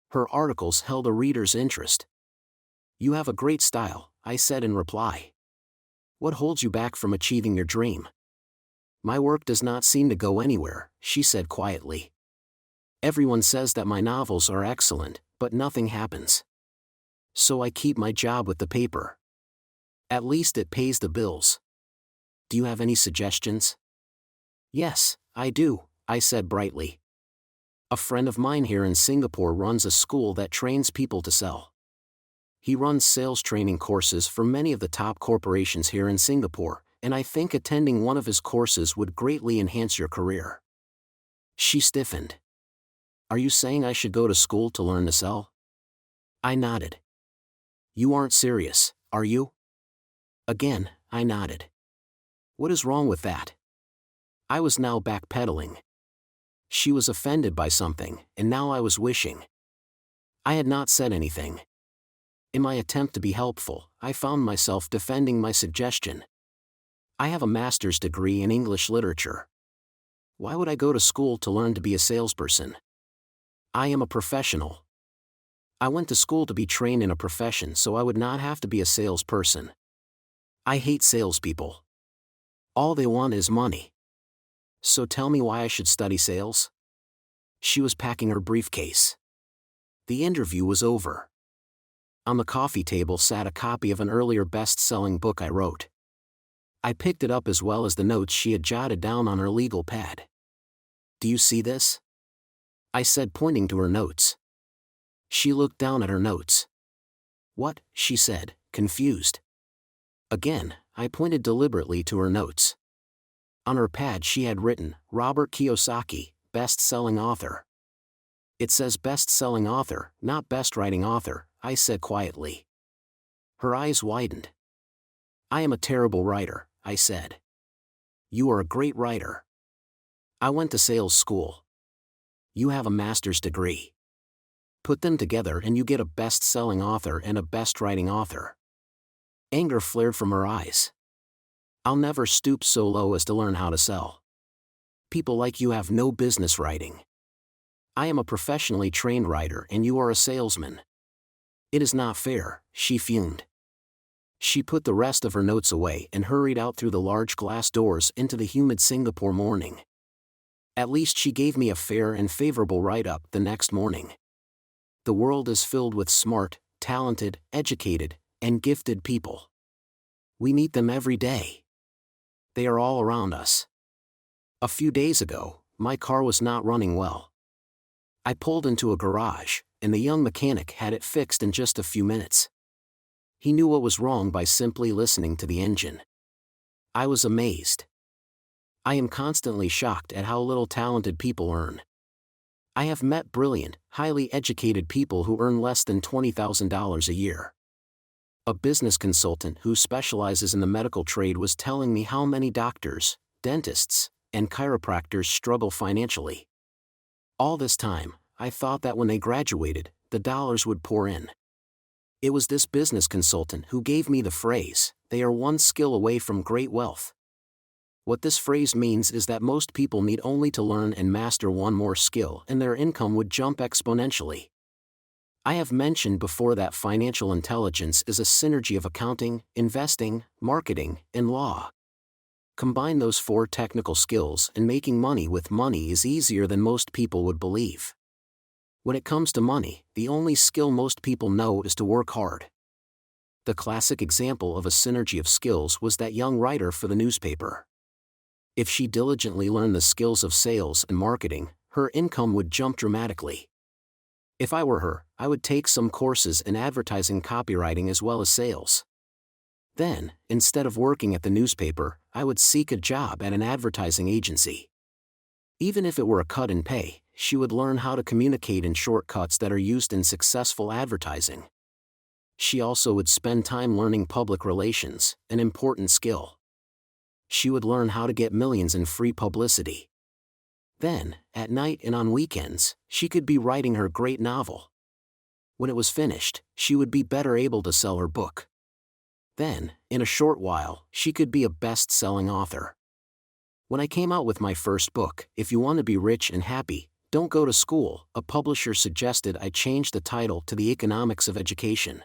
Her articles held a reader's interest. You have a great style, I said in reply. What holds you back from achieving your dream? My work does not seem to go anywhere, she said quietly. Everyone says that my novels are excellent, but nothing happens. So I keep my job with the paper. At least it pays the bills. Do you have any suggestions? Yes, I do, I said brightly. A friend of mine here in Singapore runs a school that trains people to sell. He runs sales training courses for many of the top corporations here in Singapore, and I think attending one of his courses would greatly enhance your career. She stiffened. Are you saying I should go to school to learn to sell? I nodded. You aren't serious, are you? Again, I nodded. What is wrong with that? I was now backpedaling. She was offended by something, and now I was wishing. I had not said anything. In my attempt to be helpful, I found myself defending my suggestion. I have a master's degree in English literature. Why would I go to school to learn to be a salesperson? I am a professional. I went to school to be trained in a profession so I would not have to be a salesperson. I hate salespeople. All they want is money. So tell me why I should study sales? She was packing her briefcase. The interview was over. On the coffee table sat a copy of an earlier best-selling book I wrote. I picked it up as well as the notes she had jotted down on her legal pad. Do you see this? I said, pointing to her notes. She looked down at her notes. What? She said, confused. Again, I pointed deliberately to her notes. On her pad she had written, Robert Kiyosaki, best-selling author. It says best-selling author, not best-writing author, I said quietly. Her eyes widened. I am a terrible writer, I said. You are a great writer. I went to sales school. You have a master's degree. Put them together and you get a best-selling author and a best-writing author. Anger flared from her eyes. I'll never stoop so low as to learn how to sell. People like you have no business writing. I am a professionally trained writer and you are a salesman. It is not fair, she fumed. She put the rest of her notes away and hurried out through the large glass doors into the humid Singapore morning. At least she gave me a fair and favorable write-up the next morning. The world is filled with smart, talented, educated, and gifted people. We meet them every day. They are all around us. A few days ago, my car was not running well. I pulled into a garage, and the young mechanic had it fixed in just a few minutes. He knew what was wrong by simply listening to the engine. I was amazed. I am constantly shocked at how little talented people earn. I have met brilliant, highly educated people who earn less than $20,000 a year. A business consultant who specializes in the medical trade was telling me how many doctors, dentists, and chiropractors struggle financially. All this time, I thought that when they graduated, the dollars would pour in. It was this business consultant who gave me the phrase, they are one skill away from great wealth. What this phrase means is that most people need only to learn and master one more skill and their income would jump exponentially. I have mentioned before that financial intelligence is a synergy of accounting, investing, marketing, and law. Combine those 4 technical skills and making money with money is easier than most people would believe. When it comes to money, the only skill most people know is to work hard. The classic example of a synergy of skills was that young writer for the newspaper. If she diligently learned the skills of sales and marketing, her income would jump dramatically. If I were her, I would take some courses in advertising copywriting as well as sales. Then, instead of working at the newspaper, I would seek a job at an advertising agency. Even if it were a cut in pay, she would learn how to communicate in shortcuts that are used in successful advertising. She also would spend time learning public relations, an important skill. She would learn how to get millions in free publicity. Then, at night and on weekends, she could be writing her great novel. When it was finished, she would be better able to sell her book. Then, in a short while, she could be a best-selling author. When I came out with my first book, If You Want to Be Rich and Happy, Don't Go to School, a publisher suggested I change the title to The Economics of Education.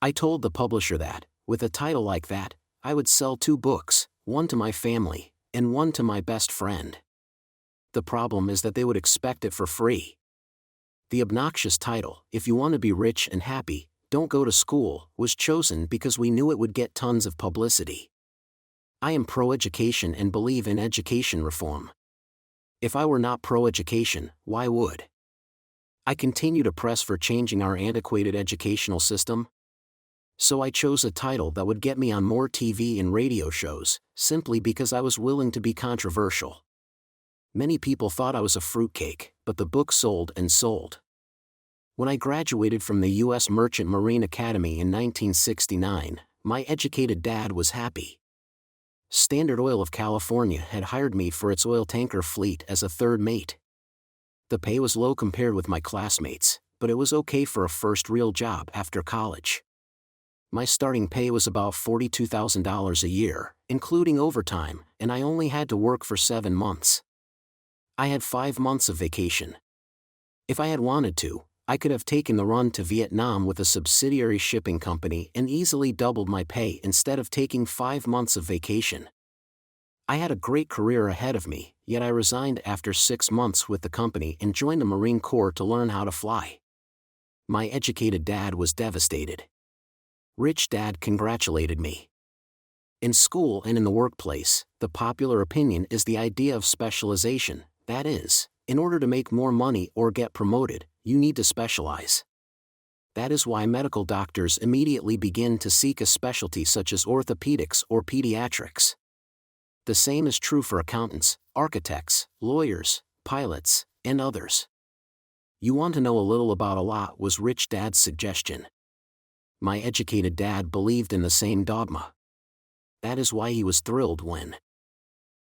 I told the publisher that, with a title like that, I would sell 2 books, one to my family, and one to my best friend. The problem is that they would expect it for free. The obnoxious title, If You Want to Be Rich and Happy, Don't Go to School, was chosen because we knew it would get tons of publicity. I am pro-education and believe in education reform. If I were not pro-education, why would I continue to press for changing our antiquated educational system? So I chose a title that would get me on more TV and radio shows, simply because I was willing to be controversial. Many people thought I was a fruitcake, but the book sold and sold. When I graduated from the U.S. Merchant Marine Academy in 1969, my educated dad was happy. Standard Oil of California had hired me for its oil tanker fleet as a third mate. The pay was low compared with my classmates, but it was okay for a first real job after college. My starting pay was about $42,000 a year, including overtime, and I only had to work for 7 months. I had 5 months of vacation. If I had wanted to, I could have taken the run to Vietnam with a subsidiary shipping company and easily doubled my pay instead of taking 5 months of vacation. I had a great career ahead of me, yet I resigned after 6 months with the company and joined the Marine Corps to learn how to fly. My educated dad was devastated. Rich Dad congratulated me. In school and in the workplace, the popular opinion is the idea of specialization, that is, in order to make more money or get promoted, you need to specialize. That is why medical doctors immediately begin to seek a specialty such as orthopedics or pediatrics. The same is true for accountants, architects, lawyers, pilots, and others. You want to know a little about a lot was Rich Dad's suggestion. My educated dad believed in the same dogma. That is why he was thrilled when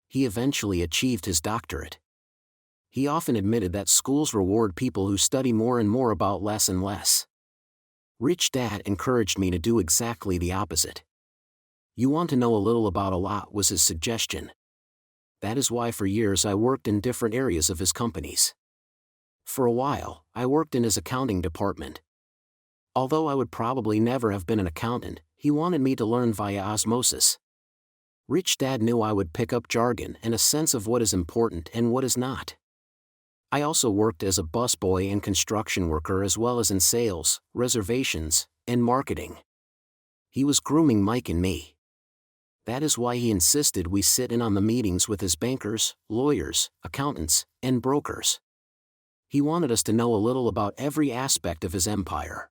he eventually achieved his doctorate. He often admitted that schools reward people who study more and more about less and less. Rich Dad encouraged me to do exactly the opposite. You want to know a little about a lot was his suggestion. That is why for years I worked in different areas of his companies. For a while, I worked in his accounting department. Although I would probably never have been an accountant, he wanted me to learn via osmosis. Rich Dad knew I would pick up jargon and a sense of what is important and what is not. I also worked as a busboy and construction worker as well as in sales, reservations, and marketing. He was grooming Mike and me. That is why he insisted we sit in on the meetings with his bankers, lawyers, accountants, and brokers. He wanted us to know a little about every aspect of his empire.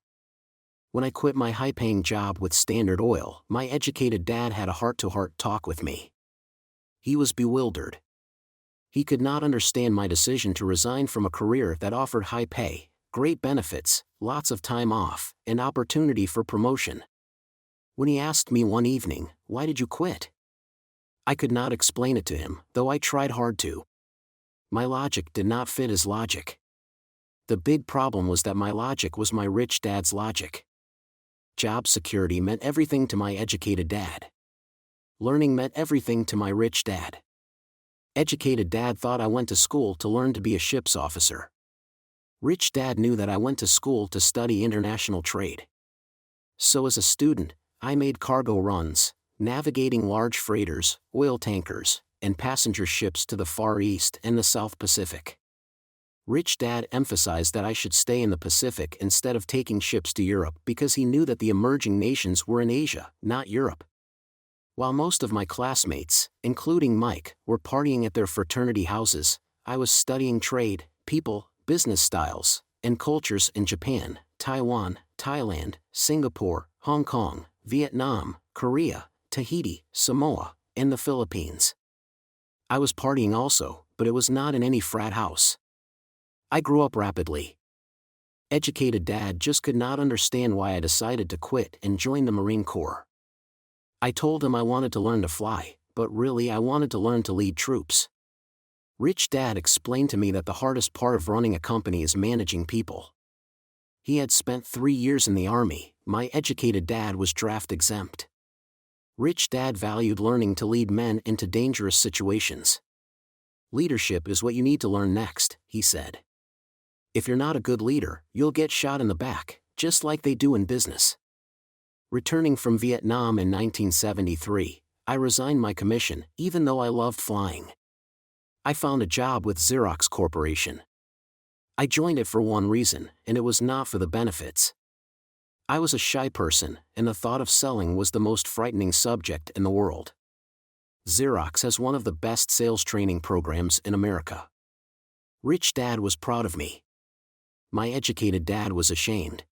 When I quit my high-paying job with Standard Oil, my educated dad had a heart-to-heart talk with me. He was bewildered. He could not understand my decision to resign from a career that offered high pay, great benefits, lots of time off, and opportunity for promotion. When he asked me one evening, "Why did you quit?" I could not explain it to him, though I tried hard to. My logic did not fit his logic. The big problem was that my logic was my rich dad's logic. Job security meant everything to my educated dad. Learning meant everything to my rich dad. Educated dad thought I went to school to learn to be a ship's officer. Rich Dad knew that I went to school to study international trade. So as a student, I made cargo runs, navigating large freighters, oil tankers, and passenger ships to the Far East and the South Pacific. Rich Dad emphasized that I should stay in the Pacific instead of taking ships to Europe because he knew that the emerging nations were in Asia, not Europe. While most of my classmates, including Mike, were partying at their fraternity houses, I was studying trade, people, business styles, and cultures in Japan, Taiwan, Thailand, Singapore, Hong Kong, Vietnam, Korea, Tahiti, Samoa, and the Philippines. I was partying also, but it was not in any frat house. I grew up rapidly. Educated Dad just could not understand why I decided to quit and join the Marine Corps. I told him I wanted to learn to fly, but really I wanted to learn to lead troops. Rich Dad explained to me that the hardest part of running a company is managing people. He had spent 3 years in the Army. My educated dad was draft exempt. Rich Dad valued learning to lead men into dangerous situations. Leadership is what you need to learn next, he said. If you're not a good leader, you'll get shot in the back, just like they do in business. Returning from Vietnam in 1973, I resigned my commission, even though I loved flying. I found a job with Xerox Corporation. I joined it for one reason, and it was not for the benefits. I was a shy person, and the thought of selling was the most frightening subject in the world. Xerox has one of the best sales training programs in America. Rich Dad was proud of me. My educated dad was ashamed.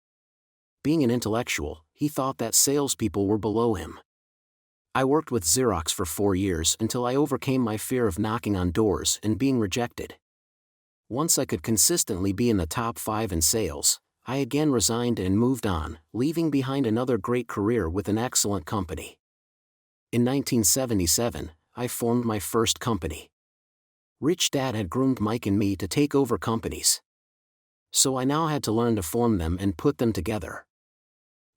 Being an intellectual, he thought that salespeople were below him. I worked with Xerox for 4 years until I overcame my fear of knocking on doors and being rejected. Once I could consistently be in the top 5 in sales, I again resigned and moved on, leaving behind another great career with an excellent company. In 1977, I formed my first company. Rich Dad had groomed Mike and me to take over companies. So I now had to learn to form them and put them together.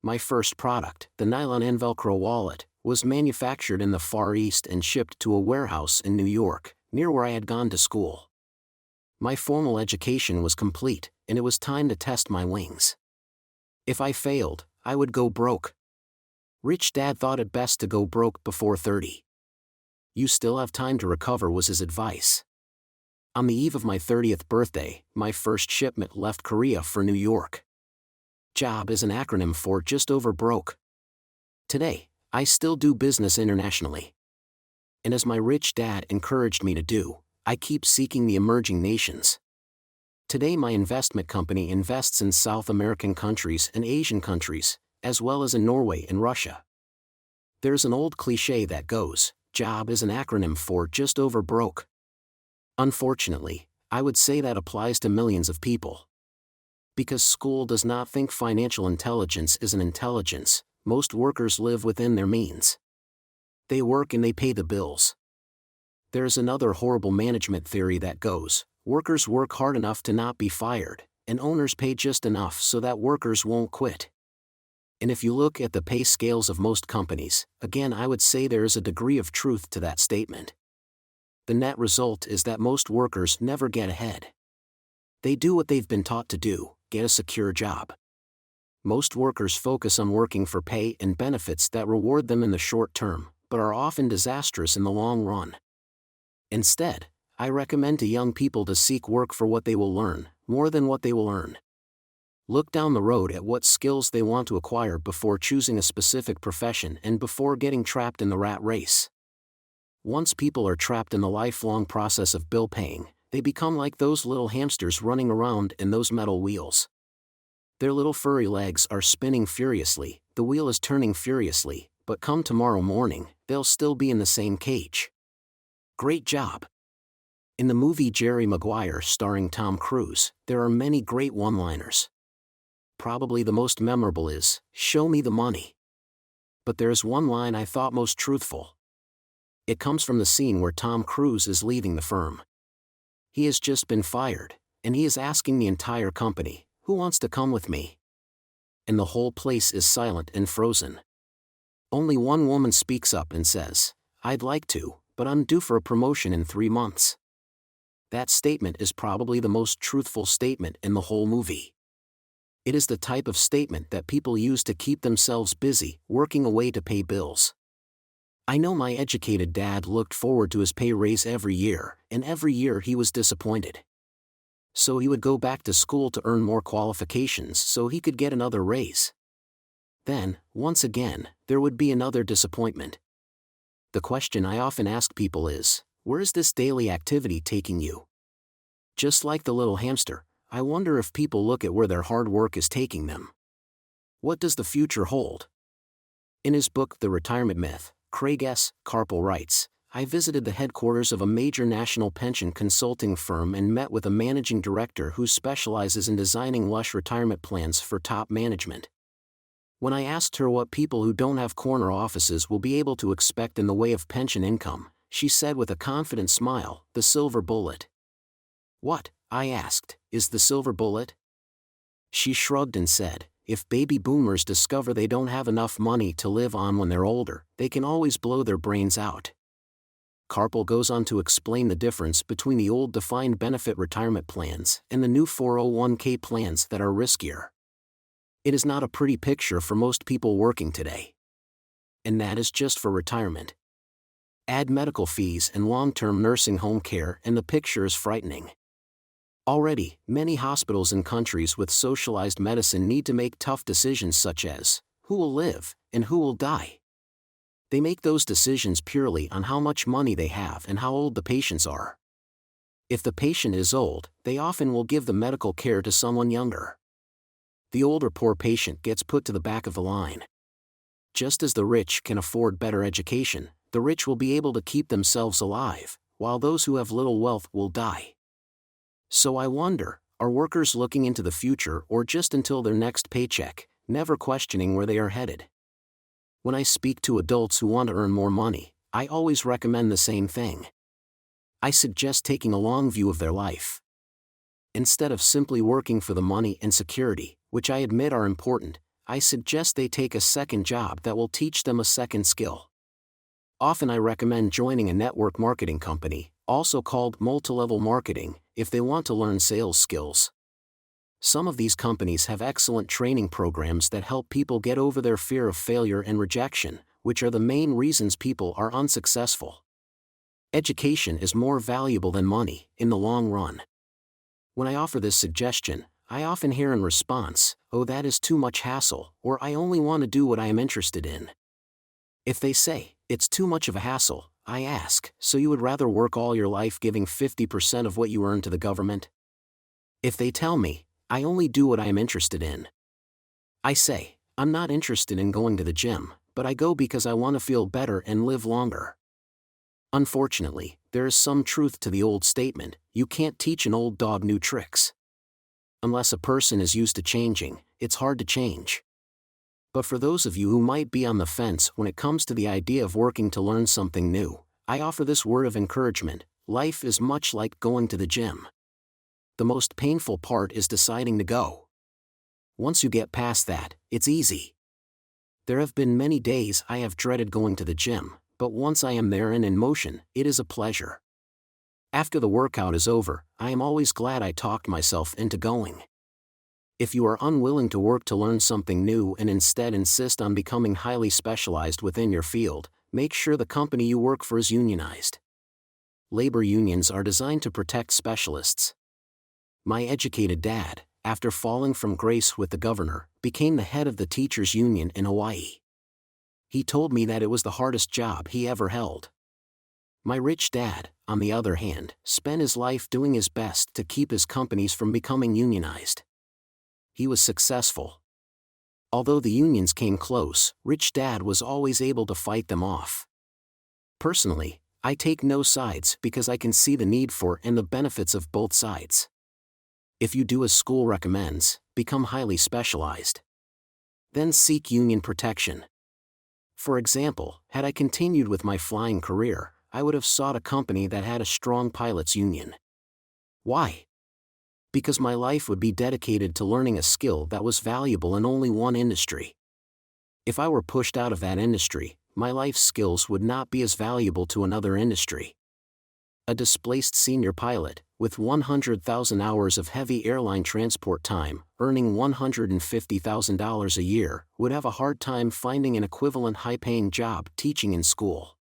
My first product, the nylon and Velcro wallet, was manufactured in the Far East and shipped to a warehouse in New York, near where I had gone to school. My formal education was complete, and it was time to test my wings. If I failed, I would go broke. Rich Dad thought it best to go broke before 30. You still have time to recover was his advice. On the eve of my 30th birthday, my first shipment left Korea for New York. JOB is an acronym for just over broke. Today, I still do business internationally. And as my rich dad encouraged me to do, I keep seeking the emerging nations. Today my investment company invests in South American countries and Asian countries, as well as in Norway and Russia. There's an old cliché that goes, JOB is an acronym for just over broke. Unfortunately, I would say that applies to millions of people. Because school does not think financial intelligence is an intelligence, most workers live within their means. They work and they pay the bills. There's another horrible management theory that goes, workers work hard enough to not be fired, and owners pay just enough so that workers won't quit. And if you look at the pay scales of most companies, again I would say there is a degree of truth to that statement. The net result is that most workers never get ahead. They do what they've been taught to do, get a secure job. Most workers focus on working for pay and benefits that reward them in the short term, but are often disastrous in the long run. Instead, I recommend to young people to seek work for what they will learn, more than what they will earn. Look down the road at what skills they want to acquire before choosing a specific profession and before getting trapped in the rat race. Once people are trapped in the lifelong process of bill paying, they become like those little hamsters running around in those metal wheels. Their little furry legs are spinning furiously, the wheel is turning furiously, but come tomorrow morning, they'll still be in the same cage. Great job! In the movie Jerry Maguire starring Tom Cruise, there are many great one-liners. Probably the most memorable is, "Show me the money." But there's one line I thought most truthful. It comes from the scene where Tom Cruise is leaving the firm. He has just been fired, and he is asking the entire company, "Who wants to come with me?" And the whole place is silent and frozen. Only one woman speaks up and says, "I'd like to, but I'm due for a promotion in 3 months." that statement is probably the most truthful statement in the whole movie. It is the type of statement that people use to keep themselves busy, working away to pay bills. I know my educated dad looked forward to his pay raise every year, and every year he was disappointed. So he would go back to school to earn more qualifications so he could get another raise. Then, once again, there would be another disappointment. The question I often ask people is, where is this daily activity taking you? Just like the little hamster, I wonder if people look at where their hard work is taking them. What does the future hold? In his book The Retirement Myth, Craig S. Carpel writes, I visited the headquarters of a major national pension consulting firm and met with a managing director who specializes in designing lush retirement plans for top management. When I asked her what people who don't have corner offices will be able to expect in the way of pension income, she said with a confident smile, the silver bullet. What, I asked, is the silver bullet? She shrugged and said, if baby boomers discover they don't have enough money to live on when they're older, they can always blow their brains out. Carpel goes on to explain the difference between the old defined benefit retirement plans and the new 401k plans that are riskier. It is not a pretty picture for most people working today. And that is just for retirement. Add medical fees and long-term nursing home care and the picture is frightening. Already, many hospitals in countries with socialized medicine need to make tough decisions such as, who will live and who will die. They make those decisions purely on how much money they have and how old the patients are. If the patient is old, they often will give the medical care to someone younger. The older poor patient gets put to the back of the line. Just as the rich can afford better education, the rich will be able to keep themselves alive, while those who have little wealth will die. So I wonder, are workers looking into the future or just until their next paycheck, never questioning where they are headed? When I speak to adults who want to earn more money, I always recommend the same thing. I suggest taking a long view of their life. Instead of simply working for the money and security, which I admit are important, I suggest they take a second job that will teach them a second skill. Often I recommend joining a network marketing company, also called multi-level marketing, if they want to learn sales skills. Some of these companies have excellent training programs that help people get over their fear of failure and rejection, which are the main reasons people are unsuccessful. Education is more valuable than money, in the long run. When I offer this suggestion, I often hear in response, oh, that is too much hassle, or I only want to do what I am interested in. If they say, it's too much of a hassle, I ask, so you would rather work all your life giving 50% of what you earn to the government? If they tell me, I only do what I am interested in, I say, I'm not interested in going to the gym, but I go because I want to feel better and live longer. Unfortunately, there is some truth to the old statement, you can't teach an old dog new tricks. Unless a person is used to changing, it's hard to change. But for those of you who might be on the fence when it comes to the idea of working to learn something new, I offer this word of encouragement: life is much like going to the gym. The most painful part is deciding to go. Once you get past that, it's easy. There have been many days I have dreaded going to the gym, but once I am there and in motion, it is a pleasure. After the workout is over, I am always glad I talked myself into going. If you are unwilling to work to learn something new and instead insist on becoming highly specialized within your field, make sure the company you work for is unionized. Labor unions are designed to protect specialists. My educated dad, after falling from grace with the governor, became the head of the teachers' union in Hawaii. He told me that it was the hardest job he ever held. My rich dad, on the other hand, spent his life doing his best to keep his companies from becoming unionized. He was successful. Although the unions came close, Rich Dad was always able to fight them off. Personally, I take no sides because I can see the need for and the benefits of both sides. If you do as school recommends, become highly specialized. Then seek union protection. For example, had I continued with my flying career, I would have sought a company that had a strong pilots' union. Why? Because my life would be dedicated to learning a skill that was valuable in only one industry. If I were pushed out of that industry, my life skills would not be as valuable to another industry. A displaced senior pilot, with 100,000 hours of heavy airline transport time, earning $150,000 a year, would have a hard time finding an equivalent high-paying job teaching in school.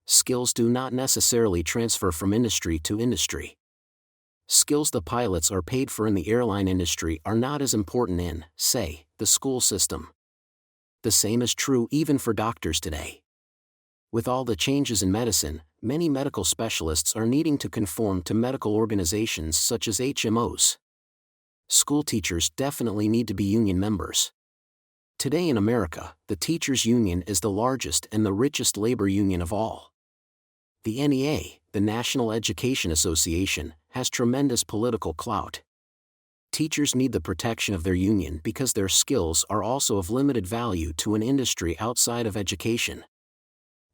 Skills do not necessarily transfer from industry to industry. Skills the pilots are paid for in the airline industry are not as important in, say, the school system. The same is true even for doctors today. With all the changes in medicine, many medical specialists are needing to conform to medical organizations such as HMOs. School teachers definitely need to be union members. Today in America, the teachers' union is the largest and the richest labor union of all. The NEA, the National Education Association, has tremendous political clout. Teachers need the protection of their union because their skills are also of limited value to an industry outside of education.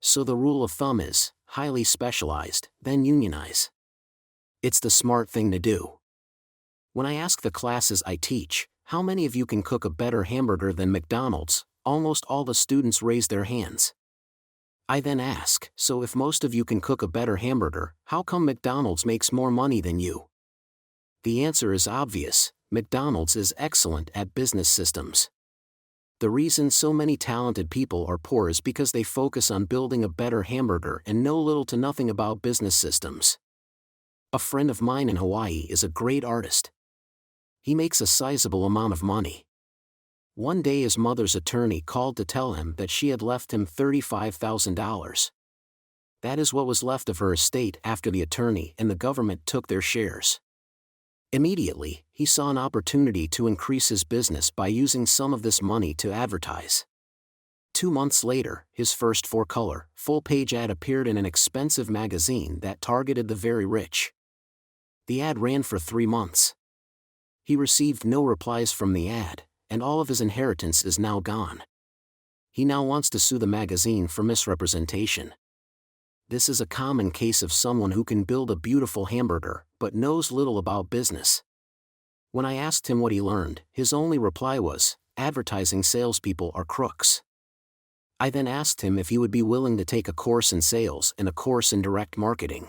So the rule of thumb is, highly specialized, then unionize. It's the smart thing to do. When I ask the classes I teach, how many of you can cook a better hamburger than McDonald's, almost all the students raise their hands. I then ask, so if most of you can cook a better hamburger, how come McDonald's makes more money than you? The answer is obvious: McDonald's is excellent at business systems. The reason so many talented people are poor is because they focus on building a better hamburger and know little to nothing about business systems. A friend of mine in Hawaii is a great artist. He makes a sizable amount of money. One day his mother's attorney called to tell him that she had left him $35,000. That is what was left of her estate after the attorney and the government took their shares. Immediately, he saw an opportunity to increase his business by using some of this money to advertise. 2 months later, his first four-color, full-page ad appeared in an expensive magazine that targeted the very rich. The ad ran for 3 months. He received no replies from the ad, and all of his inheritance is now gone. He now wants to sue the magazine for misrepresentation. This is a common case of someone who can build a beautiful hamburger, but knows little about business. When I asked him what he learned, his only reply was, "Advertising salespeople are crooks." I then asked him if he would be willing to take a course in sales and a course in direct marketing.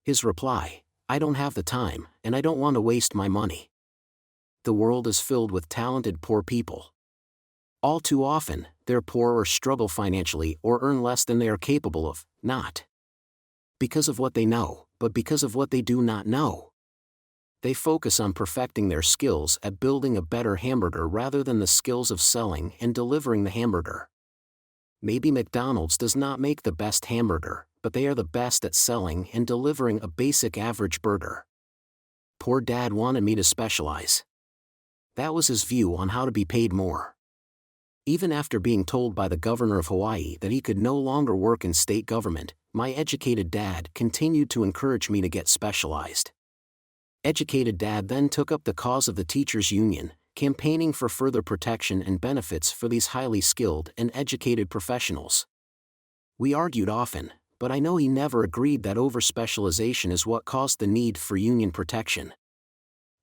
His reply, "I don't have the time, and I don't want to waste my money." The world is filled with talented poor people. All too often, they're poor or struggle financially or earn less than they are capable of, not because of what they know, but because of what they do not know. They focus on perfecting their skills at building a better hamburger rather than the skills of selling and delivering the hamburger. Maybe McDonald's does not make the best hamburger, but they are the best at selling and delivering a basic average burger. Poor dad wanted me to specialize. That was his view on how to be paid more. Even after being told by the governor of Hawaii that he could no longer work in state government, my educated dad continued to encourage me to get specialized. Educated dad then took up the cause of the teachers' union, campaigning for further protection and benefits for these highly skilled and educated professionals. We argued often, but I know he never agreed that overspecialization is what caused the need for union protection.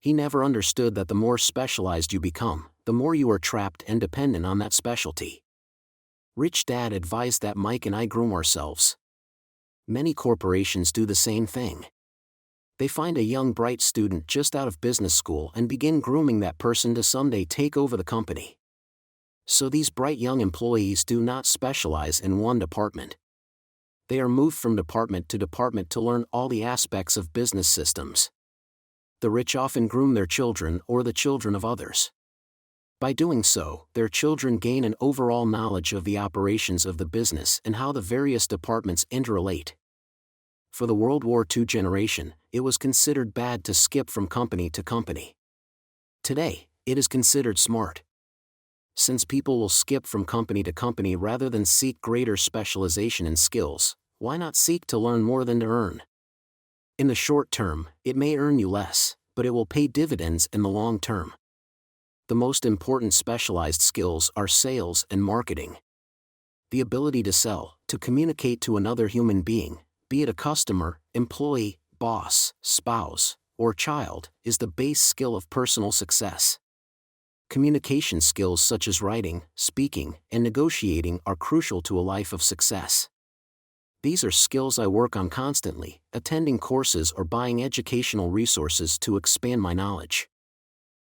He never understood that the more specialized you become, the more you are trapped and dependent on that specialty. Rich Dad advised that Mike and I groom ourselves. Many corporations do the same thing. They find a young bright student just out of business school and begin grooming that person to someday take over the company. So these bright young employees do not specialize in one department. They are moved from department to department to learn all the aspects of business systems. The rich often groom their children or the children of others. By doing so, their children gain an overall knowledge of the operations of the business and how the various departments interrelate. For the World War II generation, it was considered bad to skip from company to company. Today, it is considered smart. Since people will skip from company to company rather than seek greater specialization in skills, why not seek to learn more than to earn? In the short term, it may earn you less, but it will pay dividends in the long term. The most important specialized skills are sales and marketing. The ability to sell, to communicate to another human being, be it a customer, employee, boss, spouse, or child, is the base skill of personal success. Communication skills such as writing, speaking, and negotiating are crucial to a life of success. These are skills I work on constantly, attending courses or buying educational resources to expand my knowledge.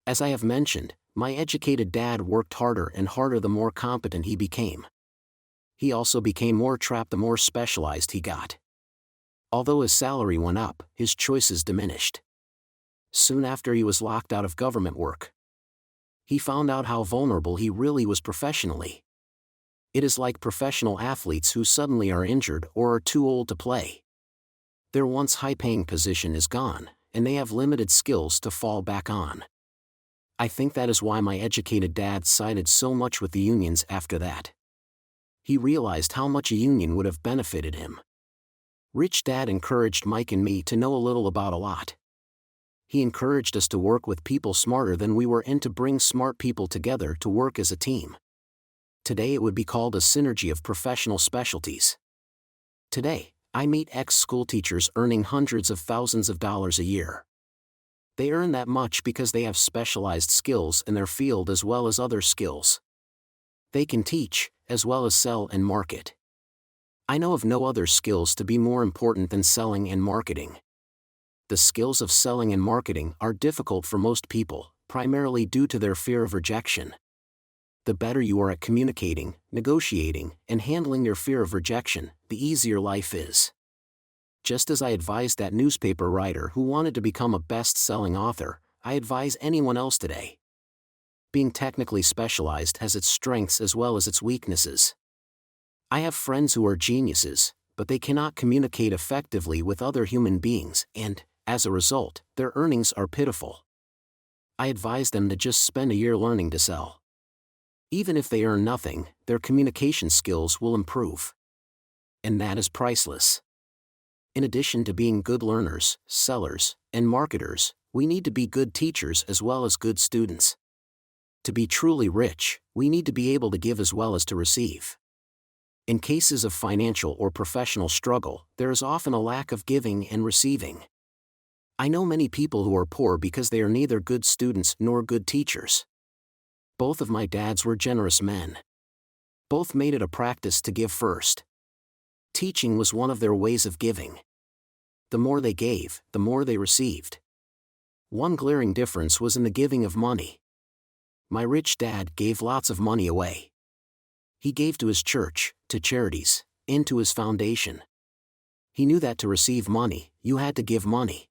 As I have mentioned, my educated dad worked harder and harder the more competent he became. He also became more trapped the more specialized he got. Although his salary went up, his choices diminished. Soon after he was locked out of government work. He found out how vulnerable he really was professionally. It is like professional athletes who suddenly are injured or are too old to play. Their once high-paying position is gone, and they have limited skills to fall back on. I think that is why my educated dad sided so much with the unions after that. He realized how much a union would have benefited him. Rich Dad encouraged Mike and me to know a little about a lot. He encouraged us to work with people smarter than we were and to bring smart people together to work as a team. Today it would be called a synergy of professional specialties. Today, I meet ex-school teachers earning hundreds of thousands of dollars a year. They earn that much because they have specialized skills in their field as well as other skills. They can teach, as well as sell and market. I know of no other skills to be more important than selling and marketing. The skills of selling and marketing are difficult for most people, primarily due to their fear of rejection. The better you are at communicating, negotiating, and handling your fear of rejection, the easier life is. Just as I advised that newspaper writer who wanted to become a best-selling author, I advise anyone else today. Being technically specialized has its strengths as well as its weaknesses. I have friends who are geniuses, but they cannot communicate effectively with other human beings and, as a result, their earnings are pitiful. I advise them to just spend a year learning to sell. Even if they earn nothing, their communication skills will improve. And that is priceless. In addition to being good learners, sellers, and marketers, we need to be good teachers as well as good students. To be truly rich, we need to be able to give as well as to receive. In cases of financial or professional struggle, there is often a lack of giving and receiving. I know many people who are poor because they are neither good students nor good teachers. Both of my dads were generous men. Both made it a practice to give first. Teaching was one of their ways of giving. The more they gave, the more they received. One glaring difference was in the giving of money. My rich dad gave lots of money away. He gave to his church, to charities, and to his foundation. He knew that to receive money, you had to give money.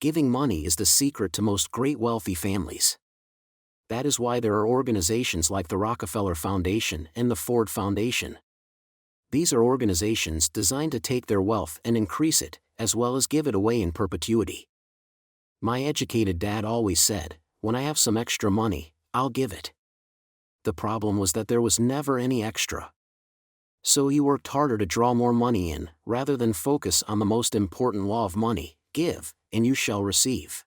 Giving money is the secret to most great wealthy families. That is why there are organizations like the Rockefeller Foundation and the Ford Foundation. These are organizations designed to take their wealth and increase it, as well as give it away in perpetuity. My educated dad always said, "When I have some extra money, I'll give it." The problem was that there was never any extra. So he worked harder to draw more money in, rather than focus on the most important law of money: give, and you shall receive.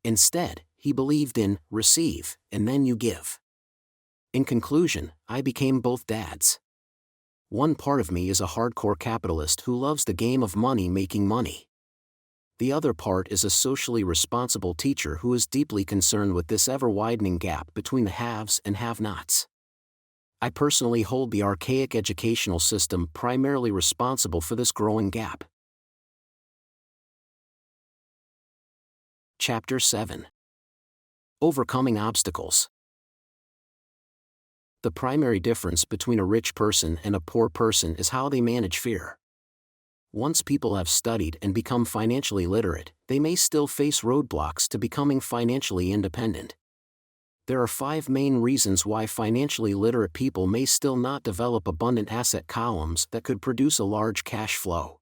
Instead, he believed in receive, and then you give. In conclusion, I became both dads. One part of me is a hardcore capitalist who loves the game of money making money. The other part is a socially responsible teacher who is deeply concerned with this ever-widening gap between the haves and have-nots. I personally hold the archaic educational system primarily responsible for this growing gap. Chapter 7. Overcoming obstacles. The primary difference between a rich person and a poor person is how they manage fear. Once people have studied and become financially literate, they may still face roadblocks to becoming financially independent. There are 5 main reasons why financially literate people may still not develop abundant asset columns that could produce a large cash flow.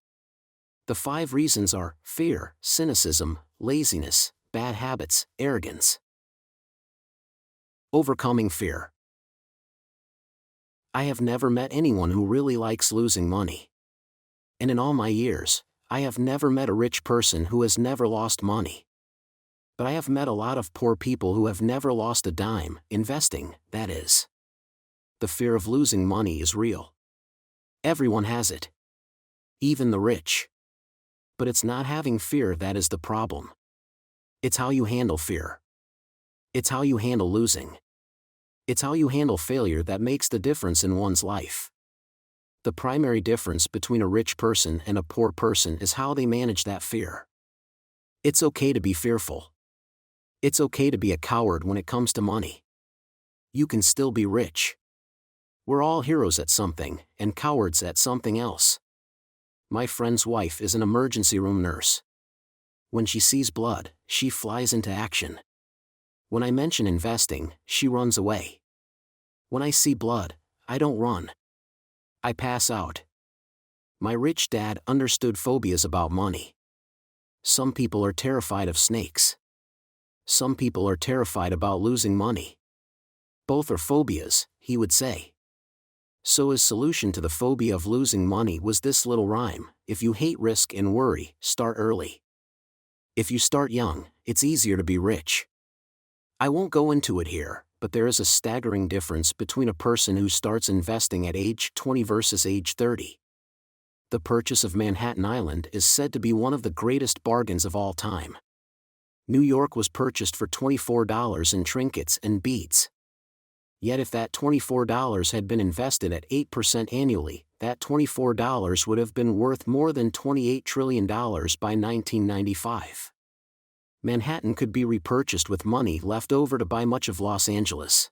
The 5 reasons are fear, cynicism, laziness, bad habits, arrogance. Overcoming fear. I have never met anyone who really likes losing money. And in all my years, I have never met a rich person who has never lost money. But I have met a lot of poor people who have never lost a dime, investing, that is. The fear of losing money is real. Everyone has it. Even the rich. But it's not having fear that is the problem. It's how you handle fear. It's how you handle losing. It's how you handle failure that makes the difference in one's life. The primary difference between a rich person and a poor person is how they manage that fear. It's okay to be fearful. It's okay to be a coward when it comes to money. You can still be rich. We're all heroes at something, and cowards at something else. My friend's wife is an emergency room nurse. When she sees blood, she flies into action. When I mention investing, she runs away. When I see blood, I don't run. I pass out. My rich dad understood phobias about money. Some people are terrified of snakes. Some people are terrified about losing money. Both are phobias, he would say. So his solution to the phobia of losing money was this little rhyme: if you hate risk and worry, start early. If you start young, it's easier to be rich. I won't go into it here, but there is a staggering difference between a person who starts investing at age 20 versus age 30. The purchase of Manhattan Island is said to be one of the greatest bargains of all time. New York was purchased for $24 in trinkets and beads. Yet if that $24 had been invested at 8% annually, that $24 would have been worth more than $28 trillion by 1995. Manhattan could be repurchased with money left over to buy much of Los Angeles.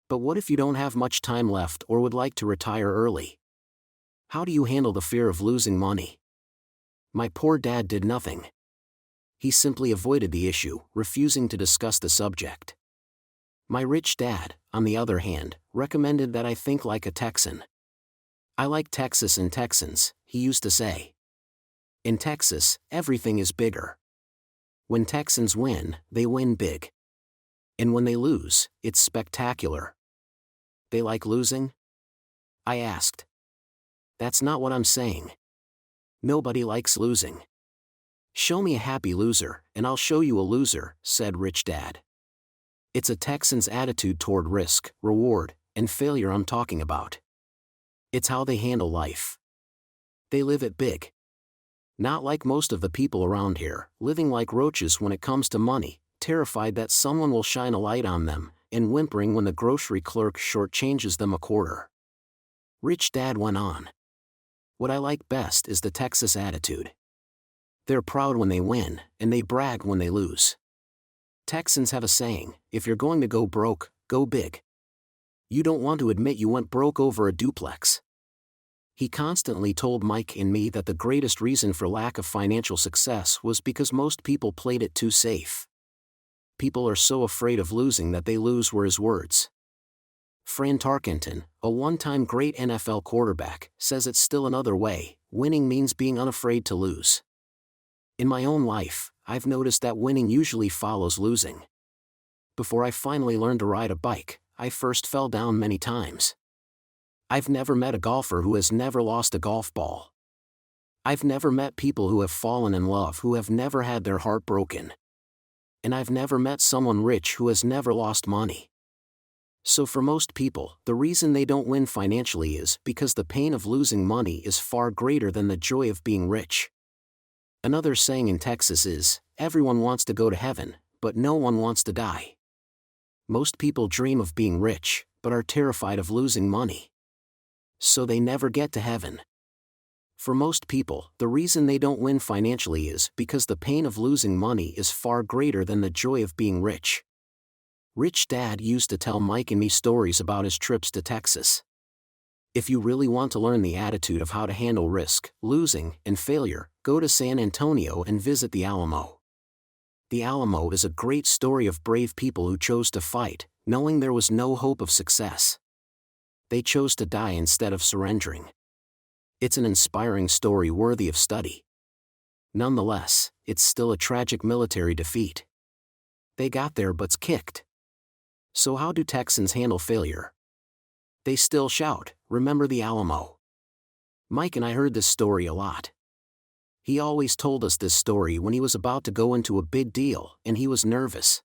But what if you don't have much time left or would like to retire early? How do you handle the fear of losing money? My poor dad did nothing. He simply avoided the issue, refusing to discuss the subject. My rich dad, on the other hand, recommended that I think like a Texan. I like Texas and Texans, he used to say. In Texas, everything is bigger. When Texans win, they win big. And when they lose, it's spectacular. They like losing? I asked. That's not what I'm saying. Nobody likes losing. Show me a happy loser, and I'll show you a loser, said Rich Dad. It's a Texan's attitude toward risk, reward, and failure I'm talking about. It's how they handle life. They live it big. Not like most of the people around here, living like roaches when it comes to money, terrified that someone will shine a light on them, and whimpering when the grocery clerk shortchanges them a quarter. Rich Dad went on. What I like best is the Texas attitude. They're proud when they win, and they brag when they lose. Texans have a saying: if you're going to go broke, go big. You don't want to admit you went broke over a duplex. He constantly told Mike and me that the greatest reason for lack of financial success was because most people played it too safe. People are so afraid of losing that they lose, were his words. Fran Tarkenton, a one-time great NFL quarterback, says it's still another way: winning means being unafraid to lose. In my own life, I've noticed that winning usually follows losing. Before I finally learned to ride a bike, I first fell down many times. I've never met a golfer who has never lost a golf ball. I've never met people who have fallen in love who have never had their heart broken. And I've never met someone rich who has never lost money. So for most people, the reason they don't win financially is because the pain of losing money is far greater than the joy of being rich. Another saying in Texas is, everyone wants to go to heaven, but no one wants to die. Most people dream of being rich, but are terrified of losing money. So they never get to heaven. For most people, the reason they don't win financially is because the pain of losing money is far greater than the joy of being rich. Rich Dad used to tell Mike and me stories about his trips to Texas. If you really want to learn the attitude of how to handle risk, losing, and failure, go to San Antonio and visit the Alamo. The Alamo is a great story of brave people who chose to fight, knowing there was no hope of success. They chose to die instead of surrendering. It's an inspiring story worthy of study. Nonetheless, it's still a tragic military defeat. They got their butts kicked. So how do Texans handle failure? They still shout, "Remember the Alamo." Mike and I heard this story a lot. He always told us this story when he was about to go into a big deal and he was nervous.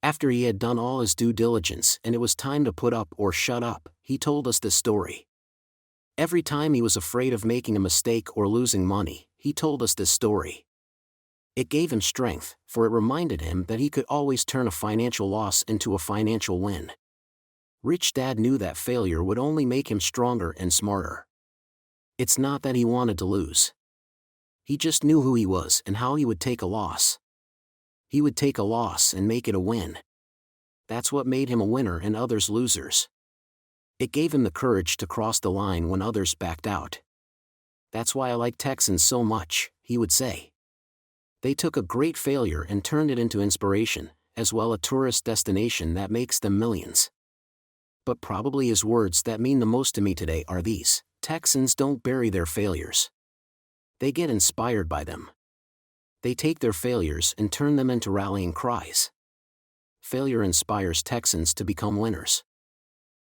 After he had done all his due diligence and it was time to put up or shut up, he told us this story. Every time he was afraid of making a mistake or losing money, he told us this story. It gave him strength, for it reminded him that he could always turn a financial loss into a financial win. Rich Dad knew that failure would only make him stronger and smarter. It's not that he wanted to lose. He just knew who he was and how he would take a loss. He would take a loss and make it a win. That's what made him a winner and others losers. It gave him the courage to cross the line when others backed out. That's why I like Texans so much, he would say. They took a great failure and turned it into inspiration, as well a tourist destination that makes them millions. But probably his words that mean the most to me today are these: Texans don't bury their failures. They get inspired by them. They take their failures and turn them into rallying cries. Failure inspires Texans to become winners.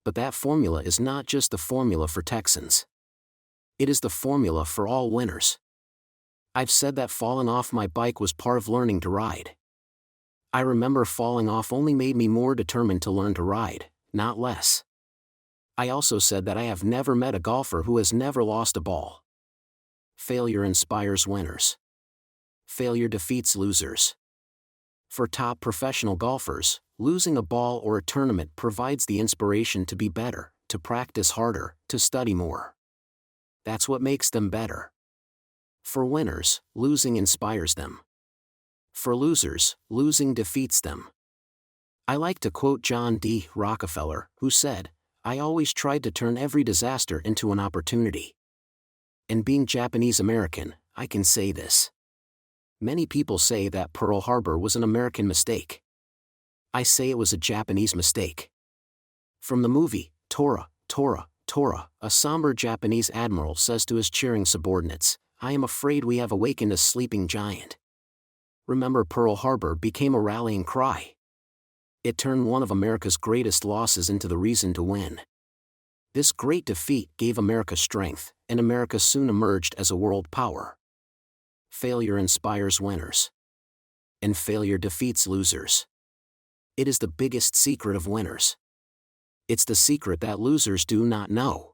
But that formula is not just the formula for Texans. It is the formula for all winners. I've said that falling off my bike was part of learning to ride. I remember falling off only made me more determined to learn to ride, not less. I also said that I have never met a golfer who has never lost a ball. Failure inspires winners. Failure defeats losers. For top professional golfers, losing a ball or a tournament provides the inspiration to be better, to practice harder, to study more. That's what makes them better. For winners, losing inspires them. For losers, losing defeats them. I like to quote John D. Rockefeller, who said, "I always tried to turn every disaster into an opportunity." And being Japanese American, I can say this. Many people say that Pearl Harbor was an American mistake. I say it was a Japanese mistake. From the movie, Tora, Tora, Tora, a somber Japanese admiral says to his cheering subordinates, "I am afraid we have awakened a sleeping giant." Remember, Pearl Harbor became a rallying cry. It turned one of America's greatest losses into the reason to win. This great defeat gave America strength, and America soon emerged as a world power. Failure inspires winners. And failure defeats losers. It is the biggest secret of winners. It's the secret that losers do not know.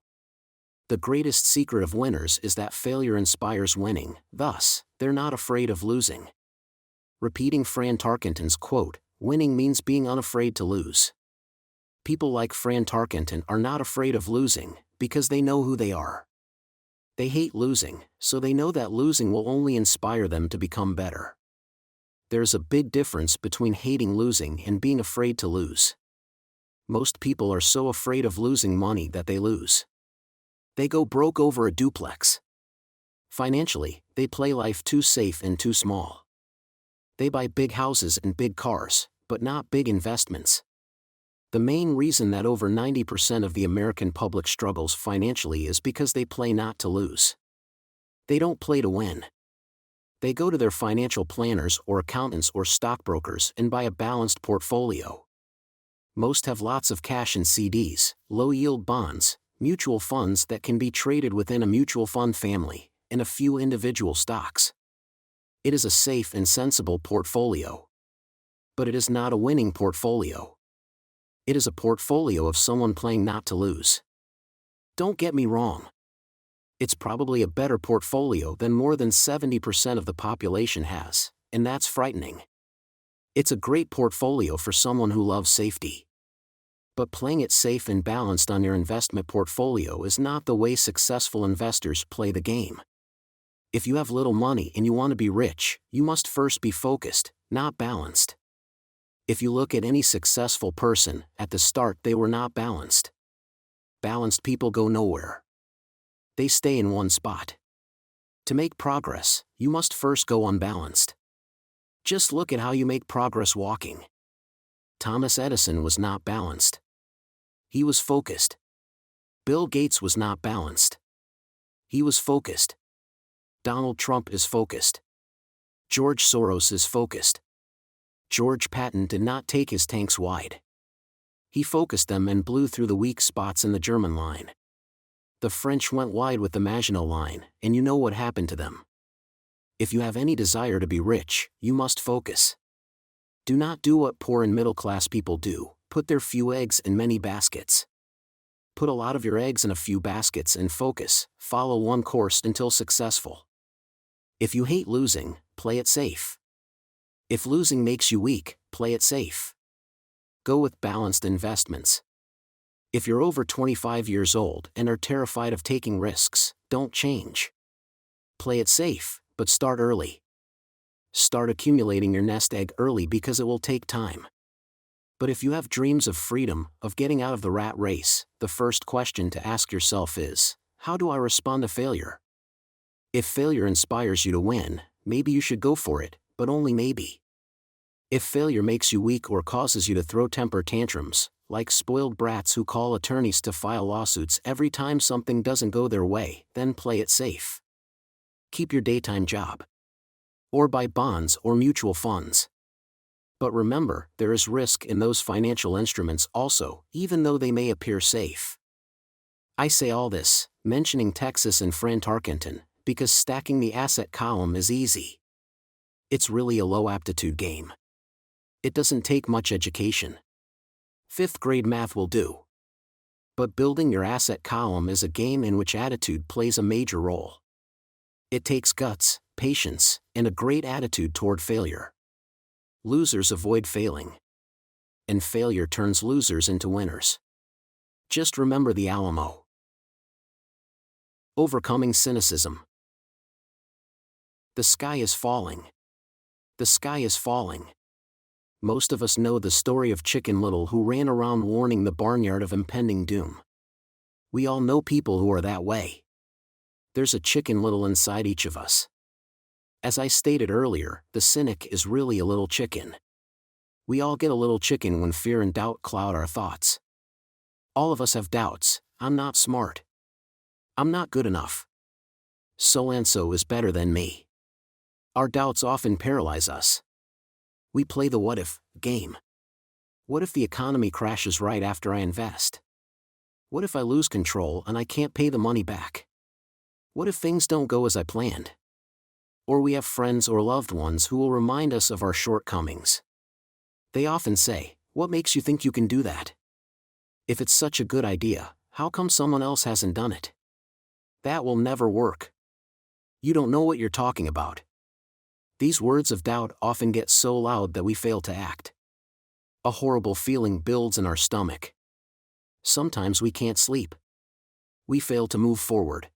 The greatest secret of winners is that failure inspires winning, thus, they're not afraid of losing. Repeating Fran Tarkenton's quote, "Winning means being unafraid to lose." People like Fran Tarkenton are not afraid of losing, because they know who they are. They hate losing, so they know that losing will only inspire them to become better. There's a big difference between hating losing and being afraid to lose. Most people are so afraid of losing money that they lose. They go broke over a duplex. Financially, they play life too safe and too small. They buy big houses and big cars, but not big investments. The main reason that over 90% of the American public struggles financially is because they play not to lose. They don't play to win. They go to their financial planners or accountants or stockbrokers and buy a balanced portfolio. Most have lots of cash in CDs, low-yield bonds, mutual funds that can be traded within a mutual fund family, and a few individual stocks. It is a safe and sensible portfolio. But it is not a winning portfolio. It is a portfolio of someone playing not to lose. Don't get me wrong. It's probably a better portfolio than more than 70% of the population has, and that's frightening. It's a great portfolio for someone who loves safety. But playing it safe and balanced on your investment portfolio is not the way successful investors play the game. If you have little money and you want to be rich, you must first be focused, not balanced. If you look at any successful person, at the start they were not balanced. Balanced people go nowhere. They stay in one spot. To make progress, you must first go unbalanced. Just look at how you make progress walking. Thomas Edison was not balanced. He was focused. Bill Gates was not balanced. He was focused. Donald Trump is focused. George Soros is focused. George Patton did not take his tanks wide. He focused them and blew through the weak spots in the German line. The French went wide with the Maginot Line, and you know what happened to them. If you have any desire to be rich, you must focus. Do not do what poor and middle-class people do, put their few eggs in many baskets. Put a lot of your eggs in a few baskets and focus, follow one course until successful. If you hate losing, play it safe. If losing makes you weak, play it safe. Go with balanced investments. If you're over 25 years old and are terrified of taking risks, don't change. Play it safe, but start early. Start accumulating your nest egg early because it will take time. But if you have dreams of freedom, of getting out of the rat race, the first question to ask yourself is, how do I respond to failure? If failure inspires you to win, maybe you should go for it, but only maybe. If failure makes you weak or causes you to throw temper tantrums, like spoiled brats who call attorneys to file lawsuits every time something doesn't go their way, then play it safe. Keep your daytime job. Or buy bonds or mutual funds. But remember, there is risk in those financial instruments also, even though they may appear safe. I say all this, mentioning Texas and Fran Tarkenton, because stacking the asset column is easy. It's really a low-aptitude game. It doesn't take much education. 5th grade math will do. But building your asset column is a game in which attitude plays a major role. It takes guts, patience, and a great attitude toward failure. Losers avoid failing. And failure turns losers into winners. Just remember the Alamo. Overcoming cynicism. The sky is falling. The sky is falling. Most of us know the story of Chicken Little who ran around warning the barnyard of impending doom. We all know people who are that way. There's a Chicken Little inside each of us. As I stated earlier, the cynic is really a little chicken. We all get a little chicken when fear and doubt cloud our thoughts. All of us have doubts. I'm not smart. I'm not good enough. So-and-so is better than me. Our doubts often paralyze us. We play the what-if game. What if the economy crashes right after I invest? What if I lose control and I can't pay the money back? What if things don't go as I planned? Or we have friends or loved ones who will remind us of our shortcomings. They often say, "What makes you think you can do that? If it's such a good idea, how come someone else hasn't done it? That will never work. You don't know what you're talking about." These words of doubt often get so loud that we fail to act. A horrible feeling builds in our stomach. Sometimes we can't sleep. We fail to move forward.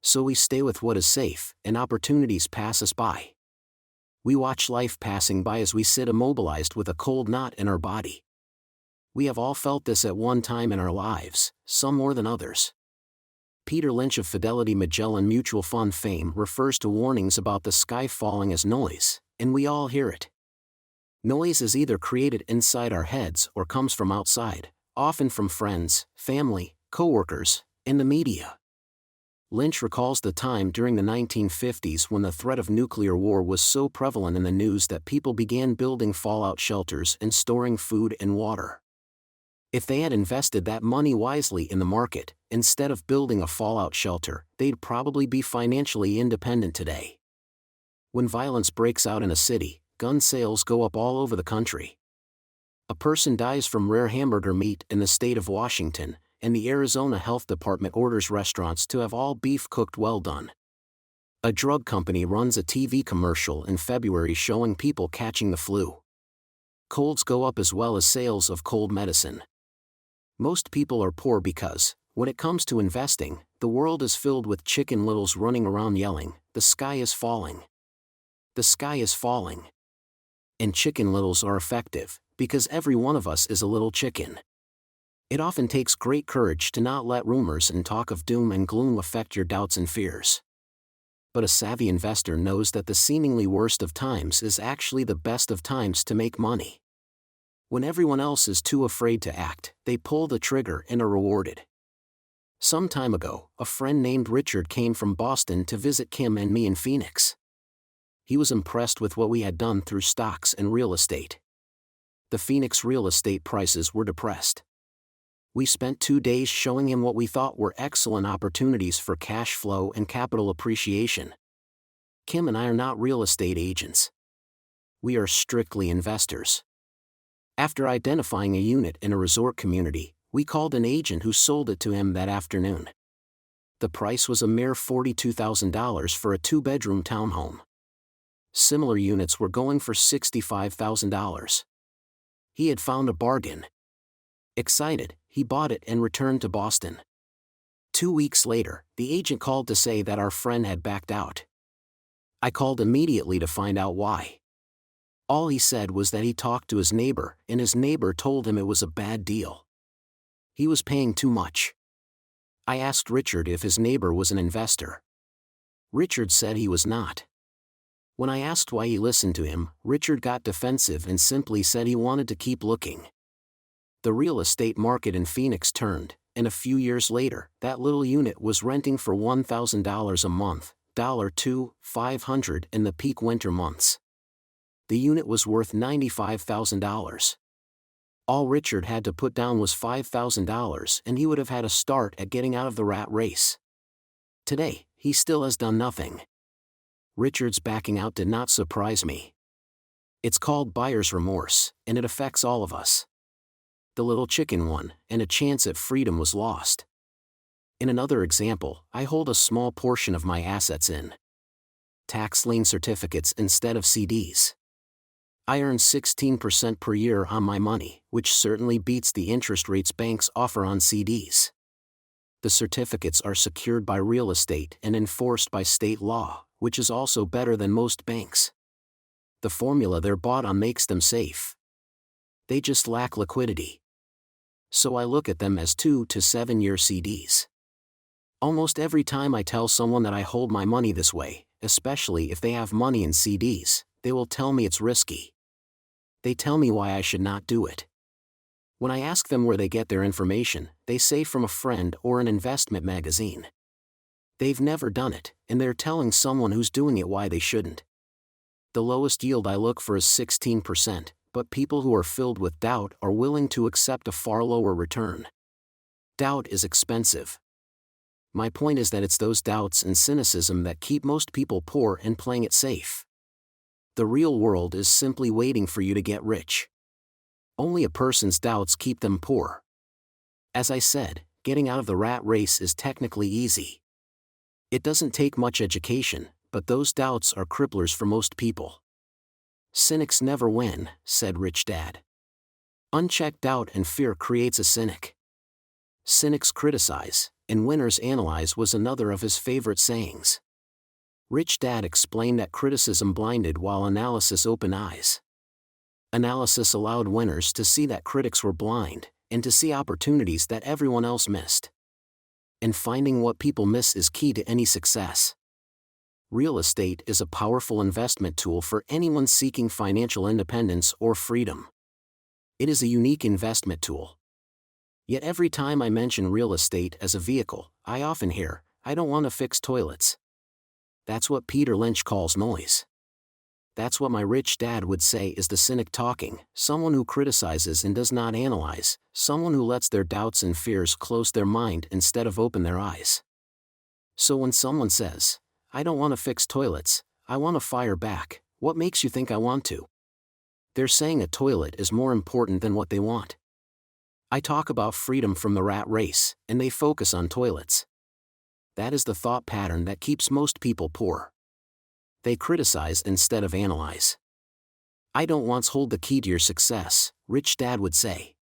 So we stay with what is safe, and opportunities pass us by. We watch life passing by as we sit immobilized with a cold knot in our body. We have all felt this at one time in our lives, some more than others. Peter Lynch of Fidelity Magellan Mutual Fund fame refers to warnings about the sky falling as noise, and we all hear it. Noise is either created inside our heads or comes from outside, often from friends, family, coworkers, and the media. Lynch recalls the time during the 1950s when the threat of nuclear war was so prevalent in the news that people began building fallout shelters and storing food and water. If they had invested that money wisely in the market, instead of building a fallout shelter, they'd probably be financially independent today. When violence breaks out in a city, gun sales go up all over the country. A person dies from rare hamburger meat in the state of Washington, and the Arizona Health Department orders restaurants to have all beef cooked well done. A drug company runs a TV commercial in February showing people catching the flu. Colds go up as well as sales of cold medicine. Most people are poor because, when it comes to investing, the world is filled with Chicken Littles running around yelling, "The sky is falling. The sky is falling." And Chicken Littles are effective, because every one of us is a little chicken. It often takes great courage to not let rumors and talk of doom and gloom affect your doubts and fears. But a savvy investor knows that the seemingly worst of times is actually the best of times to make money. When everyone else is too afraid to act, they pull the trigger and are rewarded. Some time ago, a friend named Richard came from Boston to visit Kim and me in Phoenix. He was impressed with what we had done through stocks and real estate. The Phoenix real estate prices were depressed. We spent 2 days showing him what we thought were excellent opportunities for cash flow and capital appreciation. Kim and I are not real estate agents. We are strictly investors. After identifying a unit in a resort community, we called an agent who sold it to him that afternoon. The price was a mere $42,000 for a 2-bedroom townhome. Similar units were going for $65,000. He had found a bargain. Excited, he bought it and returned to Boston. 2 weeks later, the agent called to say that our friend had backed out. I called immediately to find out why. All he said was that he talked to his neighbor, and his neighbor told him it was a bad deal. He was paying too much. I asked Richard if his neighbor was an investor. Richard said he was not. When I asked why he listened to him, Richard got defensive and simply said he wanted to keep looking. The real estate market in Phoenix turned, and a few years later, that little unit was renting for $1,000 a month, $2,500 in the peak winter months. The unit was worth $95,000. All Richard had to put down was $5,000 and he would have had a start at getting out of the rat race. Today, he still has done nothing. Richard's backing out did not surprise me. It's called buyer's remorse, and it affects all of us. The little chicken won, and a chance at freedom was lost. In another example, I hold a small portion of my assets in tax lien certificates instead of CDs. I earn 16% per year on my money, which certainly beats the interest rates banks offer on CDs. The certificates are secured by real estate and enforced by state law, which is also better than most banks. The formula they're bought on makes them safe. They just lack liquidity. So I look at them as 2 to 7 year CDs. Almost every time I tell someone that I hold my money this way, especially if they have money in CDs, they will tell me it's risky. They tell me why I should not do it. When I ask them where they get their information, they say from a friend or an investment magazine. They've never done it, and they're telling someone who's doing it why they shouldn't. The lowest yield I look for is 16%, but people who are filled with doubt are willing to accept a far lower return. Doubt is expensive. My point is that it's those doubts and cynicism that keep most people poor and playing it safe. The real world is simply waiting for you to get rich. Only a person's doubts keep them poor. As I said, getting out of the rat race is technically easy. It doesn't take much education, but those doubts are cripplers for most people. Cynics never win, said Rich Dad. Unchecked doubt and fear creates a cynic. Cynics criticize, and winners analyze was another of his favorite sayings. Rich Dad explained that criticism blinded while analysis opened eyes. Analysis allowed winners to see that critics were blind, and to see opportunities that everyone else missed. And finding what people miss is key to any success. Real estate is a powerful investment tool for anyone seeking financial independence or freedom. It is a unique investment tool. Yet every time I mention real estate as a vehicle, I often hear, "I don't want to fix toilets." That's what Peter Lynch calls noise. That's what my rich dad would say is the cynic talking, someone who criticizes and does not analyze, someone who lets their doubts and fears close their mind instead of open their eyes. So when someone says, "I don't want to fix toilets, I want to fire back," what makes you think I want to? They're saying a toilet is more important than what they want. I talk about freedom from the rat race, and they focus on toilets. That is the thought pattern that keeps most people poor. They criticize instead of analyze. "I don't once hold the key to your success," Rich Dad would say.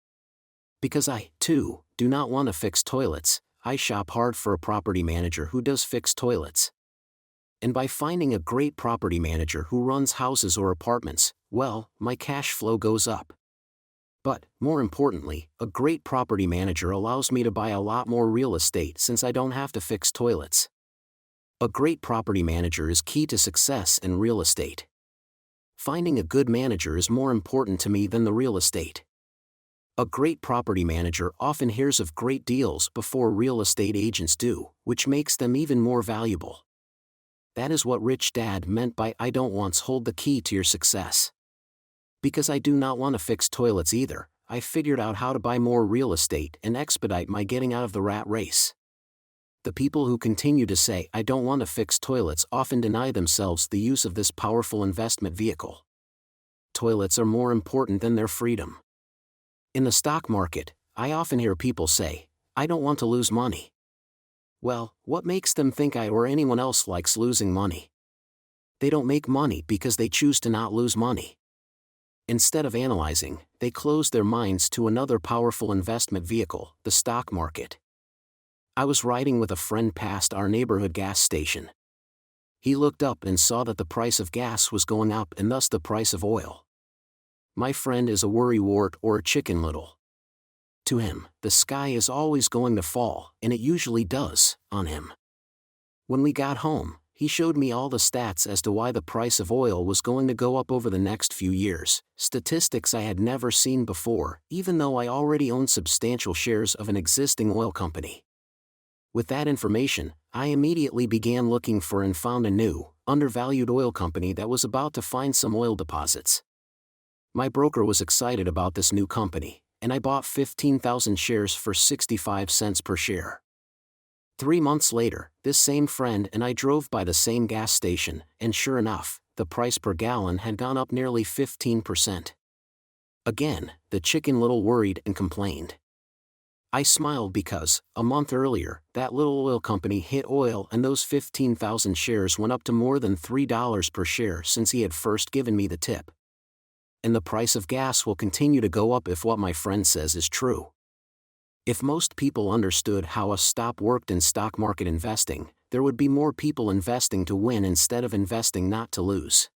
Because I, too, do not want to fix toilets, I shop hard for a property manager who does fix toilets. And by finding a great property manager who runs houses or apartments, well, my cash flow goes up. But, more importantly, a great property manager allows me to buy a lot more real estate since I don't have to fix toilets. A great property manager is key to success in real estate. Finding a good manager is more important to me than the real estate. A great property manager often hears of great deals before real estate agents do, which makes them even more valuable. That is what Rich Dad meant by "I don't once hold the key to your success." Because I do not want to fix toilets either, I figured out how to buy more real estate and expedite my getting out of the rat race. The people who continue to say "I don't want to fix toilets" often deny themselves the use of this powerful investment vehicle. Toilets are more important than their freedom. In the stock market, I often hear people say, "I don't want to lose money." Well, what makes them think I or anyone else likes losing money? They don't make money because they choose to not lose money. Instead of analyzing, they close their minds to another powerful investment vehicle, the stock market. I was riding with a friend past our neighborhood gas station. He looked up and saw that the price of gas was going up and thus the price of oil. My friend is a worrywart or a chicken little. To him, the sky is always going to fall, and it usually does, on him. When we got home, he showed me all the stats as to why the price of oil was going to go up over the next few years, statistics I had never seen before, even though I already owned substantial shares of an existing oil company. With that information, I immediately began looking for and found a new, undervalued oil company that was about to find some oil deposits. My broker was excited about this new company, and I bought 15,000 shares for 65 cents per share. 3 months later, this same friend and I drove by the same gas station, and sure enough, the price per gallon had gone up nearly 15%. Again, the chicken little worried and complained. I smiled because, a month earlier, that little oil company hit oil and those 15,000 shares went up to more than $3 per share since he had first given me the tip. And the price of gas will continue to go up if what my friend says is true. If most people understood how a stop worked in stock market investing, there would be more people investing to win instead of investing not to lose.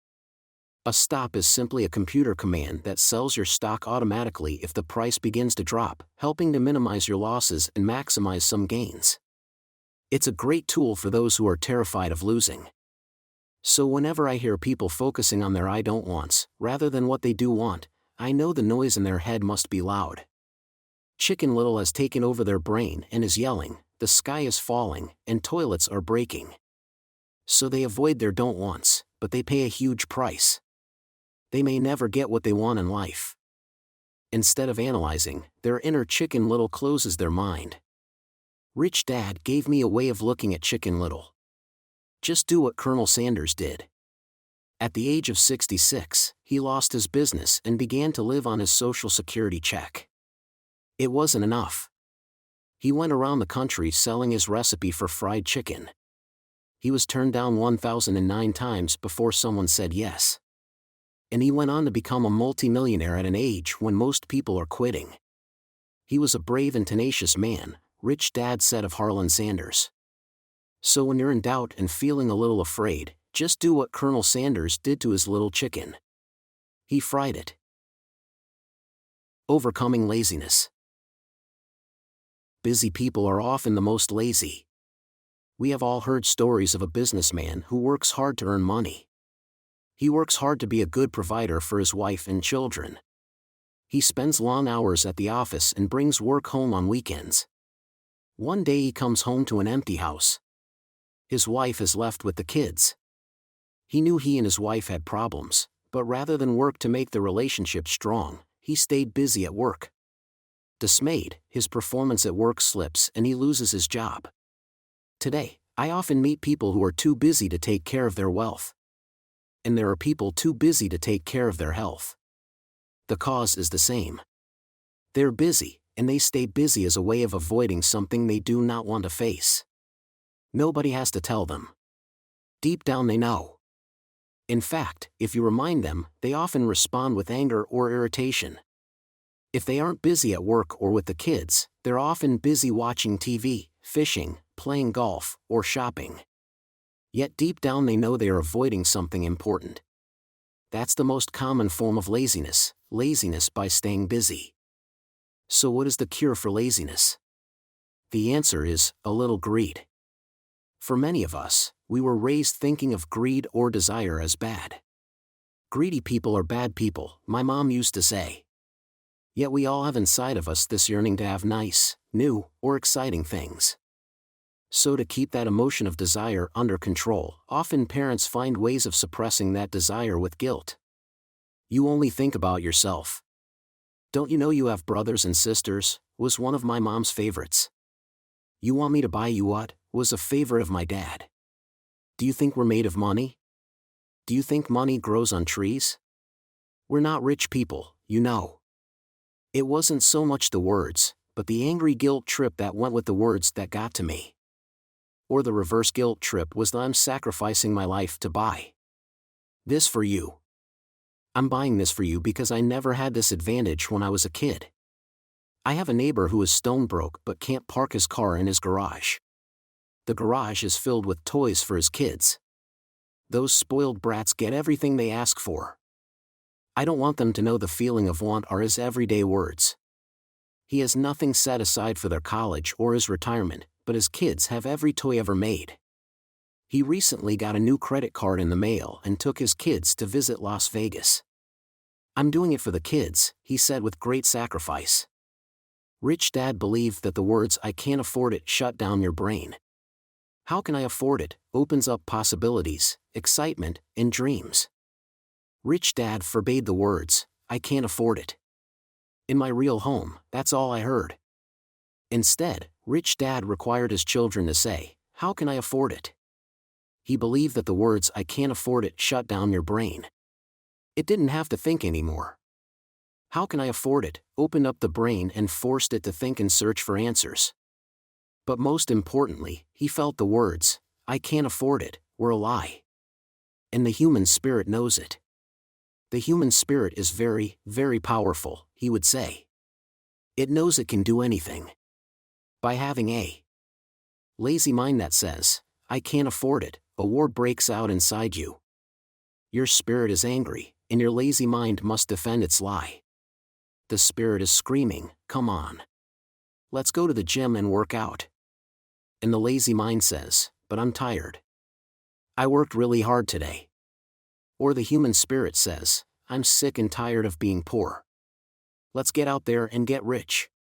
A stop is simply a computer command that sells your stock automatically if the price begins to drop, helping to minimize your losses and maximize some gains. It's a great tool for those who are terrified of losing. So whenever I hear people focusing on their I don't wants, rather than what they do want, I know the noise in their head must be loud. Chicken Little has taken over their brain and is yelling, the sky is falling, and toilets are breaking. So they avoid their don't wants, but they pay a huge price. They may never get what they want in life. Instead of analyzing, their inner Chicken Little closes their mind. Rich Dad gave me a way of looking at Chicken Little. Just do what Colonel Sanders did. At the age of 66, he lost his business and began to live on his Social Security check. It wasn't enough. He went around the country selling his recipe for fried chicken. He was turned down 1,009 times before someone said yes. And he went on to become a multimillionaire at an age when most people are quitting. He was a brave and tenacious man, Rich Dad said of Harlan Sanders. So when you're in doubt and feeling a little afraid, just do what Colonel Sanders did to his little chicken. He fried it. Overcoming laziness. Busy people are often the most lazy. We have all heard stories of a businessman who works hard to earn money. He works hard to be a good provider for his wife and children. He spends long hours at the office and brings work home on weekends. One day he comes home to an empty house. His wife is left with the kids. He knew he and his wife had problems, but rather than work to make the relationship strong, he stayed busy at work. Dismayed, his performance at work slips and he loses his job. Today, I often meet people who are too busy to take care of their wealth. And there are people too busy to take care of their health. The cause is the same. They're busy, and they stay busy as a way of avoiding something they do not want to face. Nobody has to tell them. Deep down they know. In fact, if you remind them, they often respond with anger or irritation. If they aren't busy at work or with the kids, they're often busy watching TV, fishing, playing golf, or shopping. Yet deep down they know they are avoiding something important. That's the most common form of laziness by staying busy. So what is the cure for laziness? The answer is, a little greed. For many of us, we were raised thinking of greed or desire as bad. Greedy people are bad people, my mom used to say. Yet we all have inside of us this yearning to have nice, new, or exciting things. So to keep that emotion of desire under control, often parents find ways of suppressing that desire with guilt. You only think about yourself. Don't you know you have brothers and sisters, was one of my mom's favorites. You want me to buy you what, was a favorite of my dad. Do you think we're made of money? Do you think money grows on trees? We're not rich people, you know. It wasn't so much the words, but the angry guilt trip that went with the words that got to me. Or the reverse guilt trip was that I'm sacrificing my life to buy this for you. I'm buying this for you because I never had this advantage when I was a kid. I have a neighbor who is stone broke but can't park his car in his garage. The garage is filled with toys for his kids. Those spoiled brats get everything they ask for. I don't want them to know the feeling of want are his everyday words. He has nothing set aside for their college or his retirement, but his kids have every toy ever made. He recently got a new credit card in the mail and took his kids to visit Las Vegas. I'm doing it for the kids, he said with great sacrifice. Rich Dad believed that the words "I can't afford it" shut down your brain. How can I afford it opens up possibilities, excitement, and dreams. Rich Dad forbade the words, "I can't afford it." In my real home, that's all I heard. Instead, Rich Dad required his children to say, "How can I afford it?" He believed that the words "I can't afford it" shut down your brain. It didn't have to think anymore. "How can I afford it" opened up the brain and forced it to think and search for answers. But most importantly, he felt the words, "I can't afford it," were a lie. And the human spirit knows it. The human spirit is very, very powerful, he would say. It knows it can do anything. By having a lazy mind that says, "I can't afford it," a war breaks out inside you. Your spirit is angry, and your lazy mind must defend its lie. The spirit is screaming, "Come on. Let's go to the gym and work out." And the lazy mind says, "But I'm tired. I worked really hard today." Or the human spirit says, "I'm sick and tired of being poor. Let's get out there and get rich."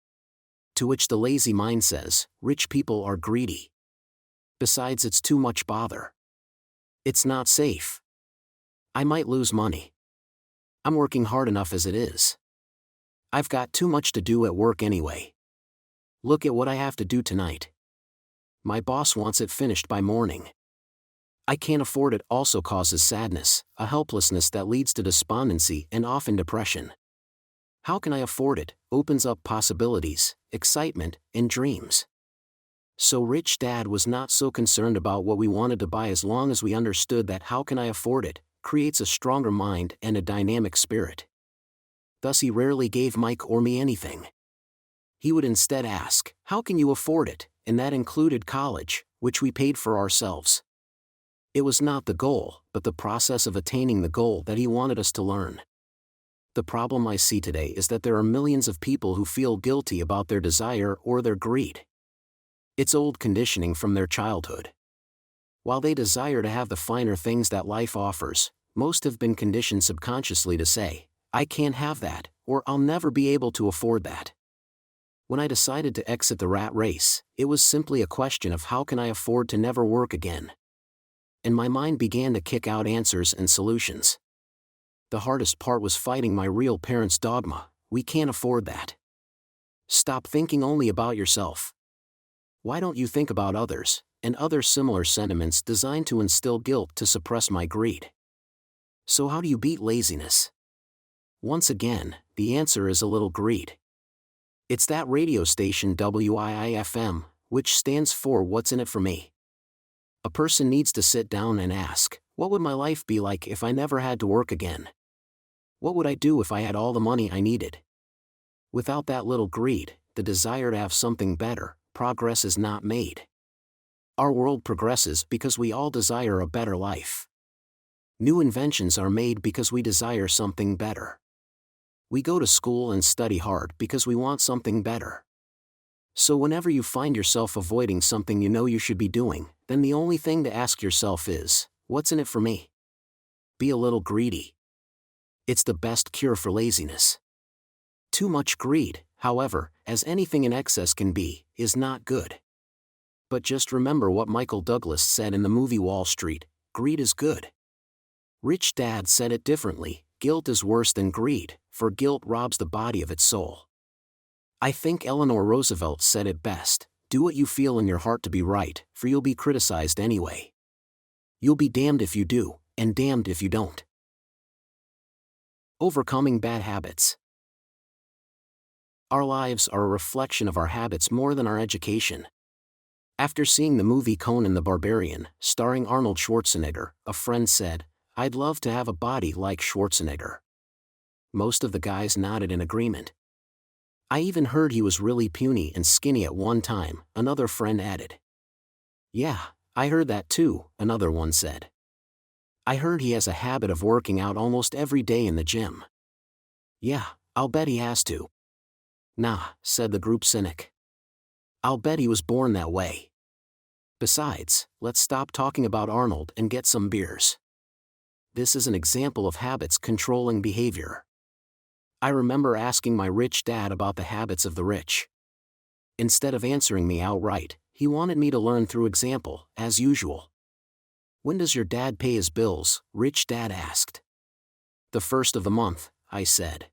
To which the lazy mind says, "Rich people are greedy. Besides, it's too much bother. It's not safe. I might lose money. I'm working hard enough as it is. I've got too much to do at work anyway. Look at what I have to do tonight. My boss wants it finished by morning." "I can't afford it" also causes sadness, a helplessness that leads to despondency and often depression. "How can I afford it" opens up possibilities, excitement, and dreams. So Rich Dad was not so concerned about what we wanted to buy as long as we understood that "how can I afford it" creates a stronger mind and a dynamic spirit. Thus he rarely gave Mike or me anything. He would instead ask, "How can you afford it?" and that included college, which we paid for ourselves. It was not the goal, but the process of attaining the goal that he wanted us to learn. The problem I see today is that there are millions of people who feel guilty about their desire or their greed. It's old conditioning from their childhood. While they desire to have the finer things that life offers, most have been conditioned subconsciously to say, "I can't have that," or "I'll never be able to afford that." When I decided to exit the rat race, it was simply a question of how can I afford to never work again. And my mind began to kick out answers and solutions. The hardest part was fighting my real parents' dogma, "We can't afford that." Stop thinking only about yourself. Why don't you think about others, and other similar sentiments designed to instill guilt to suppress my greed. So how do you beat laziness? Once again, the answer is a little greed. It's that radio station WIIFM, which stands for "What's in it for me?" A person needs to sit down and ask, what would my life be like if I never had to work again? What would I do if I had all the money I needed? Without that little greed, the desire to have something better, progress is not made. Our world progresses because we all desire a better life. New inventions are made because we desire something better. We go to school and study hard because we want something better. So whenever you find yourself avoiding something you know you should be doing, then the only thing to ask yourself is, what's in it for me? Be a little greedy. It's the best cure for laziness. Too much greed, however, as anything in excess can be, is not good. But just remember what Michael Douglas said in the movie Wall Street, greed is good. Rich Dad said it differently, guilt is worse than greed, for guilt robs the body of its soul. I think Eleanor Roosevelt said it best, do what you feel in your heart to be right, for you'll be criticized anyway. You'll be damned if you do, and damned if you don't. Overcoming bad habits. Our lives are a reflection of our habits more than our education. After seeing the movie Conan the Barbarian, starring Arnold Schwarzenegger, a friend said, I'd love to have a body like Schwarzenegger. Most of the guys nodded in agreement. I even heard he was really puny and skinny at one time, another friend added. Yeah, I heard that too, another one said. I heard he has a habit of working out almost every day in the gym. Yeah, I'll bet he has to. Nah, said the group cynic. I'll bet he was born that way. Besides, let's stop talking about Arnold and get some beers. This is an example of habits controlling behavior. I remember asking my rich dad about the habits of the rich. Instead of answering me outright, he wanted me to learn through example, as usual. When does your dad pay his bills? Rich dad asked. The first of the month, I said.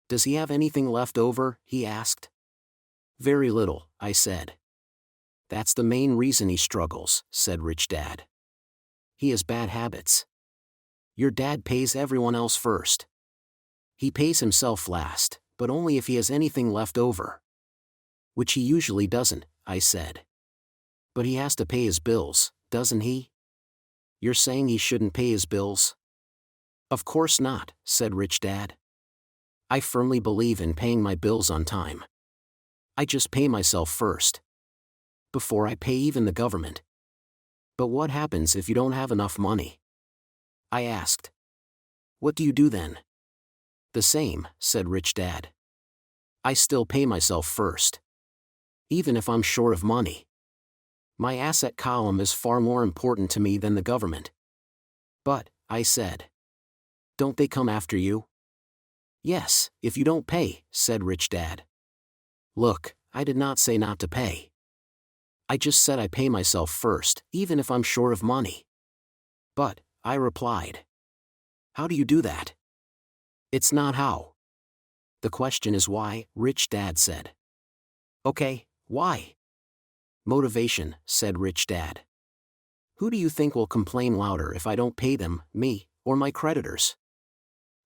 Does he have anything left over? He asked. Very little, I said. That's the main reason he struggles, said Rich Dad. He has bad habits. Your dad pays everyone else first. He pays himself last, but only if he has anything left over. Which he usually doesn't, I said. But he has to pay his bills, doesn't he? You're saying he shouldn't pay his bills? Of course not, said Rich Dad. I firmly believe in paying my bills on time. I just pay myself first. Before I pay even the government. But what happens if you don't have enough money? I asked. What do you do then? The same, said Rich Dad. I still pay myself first. Even if I'm short of money. My asset column is far more important to me than the government. But, I said. Don't they come after you? Yes, if you don't pay, said Rich Dad. Look, I did not say not to pay. I just said I pay myself first, even if I'm short of money. But, I replied. How do you do that? It's not how. The question is why, Rich Dad said. Okay, why? Motivation, said Rich Dad. Who do you think will complain louder if I don't pay them, me, or my creditors?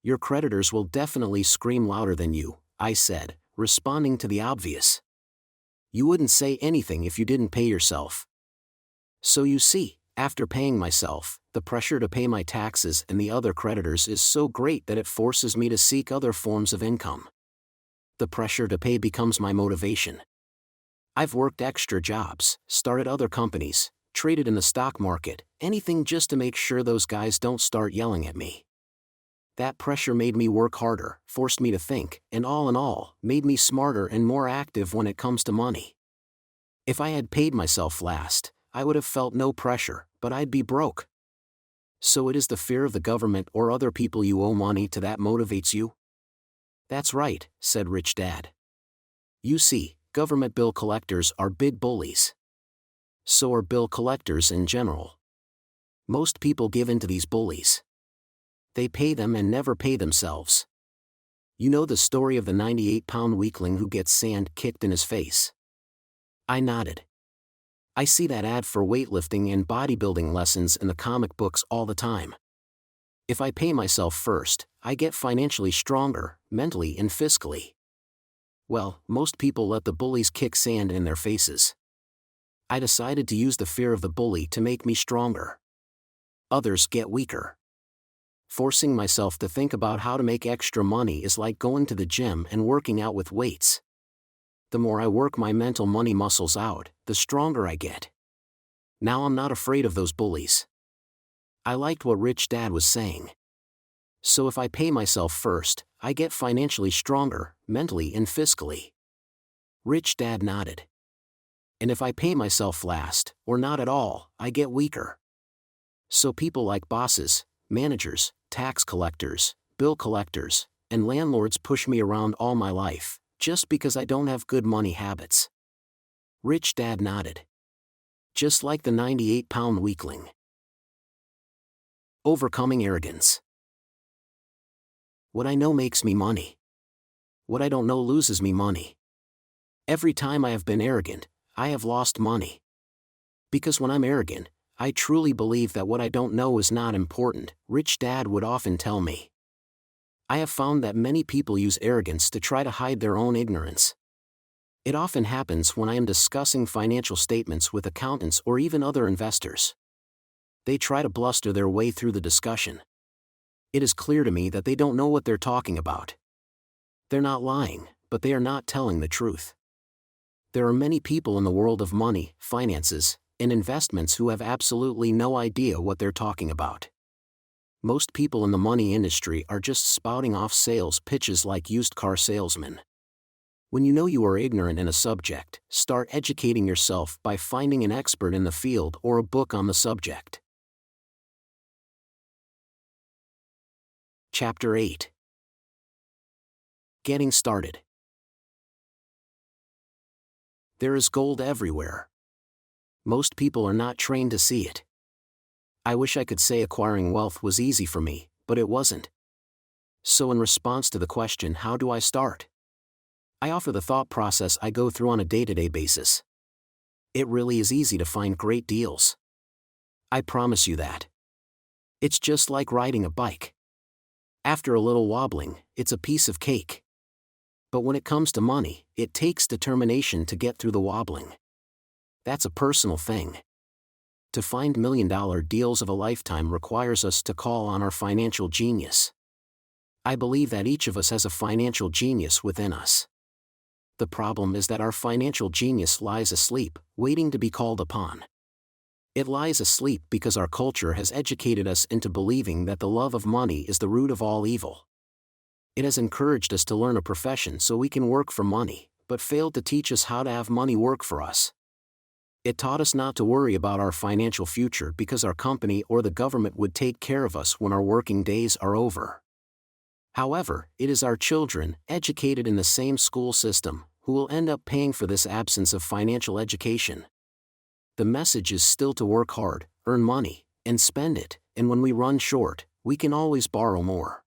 Your creditors will definitely scream louder than you, I said, responding to the obvious. You wouldn't say anything if you didn't pay yourself. So you see, after paying myself, the pressure to pay my taxes and the other creditors is so great that it forces me to seek other forms of income. The pressure to pay becomes my motivation. I've worked extra jobs, started other companies, traded in the stock market, anything just to make sure those guys don't start yelling at me. That pressure made me work harder, forced me to think, and all in all, made me smarter and more active when it comes to money. If I had paid myself last, I would have felt no pressure, but I'd be broke. So it is the fear of the government or other people you owe money to that motivates you? That's right, said Rich Dad. You see, government bill collectors are big bullies. So are bill collectors in general. Most people give in to these bullies. They pay them and never pay themselves. You know the story of the 98-pound weakling who gets sand kicked in his face? I nodded. I see that ad for weightlifting and bodybuilding lessons in the comic books all the time. If I pay myself first, I get financially stronger, mentally and fiscally. Well, most people let the bullies kick sand in their faces. I decided to use the fear of the bully to make me stronger. Others get weaker. Forcing myself to think about how to make extra money is like going to the gym and working out with weights. The more I work my mental money muscles out, the stronger I get. Now I'm not afraid of those bullies. I liked what Rich Dad was saying. So if I pay myself first, I get financially stronger, mentally and fiscally. Rich Dad nodded. And if I pay myself last, or not at all, I get weaker. So people like bosses, managers, tax collectors, bill collectors, and landlords push me around all my life, just because I don't have good money habits. Rich Dad nodded. Just like the 98-pound weakling. Overcoming arrogance. What I know makes me money. What I don't know loses me money. Every time I have been arrogant, I have lost money. Because when I'm arrogant, I truly believe that what I don't know is not important, Rich Dad would often tell me. I have found that many people use arrogance to try to hide their own ignorance. It often happens when I am discussing financial statements with accountants or even other investors. They try to bluster their way through the discussion. It is clear to me that they don't know what they're talking about. They're not lying, but they are not telling the truth. There are many people in the world of money, finances, and investments who have absolutely no idea what they're talking about. Most people in the money industry are just spouting off sales pitches like used car salesmen. When you know you are ignorant in a subject, start educating yourself by finding an expert in the field or a book on the subject. Chapter 8. Getting started. There is gold everywhere. Most people are not trained to see it. I wish I could say acquiring wealth was easy for me, but it wasn't. So in response to the question, how do I start? I offer the thought process I go through on a day-to-day basis. It really is easy to find great deals. I promise you that. It's just like riding a bike. After a little wobbling, it's a piece of cake. But when it comes to money, it takes determination to get through the wobbling. That's a personal thing. To find million-dollar deals of a lifetime requires us to call on our financial genius. I believe that each of us has a financial genius within us. The problem is that our financial genius lies asleep, waiting to be called upon. It lies asleep because our culture has educated us into believing that the love of money is the root of all evil. It has encouraged us to learn a profession so we can work for money, but failed to teach us how to have money work for us. It taught us not to worry about our financial future because our company or the government would take care of us when our working days are over. However, it is our children, educated in the same school system, who will end up paying for this absence of financial education. The message is still to work hard, earn money, and spend it, and when we run short, we can always borrow more.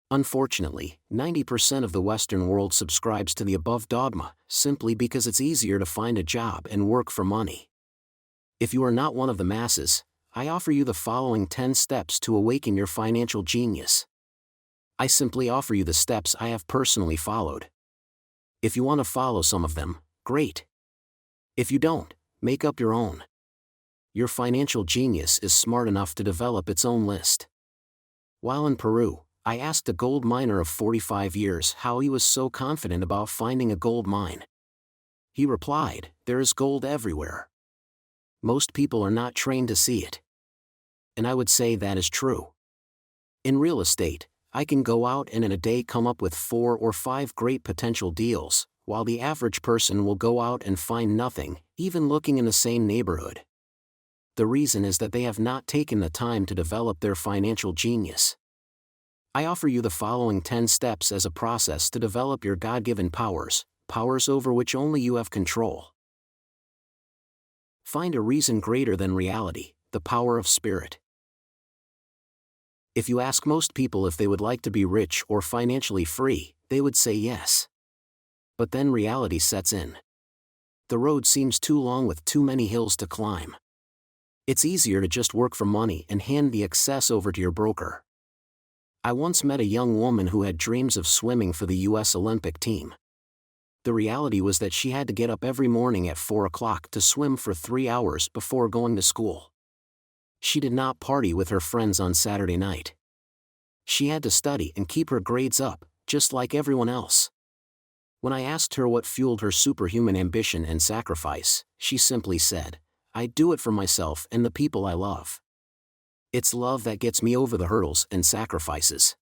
Unfortunately, 90% of the Western world subscribes to the above dogma, simply because it's easier to find a job and work for money. If you are not one of the masses, I offer you the following 10 steps to awaken your financial genius. I simply offer you the steps I have personally followed. If you want to follow some of them, great. If you don't, make up your own. Your financial genius is smart enough to develop its own list. While in Peru, I asked a gold miner of 45 years how he was so confident about finding a gold mine. He replied, "There is gold everywhere. Most people are not trained to see it." And I would say that is true. In real estate, I can go out and in a day come up with 4 or 5 great potential deals, while the average person will go out and find nothing, even looking in the same neighborhood. The reason is that they have not taken the time to develop their financial genius. I offer you the following 10 steps as a process to develop your God-given powers over which only you have control. Find a reason greater than reality, the power of spirit. If you ask most people if they would like to be rich or financially free, they would say yes. But then reality sets in. The road seems too long with too many hills to climb. It's easier to just work for money and hand the excess over to your broker. I once met a young woman who had dreams of swimming for the U.S. Olympic team. The reality was that she had to get up every morning at 4 o'clock to swim for 3 hours before going to school. She did not party with her friends on Saturday night. She had to study and keep her grades up, just like everyone else. When I asked her what fueled her superhuman ambition and sacrifice, she simply said, "I do it for myself and the people I love. It's love that gets me over the hurdles and sacrifices."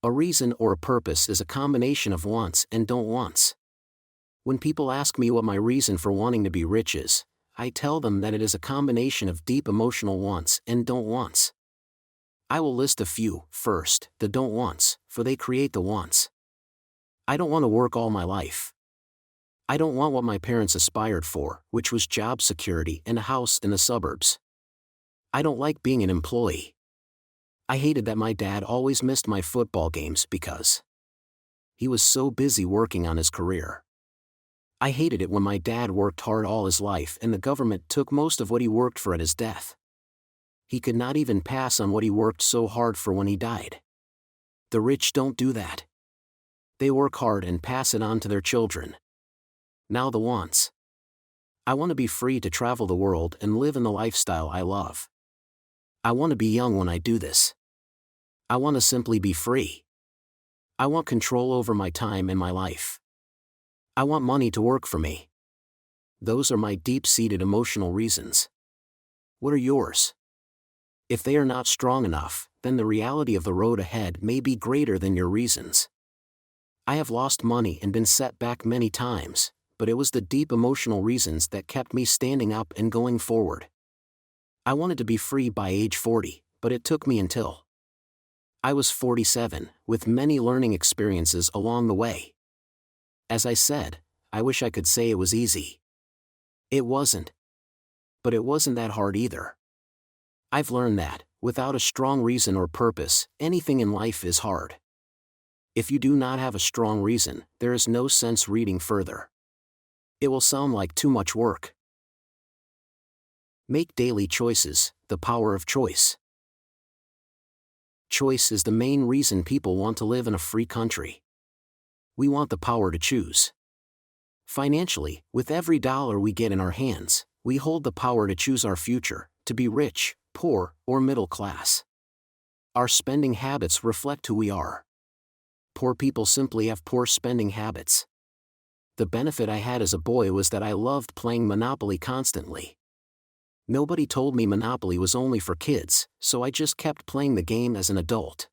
A reason or a purpose is a combination of wants and don't wants. When people ask me what my reason for wanting to be rich is, I tell them that it is a combination of deep emotional wants and don't wants. I will list a few. First, the don't wants, for they create the wants. I don't want to work all my life. I don't want what my parents aspired for, which was job security and a house in the suburbs. I don't like being an employee. I hated that my dad always missed my football games because he was so busy working on his career. I hated it when my dad worked hard all his life and the government took most of what he worked for at his death. He could not even pass on what he worked so hard for when he died. The rich don't do that. They work hard and pass it on to their children. Now the wants. I want to be free to travel the world and live in the lifestyle I love. I want to be young when I do this. I want to simply be free. I want control over my time and my life. I want money to work for me. Those are my deep-seated emotional reasons. What are yours? If they are not strong enough, then the reality of the road ahead may be greater than your reasons. I have lost money and been set back many times, but it was the deep emotional reasons that kept me standing up and going forward. I wanted to be free by age 40, but it took me until I was 47, with many learning experiences along the way. As I said, I wish I could say it was easy. It wasn't. But it wasn't that hard either. I've learned that, without a strong reason or purpose, anything in life is hard. If you do not have a strong reason, there is no sense reading further. It will sound like too much work. Make daily choices, the power of choice. Choice is the main reason people want to live in a free country. We want the power to choose. Financially, with every dollar we get in our hands, we hold the power to choose our future, to be rich, poor, or middle class. Our spending habits reflect who we are. Poor people simply have poor spending habits. The benefit I had as a boy was that I loved playing Monopoly constantly. Nobody told me Monopoly was only for kids, so I just kept playing the game as an adult.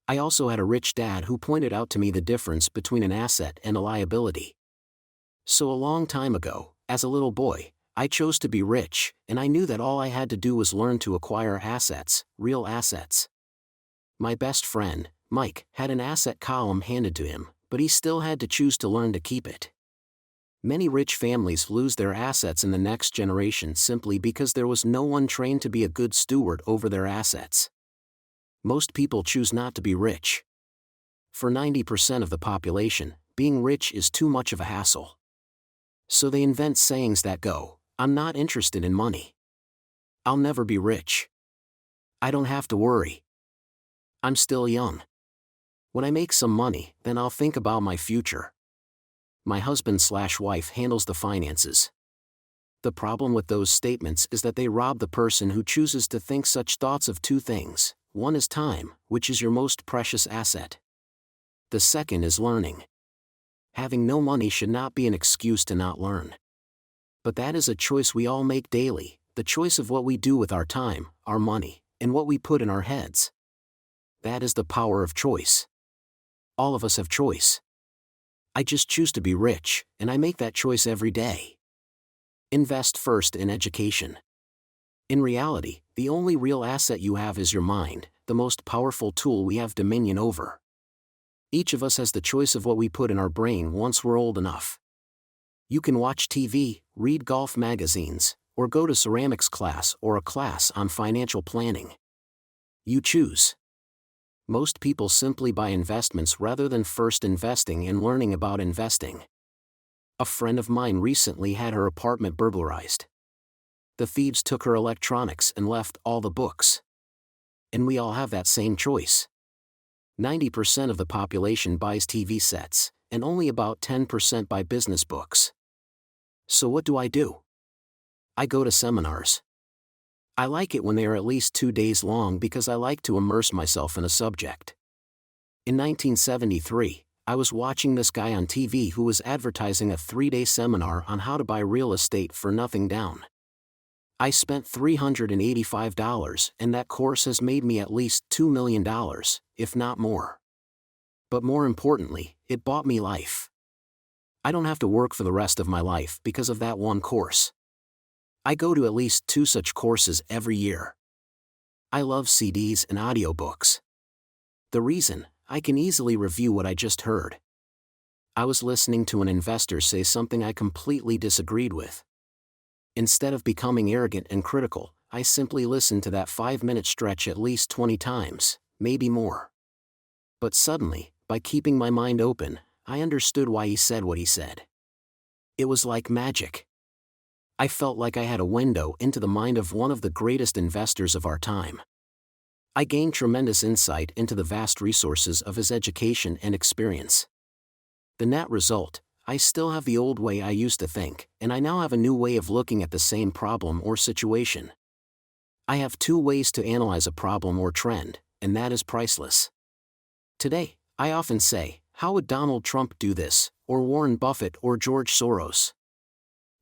I also had a rich dad who pointed out to me the difference between an asset and a liability. So a long time ago, as a little boy, I chose to be rich, and I knew that all I had to do was learn to acquire assets, real assets. My best friend, Mike, had an asset column handed to him, but he still had to choose to learn to keep it. Many rich families lose their assets in the next generation simply because there was no one trained to be a good steward over their assets. Most people choose not to be rich. For 90% of the population, being rich is too much of a hassle. So they invent sayings that go, "I'm not interested in money. I'll never be rich. I don't have to worry. I'm still young. When I make some money, then I'll think about my future. My husband/wife handles the finances." The problem with those statements is that they rob the person who chooses to think such thoughts of two things. One is time, which is your most precious asset. The second is learning. Having no money should not be an excuse to not learn. But that is a choice we all make daily, the choice of what we do with our time, our money, and what we put in our heads. That is the power of choice. All of us have choice. I just choose to be rich, and I make that choice every day. Invest first in education. In reality, the only real asset you have is your mind, the most powerful tool we have dominion over. Each of us has the choice of what we put in our brain once we're old enough. You can watch TV, read golf magazines, or go to ceramics class or a class on financial planning. You choose. Most people simply buy investments rather than first investing and learning about investing. A friend of mine recently had her apartment burglarized. The thieves took her electronics and left all the books. And we all have that same choice. 90% of the population buys TV sets, and only about 10% buy business books. So what do? I go to seminars. I like it when they are at least 2 days long because I like to immerse myself in a subject. In 1973, I was watching this guy on TV who was advertising a 3-day seminar on how to buy real estate for nothing down. I spent $385, and that course has made me at least $2 million, if not more. But more importantly, it bought me life. I don't have to work for the rest of my life because of that one course. I go to at least 2 such courses every year. I love CDs and audiobooks. The reason, I can easily review what I just heard. I was listening to an investor say something I completely disagreed with. Instead of becoming arrogant and critical, I simply listened to that 5-minute stretch at least 20 times, maybe more. But suddenly, by keeping my mind open, I understood why he said what he said. It was like magic. I felt like I had a window into the mind of one of the greatest investors of our time. I gained tremendous insight into the vast resources of his education and experience. The net result, I still have the old way I used to think, and I now have a new way of looking at the same problem or situation. I have 2 ways to analyze a problem or trend, and that is priceless. Today, I often say, how would Donald Trump do this, or Warren Buffett or George Soros?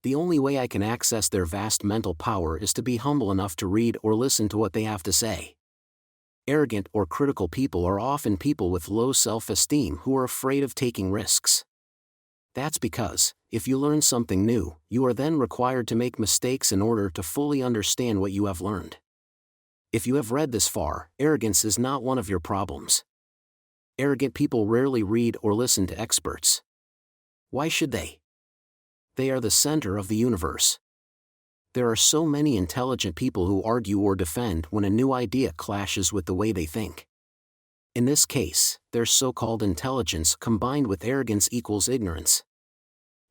The only way I can access their vast mental power is to be humble enough to read or listen to what they have to say. Arrogant or critical people are often people with low self-esteem who are afraid of taking risks. That's because, if you learn something new, you are then required to make mistakes in order to fully understand what you have learned. If you have read this far, arrogance is not one of your problems. Arrogant people rarely read or listen to experts. Why should they? They are the center of the universe. There are so many intelligent people who argue or defend when a new idea clashes with the way they think. In this case, their so-called intelligence combined with arrogance equals ignorance.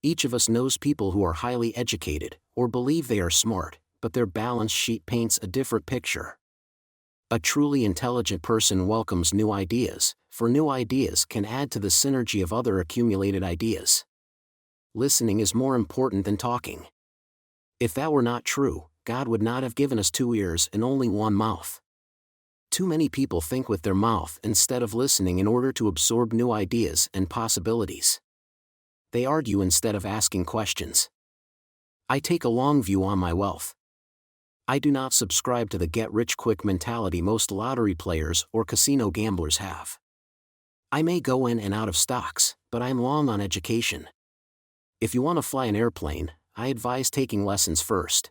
Each of us knows people who are highly educated, or believe they are smart, but their balance sheet paints a different picture. A truly intelligent person welcomes new ideas, for new ideas can add to the synergy of other accumulated ideas. Listening is more important than talking. If that were not true, God would not have given us 2 ears and only 1 mouth. Too many people think with their mouth instead of listening in order to absorb new ideas and possibilities. They argue instead of asking questions. I take a long view on my wealth. I do not subscribe to the get-rich-quick mentality most lottery players or casino gamblers have. I may go in and out of stocks, but I am long on education. If you want to fly an airplane, I advise taking lessons first.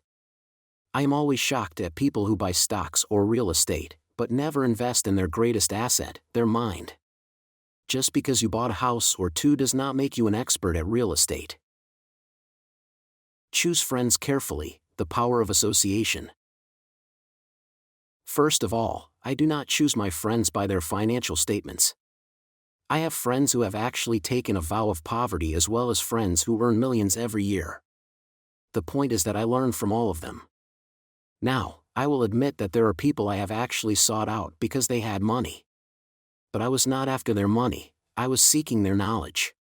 I am always shocked at people who buy stocks or real estate, but never invest in their greatest asset, their mind. Just because you bought a house or 2 does not make you an expert at real estate. Choose friends carefully, the power of association. First of all, I do not choose my friends by their financial statements. I have friends who have actually taken a vow of poverty as well as friends who earn millions every year. The point is that I learn from all of them. Now, I will admit that there are people I have actually sought out because they had money. But I was not after their money, I was seeking their knowledge.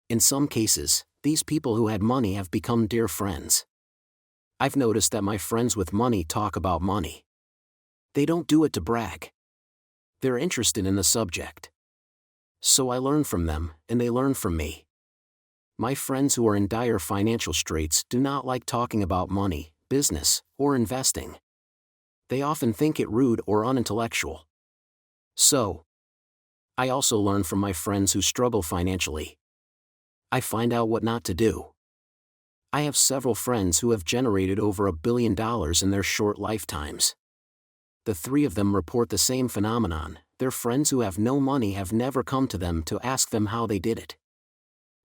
In some cases, these people who had money have become dear friends. I've noticed that my friends with money talk about money. They don't do it to brag. They're interested in the subject. So I learn from them, and they learn from me. My friends who are in dire financial straits do not like talking about money, business, or investing. They often think it rude or unintellectual. So, I also learn from my friends who struggle financially. I find out what not to do. I have several friends who have generated over $1 billion in their short lifetimes. The 3 of them report the same phenomenon. Their friends who have no money have never come to them to ask them how they did it.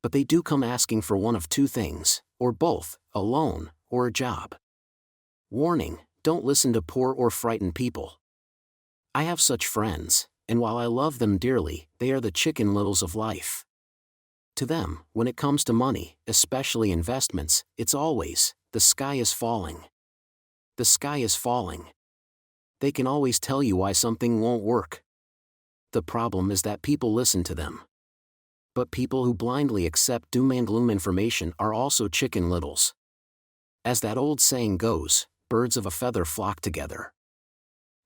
But they do come asking for one of 2 things, or both, a loan, or a job. Warning, don't listen to poor or frightened people. I have such friends, and while I love them dearly, they are the chicken littles of life. To them, when it comes to money, especially investments, it's always, the sky is falling. The sky is falling. They can always tell you why something won't work. The problem is that people listen to them. But people who blindly accept doom and gloom information are also chicken littles. As that old saying goes, birds of a feather flock together.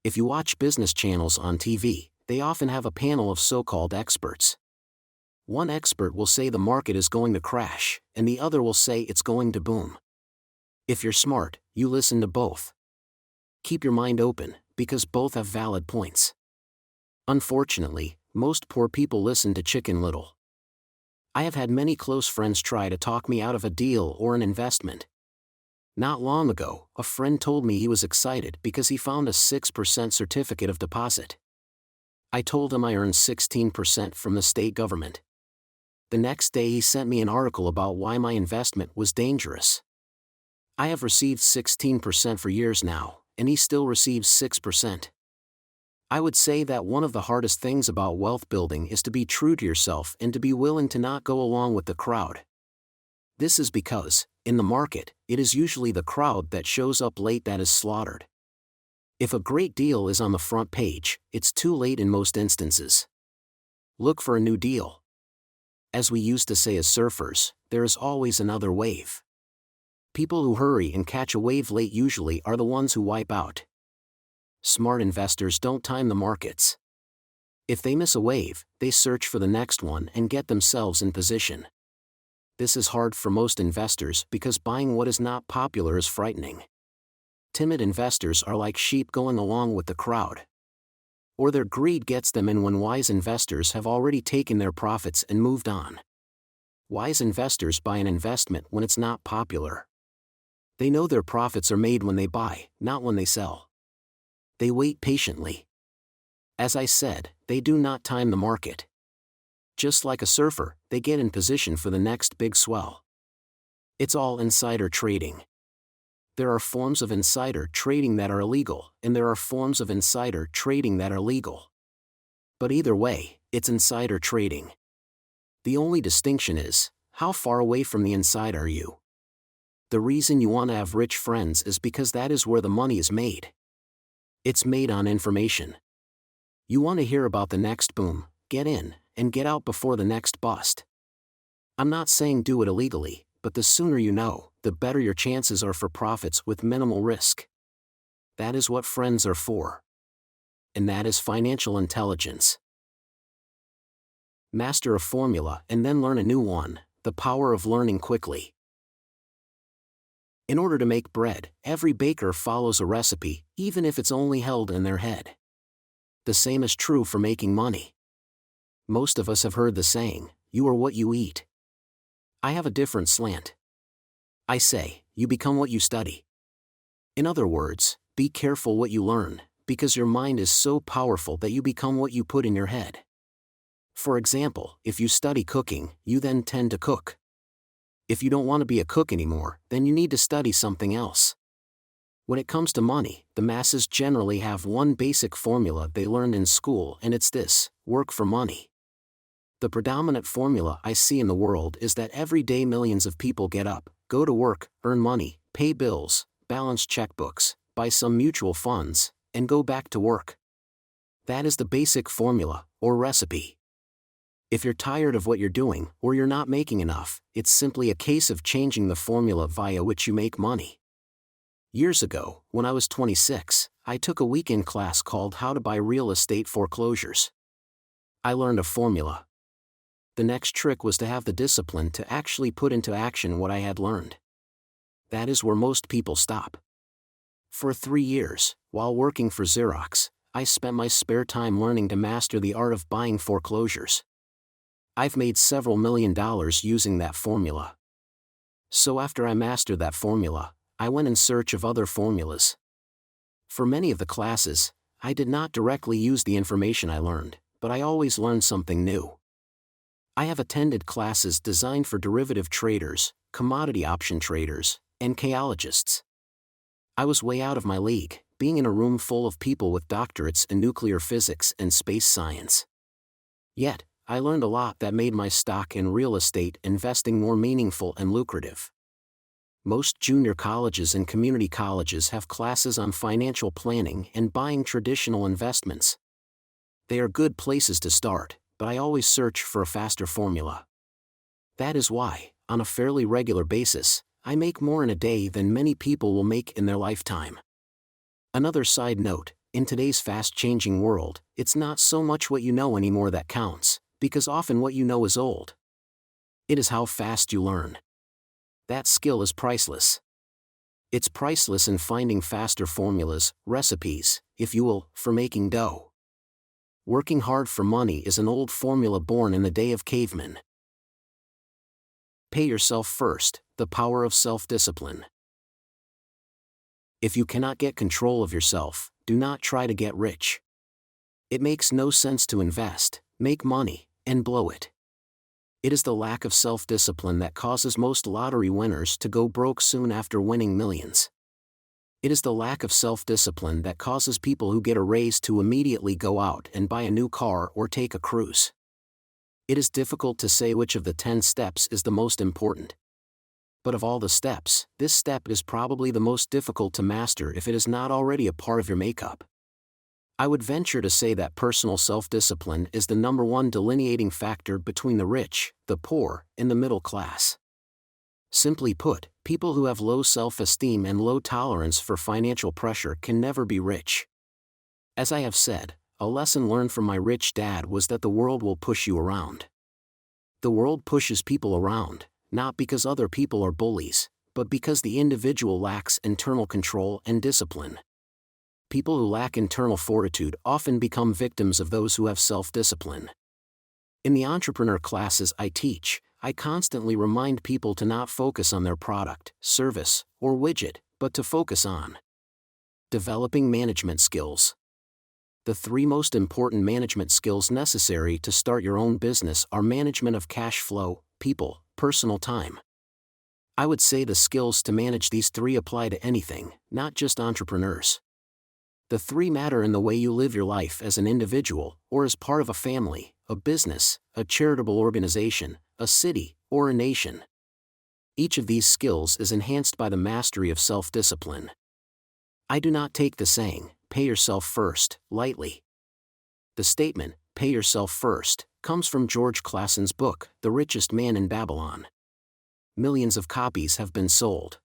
If you watch business channels on TV, they often have a panel of so-called experts. One expert will say the market is going to crash, and the other will say it's going to boom. If you're smart, you listen to both. Keep your mind open, because both have valid points. Unfortunately, most poor people listen to Chicken Little. I have had many close friends try to talk me out of a deal or an investment. Not long ago, a friend told me he was excited because he found a 6% certificate of deposit. I told him I earned 16% from the state government. The next day he sent me an article about why my investment was dangerous. I have received 16% for years now, and he still receives 6%. I would say that one of the hardest things about wealth building is to be true to yourself and to be willing to not go along with the crowd. This is because, in the market, it is usually the crowd that shows up late that is slaughtered. If a great deal is on the front page, it's too late in most instances. Look for a new deal. As we used to say as surfers, there is always another wave. People who hurry and catch a wave late usually are the ones who wipe out. Smart investors don't time the markets. If they miss a wave, they search for the next one and get themselves in position. This is hard for most investors because buying what is not popular is frightening. Timid investors are like sheep going along with the crowd. Or their greed gets them in when wise investors have already taken their profits and moved on. Wise investors buy an investment when it's not popular. They know their profits are made when they buy, not when they sell. They wait patiently. As I said, they do not time the market. Just like a surfer, they get in position for the next big swell. It's all insider trading. There are forms of insider trading that are illegal, and there are forms of insider trading that are legal. But either way, it's insider trading. The only distinction is, how far away from the inside are you? The reason you want to have rich friends is because that is where the money is made. It's made on information. You want to hear about the next boom, get in, and get out before the next bust. I'm not saying do it illegally, but the sooner you know, the better your chances are for profits with minimal risk. That is what friends are for. And that is financial intelligence. Master a formula and then learn a new one, the power of learning quickly. In order to make bread, every baker follows a recipe, even if it's only held in their head. The same is true for making money. Most of us have heard the saying, you are what you eat. I have a different slant. I say, you become what you study. In other words, be careful what you learn, because your mind is so powerful that you become what you put in your head. For example, if you study cooking, you then tend to cook. If you don't want to be a cook anymore, then you need to study something else. When it comes to money, the masses generally have one basic formula they learned in school, and it's this: work for money. The predominant formula I see in the world is that every day millions of people get up, go to work, earn money, pay bills, balance checkbooks, buy some mutual funds, and go back to work. That is the basic formula, or recipe. If you're tired of what you're doing, or you're not making enough, it's simply a case of changing the formula via which you make money. Years ago, when I was 26, I took a weekend class called How to Buy Real Estate Foreclosures. I learned a formula. The next trick was to have the discipline to actually put into action what I had learned. That is where most people stop. For 3 years, while working for Xerox, I spent my spare time learning to master the art of buying foreclosures. I've made several $1 million using that formula. So after I mastered that formula, I went in search of other formulas. For many of the classes, I did not directly use the information I learned, but I always learned something new. I have attended classes designed for derivative traders, commodity option traders, and chaologists. I was way out of my league, being in a room full of people with doctorates in nuclear physics and space science. Yet, I learned a lot that made my stock in real estate investing more meaningful and lucrative. Most junior colleges and community colleges have classes on financial planning and buying traditional investments. They are good places to start, but I always search for a faster formula. That is why, on a fairly regular basis, I make more in a day than many people will make in their lifetime. Another side note, in today's fast-changing world, it's not so much what you know anymore that counts, because often what you know is old. It is how fast you learn. That skill is priceless. It's priceless in finding faster formulas, recipes, if you will, for making dough. Working hard for money is an old formula born in the day of cavemen. Pay yourself first, the power of self-discipline. If you cannot get control of yourself, do not try to get rich. It makes no sense to invest, make money, and blow it. It is the lack of self-discipline that causes most lottery winners to go broke soon after winning millions. It is the lack of self-discipline that causes people who get a raise to immediately go out and buy a new car or take a cruise. It is difficult to say which of the 10 steps is the most important. But of all the steps, this step is probably the most difficult to master if it is not already a part of your makeup. I would venture to say that personal self-discipline is the number one delineating factor between the rich, the poor, and the middle class. Simply put, people who have low self-esteem and low tolerance for financial pressure can never be rich. As I have said, a lesson learned from my rich dad was that the world will push you around. The world pushes people around, not because other people are bullies, but because the individual lacks internal control and discipline. People who lack internal fortitude often become victims of those who have self-discipline. In the entrepreneur classes I teach, I constantly remind people to not focus on their product, service, or widget, but to focus on developing management skills. The three most important management skills necessary to start your own business are management of cash flow, people, personal time. I would say the skills to manage these three apply to anything, not just entrepreneurs. The three matter in the way you live your life as an individual, or as part of a family, a business, a charitable organization, a city, or a nation. Each of these skills is enhanced by the mastery of self-discipline. I do not take the saying, "Pay yourself first," lightly. The statement, "Pay yourself first," comes from George Clason's book, The Richest Man in Babylon. Millions of copies have been sold.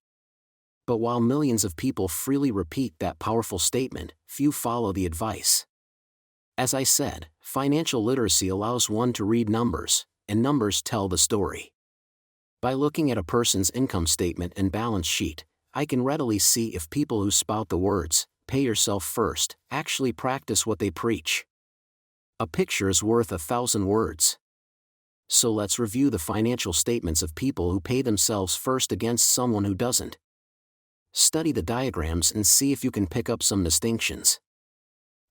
But while millions of people freely repeat that powerful statement, few follow the advice. As I said, financial literacy allows one to read numbers, and numbers tell the story. By looking at a person's income statement and balance sheet, I can readily see if people who spout the words, "Pay yourself first," actually practice what they preach. A picture is worth 1,000 words. So let's review the financial statements of people who pay themselves first against someone who doesn't. Study the diagrams and see if you can pick up some distinctions.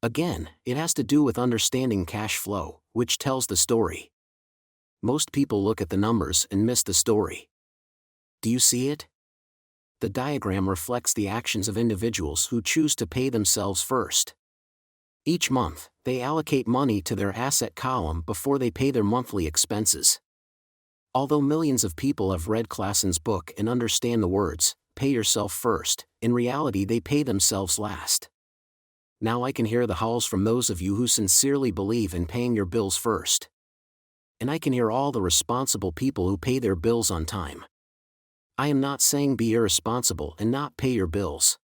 Again, it has to do with understanding cash flow, which tells the story. Most people look at the numbers and miss the story. Do you see it? The diagram reflects the actions of individuals who choose to pay themselves first. Each month, they allocate money to their asset column before they pay their monthly expenses. Although millions of people have read Clason's book and understand the words, "Pay yourself first," in reality they pay themselves last. Now I can hear the howls from those of you who sincerely believe in paying your bills first. And I can hear all the responsible people who pay their bills on time. I am not saying be irresponsible and not pay your bills.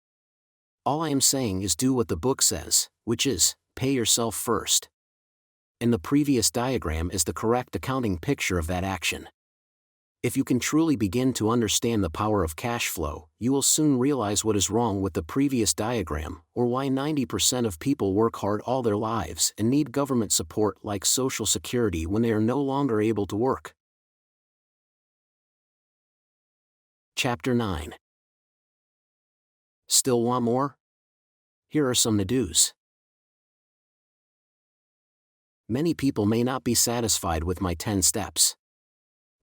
All I am saying is do what the book says, which is, pay yourself first. And the previous diagram is the correct accounting picture of that action. If you can truly begin to understand the power of cash flow, you will soon realize what is wrong with the previous diagram, or why 90% of people work hard all their lives and need government support like Social Security when they are no longer able to work. Chapter 9. Still want more? Here are some to-dos. Many people may not be satisfied with my 10 steps.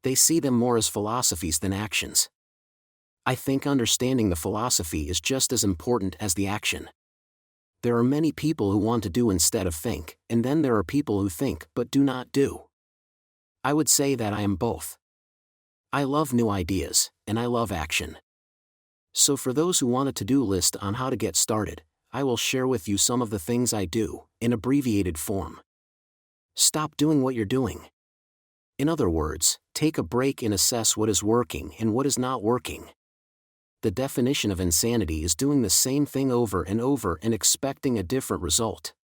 They see them more as philosophies than actions. I think understanding the philosophy is just as important as the action. There are many people who want to do instead of think, and then there are people who think but do not do. I would say that I am both. I love new ideas, and I love action. So for those who want a to-do list on how to get started, I will share with you some of the things I do, in abbreviated form. Stop doing what you're doing. In other words, take a break and assess what is working and what is not working. The definition of insanity is doing the same thing over and over and expecting a different result.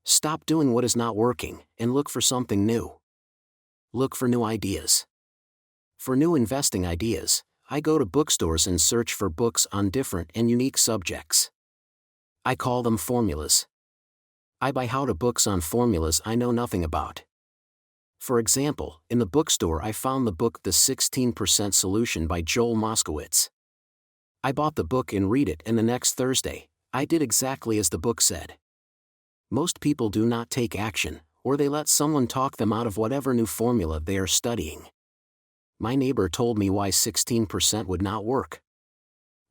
Stop doing what is not working, and look for something new. Look for new ideas. For new investing ideas, I go to bookstores and search for books on different and unique subjects. I call them formulas. I buy how-to books on formulas I know nothing about. For example, in the bookstore I found the book The 16% Solution by Joel Moskowitz. I bought the book and read it, and the next Thursday, I did exactly as the book said. Most people do not take action, or they let someone talk them out of whatever new formula they are studying. My neighbor told me why 16% would not work.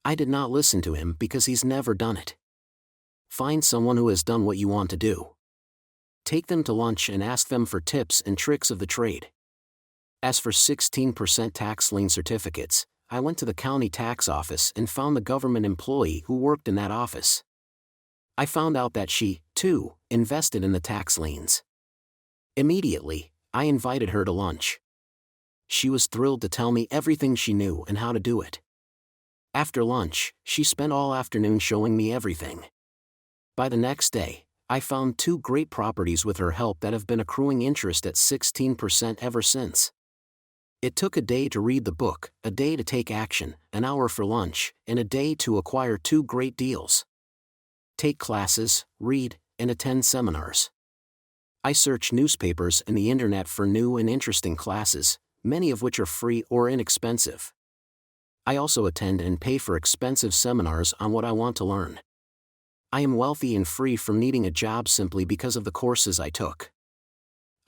I did not listen to him because he's never done it. Find someone who has done what you want to do. Take them to lunch and ask them for tips and tricks of the trade. As for 16% tax lien certificates, I went to the county tax office and found the government employee who worked in that office. I found out that she, too, invested in the tax liens. Immediately, I invited her to lunch. She was thrilled to tell me everything she knew and how to do it. After lunch, she spent all afternoon showing me everything. By the next day, I found 2 great properties with her help that have been accruing interest at 16% ever since. It took a day to read the book, a day to take action, an hour for lunch, and a day to acquire 2 great deals. Take classes, read, and attend seminars. I search newspapers and the internet for new and interesting classes, many of which are free or inexpensive. I also attend and pay for expensive seminars on what I want to learn. I am wealthy and free from needing a job simply because of the courses I took.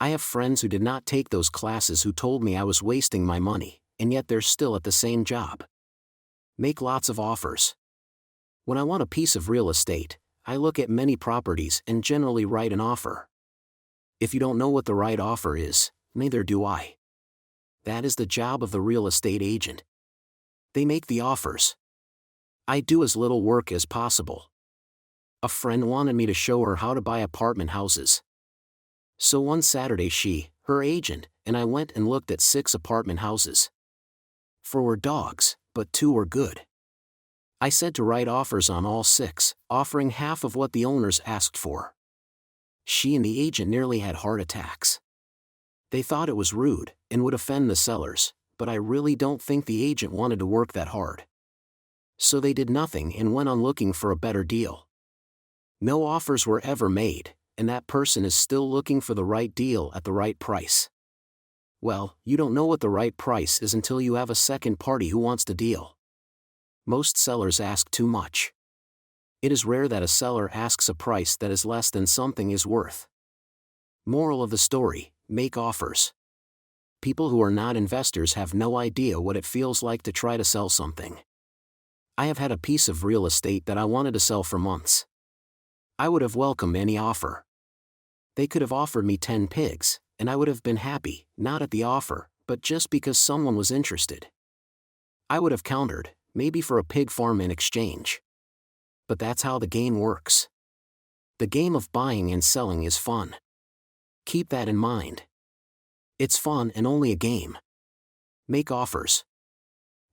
I have friends who did not take those classes who told me I was wasting my money, and yet they're still at the same job. Make lots of offers. When I want a piece of real estate, I look at many properties and generally write an offer. If you don't know what the right offer is, neither do I. That is the job of the real estate agent. They make the offers. I do as little work as possible. A friend wanted me to show her how to buy apartment houses. So one Saturday she, her agent, and I went and looked at 6 apartment houses. 4 were dogs, but 2 were good. I said to write offers on all 6, offering half of what the owners asked for. She and the agent nearly had heart attacks. They thought it was rude, and would offend the sellers, but I really don't think the agent wanted to work that hard. So they did nothing and went on looking for a better deal. No offers were ever made, and that person is still looking for the right deal at the right price. Well, you don't know what the right price is until you have a second party who wants to deal. Most sellers ask too much. It is rare that a seller asks a price that is less than something is worth. Moral of the story: make offers. People who are not investors have no idea what it feels like to try to sell something. I have had a piece of real estate that I wanted to sell for months. I would have welcomed any offer. They could have offered me 10 pigs, and I would have been happy, not at the offer, but just because someone was interested. I would have countered, maybe for a pig farm in exchange. But that's how the game works. The game of buying and selling is fun. Keep that in mind. It's fun and only a game. Make offers.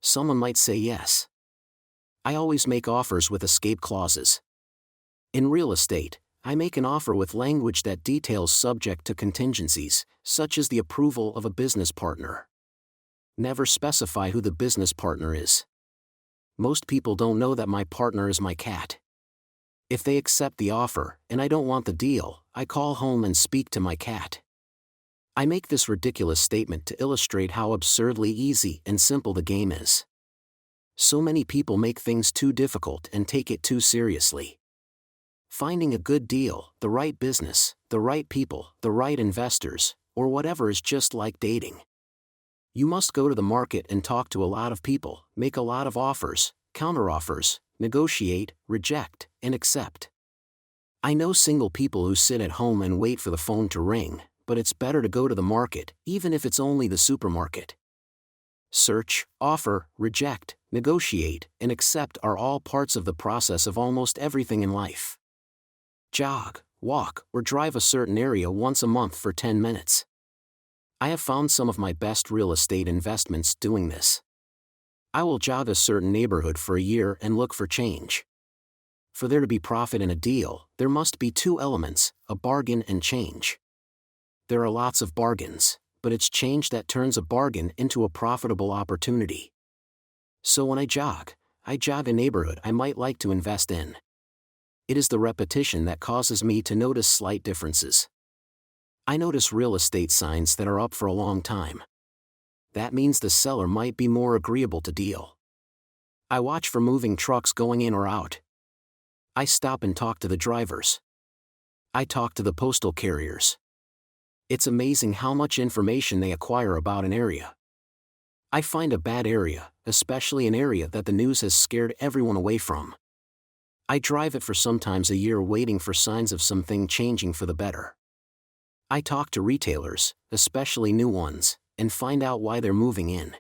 Someone might say yes. I always make offers with escape clauses. In real estate, I make an offer with language that details subject to contingencies, such as the approval of a business partner. Never specify who the business partner is. Most people don't know that my partner is my cat. If they accept the offer, and I don't want the deal, I call home and speak to my cat. I make this ridiculous statement to illustrate how absurdly easy and simple the game is. So many people make things too difficult and take it too seriously. Finding a good deal, the right business, the right people, the right investors, or whatever is just like dating. You must go to the market and talk to a lot of people, make a lot of offers, counteroffers, negotiate, reject, and accept. I know single people who sit at home and wait for the phone to ring, but it's better to go to the market, even if it's only the supermarket. Search, offer, reject, negotiate, and accept are all parts of the process of almost everything in life. Jog, walk, or drive a certain area once a month for 10 minutes. I have found some of my best real estate investments doing this. I will jog a certain neighborhood for a year and look for change. For there to be profit in a deal, there must be 2 elements, a bargain and change. There are lots of bargains, but it's change that turns a bargain into a profitable opportunity. So when I jog a neighborhood I might like to invest in. It is the repetition that causes me to notice slight differences. I notice real estate signs that are up for a long time. That means the seller might be more agreeable to deal. I watch for moving trucks going in or out. I stop and talk to the drivers. I talk to the postal carriers. It's amazing how much information they acquire about an area. I find a bad area, especially an area that the news has scared everyone away from. I drive it for sometimes a year waiting for signs of something changing for the better. I talk to retailers, especially new ones, and find out why they're moving in.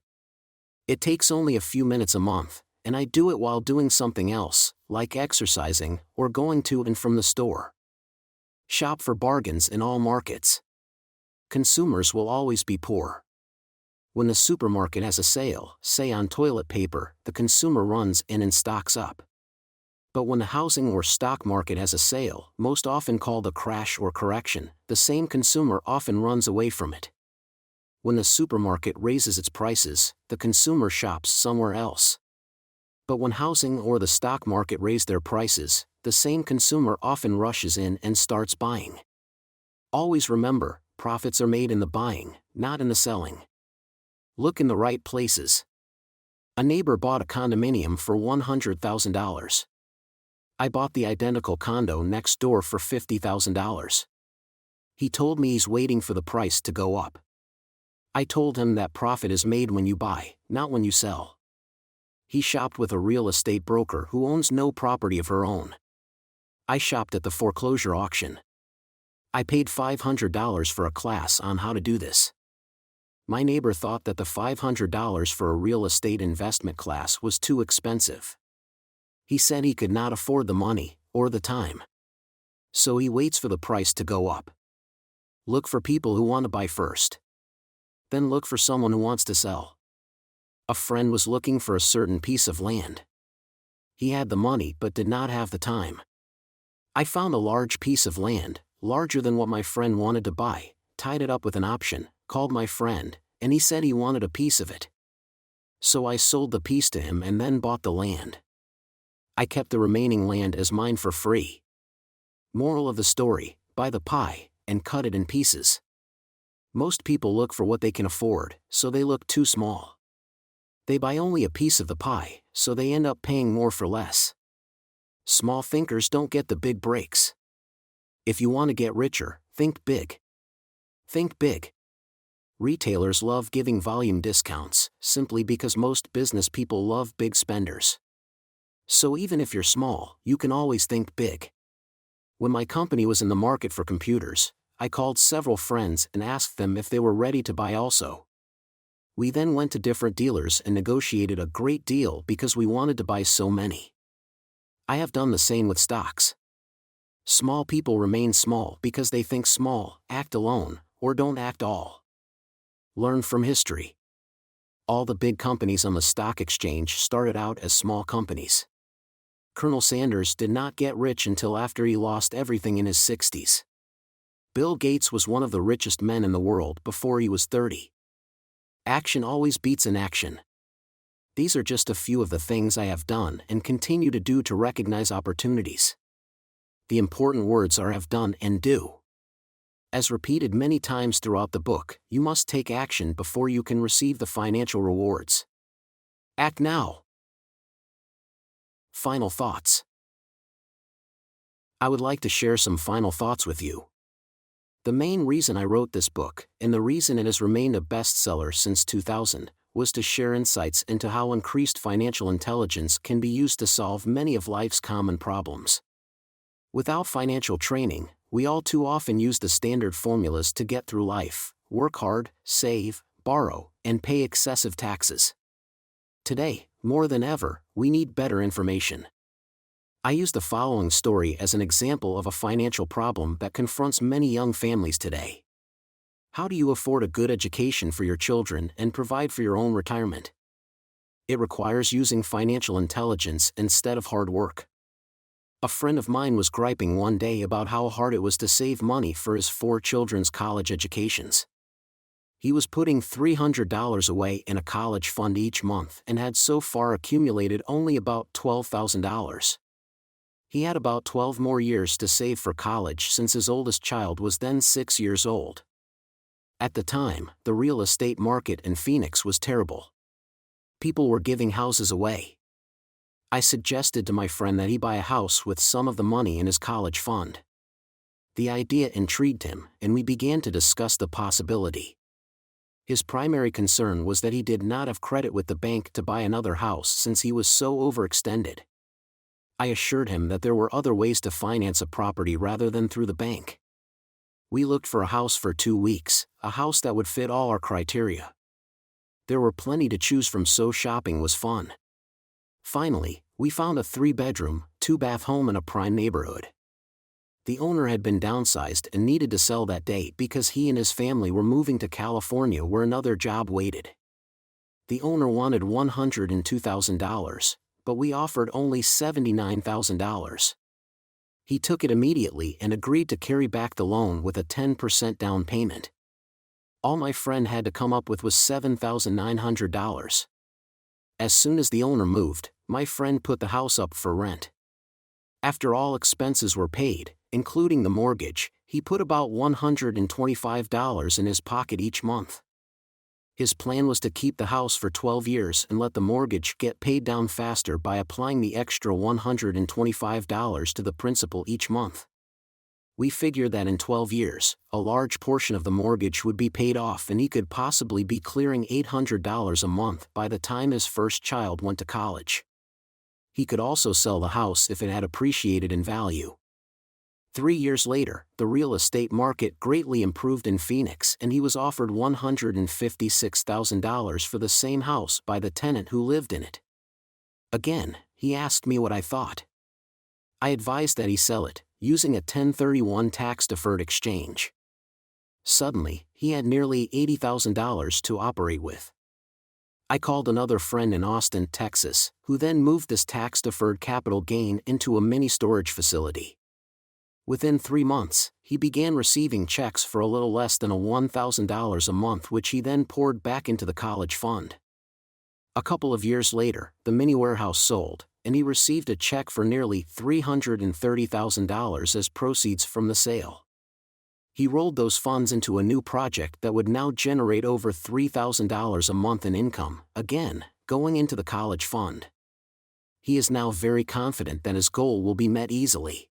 It takes only a few minutes a month, and I do it while doing something else, like exercising or going to and from the store. Shop for bargains in all markets. Consumers will always be poor. When the supermarket has a sale, say on toilet paper, the consumer runs in and stocks up. But when the housing or stock market has a sale, most often called a crash or correction, the same consumer often runs away from it. When the supermarket raises its prices, the consumer shops somewhere else. But when housing or the stock market raise their prices, the same consumer often rushes in and starts buying. Always remember, profits are made in the buying, not in the selling. Look in the right places. A neighbor bought a condominium for $100,000. I bought the identical condo next door for $50,000. He told me he's waiting for the price to go up. I told him that profit is made when you buy, not when you sell. He shopped with a real estate broker who owns no property of her own. I shopped at the foreclosure auction. I paid $500 for a class on how to do this. My neighbor thought that the $500 for a real estate investment class was too expensive. He said he could not afford the money, or the time. So he waits for the price to go up. Look for people who want to buy first. Then look for someone who wants to sell. A friend was looking for a certain piece of land. He had the money but did not have the time. I found a large piece of land, larger than what my friend wanted to buy, tied it up with an option, called my friend, and he said he wanted a piece of it. So I sold the piece to him and then bought the land. I kept the remaining land as mine for free. Moral of the story: buy the pie, and cut it in pieces. Most people look for what they can afford, so they look too small. They buy only a piece of the pie, so they end up paying more for less. Small thinkers don't get the big breaks. If you want to get richer, think big. Think big. Retailers love giving volume discounts, simply because most business people love big spenders. So even if you're small, you can always think big. When my company was in the market for computers, I called several friends and asked them if they were ready to buy also. We then went to different dealers and negotiated a great deal because we wanted to buy so many. I have done the same with stocks. Small people remain small because they think small, act alone, or don't act all. Learn from history. All the big companies on the stock exchange started out as small companies. Colonel Sanders did not get rich until after he lost everything in his 60s. Bill Gates was one of the richest men in the world before he was 30. Action always beats inaction. These are just a few of the things I have done and continue to do to recognize opportunities. The important words are have done and do. As repeated many times throughout the book, you must take action before you can receive the financial rewards. Act now. Final thoughts. I would like to share some final thoughts with you. The main reason I wrote this book, and the reason it has remained a bestseller since 2000, was to share insights into how increased financial intelligence can be used to solve many of life's common problems. Without financial training, we all too often use the standard formulas to get through life: work hard, save, borrow, and pay excessive taxes. Today, more than ever, we need better information. I use the following story as an example of a financial problem that confronts many young families today. How do you afford a good education for your children and provide for your own retirement? It requires using financial intelligence instead of hard work. A friend of mine was griping one day about how hard it was to save money for his 4 children's college educations. He was putting $300 away in a college fund each month and had so far accumulated only about $12,000. He had about 12 more years to save for college since his oldest child was then 6 years old. At the time, the real estate market in Phoenix was terrible. People were giving houses away. I suggested to my friend that he buy a house with some of the money in his college fund. The idea intrigued him, and we began to discuss the possibility. His primary concern was that he did not have credit with the bank to buy another house since he was so overextended. I assured him that there were other ways to finance a property rather than through the bank. We looked for a house for 2 weeks, a house that would fit all our criteria. There were plenty to choose from, so shopping was fun. Finally, we found a 3-bedroom, 2-bath home in a prime neighborhood. The owner had been downsized and needed to sell that day because he and his family were moving to California where another job waited. The owner wanted $102,000, but we offered only $79,000. He took it immediately and agreed to carry back the loan with a 10% down payment. All my friend had to come up with was $7,900. As soon as the owner moved, my friend put the house up for rent. After all expenses were paid, including the mortgage, he put about $125 in his pocket each month. His plan was to keep the house for 12 years and let the mortgage get paid down faster by applying the extra $125 to the principal each month. We figured that in 12 years, a large portion of the mortgage would be paid off and he could possibly be clearing $800 a month by the time his first child went to college. He could also sell the house if it had appreciated in value. 3 years later, the real estate market greatly improved in Phoenix and he was offered $156,000 for the same house by the tenant who lived in it. Again, he asked me what I thought. I advised that he sell it, using a 1031 tax-deferred exchange. Suddenly, he had nearly $80,000 to operate with. I called another friend in Austin, Texas, who then moved this tax-deferred capital gain into a mini storage facility. Within 3 months, he began receiving checks for a little less than $1,000 a month, which he then poured back into the college fund. A couple of years later, the mini warehouse sold, and he received a check for nearly $330,000 as proceeds from the sale. He rolled those funds into a new project that would now generate over $3,000 a month in income, again, going into the college fund. He is now very confident that his goal will be met easily.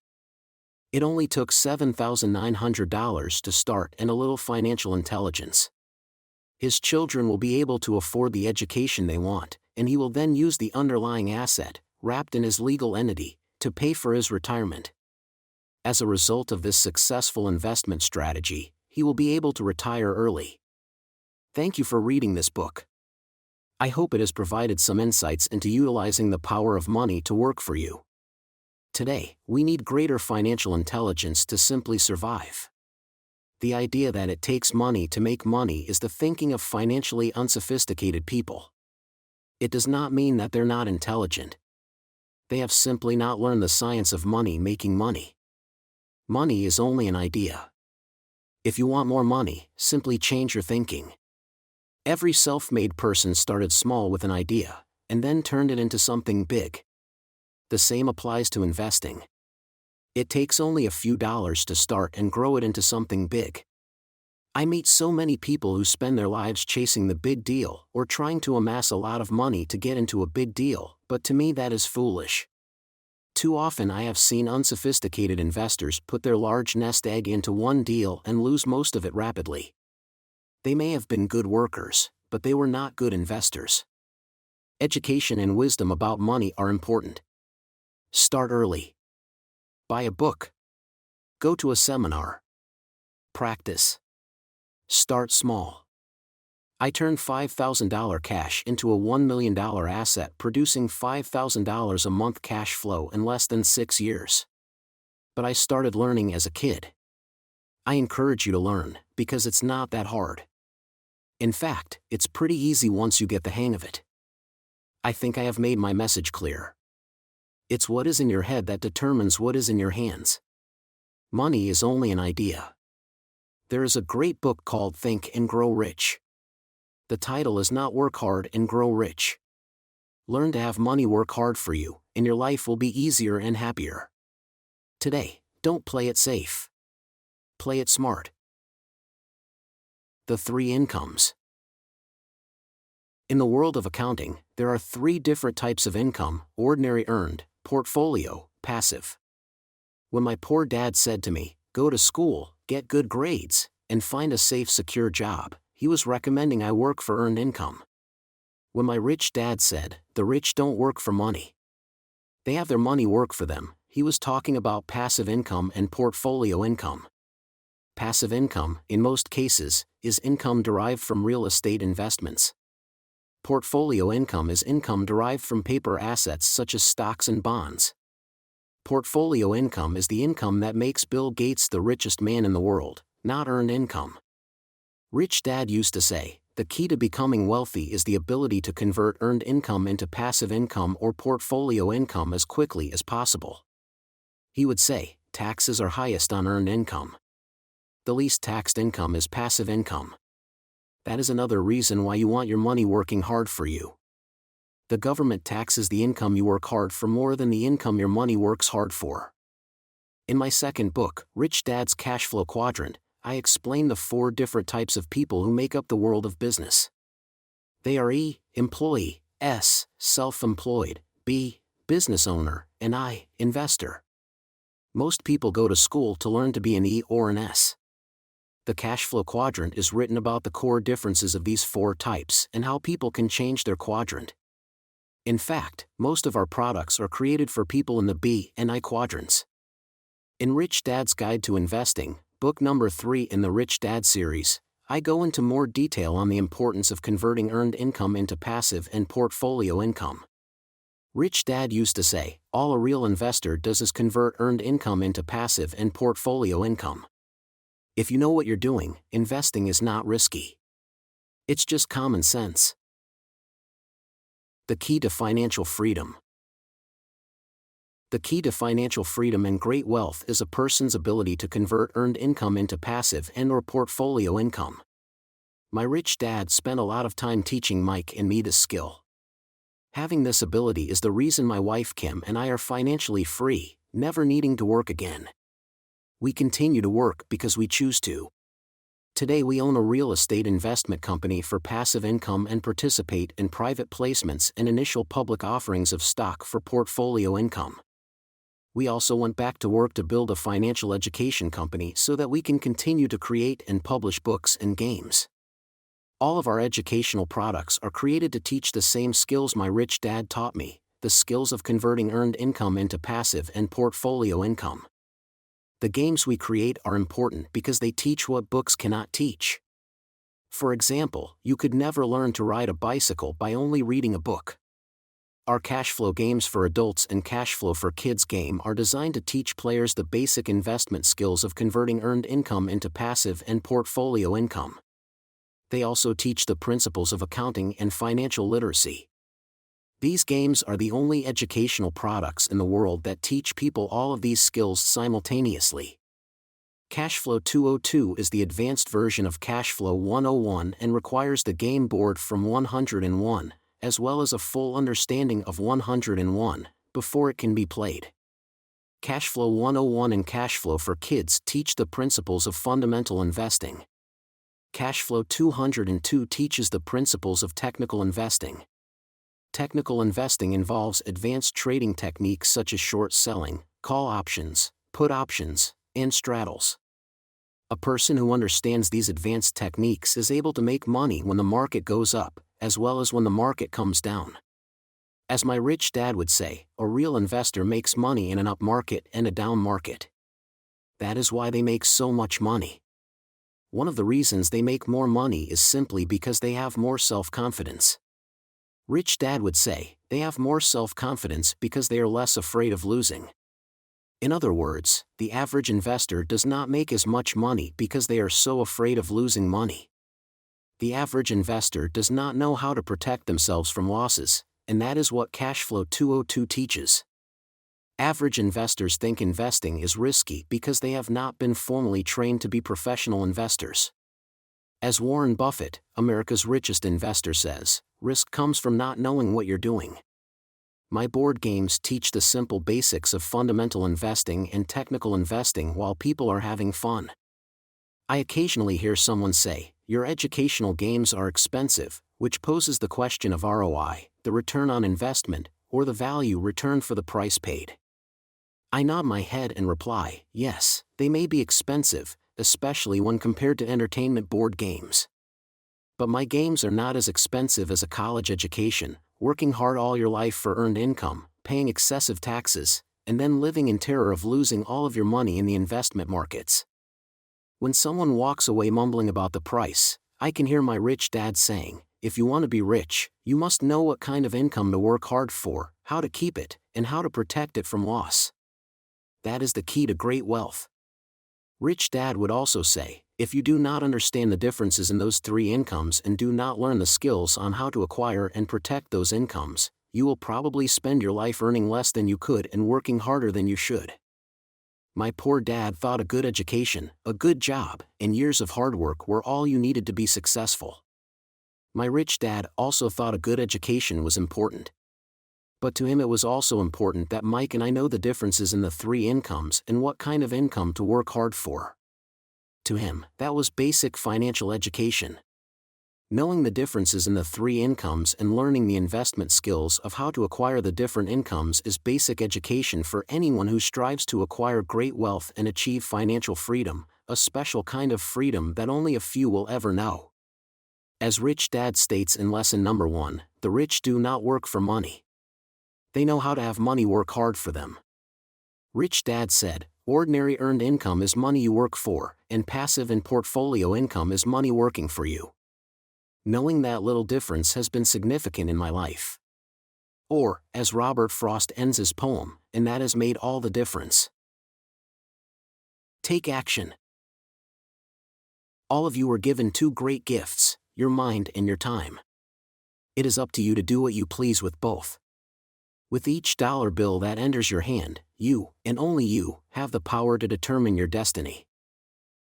It only took $7,900 to start and a little financial intelligence. His children will be able to afford the education they want, and he will then use the underlying asset, wrapped in his legal entity, to pay for his retirement. As a result of this successful investment strategy, he will be able to retire early. Thank you for reading this book. I hope it has provided some insights into utilizing the power of money to work for you. Today, we need greater financial intelligence to simply survive. The idea that it takes money to make money is the thinking of financially unsophisticated people. It does not mean that they're not intelligent. They have simply not learned the science of money making money. Money is only an idea. If you want more money, simply change your thinking. Every self-made person started small with an idea, and then turned it into something big. The same applies to investing. It takes only a few dollars to start and grow it into something big. I meet so many people who spend their lives chasing the big deal or trying to amass a lot of money to get into a big deal, but to me that is foolish. Too often I have seen unsophisticated investors put their large nest egg into one deal and lose most of it rapidly. They may have been good workers, but they were not good investors. Education and wisdom about money are important. Start early. Buy a book. Go to a seminar. Practice. Start small. I turned $5,000 cash into a $1 million asset, producing $5,000 a month cash flow in less than 6 years. But I started learning as a kid. I encourage you to learn, because it's not that hard. In fact, it's pretty easy once you get the hang of it. I think I have made my message clear. It's what is in your head that determines what is in your hands. Money is only an idea. There is a great book called Think and Grow Rich. The title is not Work Hard and Grow Rich. Learn to have money work hard for you, and your life will be easier and happier. Today, don't play it safe. Play it smart. The 3 incomes. In the world of accounting, there are 3 different types of income: ordinary earned, portfolio, passive. When my poor dad said to me, "Go to school, get good grades, and find a safe, secure job," he was recommending I work for earned income. When my rich dad said, "The rich don't work for money. They have their money work for them," he was talking about passive income and portfolio income. Passive income, in most cases, is income derived from real estate investments. Portfolio income is income derived from paper assets such as stocks and bonds. Portfolio income is the income that makes Bill Gates the richest man in the world, not earned income. Rich Dad used to say, The key to becoming wealthy is the ability to convert earned income into passive income or portfolio income as quickly as possible. He would say, taxes are highest on earned income. The least taxed income is passive income. That is another reason why you want your money working hard for you. The government taxes the income you work hard for more than the income your money works hard for. In my second book, Rich Dad's Cash Flow Quadrant, I explain the 4 different types of people who make up the world of business. They are E, employee, S, self-employed, B, business owner, and I, investor. Most people go to school to learn to be an E or an S. The cash flow quadrant is written about the core differences of these 4 types and how people can change their quadrant. In fact, most of our products are created for people in the B and I quadrants. In Rich Dad's Guide to Investing, book number 3 in the Rich Dad series, I go into more detail on the importance of converting earned income into passive and portfolio income. Rich Dad used to say, all a real investor does is convert earned income into passive and portfolio income. If you know what you're doing, investing is not risky. It's just common sense. The key to financial freedom. The key to financial freedom and great wealth is a person's ability to convert earned income into passive and/or portfolio income. My rich dad spent a lot of time teaching Mike and me this skill. Having this ability is the reason my wife Kim and I are financially free, never needing to work again. We continue to work because we choose to. Today we own a real estate investment company for passive income and participate in private placements and initial public offerings of stock for portfolio income. We also went back to work to build a financial education company so that we can continue to create and publish books and games. All of our educational products are created to teach the same skills my rich dad taught me, the skills of converting earned income into passive and portfolio income. The games we create are important because they teach what books cannot teach. For example, you could never learn to ride a bicycle by only reading a book. Our cash flow games for adults and cash flow for kids game are designed to teach players the basic investment skills of converting earned income into passive and portfolio income. They also teach the principles of accounting and financial literacy. These games are the only educational products in the world that teach people all of these skills simultaneously. Cashflow 202 is the advanced version of Cashflow 101 and requires the game board from 101, as well as a full understanding of 101, before it can be played. Cashflow 101 and Cashflow for Kids teach the principles of fundamental investing. Cashflow 202 teaches the principles of technical investing. Technical investing involves advanced trading techniques such as short selling, call options, put options, and straddles. A person who understands these advanced techniques is able to make money when the market goes up, as well as when the market comes down. As my rich dad would say, a real investor makes money in an up market and a down market. That is why they make so much money. One of the reasons they make more money is simply because they have more self-confidence. Rich Dad would say, they have more self-confidence because they are less afraid of losing. In other words, the average investor does not make as much money because they are so afraid of losing money. The average investor does not know how to protect themselves from losses, and that is what Cashflow 202 teaches. Average investors think investing is risky because they have not been formally trained to be professional investors. As Warren Buffett, America's richest investor, says, risk comes from not knowing what you're doing. My board games teach the simple basics of fundamental investing and technical investing while people are having fun. I occasionally hear someone say, your educational games are expensive, which poses the question of ROI, the return on investment, or the value returned for the price paid. I nod my head and reply, yes, they may be expensive, especially when compared to entertainment board games. But my games are not as expensive as a college education, working hard all your life for earned income, paying excessive taxes, and then living in terror of losing all of your money in the investment markets. When someone walks away mumbling about the price, I can hear my rich dad saying, if you want to be rich, you must know what kind of income to work hard for, how to keep it, and how to protect it from loss. That is the key to great wealth. Rich Dad would also say, If you do not understand the differences in those three incomes and do not learn the skills on how to acquire and protect those incomes, you will probably spend your life earning less than you could and working harder than you should. My poor dad thought a good education, a good job, and years of hard work were all you needed to be successful. My rich dad also thought a good education was important. But to him it was also important that Mike and I know the differences in the three incomes and what kind of income to work hard for. To him, that was basic financial education. Knowing the differences in the three incomes and learning the investment skills of how to acquire the different incomes is basic education for anyone who strives to acquire great wealth and achieve financial freedom, a special kind of freedom that only a few will ever know. As Rich Dad states in lesson number 1, the rich do not work for money. They know how to have money work hard for them. Rich Dad said, ordinary earned income is money you work for, and passive and portfolio income is money working for you. Knowing that little difference has been significant in my life. Or, as Robert Frost ends his poem, and that has made all the difference. Take action. All of you were given two great gifts, your mind and your time. It is up to you to do what you please with both. With each dollar bill that enters your hand, you, and only you, have the power to determine your destiny.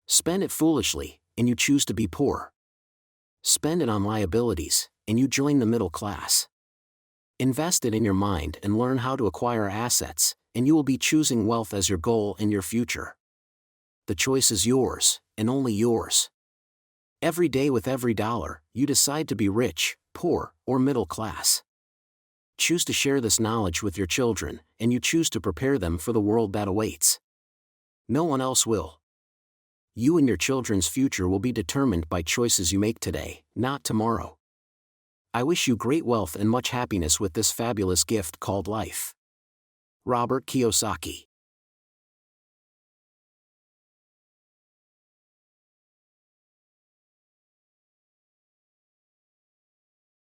Spend it foolishly, and you choose to be poor. Spend it on liabilities, and you join the middle class. Invest it in your mind and learn how to acquire assets, and you will be choosing wealth as your goal and your future. The choice is yours, and only yours. Every day with every dollar, you decide to be rich, poor, or middle class. Choose to share this knowledge with your children, and you choose to prepare them for the world that awaits. No one else will. You and your children's future will be determined by choices you make today, not tomorrow. I wish you great wealth and much happiness with this fabulous gift called life. Robert Kiyosaki.